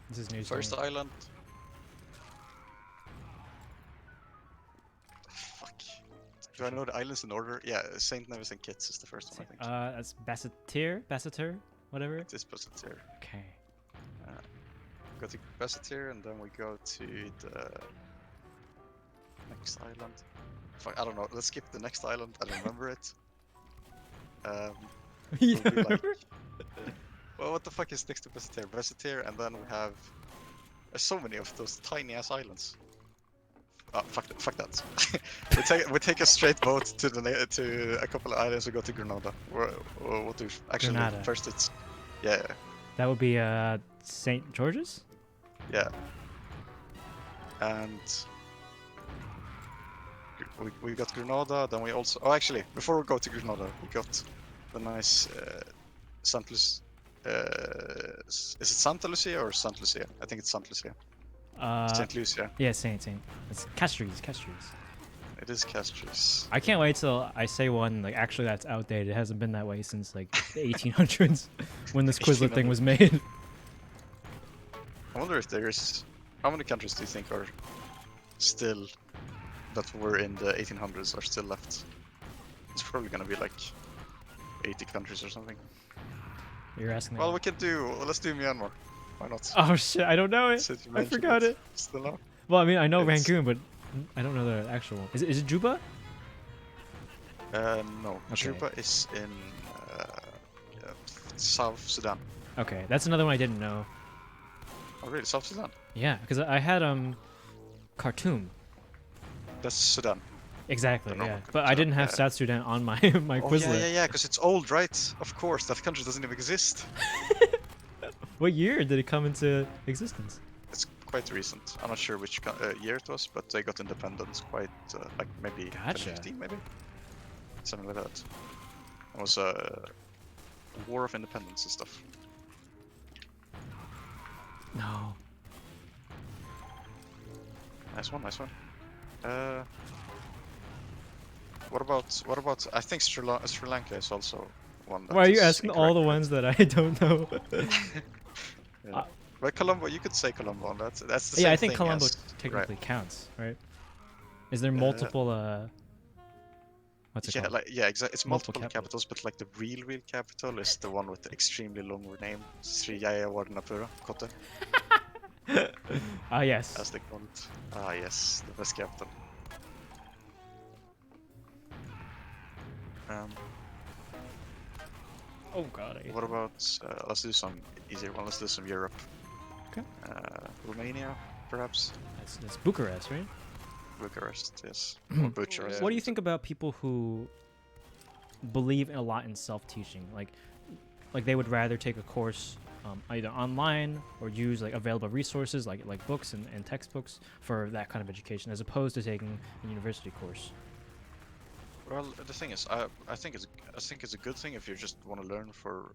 This is news. First island. Fuck. Do I know the islands in order? Yeah, Saint Nevis and Kitts is the first one, I think. That's Basseterre, whatever. It is Basseterre. Okay. Go to Basseterre and then we go to the next island. Fuck, I don't know. Let's skip the next island. I don't remember it. You We'll be like, remember? well, what the fuck is next to Basseterre? Basseterre, and then we have so many of those tiny ass islands. fuck that. we take a straight boat to a couple of islands. We go to Grenada. Or what do actually Grenada. first? It's yeah. That would be St. George's. Yeah. And we got Grenada. Then we also actually before we go to Grenada, we got the nice Saint Lucia. Is it Santa Lucia or Saint Lucia? I think it's Saint Lucia. Saint Lucia. Yeah, Saint. It's Castries. It is Castries. I can't wait till I say one like actually that's outdated. It hasn't been that way since like the 1800s when this Quizlet thing was made. I wonder if there's how many countries do you think are still that were in the 1800s are still left? It's probably gonna be like 80 countries or something. You're asking. Well, let's do Myanmar. Why not? Oh shit! I don't know it. Since you I mentioned forgot it. Still no? Well, I mean, I know It's- Rangoon, but I don't know the actual one. Is it Juba? No. Okay. Juba is in South Sudan. Okay, that's another one I didn't know. Oh, really? South Sudan? Yeah, because I had Khartoum. That's Sudan. Exactly. The normal Yeah, but I didn't have yeah. South Sudan on my my Oh, Quizlet. yeah, because it's old, right? Of course, that country doesn't even exist. What year did it come into existence? It's quite recent. I'm not sure which year it was, but they got independence quite, like maybe Gotcha. 2015, maybe? Something like that. It was a war of independence and stuff. No. Nice one. What about? I think Sri Lanka is also one. That Why are you is asking all the incorrect. ones that I don't know? Yeah. But Colombo, you could say Colombo. That's the same Yeah, I think thing Colombo as- technically counts, right? Is there multiple what's it called? Exactly. It's multiple Multiple capitals, but like the real capital is the one with the extremely long name, Sri Jayawardenapura Kotte, Ah, yes. as they call it. Ah, yes, the best capital. Oh god. What about? Let's do some easier one. Let's do some Europe. Okay. Romania, perhaps. That's Bucharest, right? Bucharest, yes. Or Bucharest. What do you think about people who believe a lot in self-teaching? Like they would rather take a course either online or use like available resources like books and textbooks for that kind of education, as opposed to taking a university course. Well, the thing is, I think it's a good thing if you just want to learn for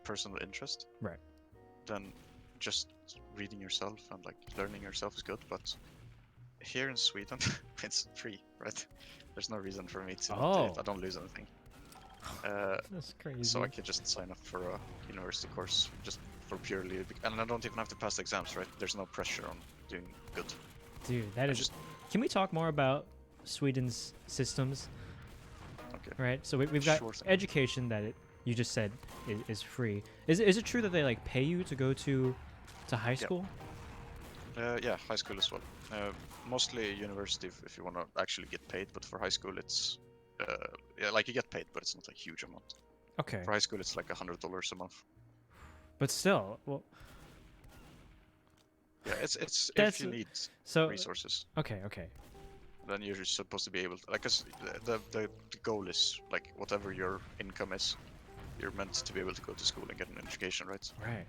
personal interest. Right. Then just reading yourself and like learning yourself is good. But here in Sweden, it's free, right? There's no reason for me to not do it. I don't lose anything. That's crazy. So I can just sign up for a university course just for purely, and I don't even have to pass the exams, right? There's no pressure on doing good. Dude, that is. just- Can we talk more about Sweden's systems? Okay. Right. So we've got Sure thing. education that you just said is free. Is it true that they like pay you to go to high school? Yeah, high school as well. Mostly university if you want to actually get paid, but for high school it's yeah, like you get paid, but it's not a huge amount. Okay. For high school it's like $100 a month. But still, well, Yeah, it's That's if you need so resources, okay. then you're supposed to be able to, like, 'cause the goal is like whatever your income is, you're meant to be able to go to school and get an education, right? Right.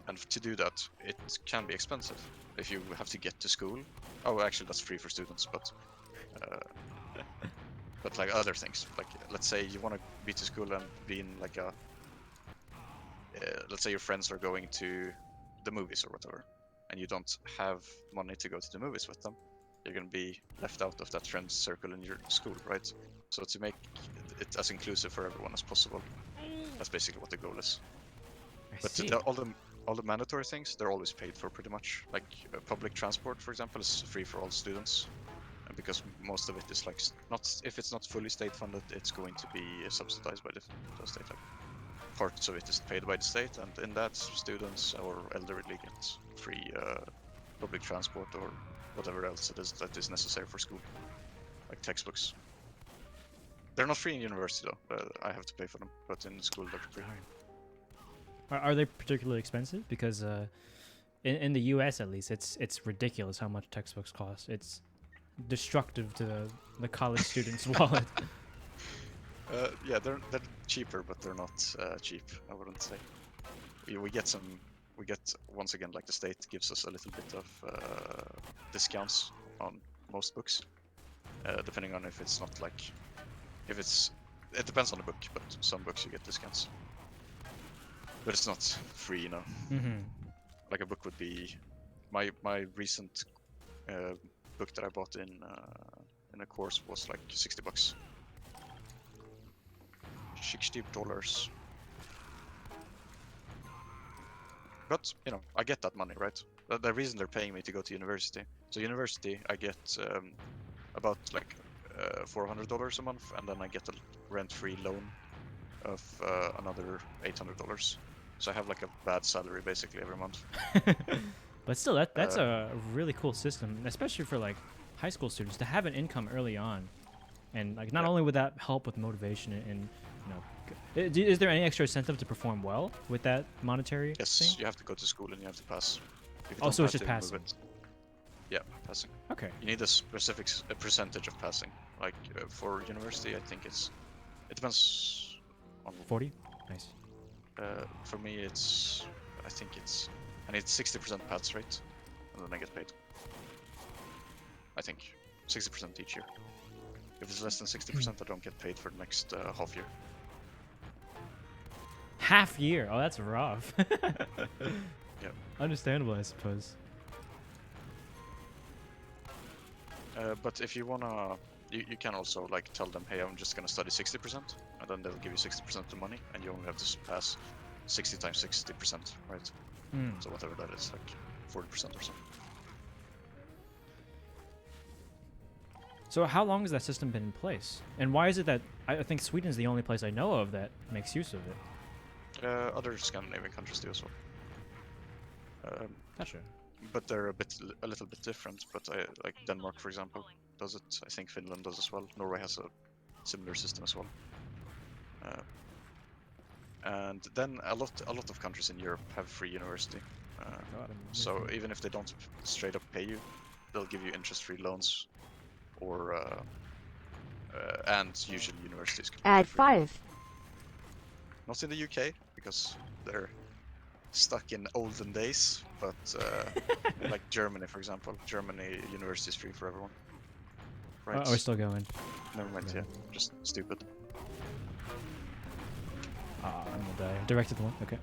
And to do that, it can be expensive if you have to get to school. Oh, actually, that's free for students, but like other things, like let's say you want to be to school and be in like a, let's say your friends are going to the movies or whatever, and you don't have money to go to the movies with them, you're gonna be left out of that friends circle in your school, right? So to make it as inclusive for everyone as possible, that's basically what the goal is. I But see. all the mandatory things, they're always paid for pretty much. Like public transport, for example, is free for all students, and because most of it is like not, if it's not fully state funded, it's going to be subsidized by the state. Like, parts of it is paid by the state, and in that, students or elderly get free public transport or whatever else it is that is necessary for school, like textbooks. They're not free in university though. I have to pay for them, but in school they're free. Are they particularly expensive? Because in the U.S. at least, it's ridiculous how much textbooks cost. It's destructive to the college student's wallet. Yeah, they're cheaper, but they're not cheap. I wouldn't say. We get once again, like the state gives us a little bit of discounts on most books, depending on if it's not like it depends on the book, but some books you get discounts. But it's not free, you know. Like a book would be my recent book that I bought in a course was like $60. $60. But you know, I get that money, right? The reason they're paying me to go to university. So university, I get about like $400 a month, and then I get a rent-free loan of another $800. So I have like a bad salary basically every month. But still, that's a really cool system, especially for like high school students to have an income early on, and like not only would that help with motivation and you know, is there any extra incentive to perform well with that monetary Yes, thing? you have to go to school and you have to pass. If you Oh, don't so it's pass, just they remove passing. it. Yeah, passing. Okay. You need a specific percentage of passing. Like for university, I think it depends on 40. Nice. For me, I need 60% pass rate, and then I get paid. I think 60% each year. If it's less than 60%, I don't get paid for the next half year. Half year. Oh, that's rough. Yeah. Understandable, I suppose. But if you wanna, you can also like tell them, hey, I'm just gonna study 60%, and then they'll give you 60% of the money, and you only have to pass 60 times 60%, right? So whatever that is, like 40% or something. So how long has that system been in place? And why is it that I think Sweden is the only place I know of that makes use of it? Other Scandinavian countries do as well. Gotcha. But they're a little bit different. But like Denmark, for example, does it. I think Finland does as well. Norway has a similar system as well. And then a lot of countries in Europe have free university. So even if they don't straight up pay you, they'll give you interest-free loans, or and usually universities can Add 5. Not in the UK because they're stuck in olden days, but like Germany, for example, Germany university is free for everyone. Right? Oh, we're still going. Never mind. Yeah, just stupid. I'm gonna die. Directed one. Okay.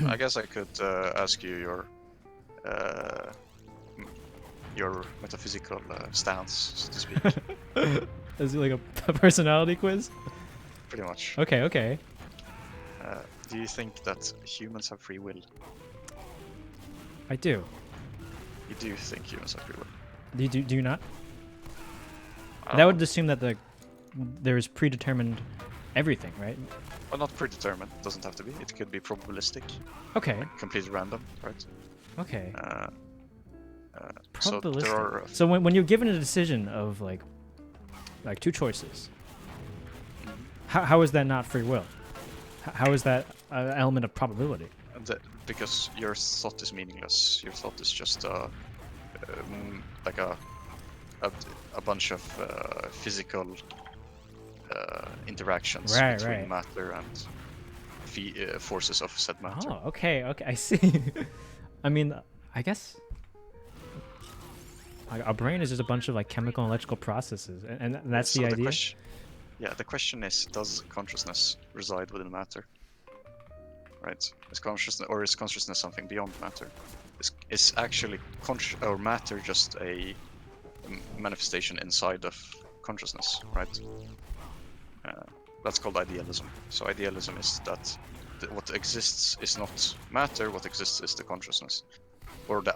I guess I could ask you your metaphysical stance, so to speak. Is it like a personality quiz? Pretty much. Okay. Okay. Do you think that humans have free will? I do. You do think humans have free will? Do you not? I That would assume that there is predetermined everything, right? Well, not predetermined. It doesn't have to be. It could be probabilistic. Okay. Like completely random, right? Okay. So Probabilistic. there are. So when you're given a decision of like two choices, how is that not free will? How is that an element of probability? Because your thought is meaningless. Your thought is just like a bunch of physical interactions between matter and forces of said matter. Oh, okay, I see. I mean, I guess our brain is just a bunch of like chemical and electrical processes, and that's So the idea. The question is, does consciousness reside within matter? Right? Is consciousness something beyond matter? Is actually matter just a manifestation inside of consciousness, right? That's called idealism. So idealism is that what exists is not matter. What exists is the consciousness, or the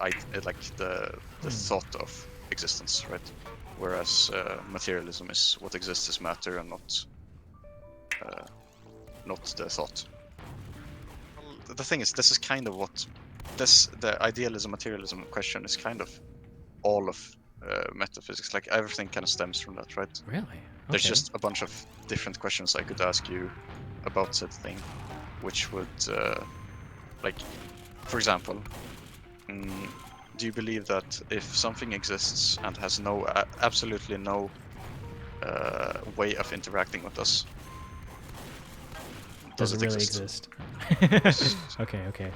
thought of existence, right? Whereas materialism is what exists is matter and not the thought. Well, the thing is, this is kind of what the idealism materialism question is kind of all of metaphysics. Like everything kind of stems from that, right? Really? There's Okay. just a bunch of different questions I could ask you about said thing, which would like, for example, Do you believe that if something exists and has no, absolutely no way of interacting with us, Does it really exist? Okay, okay.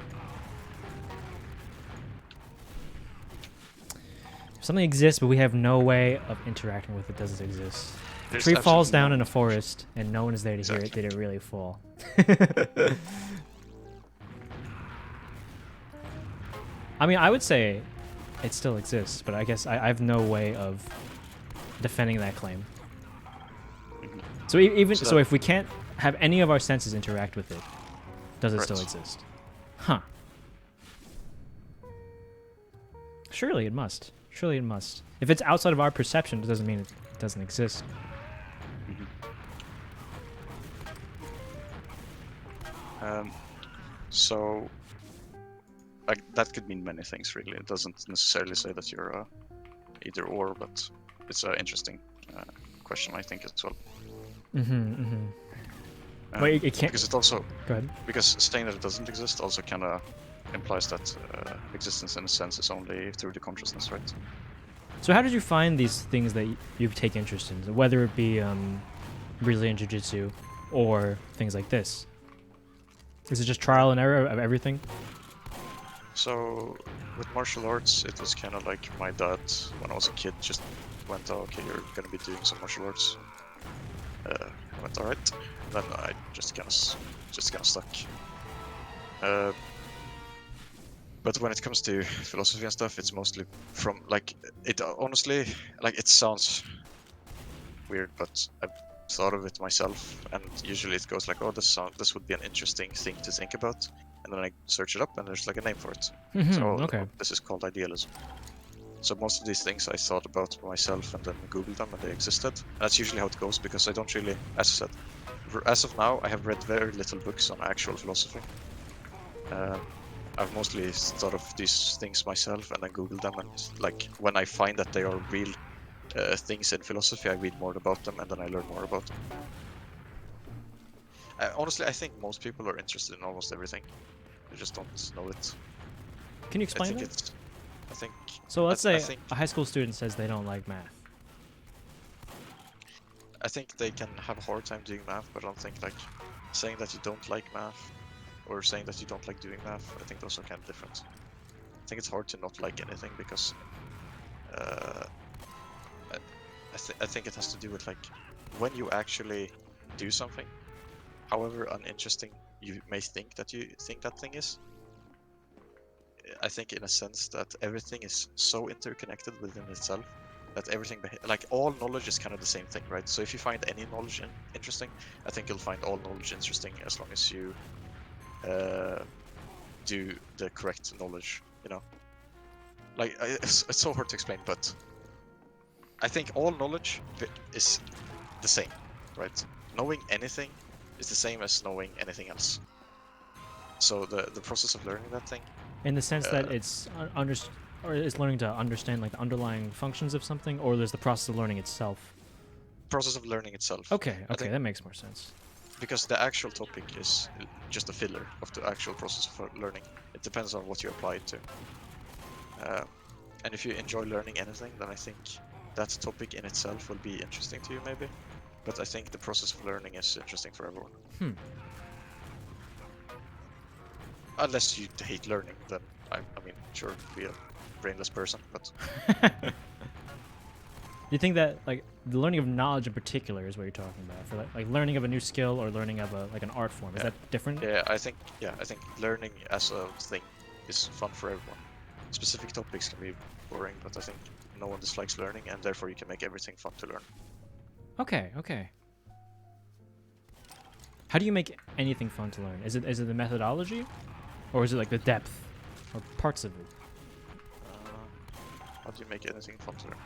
If something exists, but we have no way of interacting with it, does it exist? A There's tree falls absolutely down no in a information. forest, and no one is there to hear it. Exactly. Did it really fall? I mean, I would say it still exists, but I guess I have no way of defending that claim. So so if we can't have any of our senses interact with it, does it still Right. exist? Huh. Surely it must. Surely it must. If it's outside of our perception, it doesn't mean it doesn't exist. So, like, that could mean many things, really. It doesn't necessarily say that you're either or, but it's an interesting question, I think, as well. But it can't. Because it also, Go ahead. because saying that it doesn't exist also kind of implies that existence, in a sense, is only through the consciousness, right? So how did you find these things that you take interest in, whether it be Brazilian Jiu-Jitsu or things like this? Is it just trial and error of everything? So, with martial arts, it was kind of like my dad, when I was a kid, just went, oh, okay, you're gonna be doing some martial arts. I went, alright. Then I just kind of stuck. But when it comes to philosophy and stuff, it's mostly from, like, it honestly, like, it sounds weird, but I've thought of it myself, and usually it goes like, oh, this would be an interesting thing to think about, and then I search it up, and there's like a name for it. So, okay. this is called idealism. So most of these things I thought about myself and then Googled them and they existed. And that's usually how it goes, because I don't really, as I said, as of now, I have read very little books on actual philosophy. I've mostly thought of these things myself and then Googled them, and like when I find that they are real things in philosophy, I read more about them and then I learn more about them. Honestly, I think most people are interested in almost everything. They just don't know it. Can you explain I that? think I think. So let's I say think a high school student says they don't like math. I think they can have a hard time doing math, but I don't think like saying that you don't like math or saying that you don't like doing math, I think those are kind of different. I think it's hard to not like anything because I think it has to do with like when you actually do something, however uninteresting you may think that thing is. I think in a sense that everything is so interconnected within itself that everything, like all knowledge is kind of the same thing, right? So if you find any knowledge interesting, I think you'll find all knowledge interesting as long as you do the correct knowledge, you know? Like, it's so hard to explain, but I think all knowledge is the same, right? Knowing anything is the same as knowing anything else. So the process of learning that thing, In the sense that it's or is learning to understand like the underlying functions of something, or there's the process of learning itself. process of learning itself. Okay, I think that makes more sense. because the actual topic is just a filler of the actual process of learning. It depends on what you apply it to. And if you enjoy learning anything, then I think that topic in itself will be interesting to you, maybe. But I think the process of learning is interesting for everyone. Unless you hate learning, then I mean, sure, be a brainless person, but You think that like the learning of knowledge in particular is what you're talking about, for like learning of a new skill or learning of a like an art form? Is that different? yeah, I think learning as a thing is fun for everyone. Specific topics can be boring, but I think no one dislikes learning, and therefore you can make everything fun to learn. Okay. How do you make anything fun to learn? Is it the methodology, or is it like the depth, or parts of it? How do you make anything fun to learn?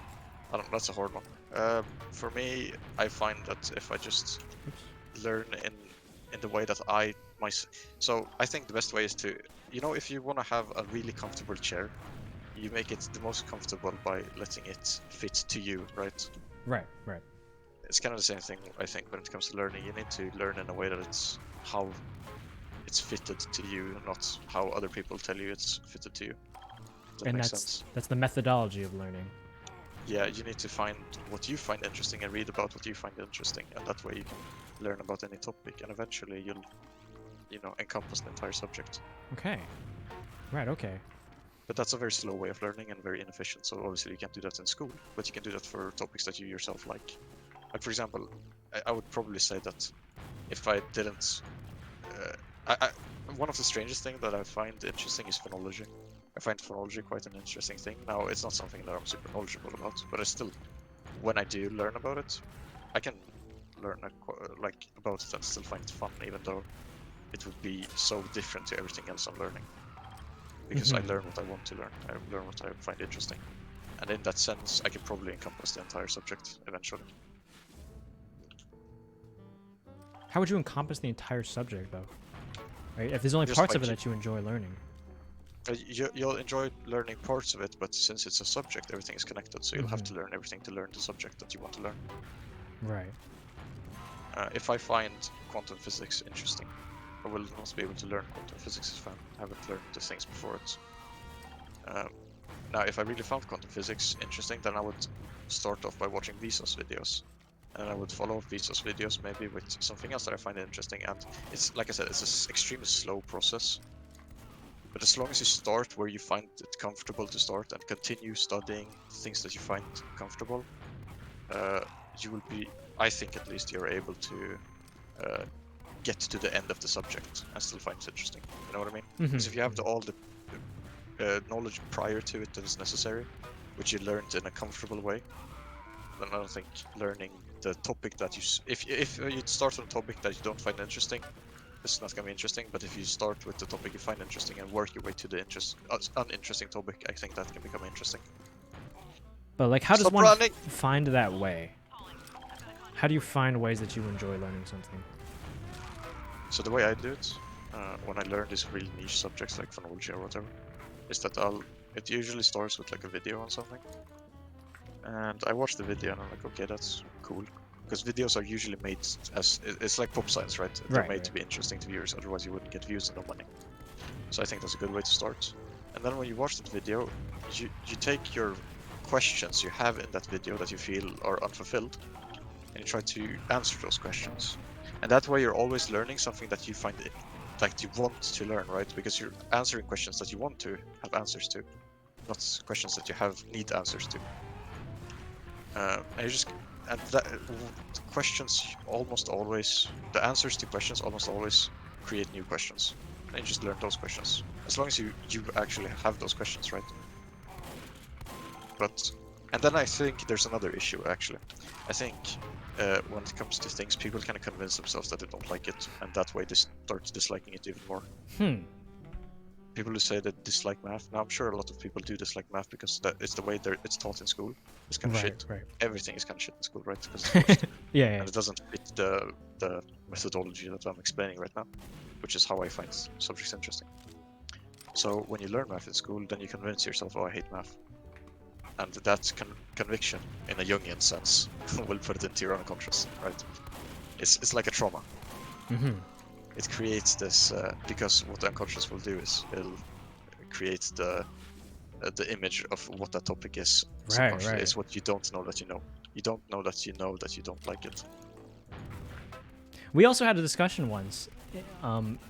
I don't know, that's a hard one. For me, I find that if I just learn in the way that so I think the best way is to, you know, if you want to have a really comfortable chair, you make it the most comfortable by letting it fit to you, right? Right. It's kind of the same thing, I think, when it comes to learning. You need to learn in a way that it's how it's fitted to you, not how other people tell you it's fitted to you. that And makes sense. that's the methodology of learning. Yeah, you need to find what you find interesting and read about what you find interesting, and that way you can learn about any topic, and eventually you'll, encompass the entire subject. Okay. Right. Okay. But that's a very slow way of learning and very inefficient. So obviously you can't do that in school, but you can do that for topics that you yourself like. Like for example, I would probably say that if I didn't, one of the strangest things that I find interesting is phonology. I find phonology quite an interesting thing. Now, it's not something that I'm super knowledgeable about, but I still, when I do learn about it, I can learn about it and still find it fun, even though it would be so different to everything else I'm learning. Because I learn what I want to learn, I learn what I find interesting. And in that sense, I can probably encompass the entire subject eventually. How would you encompass the entire subject, though? Right? If there's only Just parts of like it that you enjoy learning. You'll enjoy learning parts of it, but since it's a subject, everything is connected, so you'll have to learn everything to learn the subject that you want to learn. Right. If I find quantum physics interesting, I will not be able to learn quantum physics if I haven't learned the things before it. Now, if I really found quantum physics interesting, then I would start off by watching Vsauce videos. And I would follow Vsauce videos maybe with something else that I find interesting. And it's, like I said, it's an extremely slow process. But as long as you start where you find it comfortable to start and continue studying things that you find comfortable, you will be, I think at least, you're able to get to the end of the subject and still find it interesting. You know what I mean? Because if you have all the knowledge prior to it that is necessary, which you learned in a comfortable way, then I don't think learning the topic that you... If you start on a topic that you don't find interesting, it's not going to be interesting, but if you start with the topic you find interesting and work your way to the uninteresting topic, I think that can become interesting. But like, how does one find that way? How do you find ways that you enjoy learning something? So the way I do it, when I learn these really niche subjects like phonology or whatever, is that it usually starts with like a video on something. And I watch the video and I'm like, okay, that's cool. Because videos are usually made as, it's like pop science, right? They're made to be interesting to viewers, otherwise you wouldn't get views and no money. So I think that's a good way to start. And then when you watch that video, you take your questions you have in that video that you feel are unfulfilled, and you try to answer those questions. And that way you're always learning something that you find that you want to learn, right? Because you're answering questions that you want to have answers to, not questions that you need answers to. Questions almost always, the answers to questions almost always create new questions. And you just learn those questions. As long as you actually have those questions, right? And then I think there's another issue, actually. I think when it comes to things, people kind of convince themselves that they don't like it, and that way they start disliking it even more. People who say they dislike math, now I'm sure a lot of people do dislike math because it's the way it's taught in school. It's kind of shit. Everything is kind of shit in school, right? And it doesn't fit the methodology that I'm explaining right now, which is how I find subjects interesting. So when you learn math in school, then you convince yourself, oh, I hate math. And that conviction, in a Jungian sense, will put it into your unconscious, right? It's like a trauma. It creates this, because what the unconscious will do is it'll create the image of what that topic is. Subconsciously, it's what you don't know that you know. You don't know that you don't like it. We also had a discussion once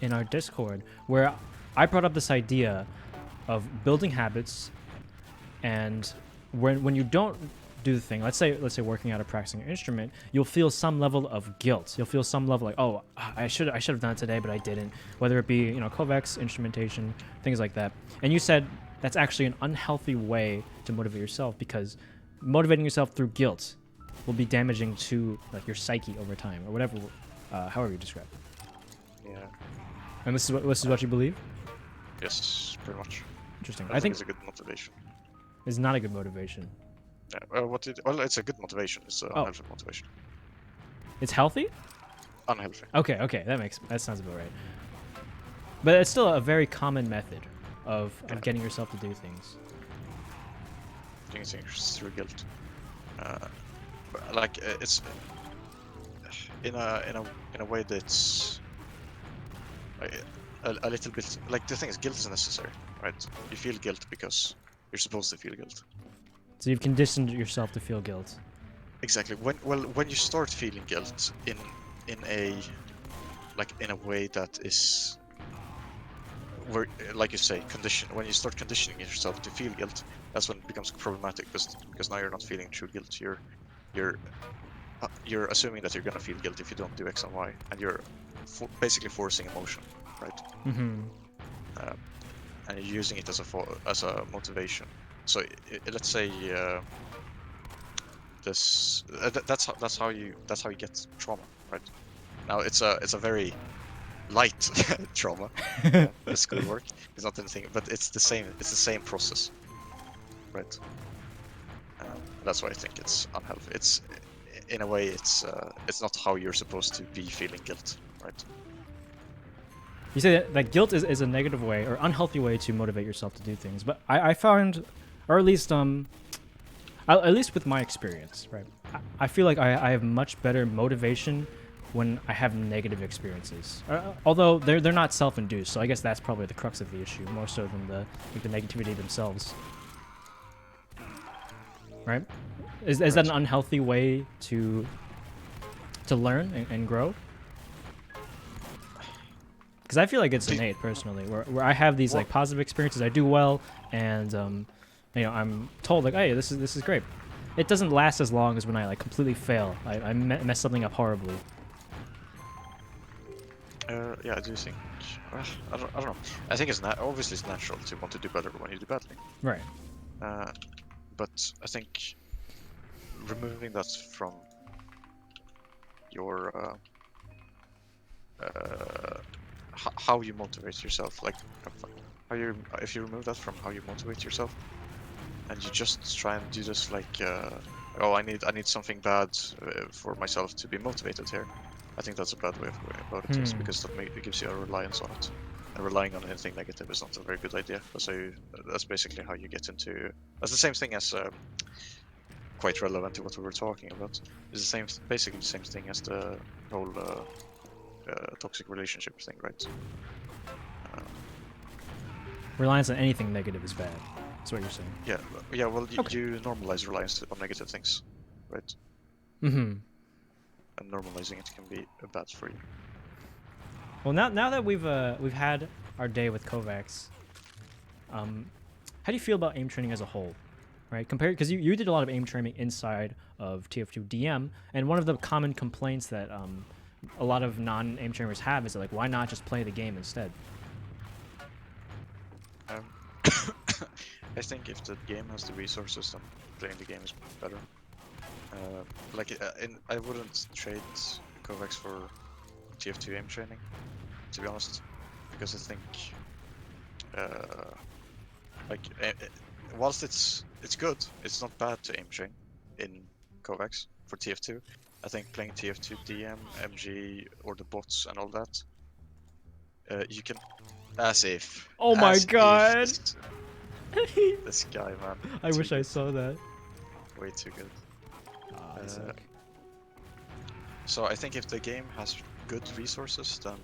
in our Discord where I brought up this idea of building habits, and when you don't do the thing, let's say working out or practicing your instrument, you'll feel some level of guilt. You'll feel some level like, oh, I should have done it today, but I didn't. Whether it be KovaaK's instrumentation, things like that. And you said that's actually an unhealthy way to motivate yourself, because motivating yourself through guilt will be damaging to like your psyche over time, or whatever, however you describe it. Yeah. And this is what you believe? Yes, pretty much. Interesting. I think it's a good motivation. It's not a good motivation. Well, it's a good motivation. It's an unhealthy motivation. It's healthy? Unhealthy. Okay, that sounds about right. But it's still a very common method of getting yourself to do things. Doing things through guilt. It's in a way that's a little bit like, the thing is, guilt is necessary, right? You feel guilt because you're supposed to feel guilt. So you've conditioned yourself to feel guilt. Exactly. When you start feeling guilt in a way that is where, like you say, when you start conditioning yourself to feel guilt, that's when it becomes problematic because now you're not feeling true guilt. You're assuming that you're gonna feel guilt if you don't do X and Y, and you're basically forcing emotion, right? Mm-hmm. And you're using it as a motivation. So let's say that's how you get trauma, right? Now it's a very light trauma. The schoolwork is not anything, but it's the same process, right? That's why I think it's unhealthy. It's in a way it's not how you're supposed to be feeling guilt, right? You say that guilt is a negative way or unhealthy way to motivate yourself to do things, but I found, or at least with my experience, right? I feel like I have much better motivation when I have negative experiences. Although they're not self-induced, so I guess that's probably the crux of the issue, more so than the negativity themselves. Right? Is that an unhealthy way to learn and grow? Because I feel like it's innate, personally, where I have these like positive experiences, I do well, and I'm told like, hey, this is great. It doesn't last as long as when I like completely fail. I mess something up horribly. Yeah, I do think. I don't know. I think obviously it's natural to want to do better when you do badly. Right. But I think removing that from your how you motivate yourself, like if you remove that from how you motivate yourself, and you just try and do this like, oh, I need something bad for myself to be motivated here. I think that's a bad way of going about it, because it gives you a reliance on it. And relying on anything negative is not a very good idea. So that's basically how you get into. That's the same thing as quite relevant to what we were talking about. It's basically the same thing as the whole toxic relationship thing, right? Reliance on anything negative is bad. That's what you're saying. Yeah. Well, you normalize reliance on negative things, right? Mm-hmm. And normalizing it can be bad for you. Well, now that we've had our day with KovaaK, how do you feel about aim training as a whole, right? Because you did a lot of aim training inside of TF2 DM, and one of the common complaints that a lot of non-aim trainers have is that, like, why not just play the game instead? I think if the game has the resources, then playing the game is better. I wouldn't trade KovaaK for TF2 aim training, to be honest, because I think, whilst it's good, it's not bad to aim train in KovaaK for TF2. I think playing TF2 DM, MG, or the bots and all that, you can, as if. Oh my god! This guy, man. I wish I saw that. Way too good. I suck. So I think if the game has good resources, then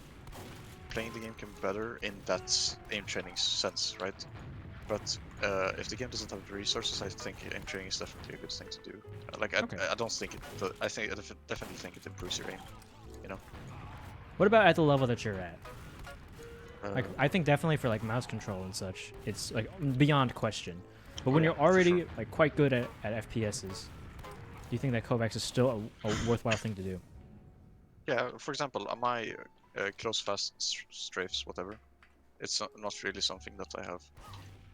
playing the game can be better in that aim training sense, right? But if the game doesn't have the resources, I think aim training is definitely a good thing to do. I don't think it. I definitely think it improves your aim. You know. What about at the level that you're at? Like, I think definitely for like mouse control and such, it's like beyond question. But when you're already like quite good at FPSs, do you think that KovaaK is still a worthwhile thing to do? Yeah, for example, on my close, fast strafes, whatever, it's not really something that I have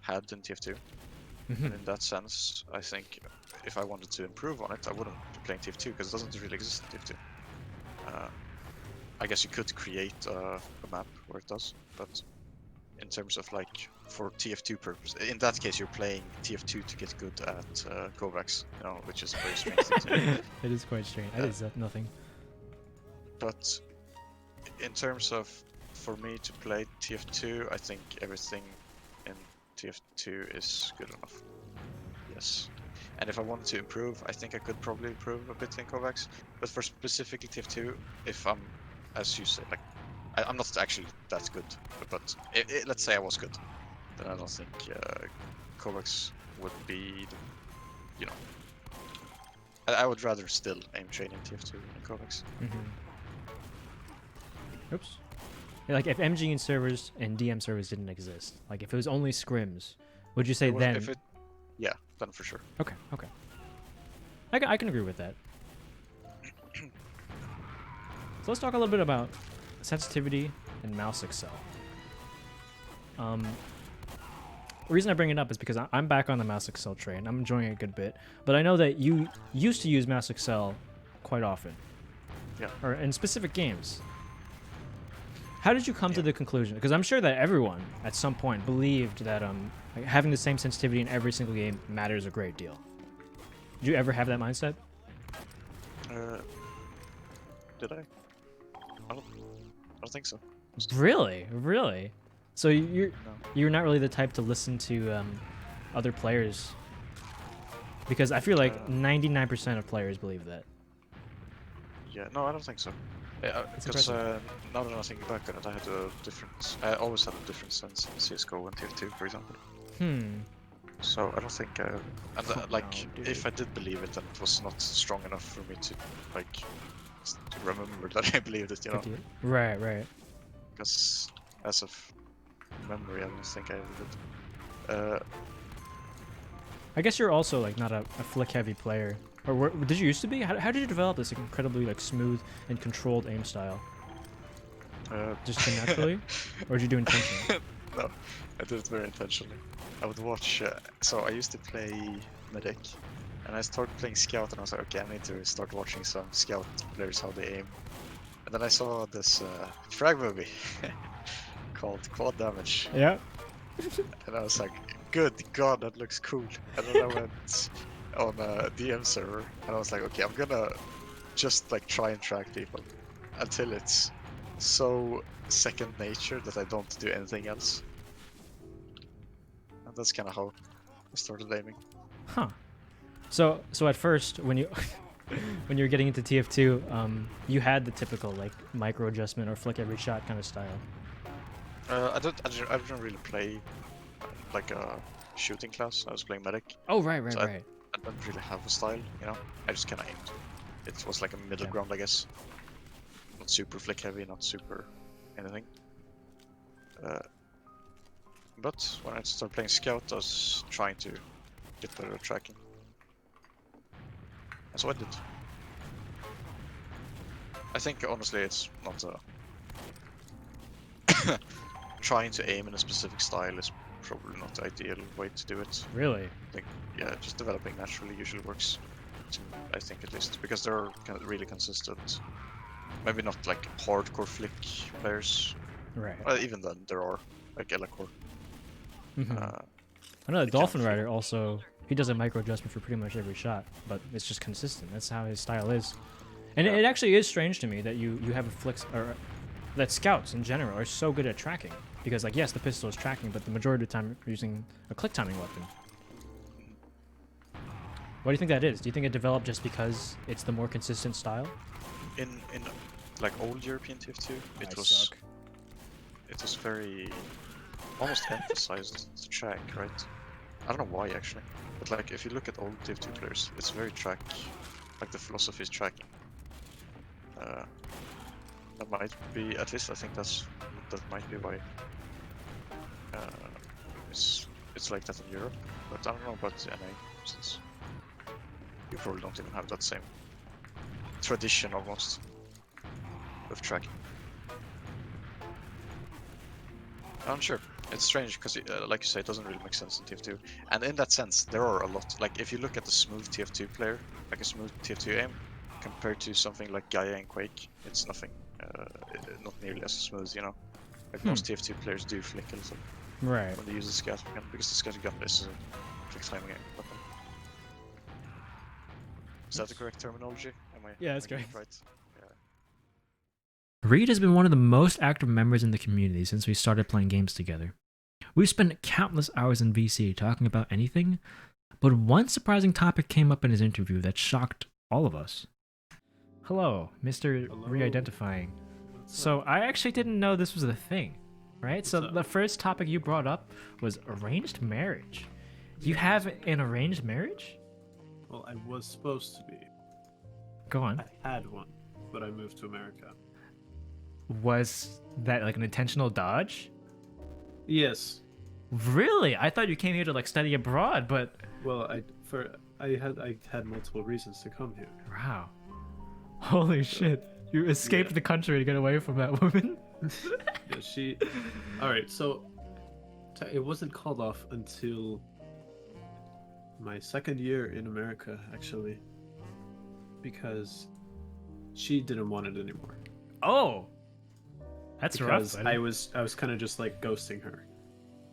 had in TF2. And in that sense, I think if I wanted to improve on it, I wouldn't be playing TF2 because it doesn't really exist in TF2. I guess you could create a map where it does, but in terms of like for TF2 purpose, in that case you're playing TF2 to get good at KovaaK, you know, which is a very strange thing to do. It is quite strange. That is nothing. But in terms of for me to play TF2, I think everything in TF2 is good enough. Yes. And if I wanted to improve, I think I could probably improve a bit in KovaaK. But for specifically TF2, if I'm, as you say, like, I'm not actually that good, but let's say I was good, then I don't think KovaaK's would be, you know, I would rather still aim train in TF2 than KovaaK's. Oops. Like if MG servers and DM servers didn't exist, like if it was only scrims, would you say then? Yeah, then for sure. Okay, okay. I can agree with that. So let's talk a little bit about sensitivity and mouse excel. The reason I bring it up is because I'm back on the mouse excel train. I'm enjoying it a good bit, but I know that you used to use mouse excel quite often. Yeah. Or in specific games. How did you come to the conclusion? Because I'm sure that everyone at some point believed that like having the same sensitivity in every single game matters a great deal. Did you ever have that mindset? Did I? I don't think so. Really? Really? So you're not really the type to listen to other players? Because I feel like 99% of players believe that. Yeah, no, I don't think so. Because now that I think back on it, I always had a different sense in CSGO and TF2, for example. So I don't think, if I did believe it, then it was not strong enough for me to, like, to remember that I believed it, you know? Right, right. Because as of memory, I don't think I ever did. I guess you're also, like, not a flick-heavy player. Or did you used to be? How did you develop this incredibly like smooth and controlled aim style? Just naturally, or did you do intentionally? No, I did it very intentionally. I would watch. So I used to play medic, and I started playing scout, and I was like, okay, I need to start watching some scout players how they aim. And then I saw this frag movie called Quad Damage. Yeah. And I was like, good god, that looks cool. And then I went on a DM server, and I was like, okay, I'm gonna just like try and track people until it's so second nature that I don't do anything else. And that's kind of how I started aiming. Huh. So at first, when you when you were getting into TF2, you had the typical like micro adjustment or flick every shot kind of style. I didn't really play like a shooting class. I was playing medic. Oh right. I don't really have a style, you know. I just kind of aimed. It was like a middle ground, I guess. Not super flick heavy, not super anything. But when I started playing scout, I was trying to get better at tracking. And so I did. I think honestly, it's not trying to aim in a specific style is probably not the ideal way to do it. Really? I think, yeah, just developing naturally usually works. I think at least, because they're kind of really consistent. Maybe not like hardcore flick players. Right. Even then, there are like Elacore. I know the Dolphin Rider also, he does a micro adjustment for pretty much every shot, but it's just consistent. That's how his style is. And it actually is strange to me that you have a flicks, or that scouts in general are so good at tracking. Because like, yes, the pistol is tracking, but the majority of the time you're using a click timing weapon. Why do you think that is? Do you think it developed just because it's the more consistent style? In like old European TF2, it was very almost emphasized to track, right? I don't know why actually, but like if you look at old TF2 players, it's very track, like the philosophy is tracking. That might be, at least I think that might be why it's like that in Europe, but I don't know about NA, since you probably don't even have that same tradition almost of tracking. I'm sure. It's strange because, like you say, it doesn't really make sense in TF2. And in that sense, there are a lot. Like, if you look at the smooth TF2 player, like a smooth TF2 aim, compared to something like Gaia and Quake, it's nothing. Not nearly as smooth, you know? Like, most TF2 players do flick a little. Right. When they use the scatter gun, because the scatter gun is a flick timing weapon. Is that the correct terminology? Yeah, that's correct. Right. Reed has been one of the most active members in the community since we started playing games together. We've spent countless hours in VC talking about anything, but one surprising topic came up in his interview that shocked all of us. Hello, Mr. Reidentifying. So I actually didn't know this was a thing, right? So the first topic you brought up was arranged marriage. You have an arranged marriage? Well, I was supposed to be. Go on. I had one, but I moved to America. Was that like an intentional dodge? Yes. Really? I thought you came here to like study abroad, but Well, I had multiple reasons to come here. wow. Holy shit. You escaped the country to get away from that woman? Yeah, All right, so it wasn't called off until my second year in America, actually, because she didn't want it anymore. Oh. That's Because rough. I was kind of just like ghosting her,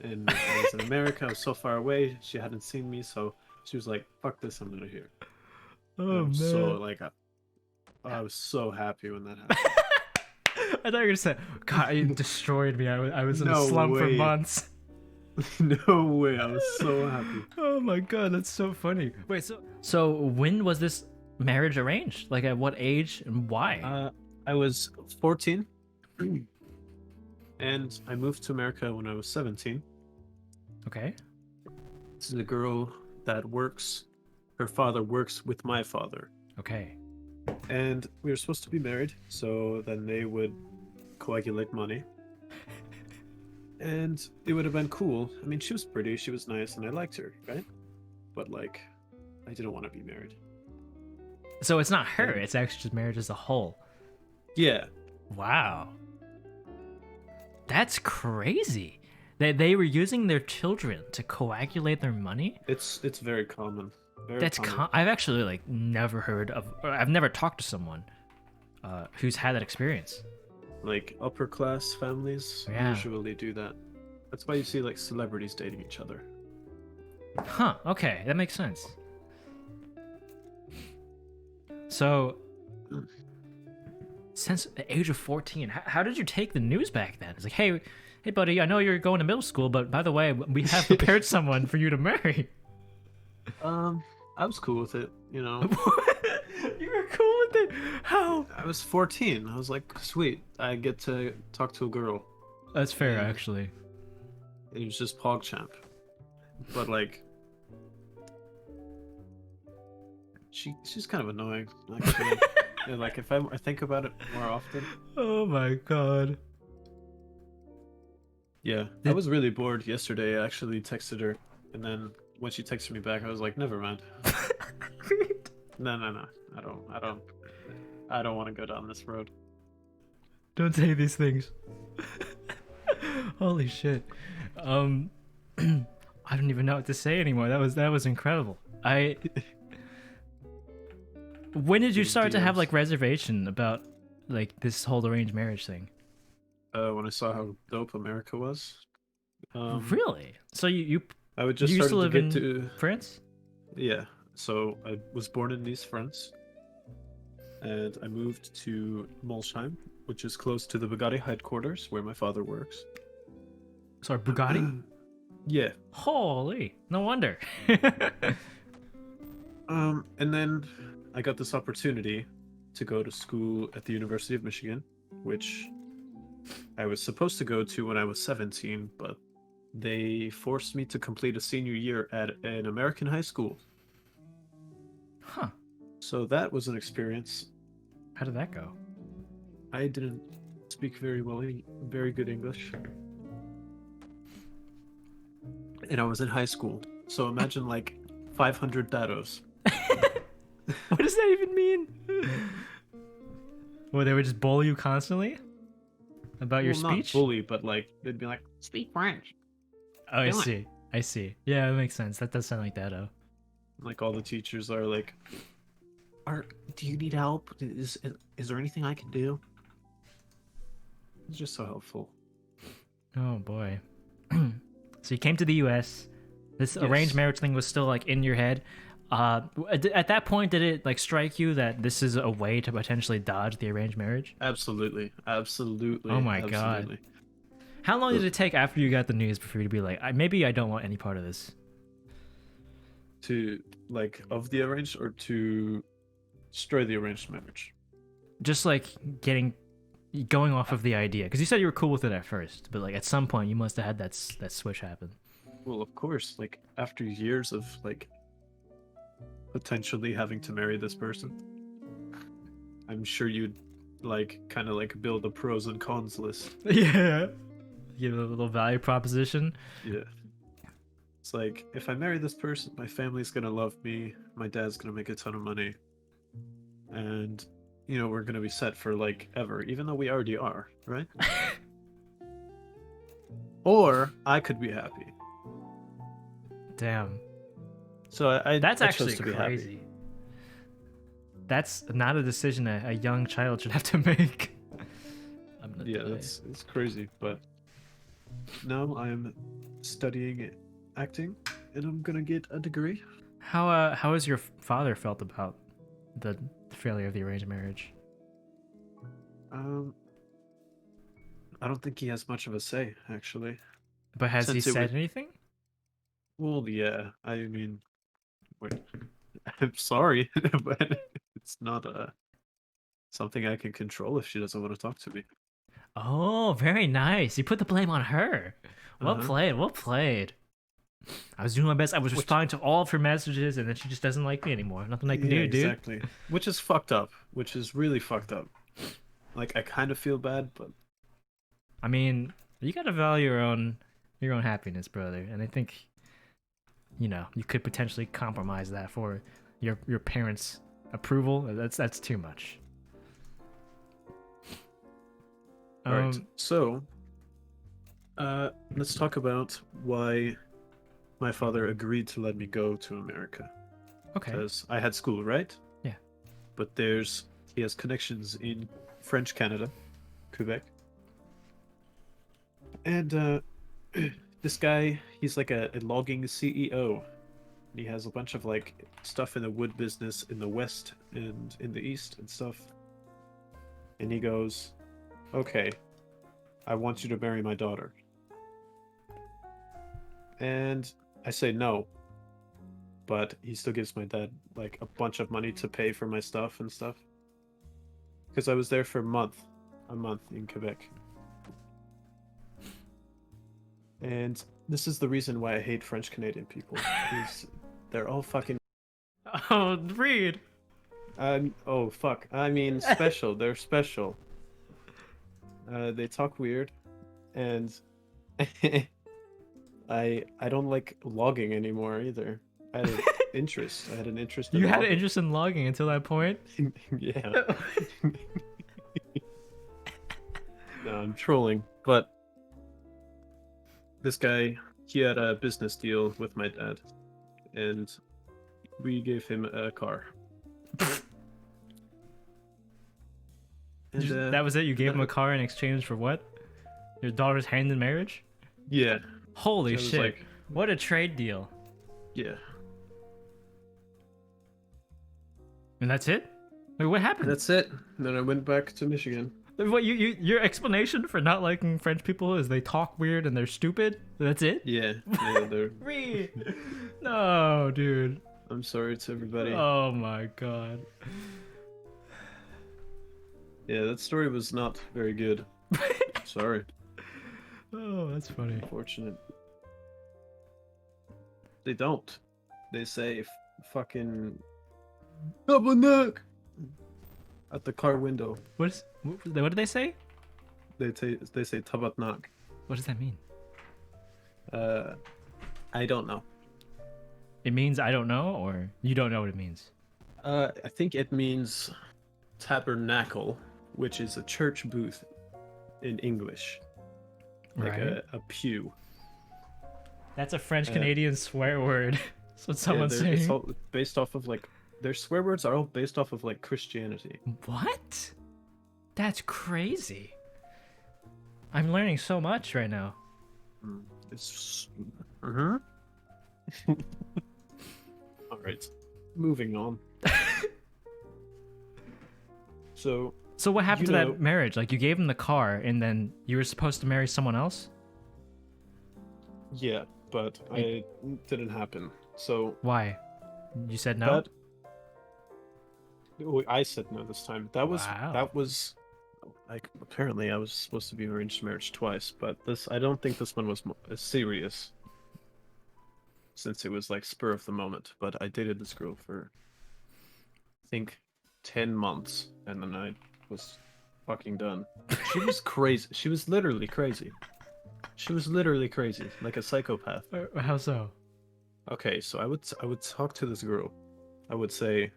and I was in America. I was so far away. She hadn't seen me, so she was like, "Fuck this, I'm out of here." Oh man. So like, I was so happy when that happened. I thought you were gonna say, God, you destroyed me. I was in a No slump for way. months. No way, I was so happy. Oh my god, that's so funny. Wait, so when was this marriage arranged? Like at what age and why? I was 14, and I moved to America when I was 17. Okay. This is a girl that works. Her father works with my father. Okay. And we were supposed to be married, so then they would coagulate money. And it would have been cool. I mean, she was pretty, she was nice, and I liked her, right? But, like, I didn't want to be married. So it's not her, it's actually just marriage as a whole. Yeah. Wow. That's crazy. They were using their children to coagulate their money? It's very common. Very That's common. I've actually like never heard of, or I've never talked to someone who's had that experience. Like, upper class families Yeah. usually do that. That's why you see, like, celebrities dating each other. Huh, okay, that makes sense. So, since the age of 14, how did you take the news back then? It's like, hey, buddy, I know you're going to middle school, but by the way, we have prepared someone for you to marry. I was cool with it, you know. You were cool with it? How? I was 14. I was like, sweet, I get to talk to a girl. That's fair, Yeah. actually. It was just PogChamp. But, like, she's kind of annoying, actually. Yeah, like, if I think about it more often. Oh my god. Yeah, I was really bored yesterday. I actually texted her, and then when she texted me back, I was like, never mind. No. I don't want to go down this road. Don't say these things. Holy shit. I don't even know what to say anymore. That was incredible. When did you start to have like reservation about like this whole arranged marriage thing? When I saw how dope America was. Really? So you I would just you used started to to live get in to France? Yeah. So I was born in Nice, France, and I moved to Molsheim, which is close to the Bugatti headquarters where my father works. Sorry, Bugatti? Yeah. Holy, no wonder. And then I got this opportunity to go to school at the University of Michigan, which I was supposed to go to when I was 17, but they forced me to complete a senior year at an American high school. Huh. So that was an experience. How did that go? I didn't speak very good English. And I was in high school. So imagine like 500 dados. What does that even mean? Well, they would just bully you constantly about your Well, speech? not bully, but like they'd be like, speak French. Oh, I Come on. see. I see. Yeah, that makes sense. That does sound like that, oh. Like all the teachers are like, do you need help? Is there anything I can do? It's just so helpful. Oh boy. So you came to the US. This Yes. arranged marriage thing was still like in your head. At that point, did it like strike you that this is a way to potentially dodge the arranged marriage? Absolutely. Oh my God. absolutely. How long did it take after you got the news for you to be like, maybe I don't want any part of this? To like of the arranged or to destroy the arranged marriage? Just like going off of the idea, because you said you were cool with it at first, but like at some point you must have had that switch happen. Well, of course, like after years of like potentially having to marry this person, I'm sure you'd like kind of like build a pros and cons list. Yeah. Give a little value proposition. Yeah. It's like, if I marry this person, my family's gonna love me, my dad's gonna make a ton of money, and, you know, we're gonna be set for, like, ever, even though we already are, right? Or, I could be happy. Damn. So That's I actually chose to be happy. crazy. That's not a decision a young child should have to make. I'm gonna Yeah, die. it's crazy, but now I'm studying acting, and I'm gonna get a degree. How has your father felt about the failure of the arranged marriage? I don't think he has much of a say, actually. But has he Since it said was- anything? Well, yeah, I mean, wait, I'm sorry, but it's not something I can control if she doesn't want to talk to me. Oh, very nice. You put the blame on her. Well Uh-huh. played. Well played. I was doing my best. I was responding to all of her messages, and then she just doesn't like me anymore. Nothing I can do, dude. Exactly. Which is fucked up. Which is really fucked up. Like, I kind of feel bad, but I mean, you gotta value your own happiness, brother. And I think, you know, you could potentially compromise that for your parents' approval. That's too much. right. So, let's talk about why my father agreed to let me go to America. Okay. Because I had school, right? Yeah. But he has connections in French Canada, Quebec. And this guy, he's like a logging CEO. He has a bunch of like stuff in the wood business in the west and in the east and stuff. And he goes, "Okay, I want you to marry my daughter." And I say no. But he still gives my dad like a bunch of money to pay for my stuff and stuff. Because I was there for a month in Quebec. And this is the reason why I hate French Canadian people. Is they're all fucking. Oh, Reed. Oh fuck. I mean, special. They're special. They talk weird, and I don't like logging anymore either. I had an interest. I had an interest. In You had an logging. interest in logging until that point? Yeah. No, I'm trolling, but this guy, he had a business deal with my dad, and we gave him a car. And, That was it? You gave him a car in exchange for what? Your daughter's hand in marriage? Yeah. Holy So it was shit. like- What a trade deal. Yeah. And that's it? Wait, what happened? That's it. Then I went back to Michigan. What your explanation for not liking French people is they talk weird and they're stupid? That's it? Yeah. They're. Reed. No, dude. I'm sorry to everybody. Oh my god. Yeah, that story was not very good. Sorry. Oh, that's funny. Unfortunate. They don't. They say fucking double knock at the car window. What did they say? They say tabat knock. What does that mean? I don't know. It means I don't know, or you don't know what it means? I think it means tabernacle, which is a church booth in English. Like Right. a pew. That's a French Canadian swear word. That's what someone's It's saying. all based off of like their swear words are all based off of like Christianity. What? That's crazy. I'm learning so much right now. It's all right. Moving on. So what happened to You know- that marriage? Like, you gave him the car, and then you were supposed to marry someone else? yeah, but it didn't happen. So Why? You said no? I said no this time. That Wow. was like apparently I was supposed to be arranged marriage twice, but I don't think this one was as serious. since it was like spur of the moment. But I dated this girl for, I think, 10 months, and then I was fucking done. She was crazy. She was literally crazy. She was literally crazy, like a psychopath. How so? Okay, so I would talk to this girl. I would say,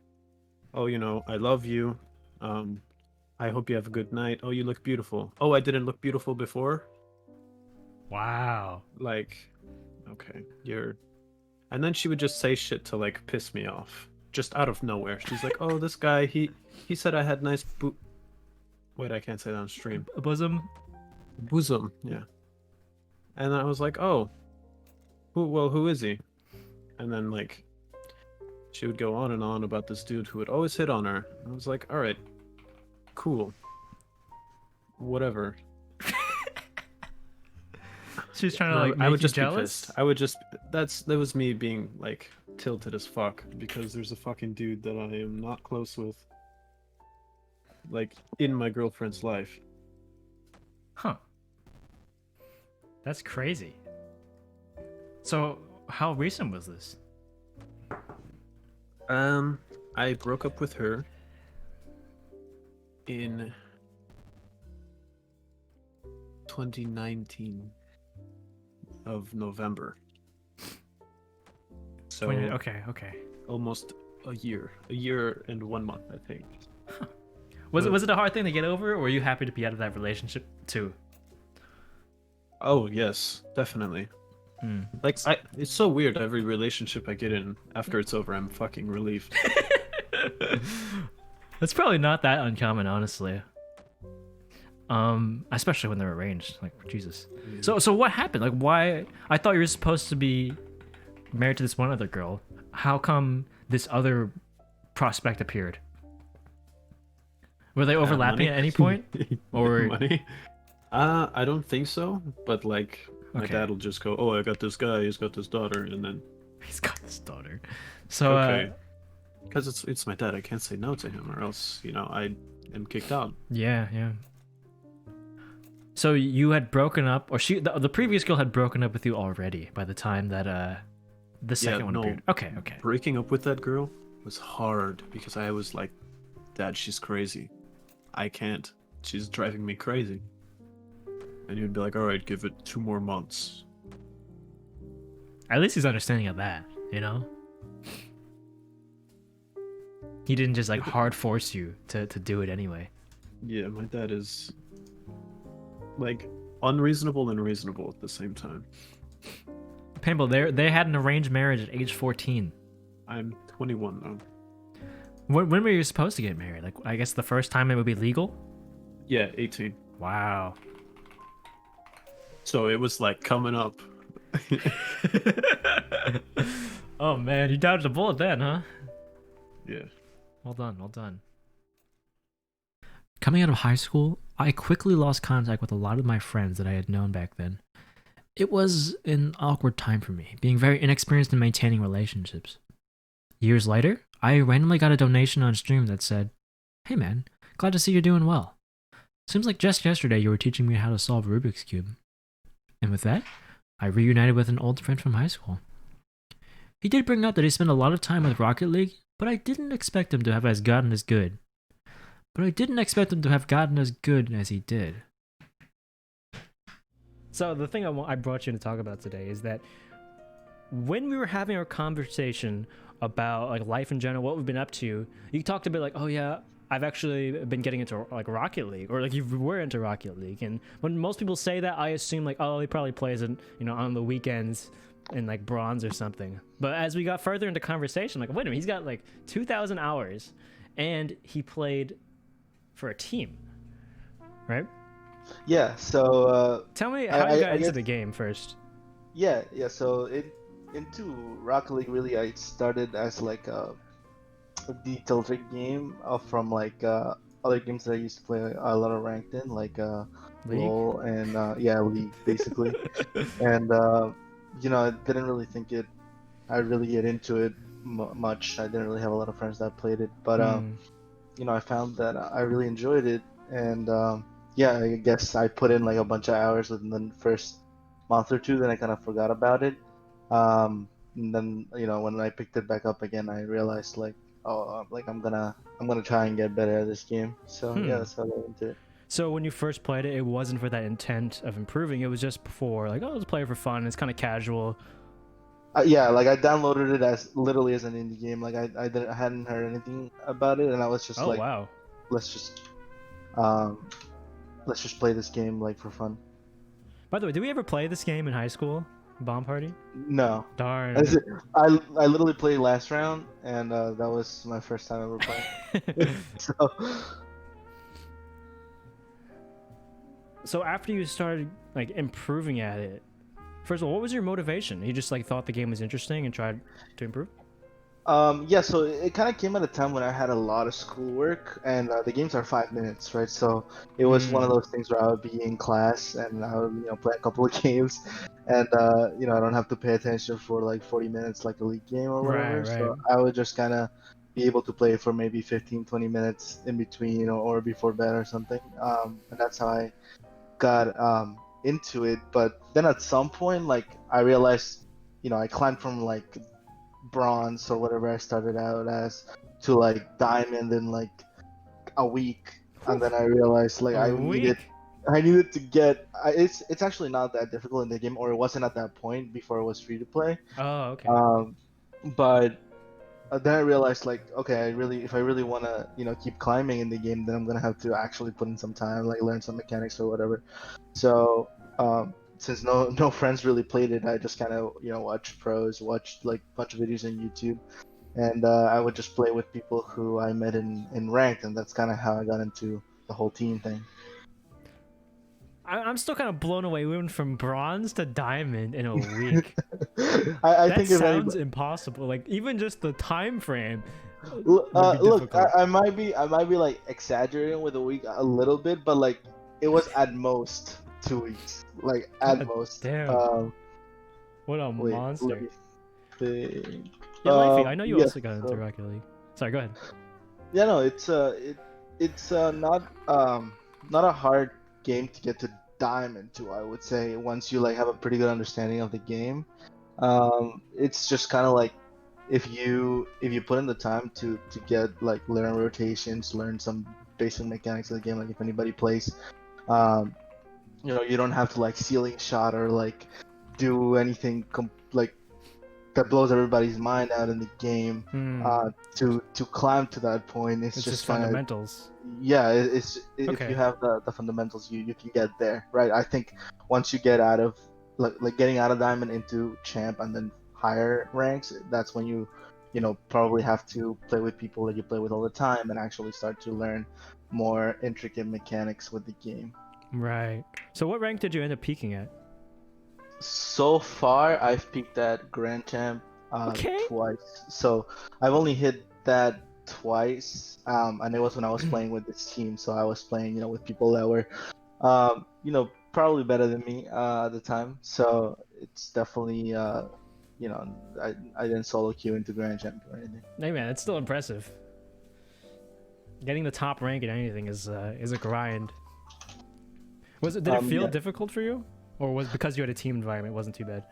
"Oh, you know, I love you. I hope you have a good night. Oh, you look beautiful. Oh, I didn't look beautiful before." Wow. Like, okay, you're. And then she would just say shit to like piss me off, just out of nowhere. She's like, "Oh, this guy, he said I had nice Wait, I can't say that on stream. A bosom. Bosom, yeah." And I was like, "Oh, who is he?" And then like, she would go on and on about this dude who would always hit on her. I was like, "All right, cool, whatever." She's trying to like make I would you just jealous. be pissed. I would just that was me being like tilted as fuck because there's a fucking dude that I am not close with, like in my girlfriend's life. Huh. That's crazy. So, how recent was this? I broke up with her in 2019 of November. So Okay. almost a year and 1 month, I think. Huh. Was it a hard thing to get over, or were you happy to be out of that relationship too? Oh yes, definitely. Like it's so weird. Every relationship I get in after it's over, I'm fucking relieved. That's probably not that uncommon, honestly. Especially when they're arranged. Like Jesus. Yeah. So what happened? Like why? I thought you were supposed to be married to this one other girl. How come this other prospect appeared? Were they overlapping at any point? Or money? I don't think so. But like, my Okay. dad will just go, "Oh, I got this guy. He's got this daughter," and then he's got this daughter. So okay, because it's my dad. I can't say no to him, or else I am kicked out. Yeah. So you had broken up, or the previous girl had broken up with you already by the time that the second one appeared. Okay. Breaking up with that girl was hard because I was like, "Dad, she's crazy. I can't. She's driving me crazy." And you'd be like, "All right, give it 2 more months." At least he's understanding of that, you know? He didn't just like hard force you to do it anyway. Yeah, my dad is like unreasonable and reasonable at the same time. Paintball, they had an arranged marriage at age 14. I'm 21 now. When were you supposed to get married? Like, I guess the first time it would be legal? Yeah, 18. Wow. So it was like coming up. Oh man, you dodged a bullet then, huh? Yeah. Well done. Coming out of high school, I quickly lost contact with a lot of my friends that I had known back then. It was an awkward time for me, being very inexperienced in maintaining relationships. Years later, I randomly got a donation on stream that said, "Hey man, glad to see you're doing well. Seems like just yesterday you were teaching me how to solve Rubik's Cube." And with that, I reunited with an old friend from high school. He did bring up that he spent a lot of time with Rocket League, but I didn't expect him to have gotten as good as he did. So the thing I brought you to talk about today is that when we were having our conversation about like life in general, what we've been up to, you talked a bit like, "Oh yeah, I've actually been getting into like Rocket League," or like you were into Rocket League. And when most people say that, I assume like, oh, he probably plays it, on the weekends in like bronze or something. But as we got further into conversation, like, wait a minute, he's got like 2,000 hours, and he played for a team, right? Yeah. So tell me how you got into the game first. Yeah. So into Rocket League, really, I started as like a detailed game from like other games that I used to play a lot of ranked in, like LOL and League basically. And I didn't really think I'd really get into it much. I didn't really have a lot of friends that played it, but I found that I really enjoyed it, and I guess I put in like a bunch of hours within the first month or two, then I kind of forgot about it. and then when I picked it back up again, I realized like, oh, like I'm gonna try and get better at this game. So yeah, that's how I got into it. So when you first played it, it wasn't for that intent of improving. It was just for like, oh, let's play it for fun. It's kind of casual. Yeah, like I downloaded it as literally as an indie game. Like I hadn't heard anything about it, and I was just Oh like, wow. let's just play this game like for fun. By the way, did we ever play this game in high school? Bomb Party? No. Darn. I literally played last round, and that was my first time ever playing. So after you started like improving at it, first of all, what was your motivation? You just like thought the game was interesting and tried to improve? Yeah, so it kind of came at a time when I had a lot of schoolwork, and the games are 5 minutes, right? So it was one of those things where I would be in class and I would, play a couple of games, and I don't have to pay attention for like 40 minutes like a league game or whatever. Right. So I would just kind of be able to play for maybe 15-20 minutes in between, or before bed or something. And that's how I got into it. But then at some point, like I realized, I climbed from like bronze or whatever I started out as to like diamond in like a week, and then I realized like I needed to get. It's actually not that difficult in the game, or it wasn't at that point before it was free to play. Oh, okay. But then I realized like, okay, if I really want to keep climbing in the game, then I'm gonna have to actually put in some time, like learn some mechanics or whatever. So since no friends really played it, I just kind of watched pros, watched like a bunch of videos on YouTube, and I would just play with people who I met in ranked, and that's kind of how I got into the whole team thing. I'm still kind of blown away. We went from bronze to diamond in a week. I that think sounds impossible. Like even just the time frame. Look, I might be like exaggerating with a week a little bit, but like it was at most 2 weeks, like at most. Damn. What a monster. Let me think. Yeah, Lifey, I know you also got into Rocket League. Sorry, go ahead. Yeah, no, it's not a hard game to get to diamond to, I would say, once you like have a pretty good understanding of the game. It's just kind of like if you put in the time to get like learn rotations, learn some basic mechanics of the game, like if anybody plays you don't have to like ceiling shot or like do anything like that blows everybody's mind out in the game. To climb to that point, it's just fundamentals. Yeah, if you have the fundamentals, you can get there, right? I think once you get out of like getting out of diamond into champ and then higher ranks, that's when you probably have to play with people that you play with all the time and actually start to learn more intricate mechanics with the game. Right. So what rank did you end up peaking at? So far, I've peaked at Grand Champ twice. So I've only hit that twice, and it was when I was playing with this team. So I was playing, with people that were, probably better than me at the time. So it's definitely, I didn't solo queue into Grand Champ or anything. Hey man, it's still impressive. Getting the top rank in anything is a grind. Did it feel difficult for you? Or was it because you had a team environment, it wasn't too bad?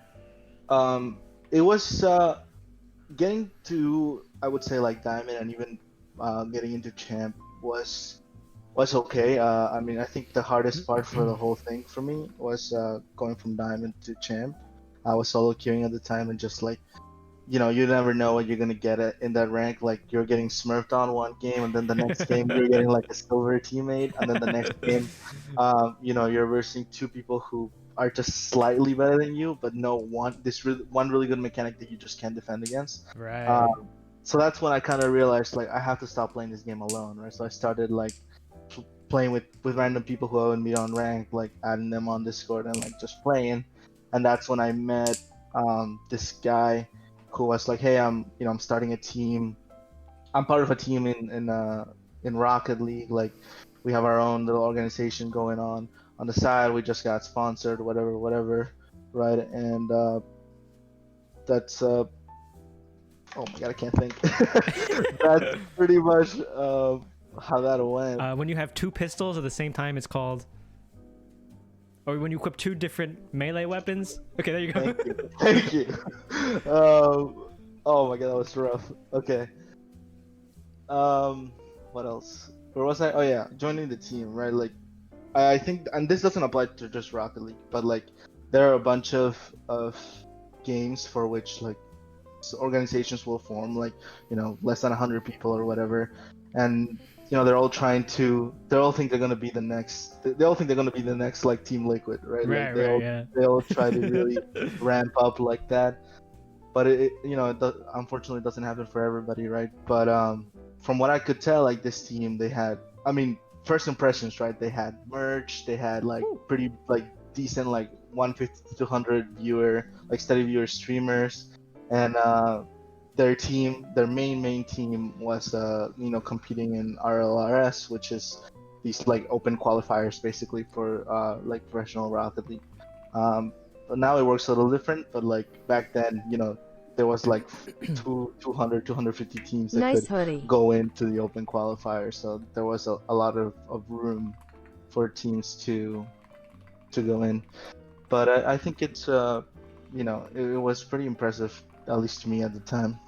It was getting to, I would say, like diamond and even getting into champ was okay. I mean, I think the hardest part for the whole thing for me was going from diamond to champ. I was solo queuing at the time and just like, you never know what you're gonna get in that rank. Like you're getting smurfed on one game, and then the next game you're getting like a silver teammate, and then the next game, you're versing two people who are just slightly better than you, but one really good mechanic that you just can't defend against. Right. So that's when I kind of realized like I have to stop playing this game alone, right? So I started like playing with random people who I would meet on rank, like adding them on Discord and like just playing, and that's when I met this guy who was like, hey, I'm starting a team. I'm part of a team in Rocket League. Like we have our own little organization going on the side. We just got sponsored, whatever, right? And that's oh my god, I can't think. That's pretty much how that went. When you have two pistols at the same time, it's called Or when you equip 2 different melee weapons? Okay, there you go. Thank you. Oh my god, that was rough. Okay. What else? Where was I? Oh yeah, joining the team, right? Like, I think, and this doesn't apply to just Rocket League, but like, there are a bunch of games for which like organizations will form, like, you know, less than 100 people or whatever, and you know, they all think they're gonna be the next. They all think they're gonna be the next like Team Liquid, right? Like Yeah. they all try to really ramp up like that, but you know, unfortunately, it doesn't happen for everybody, right? But from what I could tell, like this team, they had, I mean, first impressions, right? They had merch, they had like pretty like decent like 150 to 200 steady viewer streamers, and their main team was you know, competing in RLRS, which is these like open qualifiers basically for like professional Rocket League. But now it works a little different, but like back then, you know, there was like 250 teams that Nice could hoodie. go into the open qualifier, so there was a lot of room for teams to go in. But I think it's you know, it was pretty impressive, at least to me at the time.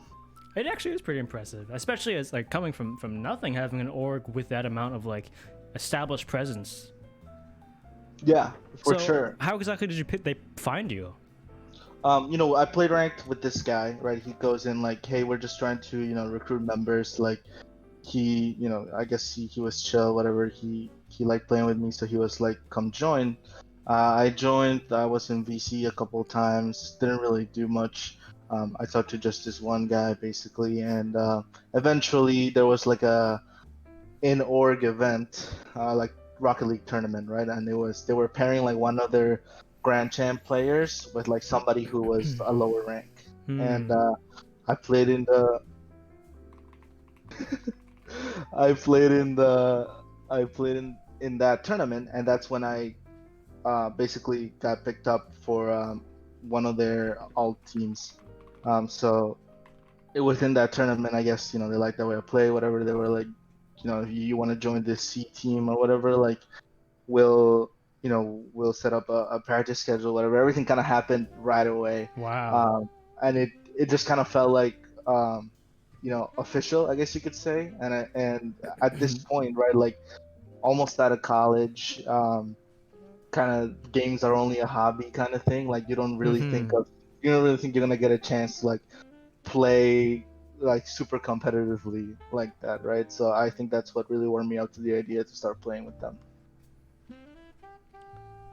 It actually is pretty impressive, especially as like coming from nothing, having an org with that amount of like established presence. Yeah, for So, sure. How exactly did they find you? You know, I played ranked with this guy, right? He goes in like, hey, we're just trying to, you know, recruit members. Like, he, you know, I guess he was chill, whatever. He liked playing with me, so he was like, come join. I joined. I was in VC a couple of times. Didn't really do much. I talked to just this one guy basically, and eventually there was like a in-org event, like Rocket League tournament, right? And they were pairing like one of their Grand Champ players with like somebody who was a lower rank, and I played in the I played in that tournament, and that's when I basically got picked up for one of their alt teams. So within that tournament, I guess, you know, they liked the way I play, whatever. They were like, you know, if you want to join this C team or whatever, like, we'll set up a practice schedule, whatever. Everything kind of happened right away. Wow. And it just kind of felt like, you know, official, I guess you could say. And at this point, right, like almost out of college, kind of games are only a hobby kind of thing. Like you don't really think you're gonna get a chance to like play like super competitively like that, right? So I think that's what really warmed me up to the idea to start playing with them.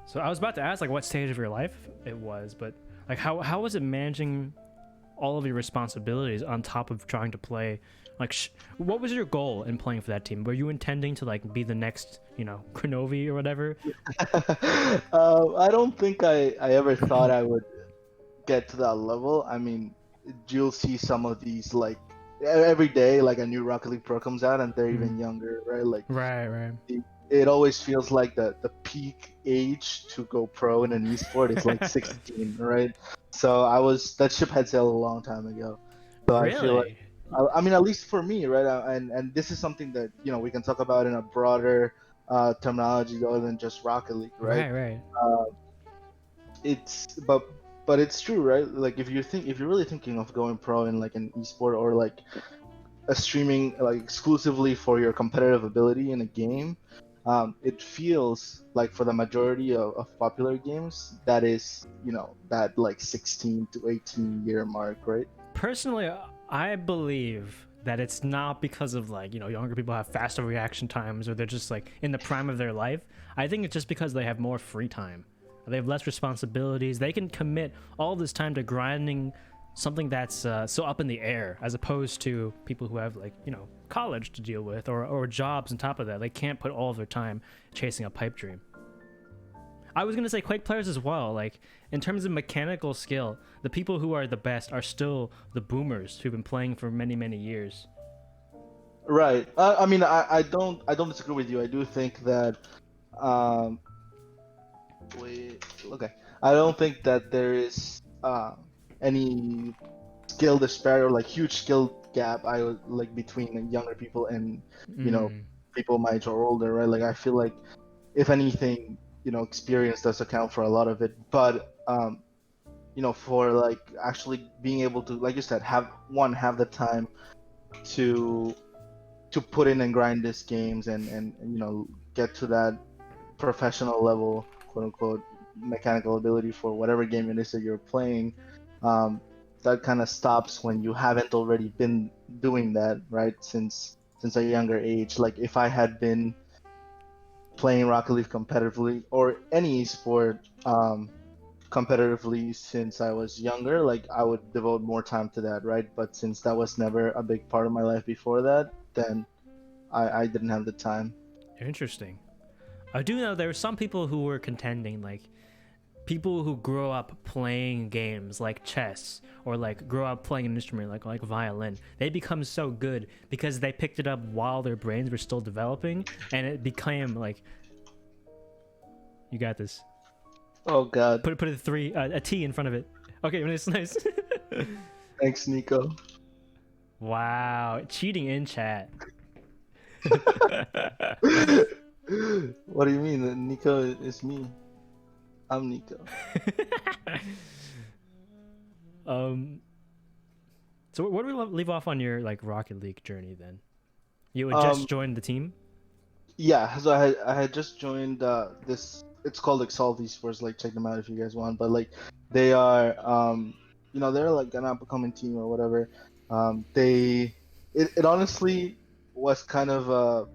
So I was about to ask like what stage of your life it was, but like how was it managing all of your responsibilities on top of trying to play? Like, what was your goal in playing for that team? Were you intending to like be the next, you know, Kronovi or whatever? I don't think I ever thought I would get to that level. I mean, you'll see some of these like every day, like a new Rocket League Pro comes out and they're even younger, right? Like, right. It always feels like the peak age to go pro in an esport is like 16, right? So that ship had sailed a long time ago. So really? I feel like, I mean, at least for me, right? And this is something that, you know, we can talk about in a broader terminology other than just Rocket League, right? Right. But it's true, right? Like if you're really thinking of going pro in like an esport or like a streaming like exclusively for your competitive ability in a game, it feels like for the majority of popular games that is, you know, that like 16 to 18 year mark, right? Personally, I believe that it's not because of like, you know, younger people have faster reaction times or they're just like in the prime of their life. I think it's just because they have more free time. They have less responsibilities. They can commit all this time to grinding something that's so up in the air, as opposed to people who have like, you know, college to deal with or jobs on top of that. They can't put all of their time chasing a pipe dream. I was gonna say Quake players as well. Like in terms of mechanical skill, the people who are the best are still the boomers who've been playing for many years. Right. I mean, I don't disagree with you. I do think that okay. I don't think that there is any skill disparity or like huge skill gap like between younger people and, you know, people my age or older, right? Like I feel like if anything, experience does account for a lot of it. But for like actually being able to, like you said, have the time to put in and grind these games and get to that professional level, quote unquote, mechanical ability for whatever game it is that you're playing, that kind of stops when you haven't already been doing that, right? Since a younger age. Like if I had been playing Rocket League competitively or any sport competitively since I was younger, like I would devote more time to that, right? But since that was never a big part of my life before that, then I didn't have the time. Interesting. I do know there are some people who were contending, like people who grow up playing games like chess or like grow up playing an instrument like violin. They become so good because they picked it up while their brains were still developing, and it became like, you got this. Oh God. Put a T in front of it. Okay, nice. Thanks, Nico. Wow, cheating in chat. What do you mean? Nico is me. I'm Nico. So where do we leave off on your like Rocket League journey then? You had just joined the team? Yeah, so I had just joined this. It's called Exalt Esports. Like, check them out if you guys want. But like, they are they're like an up and coming team or whatever. It honestly was kind of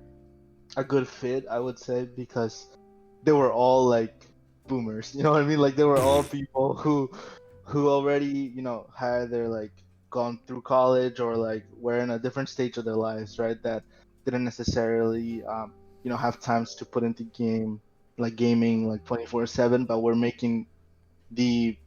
a good fit, I would say, because they were all like boomers. You know what I mean? Like they were all people who already had their like gone through college or like were in a different stage of their lives, right? That didn't necessarily have times to put into gaming like 24/7, but were making the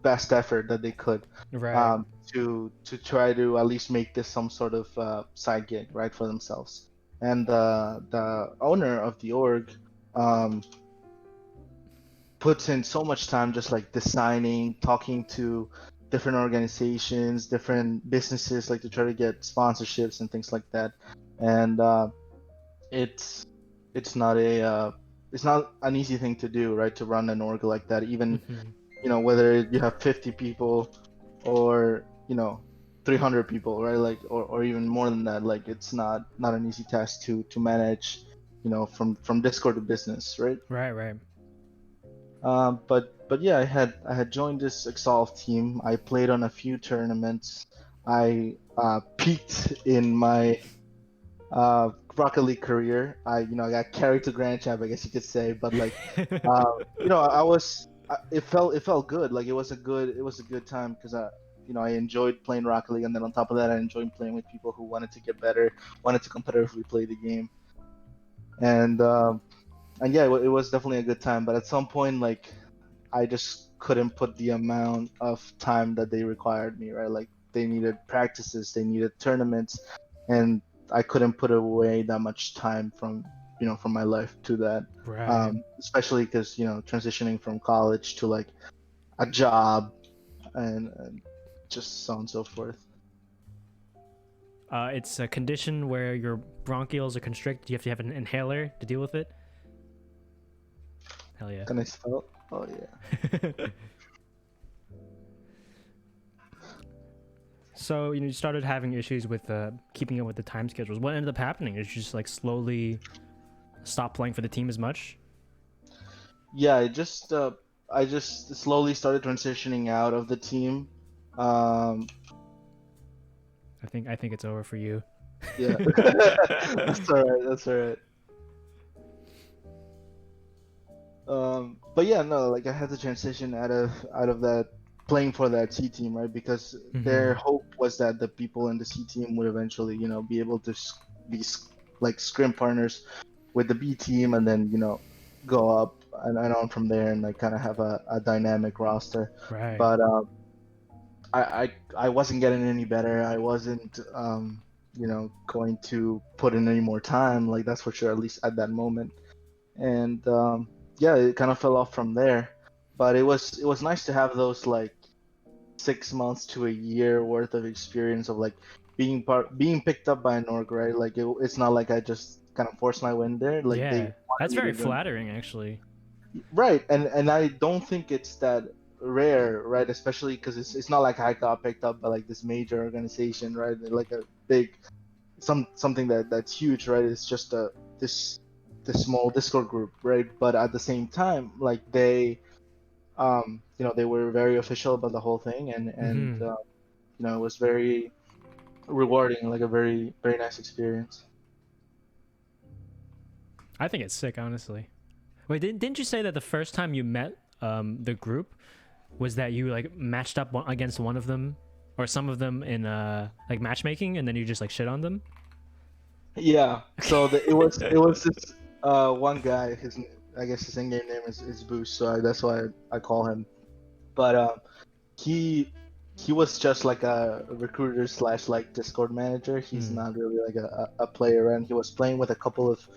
best effort that they could, right? To try to at least make this some sort of side gig, right, for themselves. And the owner of the org puts in so much time just like designing, talking to different organizations, different businesses, like to try to get sponsorships and things like that. And it's not an easy thing to do, right? To run an org like that, even whether you have 50 people or 300 people, right? Like or even more than that. Like it's not an easy task to manage, from Discord to business, right? Right. But yeah, I had joined this Exalt team. I played on a few tournaments. I peaked in my Rocket League career. I got carried to Grand Champ, I guess you could say. But like, it felt good. Like it was a good time because I enjoyed playing Rocket League, and then on top of that, I enjoyed playing with people who wanted to get better, wanted to competitively play the game, and yeah, it was definitely a good time. But at some point, like, I just couldn't put the amount of time that they required me, right? Like they needed practices, they needed tournaments, and I couldn't put away that much time from my life to that. Right. Especially because transitioning from college to like a job and just so on and so forth. It's a condition where your bronchioles are constricted. You have to have an inhaler to deal with it. Hell yeah. Can I spell? Oh yeah. So you started having issues with keeping up with the time schedules. What ended up happening? Did you just like slowly stop playing for the team as much? Yeah, I just slowly started transitioning out of the team. I think it's over for you. Yeah. That's alright. But yeah, no, like I had to transition out of that playing for that C team, right? Because their hope was that the people in the C team would eventually, be able to be like scrim partners with the B team, and then go up and on from there, and like kind of have a dynamic roster. Right. But I wasn't getting any better. I wasn't going to put in any more time, like that's for sure, at least at that moment. And yeah, it kind of fell off from there. But it was nice to have those like 6 months to a year worth of experience of like being picked up by an org, right? Like it's not like I just kind of forced my way in there. Like yeah, they that's me very to do- flattering, actually. Right, and I don't think it's that rare, right? Especially because it's not like I got picked up by like this major organization, right? Like a big something that's huge, right? It's just this small Discord group, right? But at the same time, like they they were very official about the whole thing, and it was very rewarding, like a very very nice experience. I think it's sick, honestly. Wait, didn't you say that the first time you met the group was that you like matched up against one of them or some of them in like matchmaking, and then you just like shit on them? Yeah. So it was this one guy. I guess his in-game name is Boost, so that's why I call him. But he was just like a recruiter slash like Discord manager. He's not really like a player, and he was playing with a couple of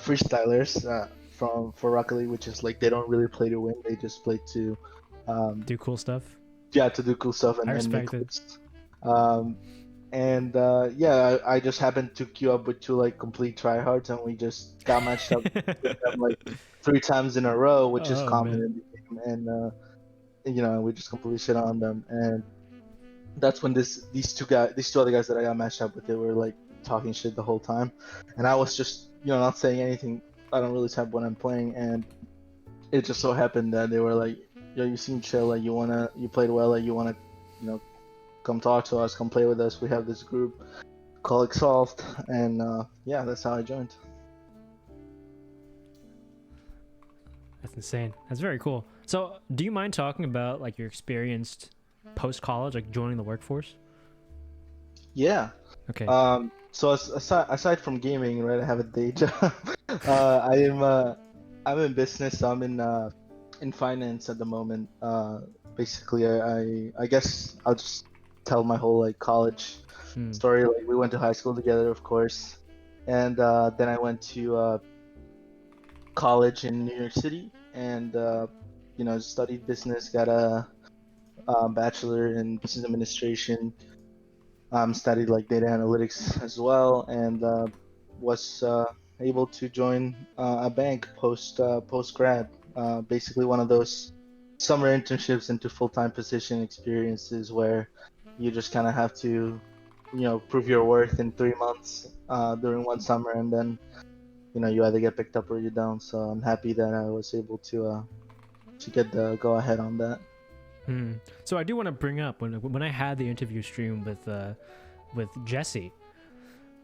freestylers for Rocket League, which is like they don't really play to win; they just play to do cool stuff. Yeah, to do cool stuff and I make respect it. clips. And yeah, I just happened to queue up with two like complete tryhards, and we just got matched up with them like 3 times in a row, which is Oh, common man. in the game. And we just completely shit on them, and that's when these two other guys that I got matched up with, they were like talking shit the whole time, and I was just not saying anything. I don't really type when I'm playing, and it just so happened that they were like, "Yo, you seem chill. Like you played well. Like you wanna, come talk to us, come play with us. We have this group called Solved," and yeah, that's how I joined. That's insane. That's very cool. So, do you mind talking about like your experience post college, like joining the workforce? Yeah. Okay. So aside from gaming, right, I have a day job. I'm in business. So I'm in finance at the moment. Basically, I guess I'll just tell my whole like college story. Like we went to high school together, of course, and then I went to college in New York City, and studied business. Got a bachelor in business administration. Studied like data analytics as well, and was able to join a bank post grad. Basically, one of those summer internships into full-time position experiences where you just kind of have to, prove your worth in 3 months during one summer, and then you either get picked up or you don't. So I'm happy that I was able to get the go ahead on that. So I do want to bring up when I had the interview stream with Jesse,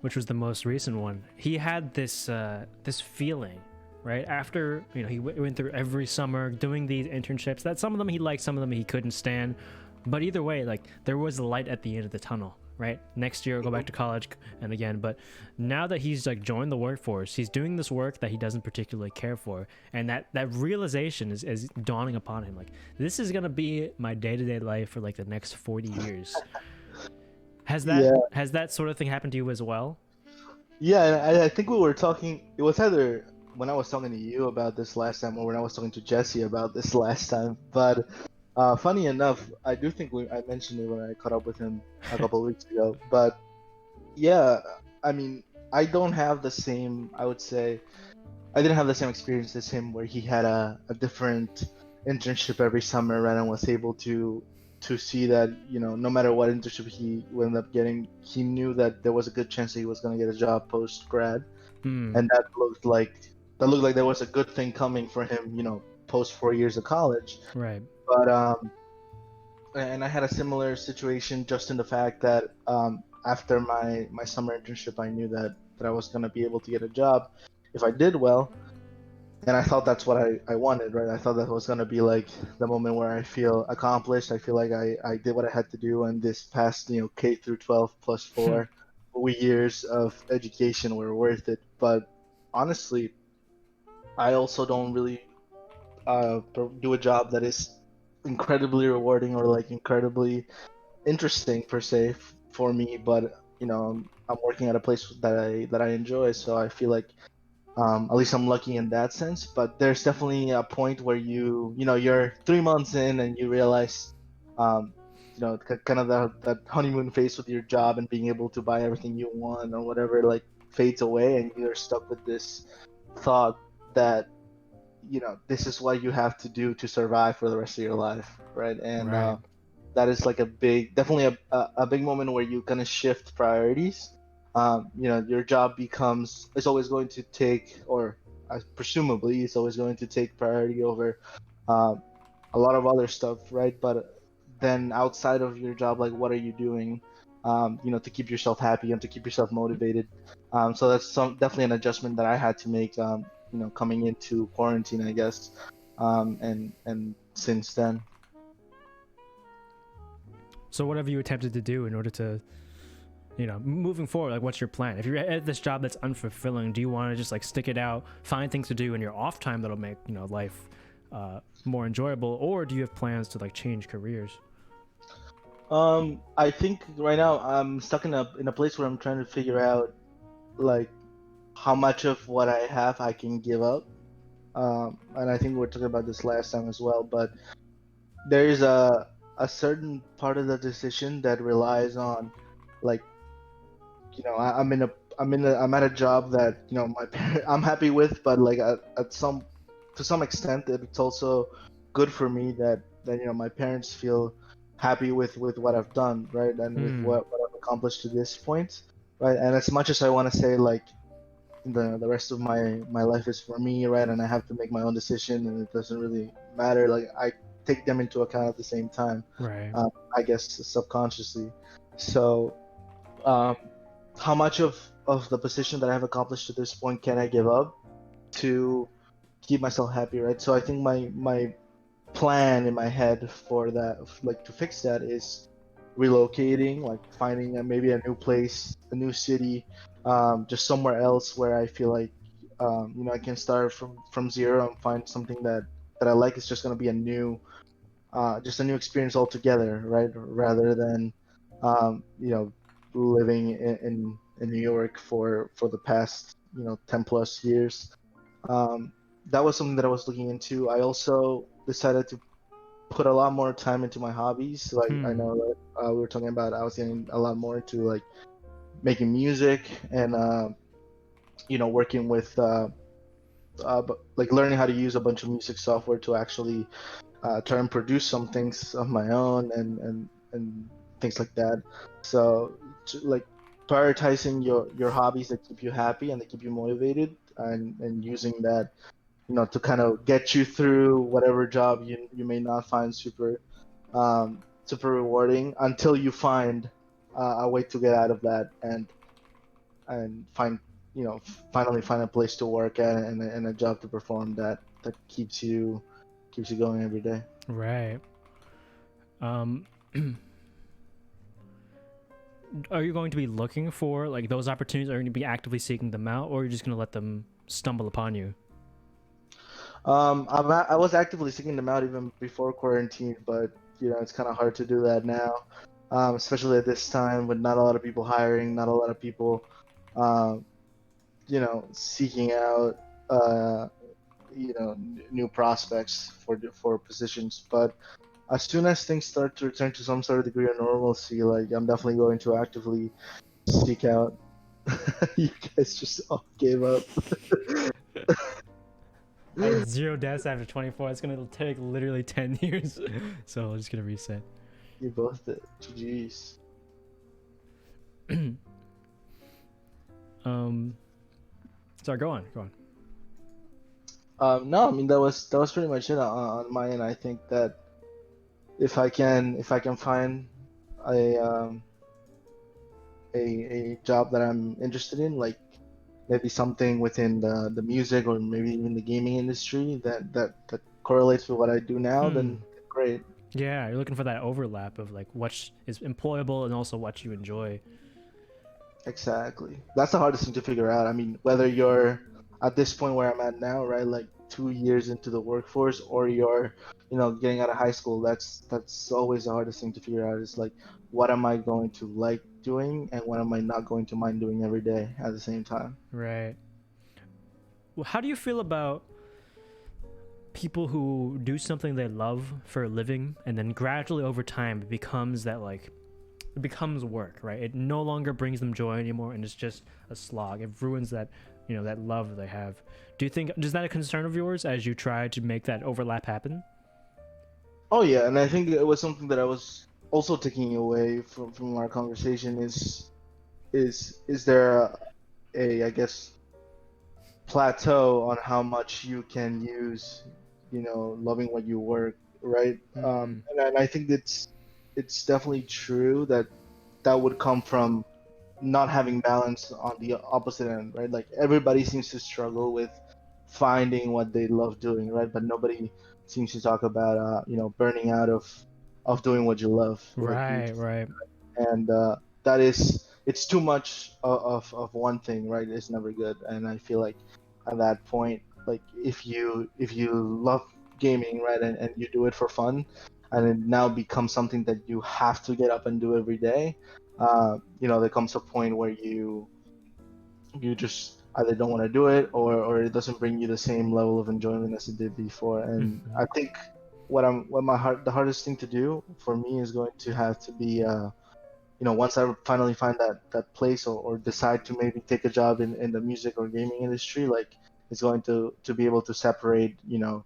which was the most recent one. He had this this feeling, right? After he went through every summer doing these internships. That some of them he liked, some of them he couldn't stand. But either way, like there was a light at the end of the tunnel, right? Next year, go back to college and again. But now that he's like joined the workforce, he's doing this work that he doesn't particularly care for, and that realization is dawning upon him. Like this is gonna be my day-to-day life for like the next 40 years. Has that sort of thing happened to you as well? Yeah, I think we were talking. It was either when I was talking to you about this last time, or when I was talking to Jesse about this last time. But funny enough, I do think I mentioned it when I caught up with him a couple of weeks ago. But yeah, I mean, I don't have the same. I would say I didn't have the same experience as him, where he had a different internship every summer, right, and was able to see that no matter what internship he would end up getting, he knew that there was a good chance that he was going to get a job post grad, and that looked like there was a good thing coming for him, post 4 years of college. Right. But and I had a similar situation, just in the fact that after my summer internship, I knew that I was going to be able to get a job if I did well. And I thought that's what I wanted, right? I thought that was going to be like the moment where I feel accomplished. I feel like I did what I had to do, and this past, K through 12 plus 4 years of education were worth it. But honestly, I also don't really do a job that is incredibly rewarding or like incredibly interesting per se for me. But I'm working at a place that I enjoy, so I feel like at least I'm lucky in that sense. But there's definitely a point where you're 3 months in and you realize, kind of that honeymoon phase with your job and being able to buy everything you want or whatever, like fades away, and you're stuck with this thought that this is what you have to do to survive for the rest of your life, right? And Right. that is like definitely a big moment where you kind of shift priorities. Your job is always going to take, or presumably, it's always going to take priority over a lot of other stuff, right? But then outside of your job, like, what are you doing, to keep yourself happy and to keep yourself motivated? So that's definitely an adjustment that I had to make, coming into quarantine, I guess, and since then. So what have you attempted to do in order to, moving forward? Like, what's your plan? If you're at this job that's unfulfilling, do you want to just like stick it out, find things to do in your off time that'll make life more enjoyable, or do you have plans to like change careers? I think right now I'm stuck in a place where I'm trying to figure out like how much of what I have I can give up. And I think we were talking about this last time as well, but there is a certain part of the decision that relies on, like, I'm at a job that I'm happy with, but like to some extent it's also good for me that my parents feel happy with what I've done, right, and with what I've accomplished to this point, right. And as much as I want to say like the rest of my life is for me, right, and I have to make my own decision and it doesn't really matter, like I take them into account at the same time, right. I guess subconsciously. So how much of the position that I've accomplished to this point can I give up to keep myself happy, right? So I think my plan in my head for that, like to fix that, is relocating, like finding maybe a new place, a new city, just somewhere else where I feel like I can start from zero and find something that I like. It's just going to be a new experience altogether, right? Rather than living in New York for the past 10 plus years. That was something that I was looking into. I also decided to put a lot more time into my hobbies. Like I know that we were talking about, I was getting a lot more into like making music and working with like learning how to use a bunch of music software to actually try and produce some things of my own and things like that. So like prioritizing your hobbies that keep you happy and that keep you motivated, and using that to kind of get you through whatever job you may not find super rewarding, until you find a way to get out of that and find finally find a place to work at and a job to perform that keeps you going every day. Right. Are you going to be looking for like those opportunities? Are you going to be actively seeking them out, or are you just going to let them stumble upon you? I was actively seeking them out even before quarantine, but it's kind of hard to do that now, especially at this time with not a lot of people hiring, not a lot of people, seeking out, new prospects for positions. But as soon as things start to return to some sort of degree of normalcy, like I'm definitely going to actively seek out. You guys just all gave up. I had 0 deaths after 24. It's gonna take literally 10 years, so I'm just gonna reset. You both did. GG's. Sorry, go on. No, I mean that was pretty much it on my end. I think that if I can find a job that I'm interested in, like maybe something within the music or maybe even the gaming industry that correlates with what I do now, then great. Yeah, you're looking for that overlap of like what is employable and also what you enjoy. Exactly. That's the hardest thing to figure out. I mean, whether you're at this point where I'm at now, right, like 2 years into the workforce, or you're, getting out of high school, that's always the hardest thing to figure out, is like, what am I going to like doing and what am I not going to mind doing every day at the same time. Right. Well, how do you feel about people who do something they love for a living and then gradually over time it becomes work, right? It no longer brings them joy anymore and it's just a slog. It ruins that you know, that love they have. Do you think, is that a concern of yours as you try to make that overlap happen? Oh yeah, and I think it was something that I was also taking away from our conversation is there a I guess plateau on how much you can use, you know, loving what you work, right? And I think it's definitely true that that would come from not having balance on the opposite end, right? Like everybody seems to struggle with finding what they love doing, right? But nobody seems to talk about, you know, burning out of doing what you love. Right. And that is, it's too much of one thing, right? It's never good. And I feel like at that point, like if you love gaming, right, and you do it for fun, and it now becomes something that you have to get up and do every day, you know, there comes a point where you just either don't want to do it, or it doesn't bring you the same level of enjoyment as it did before. And I think the hardest thing to do for me is going to have to be, you know, once I finally find that place, or decide to maybe take a job in the music or gaming industry, like it's going to be able to separate, you know,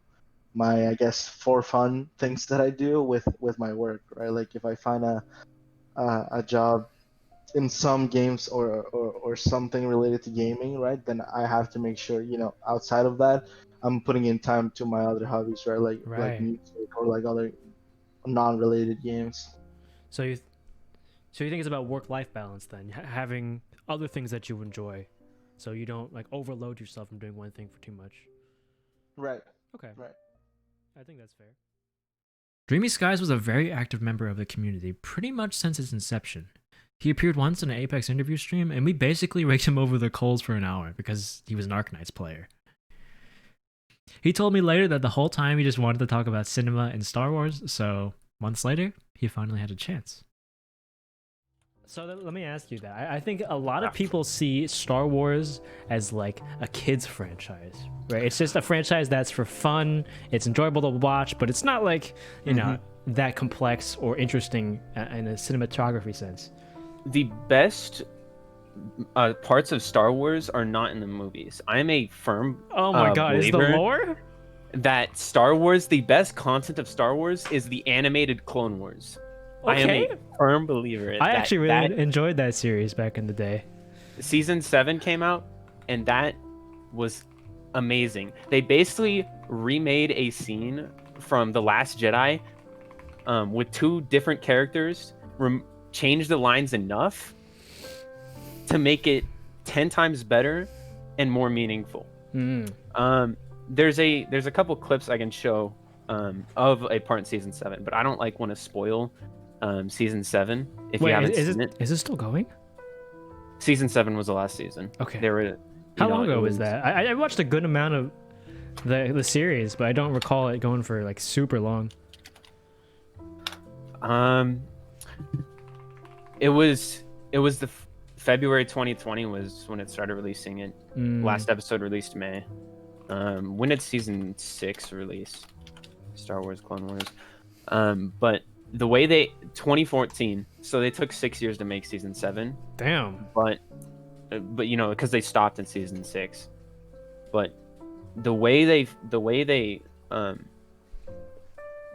my, I guess, for fun things that I do with my work, right? Like if I find a job in some games, or something related to gaming, right, then I have to make sure, you know, outside of that, I'm putting in time to my other hobbies, right? Like music, or like other non-related games. So you think it's about work-life balance then, having other things that you enjoy, so you don't like overload yourself from doing one thing for too much. Right. Okay. Right. I think that's fair. DREAMYSKIES was a very active member of the community pretty much since its inception. He appeared once in an Apex interview stream, and we basically raked him over the coals for an hour because he was an Arknights player. He told me later that the whole time he just wanted to talk about cinema and Star Wars, so months later, he finally had a chance. So let me ask you that. I think a lot of people see Star Wars as like a kid's franchise, right? It's just a franchise that's for fun, it's enjoyable to watch, but it's not like, you know, that complex or interesting in a cinematography sense. The best parts of Star Wars are not in the movies. I am a firm oh my god, is the lore? That Star Wars, the best content of Star Wars is the animated Clone Wars. Okay. I am a firm believer. I actually really enjoyed that series back in the day. Season 7 came out, and that was amazing. They basically remade a scene from The Last Jedi with 2 different characters, changed the lines enough to make it 10 times better and more meaningful. There's a couple clips I can show of a part in Season 7, but I don't want to spoil Season 7 if you haven't seen it. Is it still going? Season 7 was the last season. Okay. How long ago was that? I watched a good amount of the series, but I don't recall it going for like super long. It was the February 2020 was when it started releasing it. Last episode released May. When did Season 6 release? Star Wars Clone Wars. But the way 2014, so they took 6 years to make Season 7. Damn. But you know, because they stopped in Season 6. But the way they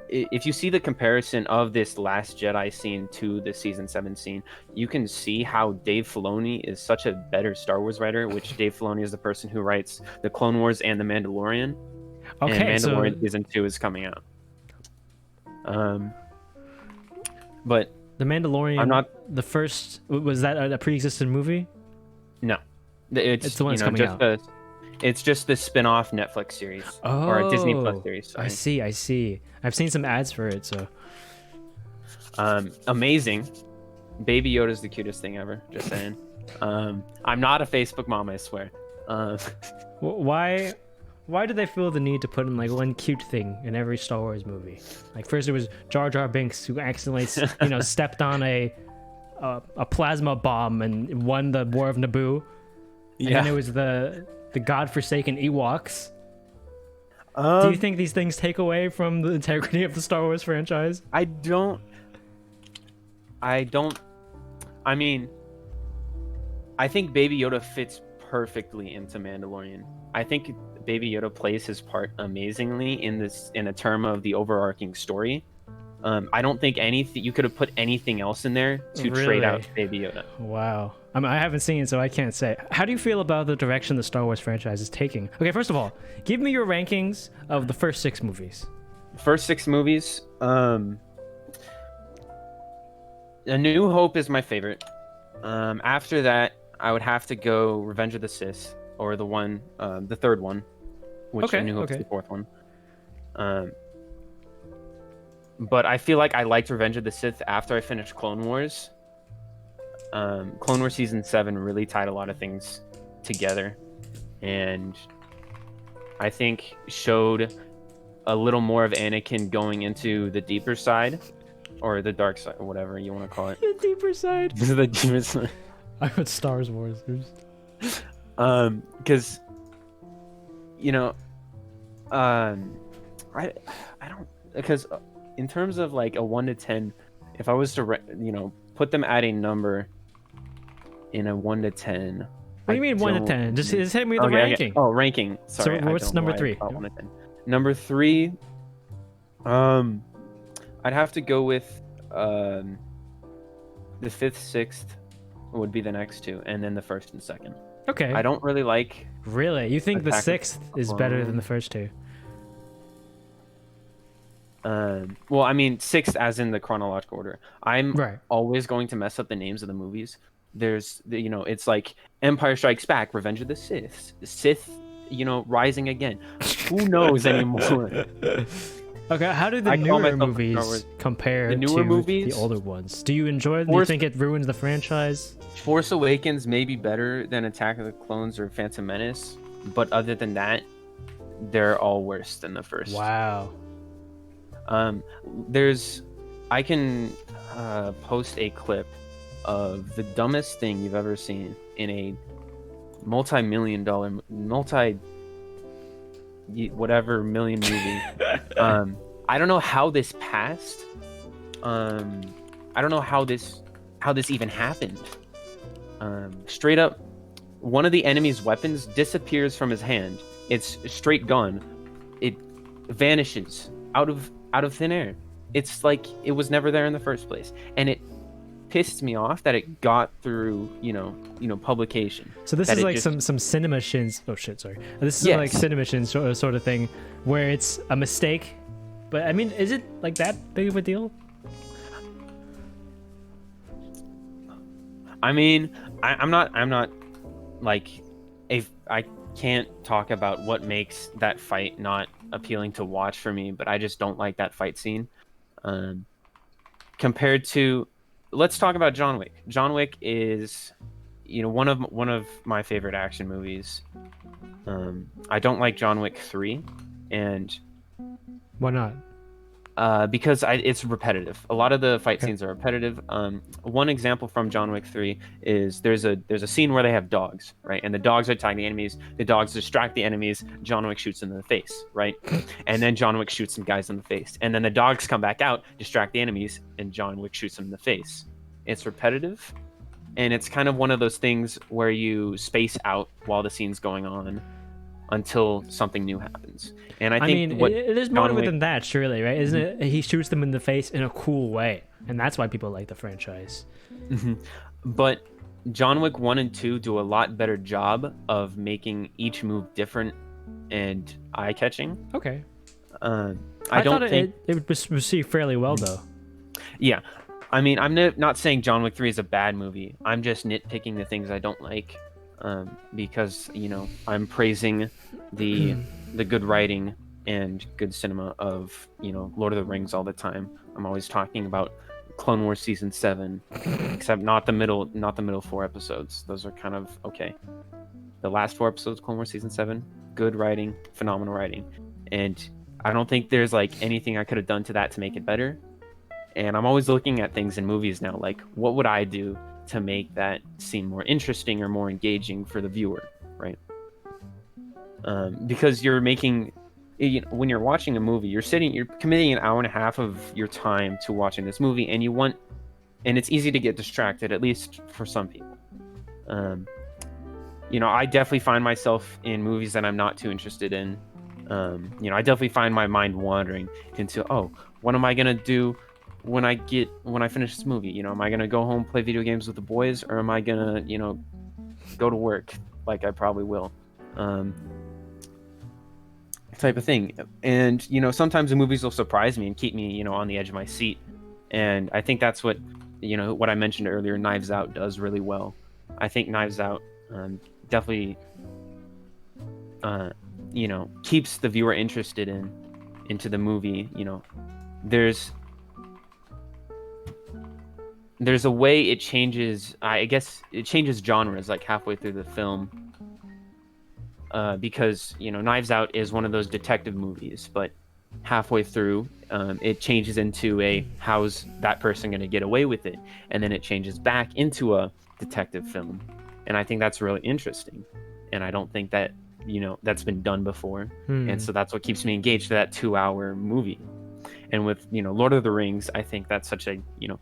if you see the comparison of this Last Jedi scene to the Season 7 scene, you can see how Dave Filoni is such a better Star Wars writer, which Dave Filoni is the person who writes the Clone Wars and the Mandalorian. Okay, and Mandalorian Season 2 is coming out. But the Mandalorian, the first, was that a pre-existing movie? No, it's the one that's coming out. It's just the spin-off Netflix series or a Disney Plus series. Sorry. I see. I've seen some ads for it, so. Amazing. Baby Yoda's the cutest thing ever. Just saying. I'm not a Facebook mom, I swear. Why do they feel the need to put in like one cute thing in every Star Wars movie? Like first it was Jar Jar Binks who accidentally stepped on a plasma bomb and won the War of Naboo. And then it was the godforsaken Ewoks. Do you think these things take away from the integrity of the Star Wars franchise? I mean, I think Baby Yoda fits perfectly into Mandalorian. I think Baby Yoda plays his part amazingly in a term of the overarching story. I don't think anything you could have put anything else in there to trade out Baby Yoda. Wow. I mean, I haven't seen it, so I can't say. How do you feel about the direction the Star Wars franchise is taking? Okay, first of all, give me your rankings of the first 6 movies. First 6 movies. A New Hope is my favorite. After that, I would have to go Revenge of the Sith, or the third one, which A New Hope's the fourth one. But I feel like I liked Revenge of the Sith after I finished Clone Wars. Clone Wars Season 7 really tied a lot of things together, and I think showed a little more of Anakin going into the deeper side, or the dark side, or whatever you want to call it. The deeper side. The deeper side. I put Star Wars. Because, I don't, because in terms of like a 1 to 10, if I was to, put them at a number in a 1 to 10. What do you mean 1 to 10? Just hit me with the ranking. Okay. Oh, ranking. Sorry. So what's number 3? 1 to 10. Number 3, I'd have to go with the 5th, 6th would be the next 2, and then the 1st and 2nd. Okay. I don't really like. Really? You think the 6th is better than the first 2? Well, I mean 6th as in the chronological order. I'm always going to mess up the names of the movies. There's it's like Empire Strikes Back, Revenge of the Sith, Rising Again. Who knows anymore? Okay, how do the newer movies compare to the older ones? Do you enjoy them? Do you think it ruins the franchise? Force Awakens may be better than Attack of the Clones or Phantom Menace, but other than that, they're all worse than the first. Wow. I can post a clip of the dumbest thing you've ever seen in a multi-million dollar whatever million movie. I don't know how this passed. I don't know how this even happened. Straight up, one of the enemy's weapons disappears from his hand. It's straight gun. It vanishes out of thin air. It's like it was never there in the first place, and it pissed me off that it got through publication. So this is like some cinema shins. Oh shit, sorry. This is like cinema shins sort of thing, where it's a mistake. But I mean, is it like that big of a deal? I mean, I'm not like, if I can't talk about what makes that fight not appealing to watch for me, but I just don't like that fight scene. Compared to, let's talk about John Wick. John Wick is, one of my favorite action movies. I don't like John Wick 3, and why not? Because it's repetitive. A lot of the fight scenes are repetitive. One example from John Wick 3 is there's a scene where they have dogs, right? And the dogs are attacking the enemies. The dogs distract the enemies. John Wick shoots them in the face, right? And then John Wick shoots some guys in the face. And then the dogs come back out, distract the enemies, and John Wick shoots them in the face. It's repetitive, and it's kind of one of those things where you space out while the scene's going on until something new happens. And I think there's more than that, surely, right? Isn't it? He shoots them in the face in a cool way, and that's why people like the franchise. Mm-hmm. But John Wick 1 and 2 do a lot better job of making each move different and eye-catching. Okay. I thought it was received fairly well, though. Yeah. I mean, I'm not saying John Wick 3 is a bad movie. I'm just nitpicking the things I don't like, because I'm praising the good writing and good cinema of Lord of the Rings all the time. I'm always talking about Clone Wars Season 7, except not the middle 4 episodes. Those are kind of okay. The last 4 episodes, Clone Wars Season 7, good writing, phenomenal writing, and I don't think there's like anything I could have done to that to make it better. And I'm always looking at things in movies now, like what would I do to make that seem more interesting or more engaging for the viewer, right? Because you're making, when you're watching a movie, you're committing an hour and a half of your time to watching this movie, and and it's easy to get distracted, at least for some people. you know, I definitely find myself in movies that I'm not too interested in. You know, I definitely find my mind wandering into, oh, what am I gonna do when I finish this movie? You know, am I gonna go home, play video games with the boys, or am I gonna, you know, go to work like I probably will? Type of thing. And, you know, sometimes the movies will surprise me and keep me, you know, on the edge of my seat. And I think that's what, you know, what I mentioned earlier, Knives Out does really well. I think Knives Out definitely, you know, keeps the viewer interested into the movie. You know, there's a way it changes. I guess it changes genres like halfway through the film. Because, you know, Knives Out is one of those detective movies, but halfway through, it changes into a how's that person going to get away with it, and then it changes back into a detective film, and I think that's really interesting, and I don't think that, you know, that's been done before, and so that's what keeps me engaged to that 2-hour movie. And with, you know, Lord of the Rings, I think that's such a, you know,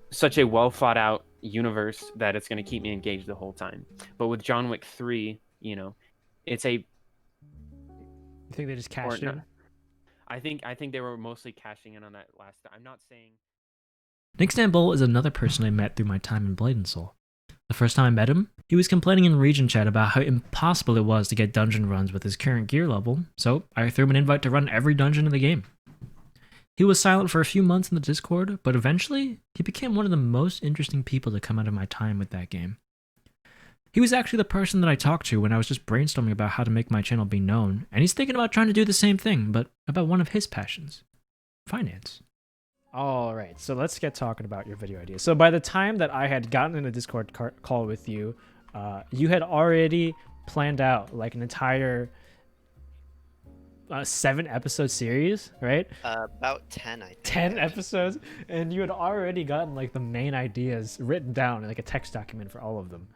such a well thought out universe that it's going to keep me engaged the whole time. But with John Wick 3, you know, it's a... You think they just cashed in? I think they were mostly cashing in on that last... I'm not saying... Nickstanbul is another person I met through my time in Blade and Soul. The first time I met him, he was complaining in region chat about how impossible it was to get dungeon runs with his current gear level, so I threw him an invite to run every dungeon in the game. He was silent for a few months in the Discord, but eventually, he became one of the most interesting people to come out of my time with that game. He was actually the person that I talked to when I was just brainstorming about how to make my channel be known, and he's thinking about trying to do the same thing, but about one of his passions. Finance. Alright, so let's get talking about your video ideas. So by the time that I had gotten in a Discord call with you, you had already planned out like an entire 7-episode series, right? About 10, I think. 10 episodes, and you had already gotten like the main ideas written down in like a text document for all of them.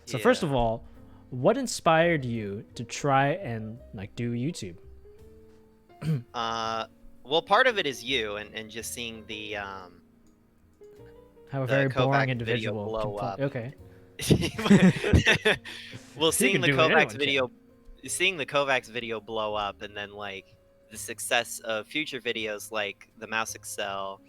So first of all, what inspired you to try and like do YouTube? Well, part of it is you and just seeing the how a very boring KovaaK individual video blow up. Okay. Well, seeing the KovaaK's video. Can. Seeing the KovaaK's video blow up, and then like the success of future videos like the Mouse Excel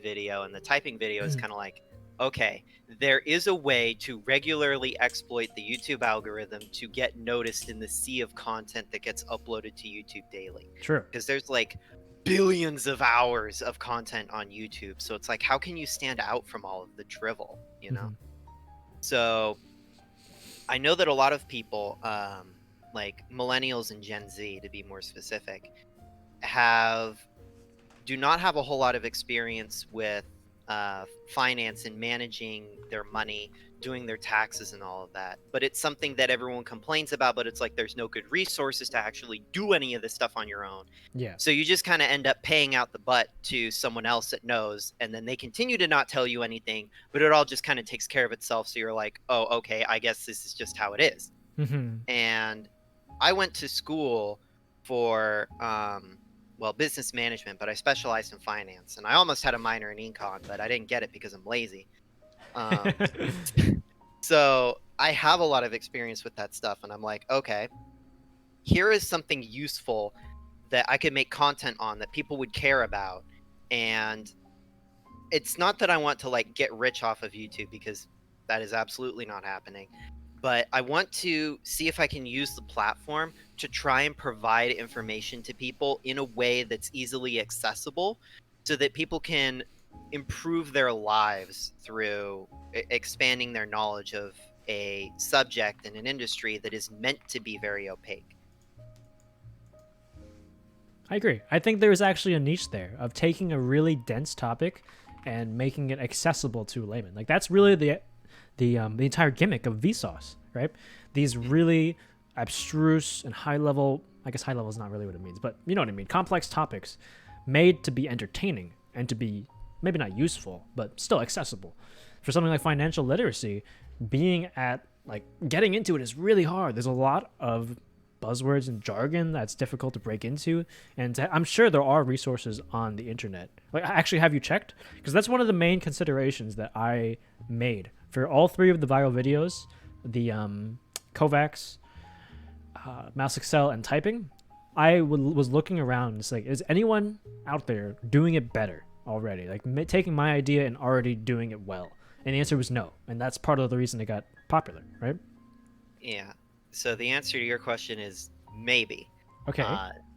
video and the typing video is kind of like, okay, there is a way to regularly exploit the YouTube algorithm to get noticed in the sea of content that gets uploaded to YouTube daily. True. Because there's like billions of hours of content on YouTube, so it's like, how can you stand out from all of the drivel, you know? So I know that a lot of people, like millennials and Gen Z to be more specific, do not have a whole lot of experience with finance and managing their money, doing their taxes and all of that. But it's something that everyone complains about, but it's like there's no good resources to actually do any of this stuff on your own. Yeah. So you just kind of end up paying out the butt to someone else that knows, and then they continue to not tell you anything, but it all just kind of takes care of itself. So you're like, oh, okay, I guess this is just how it is. And I went to school for well, business management, but I specialized in finance, and I almost had a minor in econ, but I didn't get it because I'm lazy. So I have a lot of experience with that stuff, and I'm like, okay, here is something useful that I could make content on that people would care about. And it's not that I want to like get rich off of YouTube, because that is absolutely not happening. But I want to see if I can use the platform to try and provide information to people in a way that's easily accessible, so that people can improve their lives through expanding their knowledge of a subject in an industry that is meant to be very opaque. I agree. I think there is actually a niche there of taking a really dense topic and making it accessible to a layman. Like that's really the entire gimmick of Vsauce, right? These really abstruse and high level, I guess high level is not really what it means, but you know what I mean, complex topics made to be entertaining and to be maybe not useful, but still accessible. For something like financial literacy, being at like getting into it is really hard. There's a lot of buzzwords and jargon that's difficult to break into, and I'm sure there are resources on the internet. Like, actually, have you checked? Because that's one of the main considerations that I made for all 3 of the viral videos, the KovaaKs, Mouse Excel, and typing, I was looking around. It's like, is anyone out there doing it better already? Like taking my idea and already doing it well? And the answer was no. And that's part of the reason it got popular, right? Yeah. So the answer to your question is maybe. Okay.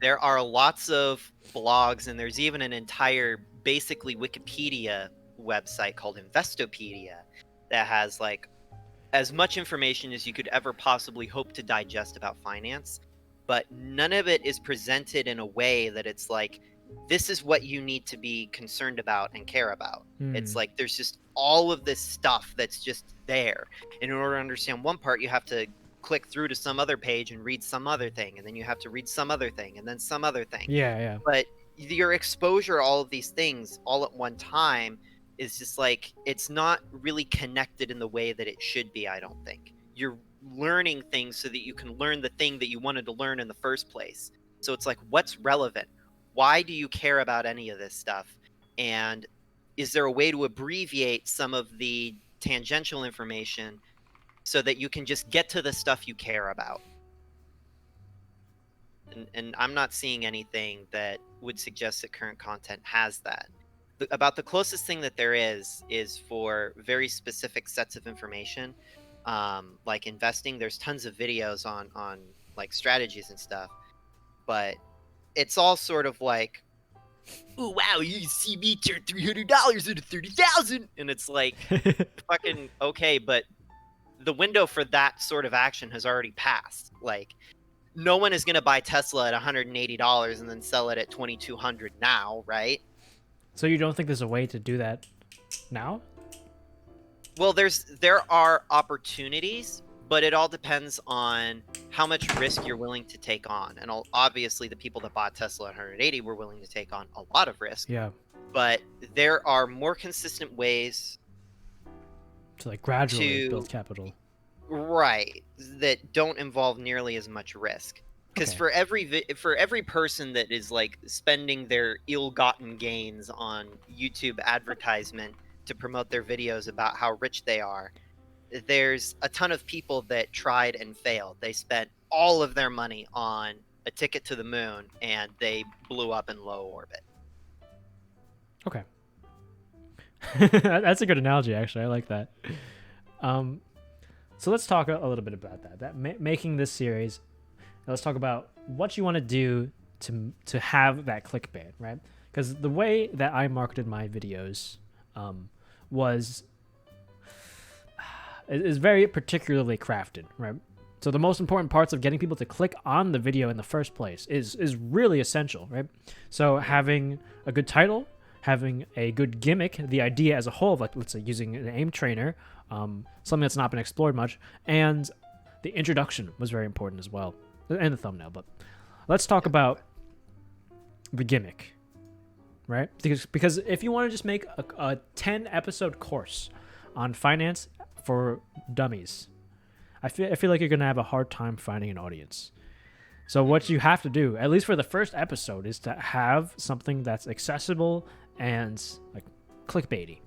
There are lots of blogs, and there's even an entire, basically, Wikipedia website called Investopedia that has like as much information as you could ever possibly hope to digest about finance, but none of it is presented in a way that it's like, this is what you need to be concerned about and care about. It's like there's just all of this stuff that's just there. And in order to understand one part, you have to click through to some other page and read some other thing, and then you have to read some other thing, and then some other thing. Yeah. But your exposure to all of these things all at one time is just like, it's not really connected in the way that it should be, I don't think. You're learning things so that you can learn the thing that you wanted to learn in the first place. So it's like, what's relevant? Why do you care about any of this stuff? And is there a way to abbreviate some of the tangential information so that you can just get to the stuff you care about? And I'm not seeing anything that would suggest that current content has that. About the closest thing that there is for very specific sets of information, like investing. There's tons of videos on like strategies and stuff, but it's all sort of like, oh wow, you see me turn $300 into 30,000, and it's like, fucking okay, but the window for that sort of action has already passed. Like, no one is going to buy Tesla at $180 and then sell it at $2,200 now, right? So you don't think there's a way to do that now? Well, there are opportunities, but it all depends on how much risk you're willing to take on. And obviously, the people that bought Tesla at 180 were willing to take on a lot of risk. Yeah. But there are more consistent ways to like gradually build capital. Right, that don't involve nearly as much risk. Because for every person that is like spending their ill-gotten gains on YouTube advertisement to promote their videos about how rich they are, there's a ton of people that tried and failed. They spent all of their money on a ticket to the moon, and they blew up in low orbit. Okay. That's a good analogy, actually. I like that. So let's talk a little bit about that. Making this series. Let's talk about what you want to do to have that clickbait, right? Because the way that I marketed my videos is very particularly crafted, right? So the most important parts of getting people to click on the video in the first place is really essential, right? So having a good title, having a good gimmick, the idea as a whole, like let's say using an aim trainer, something that's not been explored much, and the introduction was very important as well, and the thumbnail. But let's talk about the gimmick, right? Because if you want to just make a 10-episode course on finance for dummies, I feel like you're gonna have a hard time finding an audience. So what you have to do, at least for the first episode, is to have something that's accessible and like clickbaity.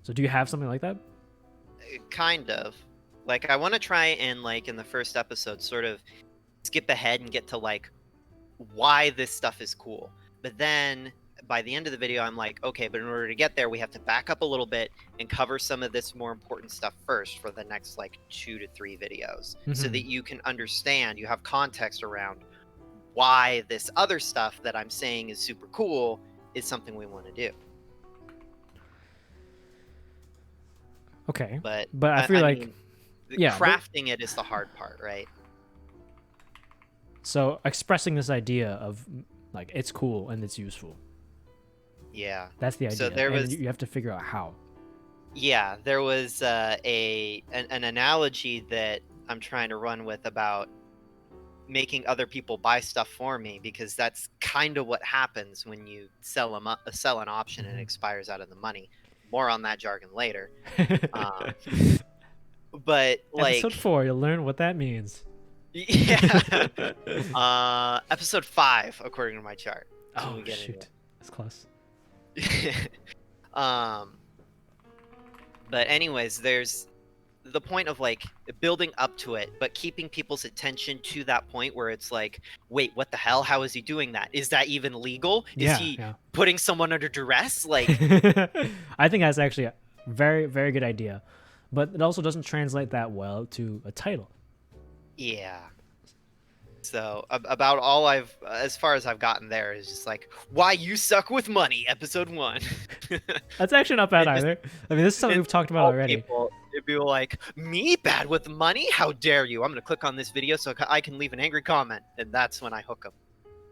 So do you have something like that? Kind of. Like, I want to try and, like, in the first episode, sort of skip ahead and get to, like, why this stuff is cool. But then, by the end of the video, I'm like, okay, but in order to get there, we have to back up a little bit and cover some of this more important stuff first for the next, like, 2 to 3 videos. So that you can understand, you have context around why this other stuff that I'm saying is super cool is something we want to do. Okay. But I feel like mean, yeah, crafting it is the hard part, right? So expressing this idea of like it's cool and it's useful. Yeah. That's the idea. So there was, and you have to figure out how. Yeah, there was an analogy that I'm trying to run with about making other people buy stuff for me, because that's kind of what happens when you sell an option and it expires out of the money. More on that jargon later. But like episode 4, you'll learn what that means. Yeah. Episode 5, according to my chart. Oh shoot, that's close. But anyways, there's the point of like building up to it, but keeping people's attention to that point where it's like, wait, what the hell? How is he doing that? Is that even legal? Is he putting someone under duress? Like, I think that's actually a very, very good idea, but it also doesn't translate that well to a title. Yeah. So about all as far as I've gotten there is just like, why you suck with money, episode 1. That's actually not bad either. I mean, this is something we've talked about already. It'd be like, me bad with money? How dare you? I'm gonna click on this video so I can leave an angry comment, and that's when I hook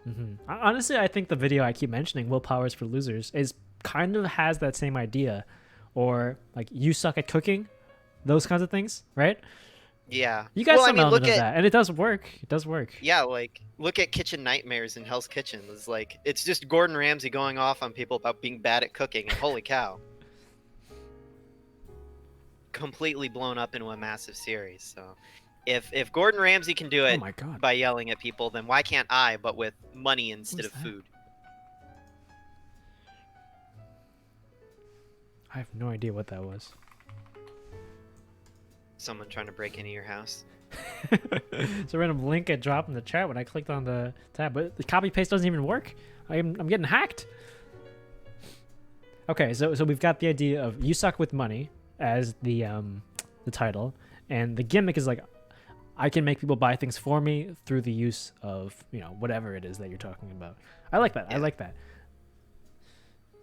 them. Honestly, I think the video I keep mentioning, Willpower is for Losers, is kind of has that same idea, or like you suck at cooking, those kinds of things, right? Yeah. You got some element of that, and it does work. It does work. Yeah, like, look at Kitchen Nightmares in Hell's Kitchen. It's like, it's just Gordon Ramsay going off on people about being bad at cooking, and holy cow. Completely blown up into a massive series. So, if Gordon Ramsay can do it by yelling at people, then why can't I, but with money instead of food? I have no idea what that was. Someone trying to break into your house. It's a random link I dropped in the chat when I clicked on the tab, but the copy paste doesn't even work. I'm getting hacked. Okay, so we've got the idea of you suck with money as the title, and the gimmick is like I can make people buy things for me through the use of, you know, whatever it is that you're talking about. I like that. Yeah. I like that.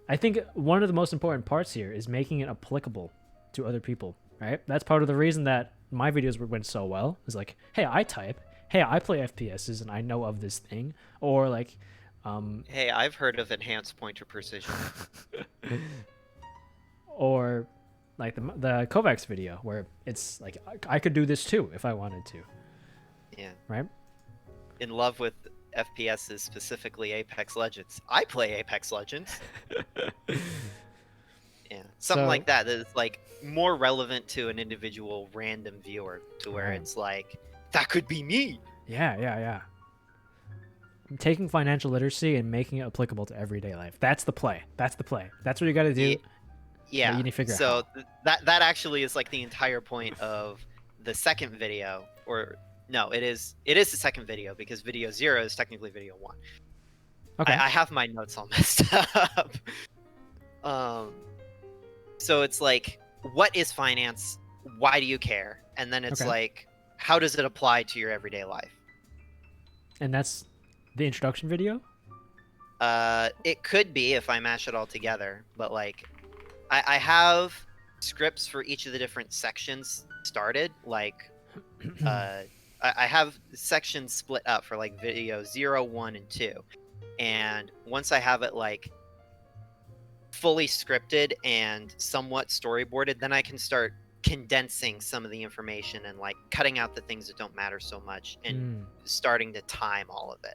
I think one of the most important parts here is making it applicable to other people. Right? That's part of the reason that my videos went so well. Is like, hey, I type. Hey, I play FPSs and I know of this thing. Or like, hey, I've heard of enhanced pointer precision. Or like the KovaaK's video where it's like I could do this too if I wanted to. Yeah. Right? In love with FPSs, specifically Apex Legends. I play Apex Legends. Yeah, something like that is like more relevant to an individual random viewer, to where it's like, that could be me. Yeah. Taking financial literacy and making it applicable to everyday life. That's the play. That's what you got to do. Yeah. You need to figure out. So that actually is like the entire point of the second video, or no, it is the second video, because video 0 is technically video 1. Okay. I have my notes all messed up. So it's like, what is finance? Why do you care? And then it's like, how does it apply to your everyday life? And that's the introduction video? It could be if I mash it all together, but like, I have scripts for each of the different sections started. Like, I have sections split up for like video 0, 1, and 2. And once I have it like fully scripted and somewhat storyboarded, then I can start condensing some of the information and like cutting out the things that don't matter so much and starting to time all of it.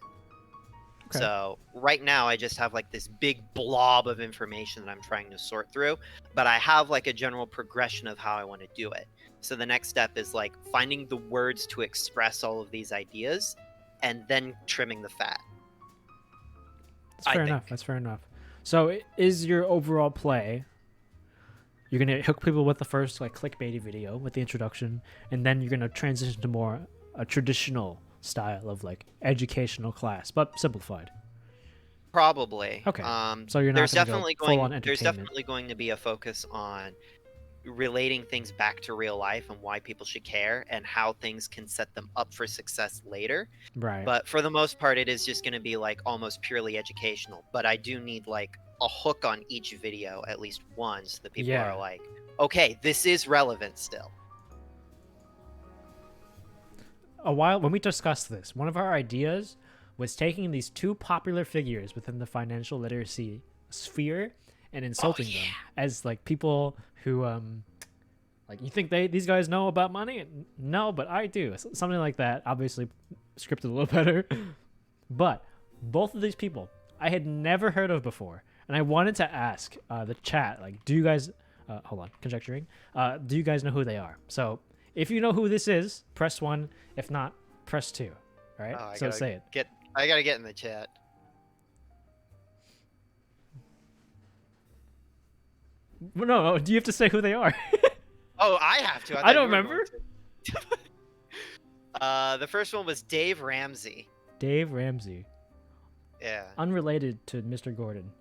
Okay. So right now I just have like this big blob of information that I'm trying to sort through, but I have like a general progression of how I want to do it. So the next step is like finding the words to express all of these ideas and then trimming the fat. That's fair enough. That's fair enough. So is your overall play, you're going to hook people with the first like clickbaity video with the introduction, and then you're going to transition to more a traditional style of like educational class, but simplified? Probably. Okay. So you're not there's definitely go full on entertainment. There's definitely going to be a focus on relating things back to real life and why people should care and how things can set them up for success later. Right. But for the most part, it is just going to be like almost purely educational. But I do need like a hook on each video, at least one, so that people are like, okay, this is relevant still. A while when we discussed this, one of our ideas was taking these two popular figures within the financial literacy sphere and insulting them as like people who like, you think these guys know about money? No, but I do. Something like that. Obviously scripted a little better. But both of these people I had never heard of before, and I wanted to ask the chat, like, do you guys hold on, conjecturing, do you guys know who they are? So if you know who this is, press 1. If not, press 2. All right? So say it. I gotta get in the chat. No, do you have to say who they are? Oh, I have to. I thought don't you were remember. going to. The first one was Dave Ramsey. Dave Ramsey. Yeah. Unrelated to Mr. Gordon.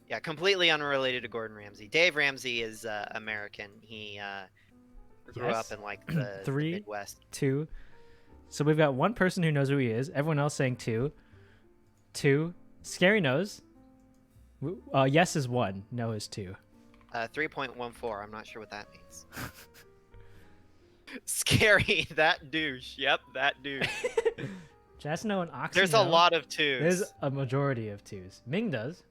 Yeah, completely unrelated to Gordon Ramsay. Dave Ramsey is American. He grew up Yes. in like the 3, Midwest. 2. So we've got one person who knows who he is. Everyone else saying 2. 2. Scary knows. Yes is 1. No is 2. 3.14. I'm not sure what that means. Scary. That douche. Yep, that douche. Jasno and Oxy. There's a lot of 2s. There's a majority of 2s. Ming does.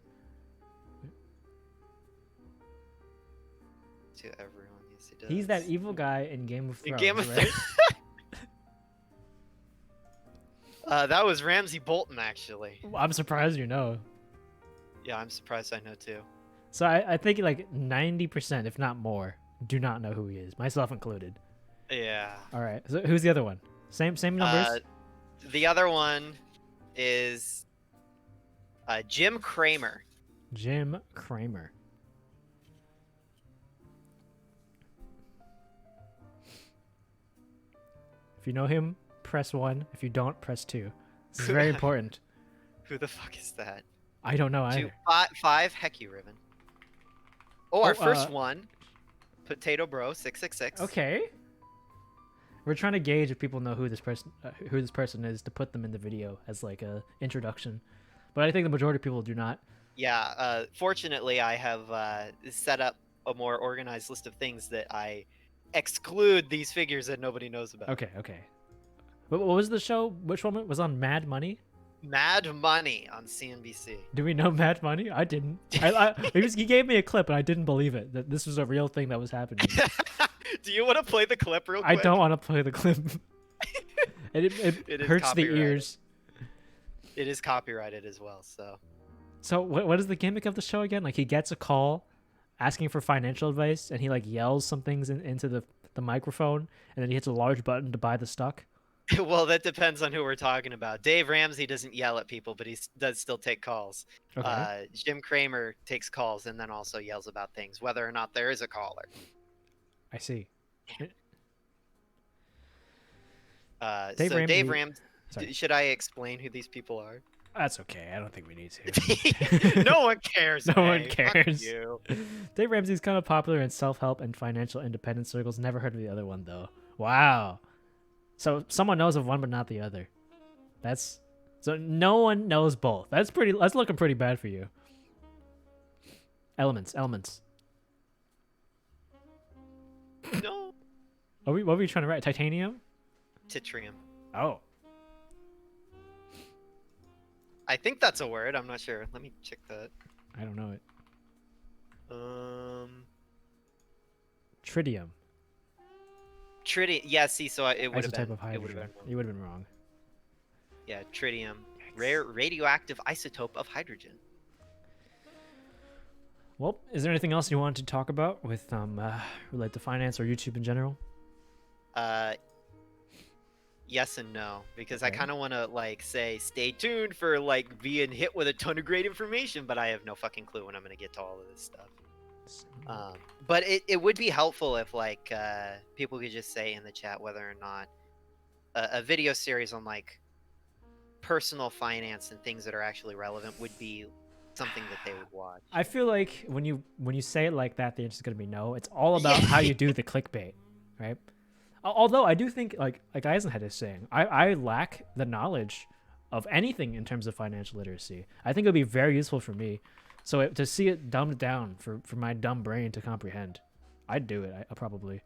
To everyone, yes, he does. He's that evil guy in Game of Thrones. In Game of right? That was Ramsey Bolton, actually. I'm surprised you know. Yeah, I'm surprised I know too. So I think like 90%, if not more, do not know who he is, myself included. Yeah. All right. So who's the other one? Same numbers. The other one is Jim Kramer. Jim Kramer. If you know him, press 1. If you don't, press 2. This is very important. Who the fuck is that? I don't know either. 5 Hecky Ribbon. Oh, our Oh, first one, Potato Bro 666. Okay. We're trying to gauge if people know who this person is to put them in the video as like a introduction, but I think the majority of people do not. Yeah. Fortunately, I have set up a more organized list of things that I exclude these figures that nobody knows about. Okay. What was the show? Which one was on Mad Money? Mad Money on CNBC. Do we know Mad Money? I didn't. He gave me a clip and I didn't believe it, that this was a real thing that was happening. Do you want to play the clip real I quick? don't want to play the clip. It is hurts the copyrighted. ears. It is copyrighted as well, so. So what is the gimmick of the show again? Like he gets a call asking for financial advice and he like yells some things into the microphone and then he hits a large button to buy the stock. Well, that depends on who we're talking about. Dave Ramsey doesn't yell at people, but he does still take calls. Okay. Jim Kramer takes calls and then also yells about things, whether or not there is a caller. I see. Dave Ramsey. Sorry. Should I explain who these people are? That's okay. I don't think we need to. No one cares. No one May. Fuck cares. you. Dave Ramsey's kind of popular in self-help and financial independence circles. Never heard of the other one though. Wow. So someone knows of one but not the other. So no one knows both. That's looking pretty bad for you. Elements. No. What were you trying to write? Titanium? Titrium. Oh. I think that's a word. I'm not sure. Let me check that. I don't know it. Tritium. Yeah, see, so it would have Isotype been. of hydrogen. You would have been wrong. Yeah, tritium. Rare radioactive isotope of hydrogen. Well, is there anything else you wanted to talk about with related to finance or YouTube in general? Yes and no, because I Okay. kind of want to like say stay tuned for like being hit with a ton of great information, but I have no fucking clue when I'm gonna get to all of this stuff. But it would be helpful if like people could just say in the chat whether or not a video series on like personal finance and things that are actually relevant would be something that they would watch. I feel like when you say it like that, the answer's gonna be no. It's all about how you do the clickbait, right? Although I do think, like Eisenhead is saying, I lack the knowledge of anything in terms of financial literacy. I think it would be very useful for me. So to see it dumbed down for my dumb brain to comprehend, I'd do it. I probably.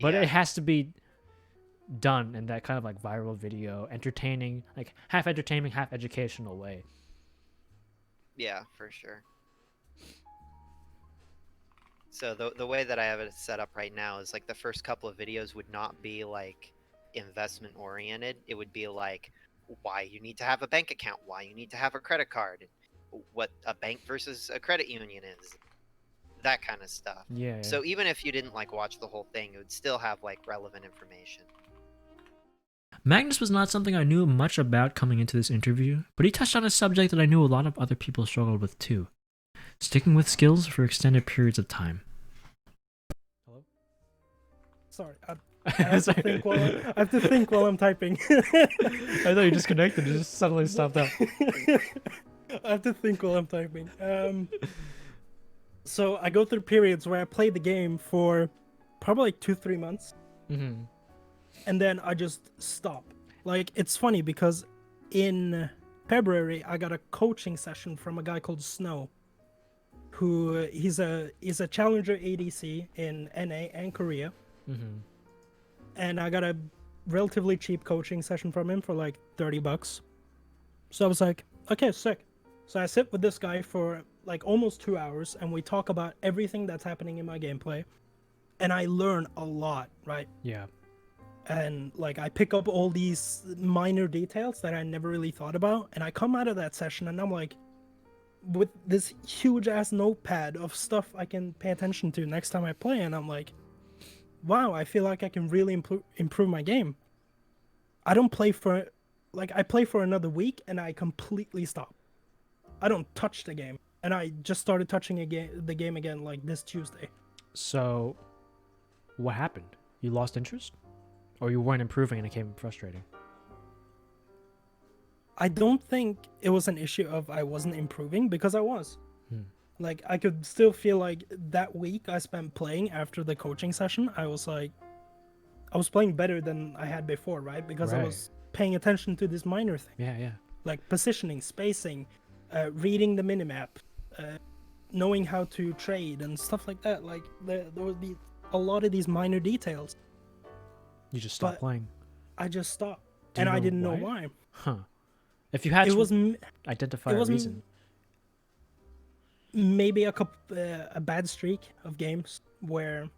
But Yeah. it has to be done in that kind of like viral video, entertaining, like half entertaining, half educational way. Yeah, for sure. So the way that I have it set up right now is like the first couple of videos would not be like investment oriented. It would be like why you need to have a bank account, why you need to have a credit card, what a bank versus a credit union is, that kind of stuff. Yeah. So even if you didn't like watch the whole thing, it would still have like relevant information. Magnus was not something I knew much about coming into this interview, but he touched on a subject that I knew a lot of other people struggled with too. Sticking with skills for extended periods of time. Hello? Sorry. I have to think while I'm typing. I thought you disconnected. It just suddenly stopped up. I have to think while I'm typing. So I go through periods where I play the game for probably like 2-3 months. Mm-hmm. And then I just stop. Like, it's funny because in February, I got a coaching session from a guy called Snow, who he's a challenger ADC in NA and Korea. Mm-hmm. And I got a relatively cheap coaching session from him for like $30. So I was like, okay, sick. So I sit with this guy for like almost 2 hours and we talk about everything that's happening in my gameplay. And I learn a lot, right? Yeah. And like I pick up all these minor details that I never really thought about. And I come out of that session and I'm like, with this huge ass notepad of stuff I can pay attention to next time I play. And I'm like, wow, I feel like I can really improve my game. I don't play for, like, I play for another week and I completely stop. I don't touch the game. And I just started touching the game again, like, this Tuesday. So, what happened? You lost interest? Or you weren't improving and it became frustrating? I don't think it was an issue of I wasn't improving, because I was. Like, I could still feel like that week I spent playing after the coaching session, I was like, I was playing better than I had before, right? Because I was paying attention to this minor thing. Yeah. Like positioning, spacing, reading the minimap, knowing how to trade and stuff like that. Like, there would be a lot of these minor details. You just stopped playing. I just stopped. And I didn't know why. Huh. If you had to identify a reason. Maybe a bad streak of games where,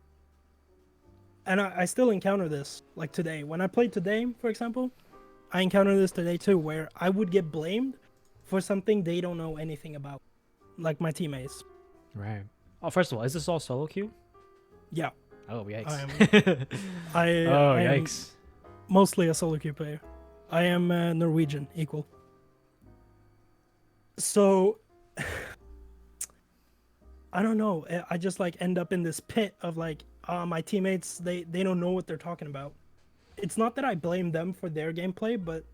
and I still encounter this, like today. When I played today, for example, I encountered this today too, where I would get blamed for something they don't know anything about, like my teammates. Right. Oh, first of all, is this all solo queue? Yeah. Oh, yikes. Yikes. Mostly a solo queue player. I am Norwegian equal. So, I don't know. I just like end up in this pit of like, my teammates, they don't know what they're talking about. It's not that I blame them for their gameplay, but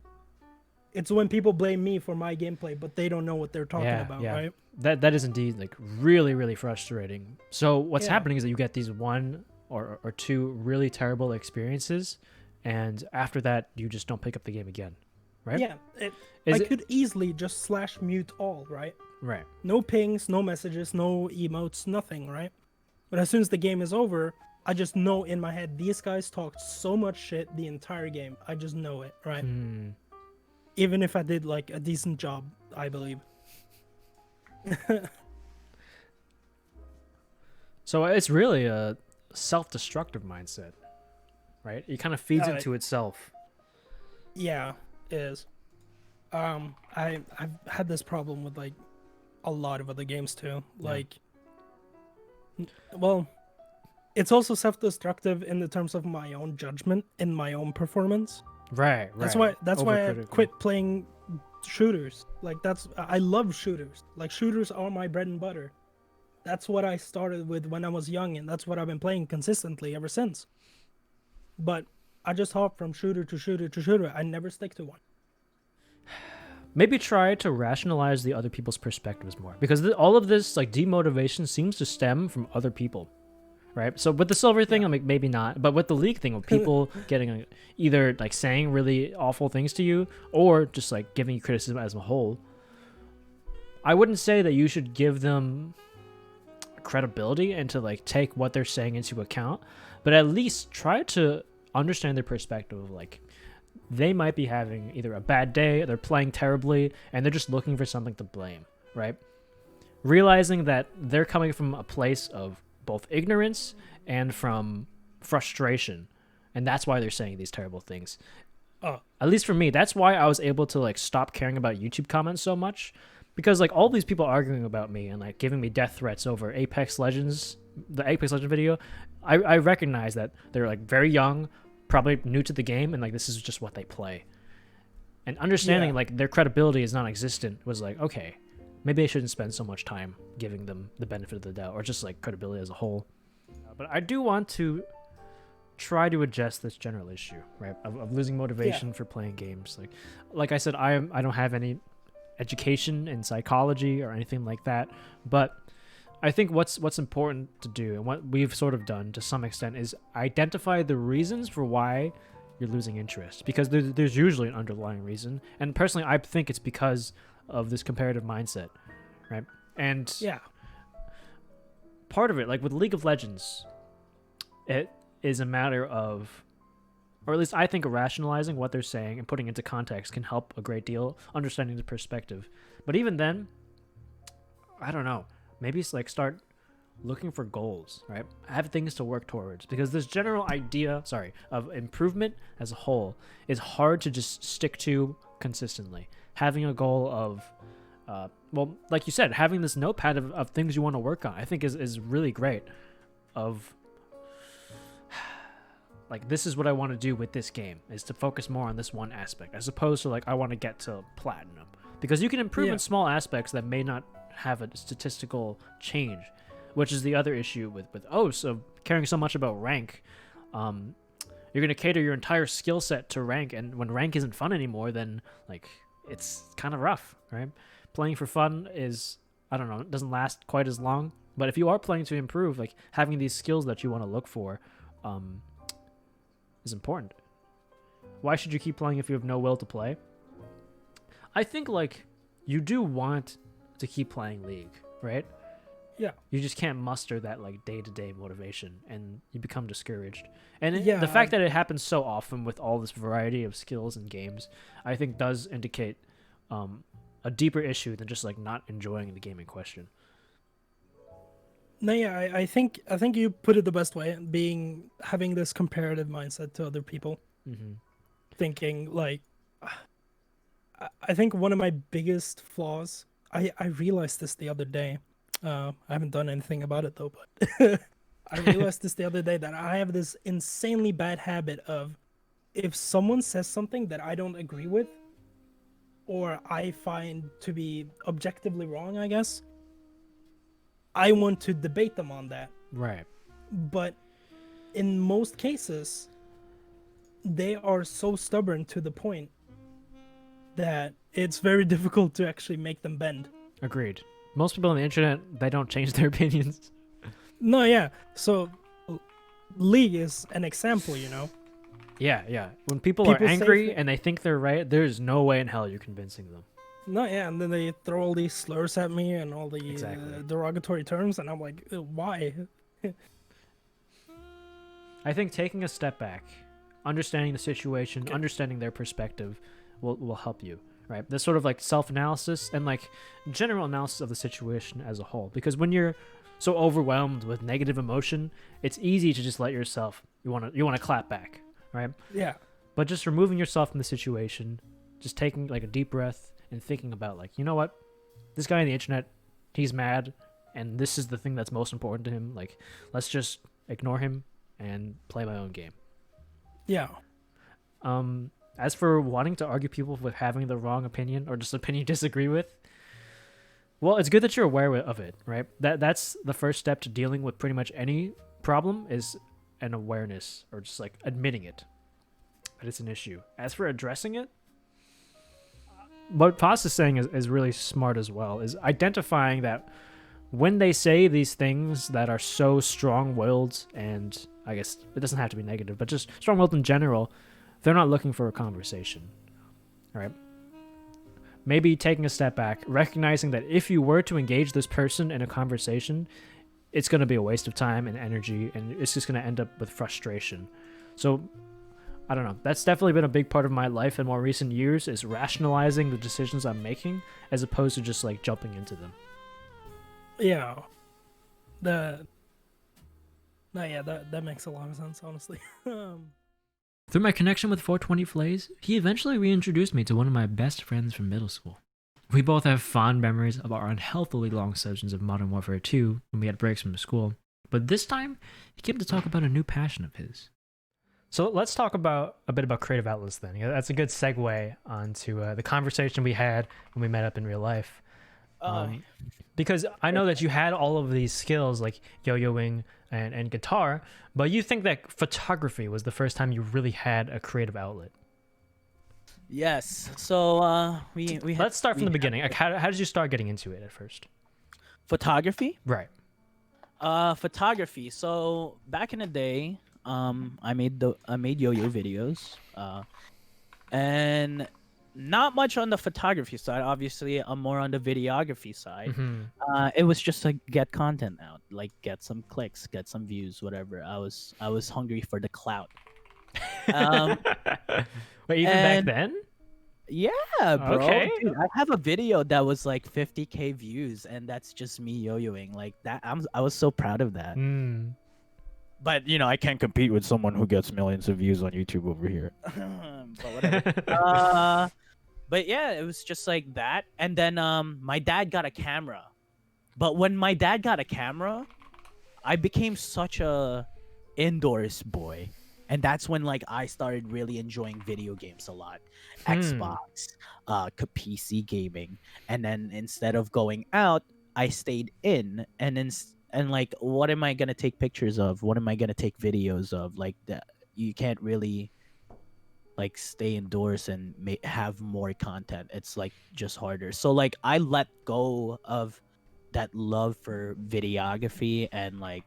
it's when people blame me for my gameplay, but they don't know what they're talking about, right? That is indeed like really, really frustrating. So what's happening is that you get these 1 or 2 really terrible experiences, and after that, you just don't pick up the game again, right? Yeah, I could easily just slash mute all, right? Right. No pings, no messages, no emotes, nothing, right? But as soon as the game is over, I just know in my head, these guys talked so much shit the entire game. I just know it, right? Even if I did like a decent job, I believe. So it's really a self-destructive mindset, right? It kind of feeds into itself. Yeah, it is. I've had this problem with like a lot of other games too. Like, well, it's also self-destructive in the terms of my own judgment in my own performance. Right. That's why I quit playing shooters. Like, I love shooters. Like, shooters are my bread and butter. That's what I started with when I was young, and that's what I've been playing consistently ever since. But I just hop from shooter to shooter to shooter. I never stick to one. Maybe try to rationalize the other people's perspectives more, because all of this like demotivation seems to stem from other people, right? So with the silver thing, I'm like, maybe not, but with the league thing, with people getting either like saying really awful things to you or just like giving you criticism as a whole, I wouldn't say that you should give them credibility and to like take what they're saying into account, but at least try to understand their perspective of like, they might be having either a bad day, they're playing terribly, and they're just looking for something to blame, right? Realizing that they're coming from a place of both ignorance and from frustration, and that's why they're saying these terrible things. At least for me, that's why I was able to like stop caring about YouTube comments so much, because like all these people arguing about me and like giving me death threats over Apex Legends, the Apex Legends video, I recognize that they're like very young, probably new to the game, and like this is just what they play, and understanding like their credibility is non-existent was like, okay, maybe I shouldn't spend so much time giving them the benefit of the doubt, or just like credibility as a whole. But I do want to try to address this general issue, right, of losing motivation for playing games. Like I said, I don't have any education in psychology or anything like that, but I think what's important to do, and what we've sort of done to some extent, is identify the reasons for why you're losing interest, because there's usually an underlying reason, and personally I think it's because of this comparative mindset, right? And part of it, like with League of Legends, it is a matter of, or at least I think rationalizing what they're saying and putting into context can help a great deal, understanding the perspective. But even then, I don't know, maybe it's like start looking for goals, right? Have things to work towards, because this general idea, of improvement as a whole is hard to just stick to consistently. Having a goal of, well, like you said, having this notepad of things you want to work on, I think is really great. Of, like, this is what I want to do with this game, is to focus more on this one aspect, as opposed to, like, I want to get to platinum. Because you can improve in small aspects that may not have a statistical change, which is the other issue with so caring so much about rank. You're going to cater your entire skill set to rank, and when rank isn't fun anymore, then, like, it's kind of rough, right? Playing for fun is, I don't know, it doesn't last quite as long, but if you are playing to improve, like, having these skills that you want to look for is important. Why should you keep playing if you have no will to play? I think, like, you do want to keep playing League, right? Yeah. You just can't muster that, like, day-to-day motivation, and you become discouraged. And the fact that it happens so often with all this variety of skills and games, I think does indicate a deeper issue than just, like, not enjoying the game in question. No, yeah, I think you put it the best way, having this comparative mindset to other people. Thinking, like, I think one of my biggest flaws, I realized this the other day. I haven't done anything about it though, but I realized this the other day, that I have this insanely bad habit of, if someone says something that I don't agree with, or I find to be objectively wrong, I guess, I want to debate them on that. Right. But in most cases, they are so stubborn to the point that it's very difficult to actually make them bend. Agreed. Most people on the internet, they don't change their opinions. No, yeah. So, League is an example, you know? Yeah. When people are angry and they think they're right, there's no way in hell you're convincing them. No, yeah, and then they throw all these slurs at me and all the derogatory terms, and I'm like, why? I think taking a step back, understanding the situation, understanding their perspective will help you, right? This sort of, like, self-analysis and, like, general analysis of the situation as a whole. Because when you're so overwhelmed with negative emotion, it's easy to just let yourself, you want to clap back, right? Yeah. But just removing yourself from the situation, just taking, like, a deep breath and thinking about, like, you know what? This guy on the internet, he's mad, and this is the thing that's most important to him. Like, let's just ignore him and play my own game. Yeah. As for wanting to argue people with having the wrong opinion or just opinion you disagree with, well, it's good that you're aware of it, right? That's the first step to dealing with pretty much any problem, is an awareness, or just, like, admitting it, that it's an issue. As for addressing it, what Paz is saying is really smart as well, is identifying that when they say these things that are so strong-willed, and I guess it doesn't have to be negative, but just strong-willed in general, they're not looking for a conversation, right? Maybe taking a step back, recognizing that if you were to engage this person in a conversation, it's going to be a waste of time and energy, and it's just going to end up with frustration. So, I don't know. That's definitely been a big part of my life in more recent years, is rationalizing the decisions I'm making as opposed to just, like, jumping into them. Yeah. That makes a lot of sense, honestly. Through my connection with 420 Flays, he eventually reintroduced me to one of my best friends from middle school. We both have fond memories of our unhealthily long sessions of Modern Warfare 2 when we had breaks from school, but this time he came to talk about a new passion of his. So let's talk a bit about creative outlets then. That's a good segue onto the conversation we had when we met up in real life. Because I know that you had all of these skills like yo-yoing and guitar, but you think that photography was the first time you really had a creative outlet. Yes. So let's start from the beginning. Like, how did you start getting into it at first? Photography? Right. Photography. So back in the day, I made yo-yo videos, and not much on the photography side. Obviously, I'm more on the videography side. It was just to get content out, like get some clicks, get some views, whatever. I was hungry for the clout. Wait, even back then? Yeah, bro. Okay. Dude, I have a video that was like 50K views, and that's just me yo-yoing like that. I was so proud of that. But you know, I can't compete with someone who gets millions of views on YouTube over here. But whatever. But yeah, it was just like that. And then my dad got a camera. But when my dad got a camera, I became such a indoors boy. And that's when like I started really enjoying video games a lot. Xbox, PC gaming. And then instead of going out, I stayed in. And like, what am I gonna take pictures of? What am I gonna take videos of? Like, you can't really like stay indoors and have more content. It's like just harder. So like I let go of that love for videography and like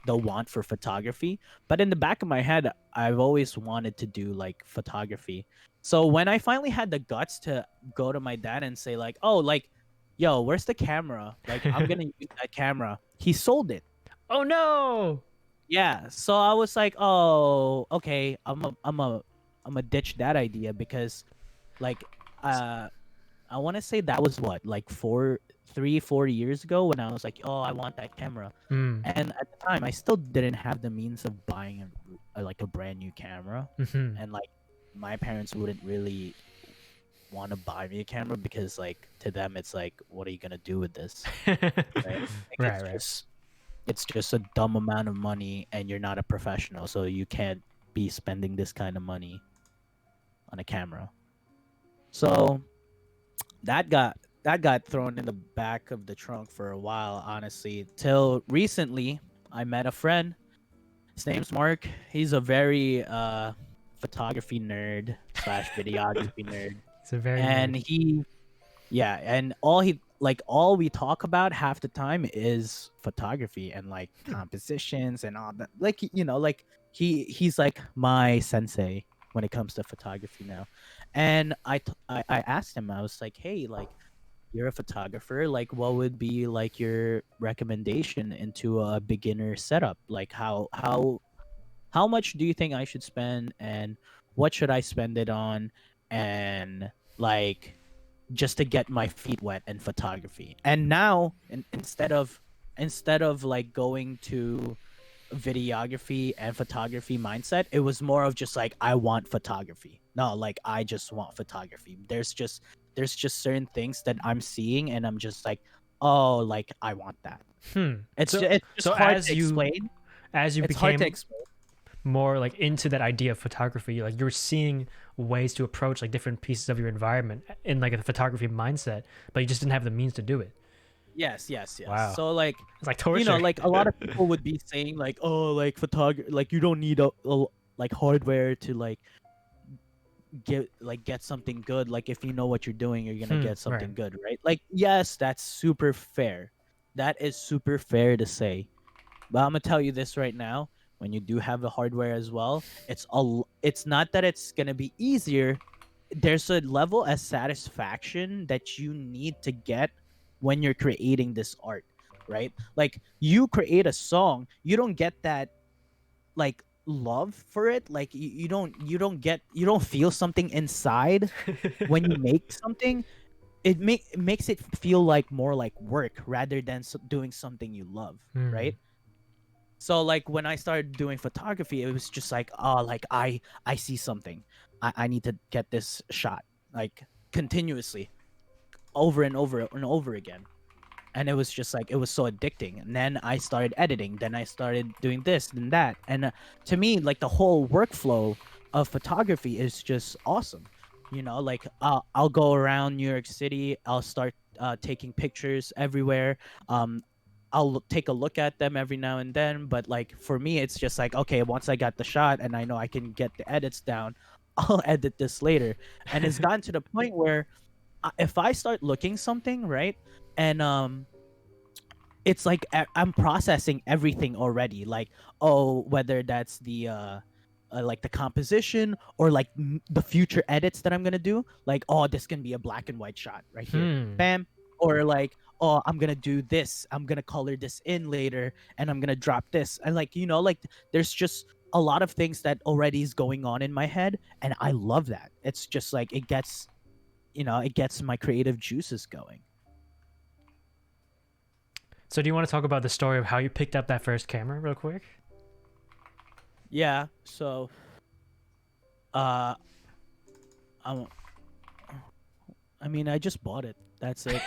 the want for photography, but in the back of my head I've always wanted to do like photography. So when I finally had the guts to go to my dad and say like, oh, like, yo, where's the camera, like I'm gonna use that camera, he sold it. Oh no. Yeah, so I was like, oh, okay, I'm a ditch that idea, because like I want to say that was what, like 4 years ago, when I was like, oh, I want that camera. And at the time I still didn't have the means of buying like a brand new camera. And like my parents wouldn't really want to buy me a camera, because like to them it's like, what are you gonna do with this? Right? Like, it's just a dumb amount of money, and you're not a professional, so you can't be spending this kind of money on a camera. So that got thrown in the back of the trunk for a while, honestly, till recently I met a friend. His name's Mark. He's a very photography nerd / videography nerd. It's a very and nerd. And all we talk about half the time is photography and like compositions and all that. Like, you know, like he's like my sensei when it comes to photography now. And I asked him, I was like, hey, like, you're a photographer, like what would be like your recommendation into a beginner setup? Like how much do you think I should spend, and what should I spend it on, and like just to get my feet wet in photography? And now instead of like going to videography and photography mindset, it was more of just like, I want photography. No, like I just want photography. There's just certain things that I'm seeing and I'm just like, oh, like I want that. It's just hard to explain. As you it's hard became to explain. more like into that idea of photography, like you were seeing ways to approach like different pieces of your environment in like a photography mindset, but you just didn't have the means to do it. Yes. Wow. So like, it's like torture. You know, like a lot of people would be saying like, oh, like like you don't need a like hardware to like get something good. Like if you know what you're doing, you're gonna get something good, right? Like, yes, that's super fair. That is super fair to say. But I'm gonna tell you this right now: when you do have the hardware as well, it's not that it's gonna be easier. There's a level of satisfaction that you need to get when you're creating this art, right? Like you create a song, you don't get that like love for it. Like you don't feel something inside when you make something. It makes it feel like more like work rather than doing something you love, right? So like when I started doing photography, it was just like, oh, like I see something, I need to get this shot like continuously over and over and over again. And it was just like, it was so addicting. And then I started editing, then I started doing this and that. And to me, like the whole workflow of photography is just awesome. You know, like I'll go around New York City, I'll start taking pictures everywhere. I'll take a look at them every now and then, but like for me, it's just like, okay, once I got the shot and I know I can get the edits down, I'll edit this later. And it's gotten to the point where if I start looking something, right, and it's like I'm processing everything already, like, oh, whether that's the like the composition or like the future edits that I'm gonna do, like, oh, this can be a black and white shot right here, bam, or like, oh, I'm gonna do this, I'm gonna color this in later, and I'm gonna drop this, and like, you know, like there's just a lot of things that already is going on in my head, and I love that. It's just like it gets, you know, it gets my creative juices going. So do you want to talk about the story of how you picked up that first camera real quick? Yeah, so I mean, I just bought it. That's it.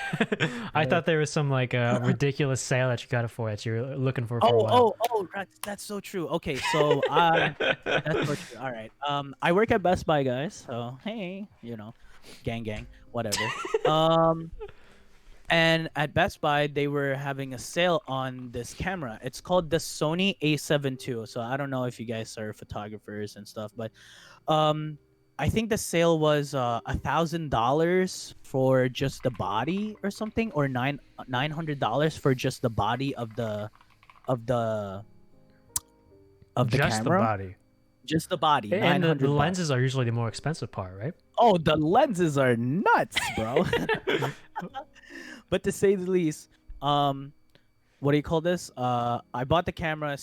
I thought there was some like ridiculous sale that you got it for that you're looking for a while. Oh, that's so true. Okay, so that's so true. All right. I work at Best Buy, guys. So hey, you know, gang, whatever. And at Best Buy, they were having a sale on this camera. It's called the Sony A7 II. So I don't know if you guys are photographers and stuff, but I think the sale was $1,000 for just the body or something, or $900 for just the body of the Just camera. the body. Just the body. And the $900. lenses are usually the more expensive part, right? Oh, the lenses are nuts, bro. But to say the least, what do you call this? I bought the camera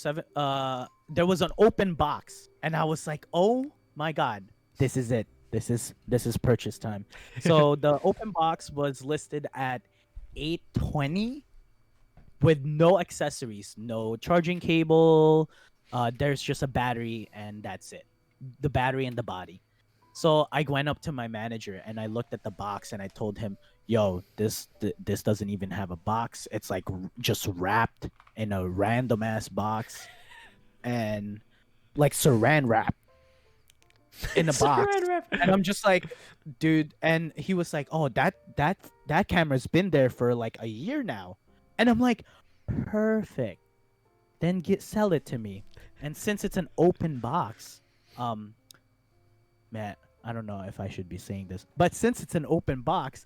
there was an open box, and I was like, oh my god, this is it. This is purchase time. So the open box was listed at $820 with no accessories, no charging cable. There's just a battery, and that's it. The battery and the body. So I went up to my manager and I looked at the box and I told him, yo, this doesn't even have a box. It's like just wrapped in a random ass box and like saran wrap in a box. And I'm just like, dude, and he was like, oh, that camera's been there for like a year now. And I'm like, perfect. Then sell it to me. And since it's an open box, man, I don't know if I should be saying this, but since it's an open box,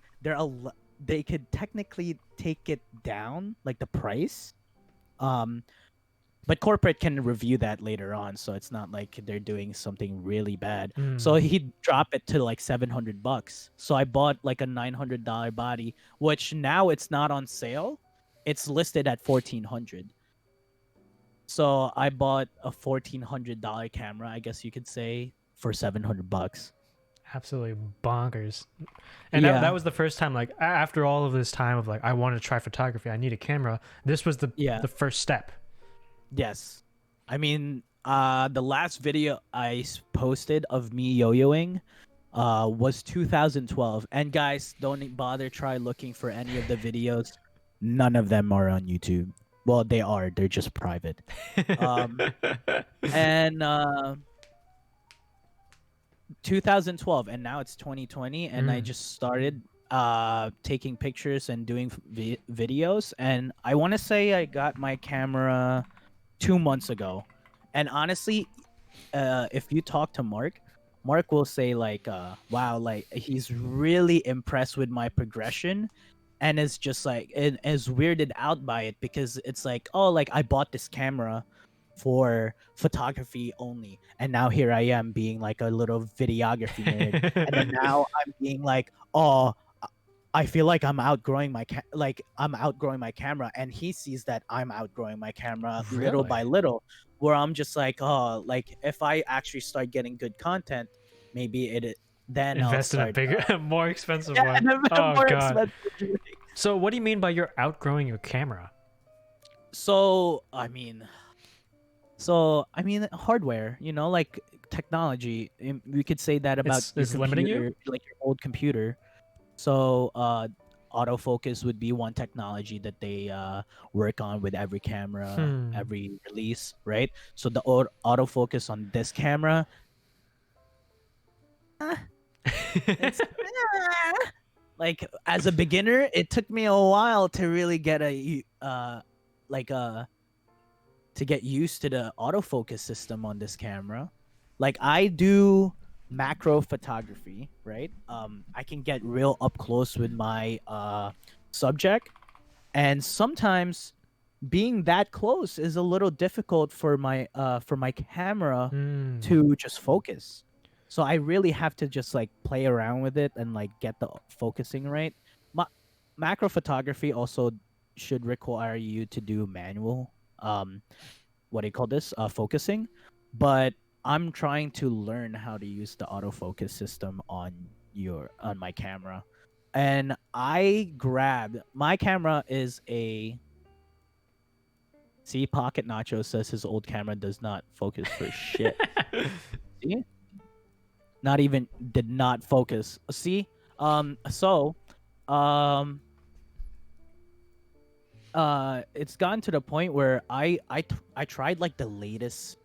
they could technically take it down, like the price. But corporate can review that later on, so it's not like they're doing something really bad. So he'd drop it to like $700. So I bought like a $900 body, which now it's not on sale. It's listed at $1,400. So I bought a $1,400 camera, I guess you could say, for $700. Absolutely bonkers. And Yeah. that was the first time, like after all of this time of like, I want to try photography, I need a camera. This was the first step. Yes. I mean, the last video I posted of me yo-yoing was 2012. And guys, don't bother try looking for any of the videos. None of them are on YouTube. Well, they are. They're just private. And 2012, and now it's 2020, and I just started taking pictures and doing videos. And I want to say I got my camera 2 months ago. And honestly, if you talk to Mark will say like, wow, like he's really impressed with my progression. And it's just like, it is weirded out by it, because it's like, oh, like I bought this camera for photography only, and now here I am being like a little videography nerd. And then now I'm being like, oh, I feel like I'm outgrowing my camera, and he sees that I'm outgrowing my camera little by little, where I'm just like, oh, like if I actually start getting good content, maybe then invest I'll in a bigger, more expensive one. And Oh more god. expensive. So what do you mean by you're outgrowing your camera? So I mean, hardware, you know, like technology. We could say that about It's limiting you? like your old computer. So autofocus would be one technology that they work on with every camera, every release, right? So the autofocus on this camera, like as a beginner, it took me a while to really get to get used to the autofocus system on this camera. Like I do macro photography, right? I can get real up close with my subject, and sometimes being that close is a little difficult for my camera to just focus. So I really have to just like play around with it and like get the focusing right. Macro photography also should require you to do manual what do you call this focusing, but I'm trying to learn how to use the autofocus system on my camera. And I grabbed my camera is a See, Pocket Nacho says his old camera does not focus for shit. See? Not even did not focus. See? It's gotten to the point where I tried like the latest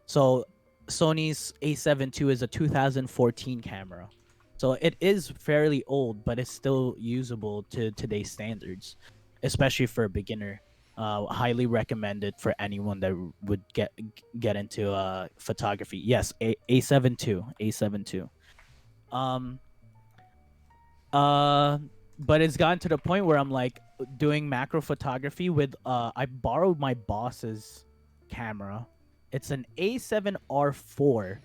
so Sony's A7 II is a 2014 camera. So it is fairly old, but it's still usable to today's standards, especially for a beginner. Highly recommended for anyone that would get into photography. Yes, A7 II. But it's gotten to the point where I'm like doing macro photography with I borrowed my boss's camera. It's an A7R4.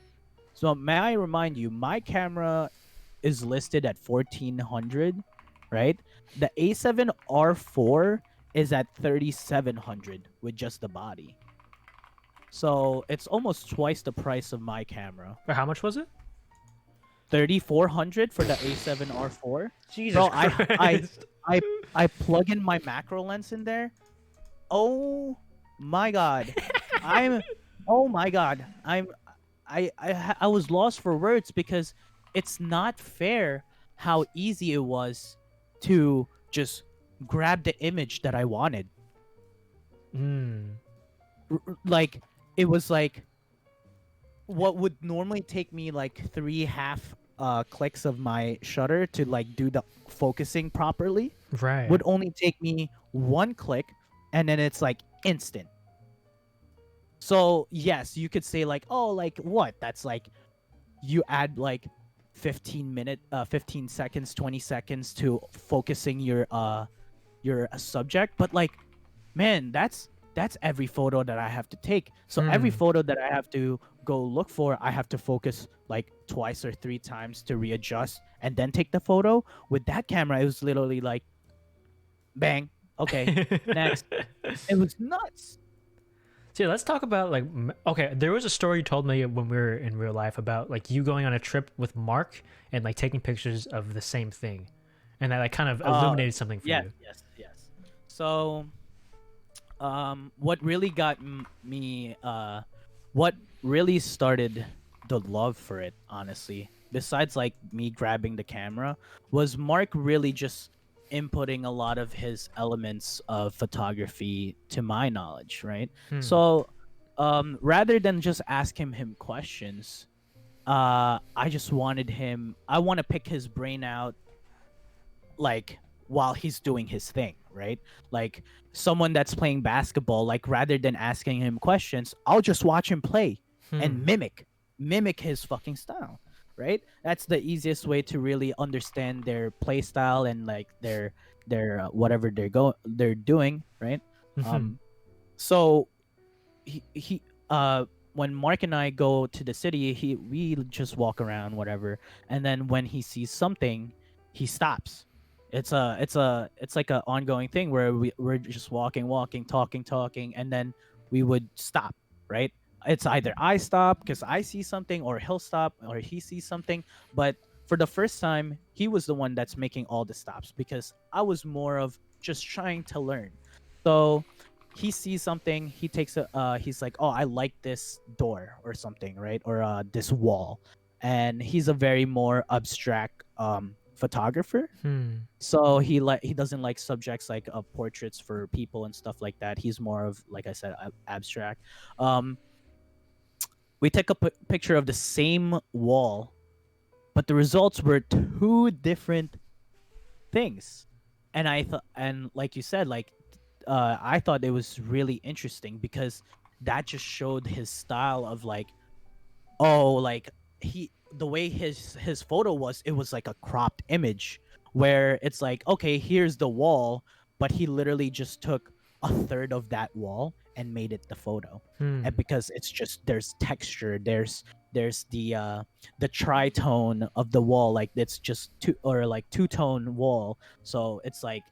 So may I remind you, my camera is listed at 1400, right? The A7R4 is at 3700 with just the body. So it's almost twice the price of my camera. But how much was it? 3400 for the A7R4. Jesus Bro, Christ. I plug in my macro lens in there. Oh my god. I was lost for words because it's not fair how easy it was to just grab the image that I wanted. Like it was like what would normally take me like 3 half clicks of my shutter to like do the focusing properly, right, would only take me 1 click, and then it's like instant. So yes, you could say like, oh, like what? That's like you add like 15 seconds, 20 seconds to focusing your subject, but like, man, that's every photo that I have to take. So every photo that I have to go look for, I have to focus like twice or 3 times to readjust and then take the photo. With that camera, it was literally like, bang, okay, next. It was nuts. See, let's talk about like, okay, there was a story you told me when we were in real life about like you going on a trip with Mark and like taking pictures of the same thing, and that like kind of illuminated something for you. Yes. So, what really got me, what really started the love for it, honestly, besides like me grabbing the camera, was Mark really just inputting a lot of his elements of photography to my knowledge, right? So rather than just asking him questions, I want to pick his brain out like while he's doing his thing, right? Like someone that's playing basketball, like rather than asking him questions, I'll just watch him play and mimic his fucking style. Right? That's the easiest way to really understand their play style and like their whatever they're doing, right? So he when Mark and I go to the city, we just walk around whatever, and then when he sees something, he stops. It's like an ongoing thing where we're just walking, talking, and then we would stop, right? It's either I stop because I see something, or he'll stop, or he sees something. But for the first time, he was the one that's making all the stops because I was more of just trying to learn. So he sees something, he takes he's like, oh, I like this door or something, right? Or this wall. And he's a very more abstract photographer. So he doesn't like subjects like portraits for people and stuff like that. He's more of, like I said, abstract. We took a picture of the same wall, but the results were two different things. And I thought, and like you said, like I thought it was really interesting because that just showed his style of like, oh, like the way his photo was, it was like a cropped image where it's like, okay, here's the wall, but he literally just took a third of that wall and made it the photo. And because it's just, there's texture, there's the tritone of the wall, like it's just two-tone wall, so it's like,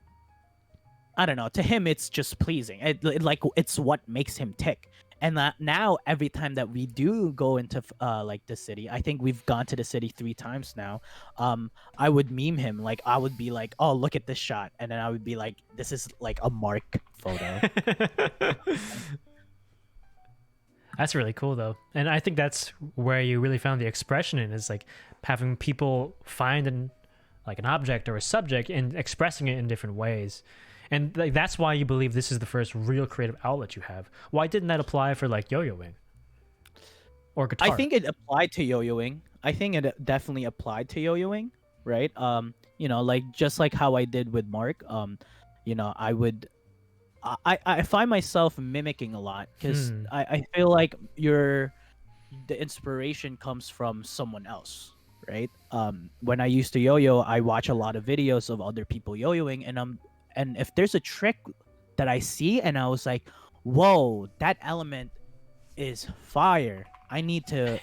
I don't know, to him it's just pleasing. Like it's what makes him tick. And now every time that we do go into like the city, I think we've gone to the city 3 times now. I would meme him, like I would be like, "Oh, look at this shot," and then I would be like, "This is like a Mark photo." That's really cool though, and I think that's where you really found the expression in, is like having people find an object or a subject and expressing it in different ways. And like that's why you believe this is the first real creative outlet you have. Why didn't that apply for like yo-yoing or guitar? I think it applied to yo-yoing. I think it definitely applied to yo-yoing, right? You know, like just like how I did with Mark. You know, I find myself mimicking a lot because I feel like the inspiration comes from someone else, right? When I used to yo-yo, I watch a lot of videos of other people yo-yoing, and if there's a trick that I see and I was like, whoa, that element is fire, I need to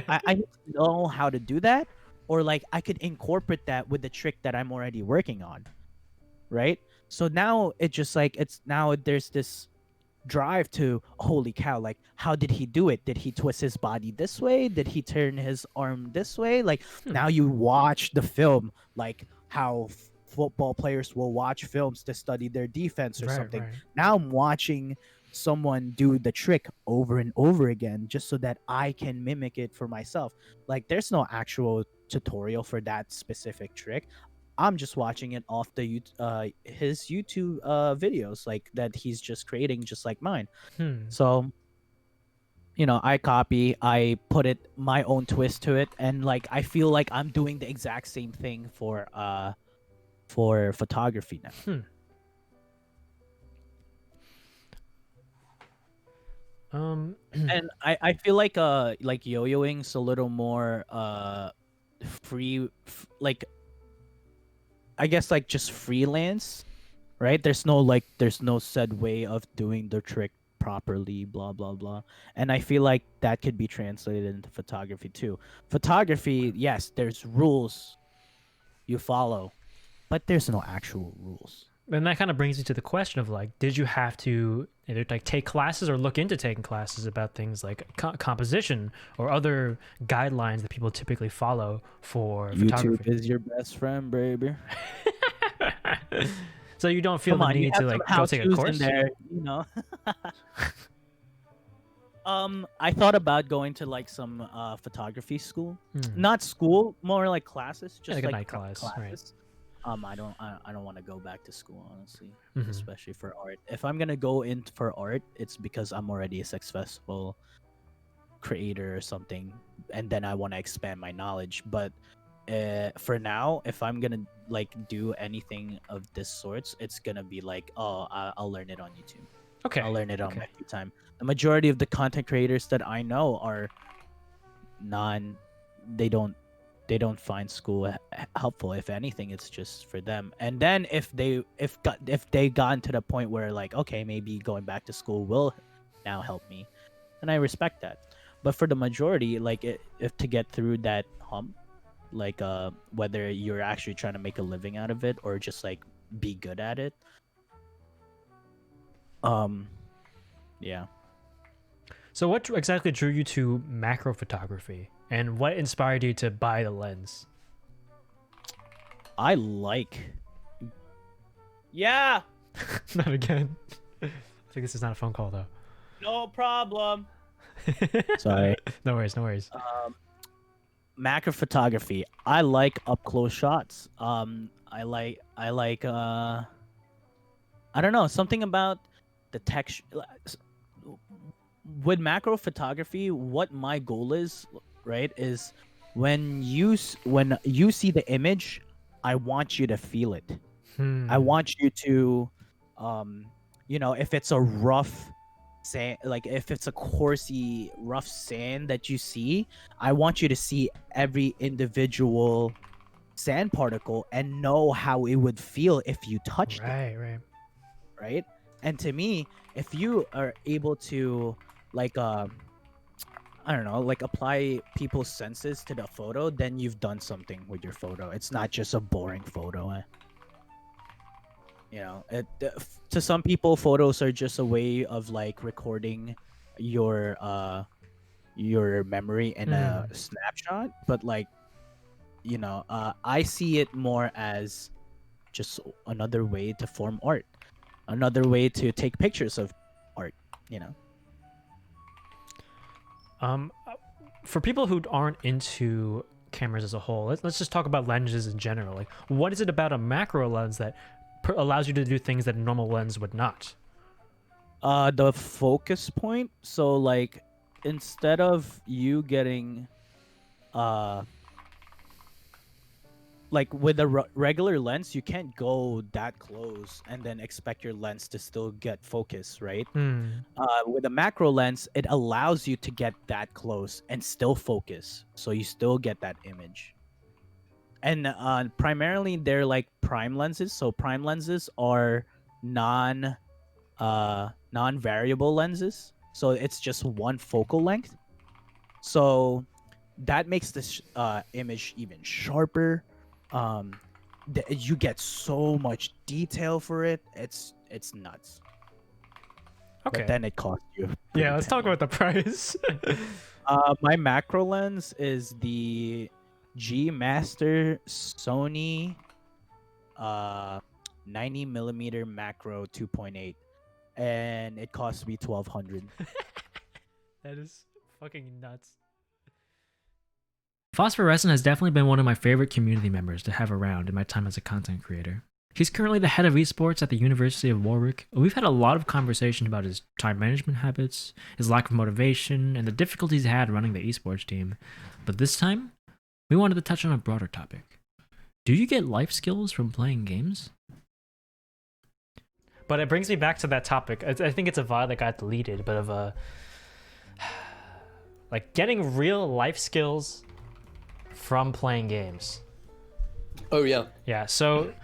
I need to know how to do that, or like I could incorporate that with the trick that I'm already working on, right? So now it's just like, there's this drive to, holy cow, like how did he do it? Did he twist his body this way? Did he turn his arm this way? Like now you watch the film, like how football players will watch films to study their defense or something. Right. Now I'm watching someone do the trick over and over again just so that I can mimic it for myself. Like there's no actual tutorial for that specific trick. I'm just watching it off the his YouTube videos, like that he's just creating just like mine. So, you know, I copy, I put it my own twist to it, and like I feel like I'm doing the exact same thing for photography now. And I feel like yo-yoing's a little more free, like I guess like just freelance, right? There's no said way of doing the trick properly, blah blah blah. And I feel like that could be translated into photography too. Photography, yes, there's rules you follow, but there's no actual rules. And that kind of brings you to the question of like, did you have to either like take classes or look into taking classes about things like composition or other guidelines that people typically follow for photography? YouTube is your best friend, baby. So you don't feel the need to like go take a course? There, you know. I thought about going to like some photography school. Not school, more like classes, just like a night class, right? I don't want to go back to school, honestly, especially for art. If I'm gonna go in for art, it's because I'm already a successful creator or something, and then I want to expand my knowledge. But for now, if I'm gonna like do anything of this sorts, it's gonna be like, oh, I'll learn it on YouTube. Okay, I'll learn it on my free time. The majority of the content creators that I know are they don't find school helpful. If anything, it's just for them. And then if they gotten to the point where like, okay, maybe going back to school will now help me, and I respect that. But for the majority, like if to get through that hump, like whether you're actually trying to make a living out of it or just like be good at it, yeah. So what exactly drew you to macro photography? And what inspired you to buy the lens? Yeah. Not again. I think this is not a phone call though. No problem. Sorry. No worries. No worries. Macro photography. I like up close shots. I like. I don't know, something about the texture. With macro photography, what my goal is, right, is when you see the image, I want you to feel it. I want you to, if it's a rough sand, like if it's a coursey rough sand that you see, I want you to see every individual sand particle and know how it would feel if you touched it. Right. And to me, if you are able to apply people's senses to the photo, then you've done something with your photo. It's not just a boring photo. To some people, photos are just a way of recording your memory in a snapshot. But I see it more as just another way to form art, another way to take pictures of art. For people who aren't into cameras as a whole, let's just talk about lenses in general. Like, what is it about a macro lens that allows you to do things that a normal lens would not? The focus point. So instead of you getting with a regular lens, you can't go that close and then expect your lens to still get focus, right? With a macro lens, it allows you to get that close and still focus, so you still get that image. And primarily they're prime lenses. So prime lenses are non-variable lenses, so it's just one focal length, so that makes this image even sharper. You get so much detail for it. It's nuts. Okay. But then it costs you. Yeah, let's talk about the price. My macro lens is the G Master Sony 90mm macro 2.8, and it cost me $1,200. That is fucking nuts. Phosphorescent has definitely been one of my favorite community members to have around in my time as a content creator. He's currently the head of esports at the University of Warwick. We've had a lot of conversation about his time management habits, his lack of motivation, and the difficulties he had running the esports team. But this time, we wanted to touch on a broader topic. Do you get life skills from playing games? But it brings me back to that topic. I think it's a vibe that got deleted, but of a getting real life skills from playing games. Oh yeah. Yeah, so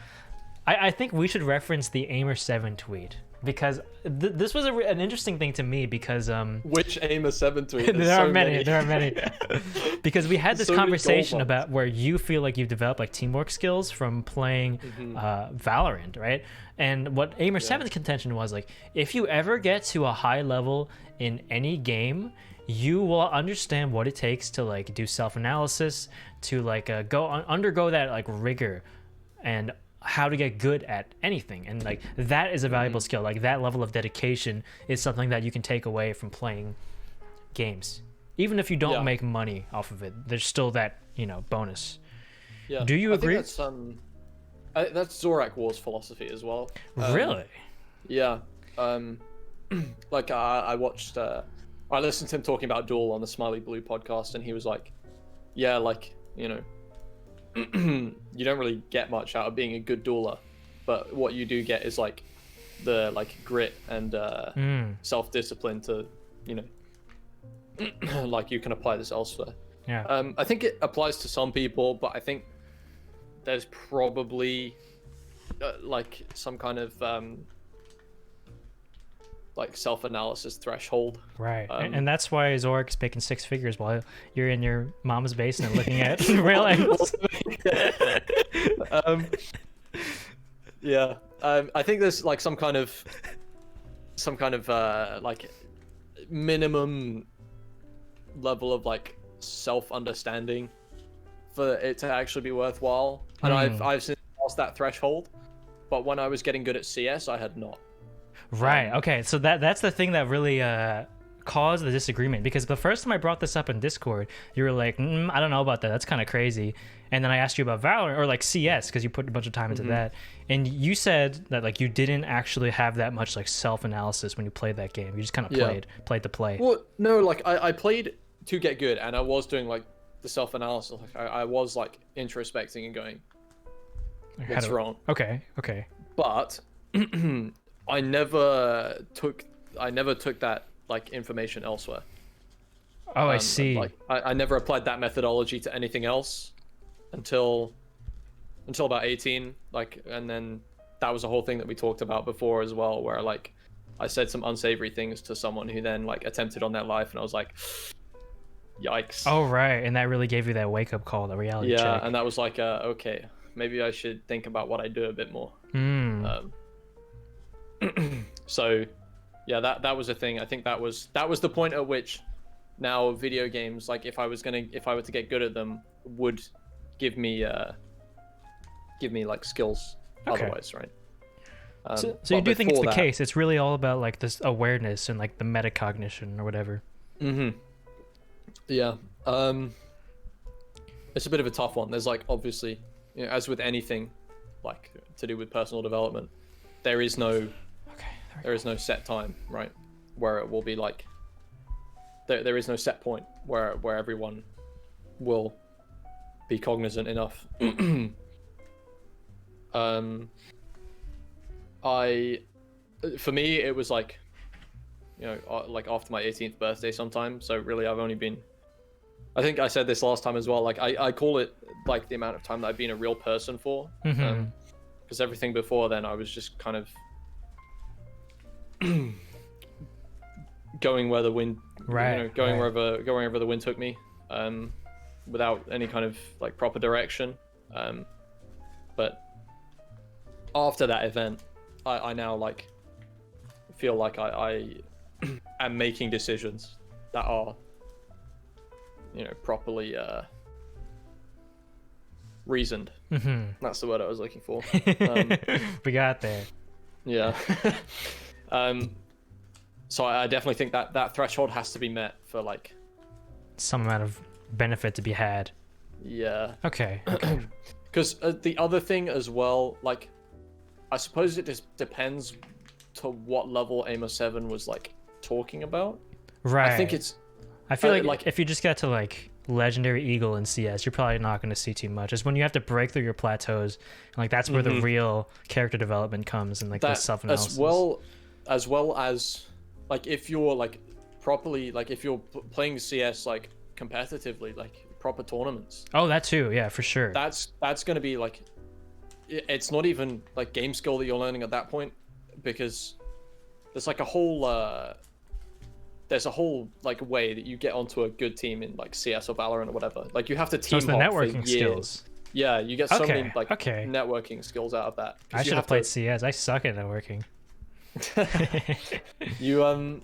I think we should reference the Aimer7 tweet, because this was an interesting thing to me, because which Aimer7 tweet? There are many. Because we had this conversation about where you feel like you've developed teamwork skills from playing Valorant, right? And what Aimer7's contention was, if you ever get to a high level in any game, you will understand what it takes to do self-analysis, to undergo that rigor, and how to get good at anything. And that is a valuable skill. That level of dedication is something that you can take away from playing games. Even if you don't make money off of it, there's still that bonus. Yeah. Do you agree? I think that's Zorak War's philosophy as well. Really? Yeah. I watched I listened to him talking about Duel on the Smiley Blue podcast, and he was like, yeah, you don't really get much out of being a good dueler, but what you do get is the grit and self-discipline to, you can apply this elsewhere. Yeah. I think it applies to some people, but I think there's probably some kind of self-analysis threshold, right? And that's why Zorak's making 6 figures while you're in your mom's basement looking at rail angles. I think there's some kind of minimum level of self-understanding for it to actually be worthwhile, and I've since passed that threshold, but when I was getting good at CS, I had not. Right. Okay. So that's the thing that really caused the disagreement, because the first time I brought this up in Discord, you were like, I don't know about that. That's kind of crazy. And then I asked you about Valorant or CS, because you put a bunch of time into that, and you said that you didn't actually have that much self-analysis when you played that game. You just kind of played to play. Well, no, I played to get good, and I was doing the self-analysis. Like I was like introspecting and going, what's wrong? Okay. But I never took that like information elsewhere. Oh, I see. Like I never applied that methodology to anything else until about 18. Like, and then that was a whole thing that we talked about before as well, where like I said some unsavory things to someone who then like attempted on their life, and I was like, yikes. Oh, right. And that really gave you that wake up call, the reality check. Yeah, and that was like, okay, maybe I should think about what I do a bit more. So, yeah, that was a thing. I think that was the point at which now video games, like if I were to get good at them, would give me like skills. Okay. Otherwise, right? So you do think it's the case? It's really all about like this awareness and like the metacognition or whatever. Yeah. It's a bit of a tough one. There's like obviously, you know, as with anything, like to do with personal development, there is no set time, right? Where it will be like there is no set point where everyone will be cognizant enough. For me, it was like, you know, like after my 18th birthday sometime. So really, I've only been, I think I said this last time as well, like I call it like the amount of time that I've been a real person for. Because everything before then, I was just kind of going where the wind, right, you know, going wherever the wind took me, without any kind of like proper direction. But after that event, I now like feel like I am making decisions that are, you know, properly reasoned. That's the word I was looking for. We got there. Yeah. So I definitely think that threshold has to be met for like some amount of benefit to be had. Yeah. Okay. Because the other thing as well, like, I suppose it just depends to what level Amos 7 was like talking about. Right. I think it's. I feel like if you just get to like Legendary Eagle in CS, you're probably not going to see too much. It's when you have to break through your plateaus, and like that's where the real character development comes, and like the self-analysis. As well as like if you're like properly, like if you're playing CS like competitively, like proper tournaments. Oh, that too. Yeah, for sure. That's going to be like, it's not even like game skill that you're learning at that point, because there's like a whole like way that you get onto a good team in like CS or Valorant or whatever. Like you have to team the hop networking for years. skills. Yeah, you get so many like networking skills out of that. I should have played CS. I suck at networking. You're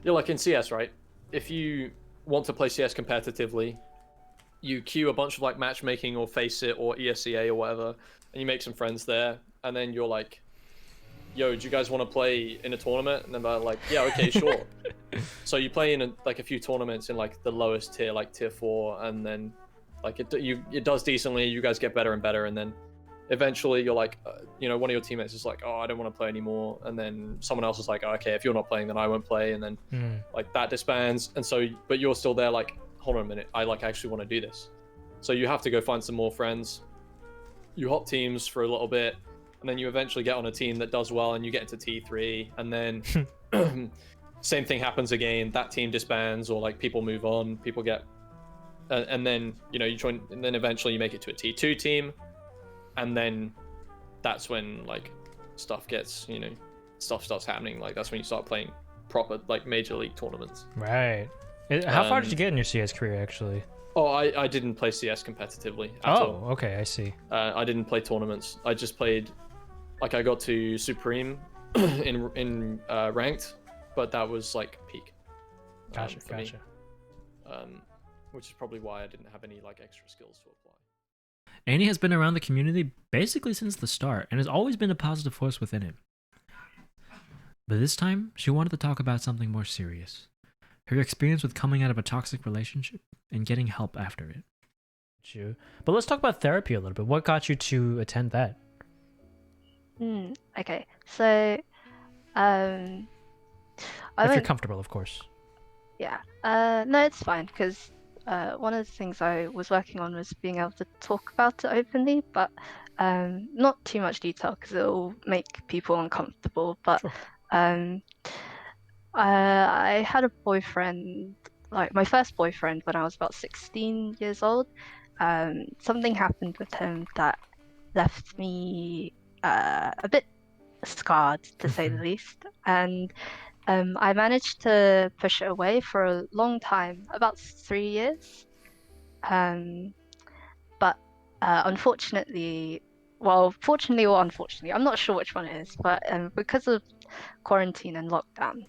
like in CS, right? If you want to play CS competitively, you queue a bunch of like matchmaking or Faceit or ESEA or whatever, and you make some friends there, and then you're like, yo, do you guys want to play in a tournament? And then they're like, yeah, okay, sure. So you play in like a few tournaments in like the lowest tier, like tier 4, and then like it does decently. You guys get better and better, and then eventually you're like, you know, one of your teammates is like, oh, I don't want to play anymore, and then someone else is like, oh, okay, if you're not playing, then I won't play, and then like that disbands, and so but you're still there like, hold on a minute, I like actually want to do this. So you have to go find some more friends. You hop teams for a little bit, and then you eventually get on a team that does well, and you get into T3, and then same thing happens again. That team disbands, or like people move on, people get, and then you know you join, and then eventually you make it to a T2 team, and then that's when like stuff gets, you know, stuff starts happening. Like that's when you start playing proper like major league tournaments. Right. How far did you get in your CS career actually? Oh, I didn't play CS competitively at all. Okay, I see. I didn't play tournaments. I just played, like I got to Supreme in ranked, but that was like peak. Gotcha. Me. Which is probably why I didn't have any like extra skills to apply. Annie has been around the community basically since the start and has always been a positive force within it. But this time, she wanted to talk about something more serious. Her experience with coming out of a toxic relationship and getting help after it. But let's talk about therapy a little bit. What got you to attend that? Okay, so if you're comfortable, of course. Yeah. No, it's fine because one of the things I was working on was being able to talk about it openly, but not too much detail because it'll make people uncomfortable. But I had a boyfriend, like my first boyfriend, when I was about 16 years old. Something happened with him that left me a bit scarred, to say the least. And I managed to push it away for a long time, about 3 years. But unfortunately, well, fortunately or unfortunately, I'm not sure which one it is, but because of quarantine and lockdown,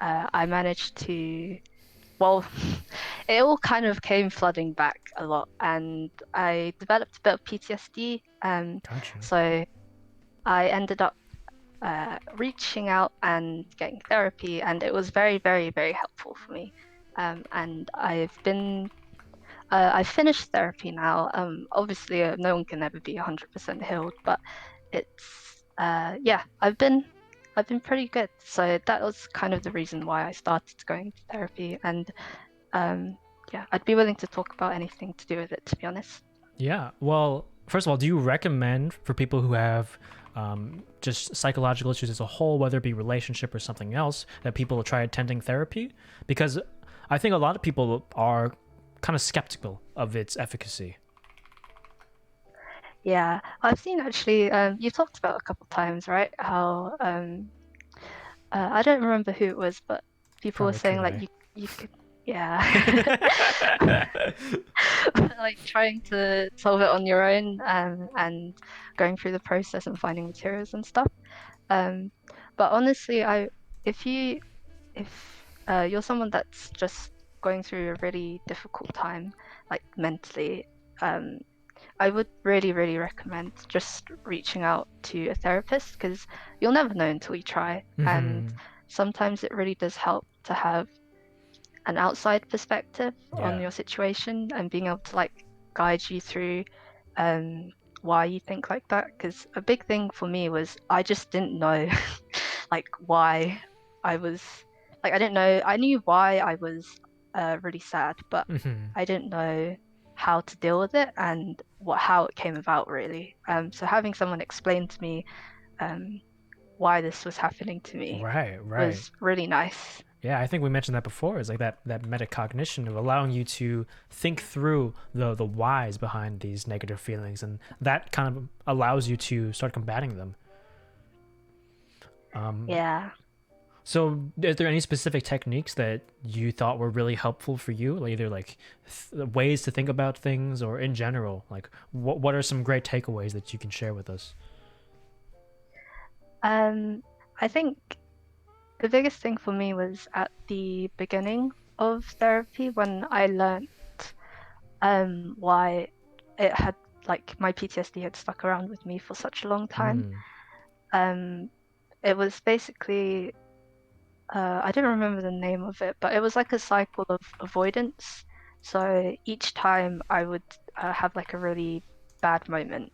I managed to, well, it all kind of came flooding back a lot, and I developed a bit of PTSD. So I ended up reaching out and getting therapy, and it was very, very, very helpful for me. And I've finished therapy now. Obviously, no one can ever be 100% healed, but it's yeah, I've been pretty good. So that was kind of the reason why I started going to therapy, and yeah, I'd be willing to talk about anything to do with it, to be honest. Yeah. Well, first of all, do you recommend for people who have just psychological issues as a whole, whether it be relationship or something else, that people try attending therapy? Because I think a lot of people are kind of skeptical of its efficacy. Yeah, I've seen actually, you talked about a couple times, right? How I don't remember who it was, but people were saying like you could, yeah, like trying to solve it on your own, and going through the process and finding materials and stuff. But honestly, if you're someone that's just going through a really difficult time, like mentally, I would really, really recommend just reaching out to a therapist, because you'll never know until you try. And sometimes it really does help to have an outside perspective on your situation and being able to like guide you through why you think like that. Because a big thing for me was I just didn't know like why I was like, I didn't know, I knew why I was really sad, but I didn't know how to deal with it and how it came about, really. So having someone explain to me why this was happening to me was really nice. Yeah, I think we mentioned that before. It's like that metacognition of allowing you to think through the whys behind these negative feelings, and that kind of allows you to start combating them. Yeah. So, is there any specific techniques that you thought were really helpful for you, like either like ways to think about things, or in general, like what are some great takeaways that you can share with us? I think the biggest thing for me was at the beginning of therapy when I learned why it had, like, my PTSD had stuck around with me for such a long time. It was basically I don't remember the name of it, but it was like a cycle of avoidance. So each time I would have like a really bad moment,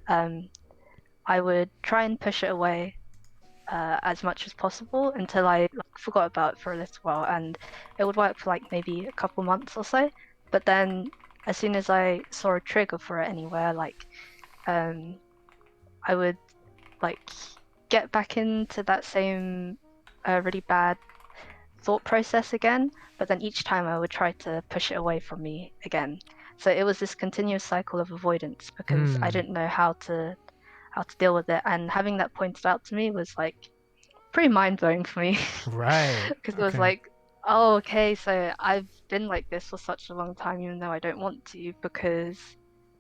I would try and push it away as much as possible until I forgot about it for a little while, and it would work for like maybe a couple months or so. But then as soon as I saw a trigger for it anywhere, like I would like get back into that same really bad thought process again, but then each time I would try to push it away from me again. So it was this continuous cycle of avoidance because I didn't know how to deal with it, and having that pointed out to me was like pretty mind-blowing for me. Right. Because it was like, oh, okay, so I've been like this for such a long time, even though I don't want to, because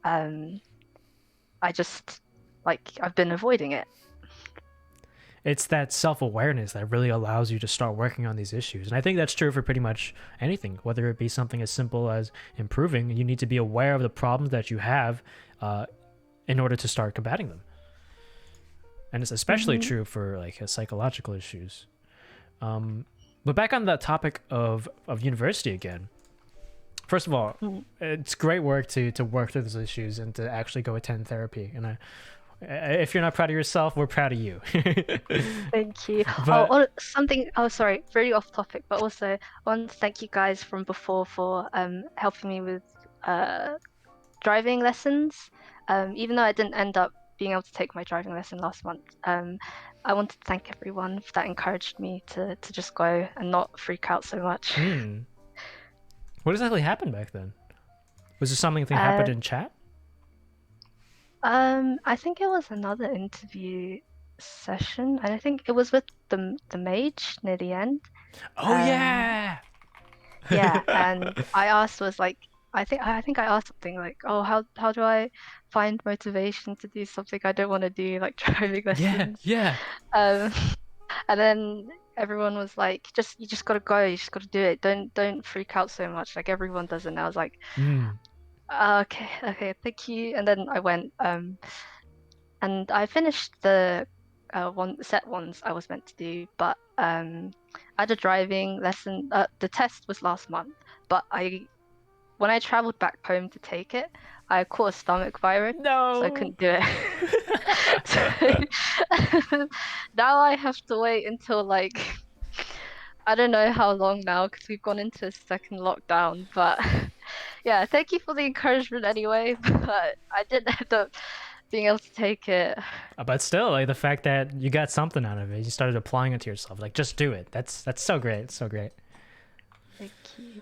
I just like I've been avoiding it. It's that self-awareness that really allows you to start working on these issues. And I think that's true for pretty much anything, whether it be something as simple as improving. You need to be aware of the problems that you have in order to start combating them. And it's especially true for like psychological issues. But back on that topic of university again. First of all, it's great work to work through those issues and to actually go attend therapy. And If you're not proud of yourself, we're proud of you. Thank you. But- Oh, sorry, very off topic, but also I want to thank you guys from before for helping me with driving lessons. Even though I didn't end up being able to take my driving lesson last month, I wanted to thank everyone that encouraged me to just go and not freak out so much. What exactly happened back then? Was there something that happened in chat? I think it was another interview session, and I think it was with the mage near the end. Oh yeah. Yeah, and I asked was like, I think I asked something like, oh, how do I find motivation to do something I don't want to do, like driving lessons? Yeah. And then everyone was like, you just gotta go, you just gotta do it. Don't freak out so much. Like everyone does it. And I was like, okay, thank you. And then I went, and I finished the set ones I was meant to do, but I had a driving lesson. The test was last month, but when I traveled back home to take it, I caught a stomach virus, so I couldn't do it. So, now I have to wait until like I don't know how long now because we've gone into a second lockdown. But yeah, thank you for the encouragement anyway. But I didn't end up being able to take it. But still, like the fact that you got something out of it, you started applying it to yourself. Like, just do it. That's so great. So great. Thank you.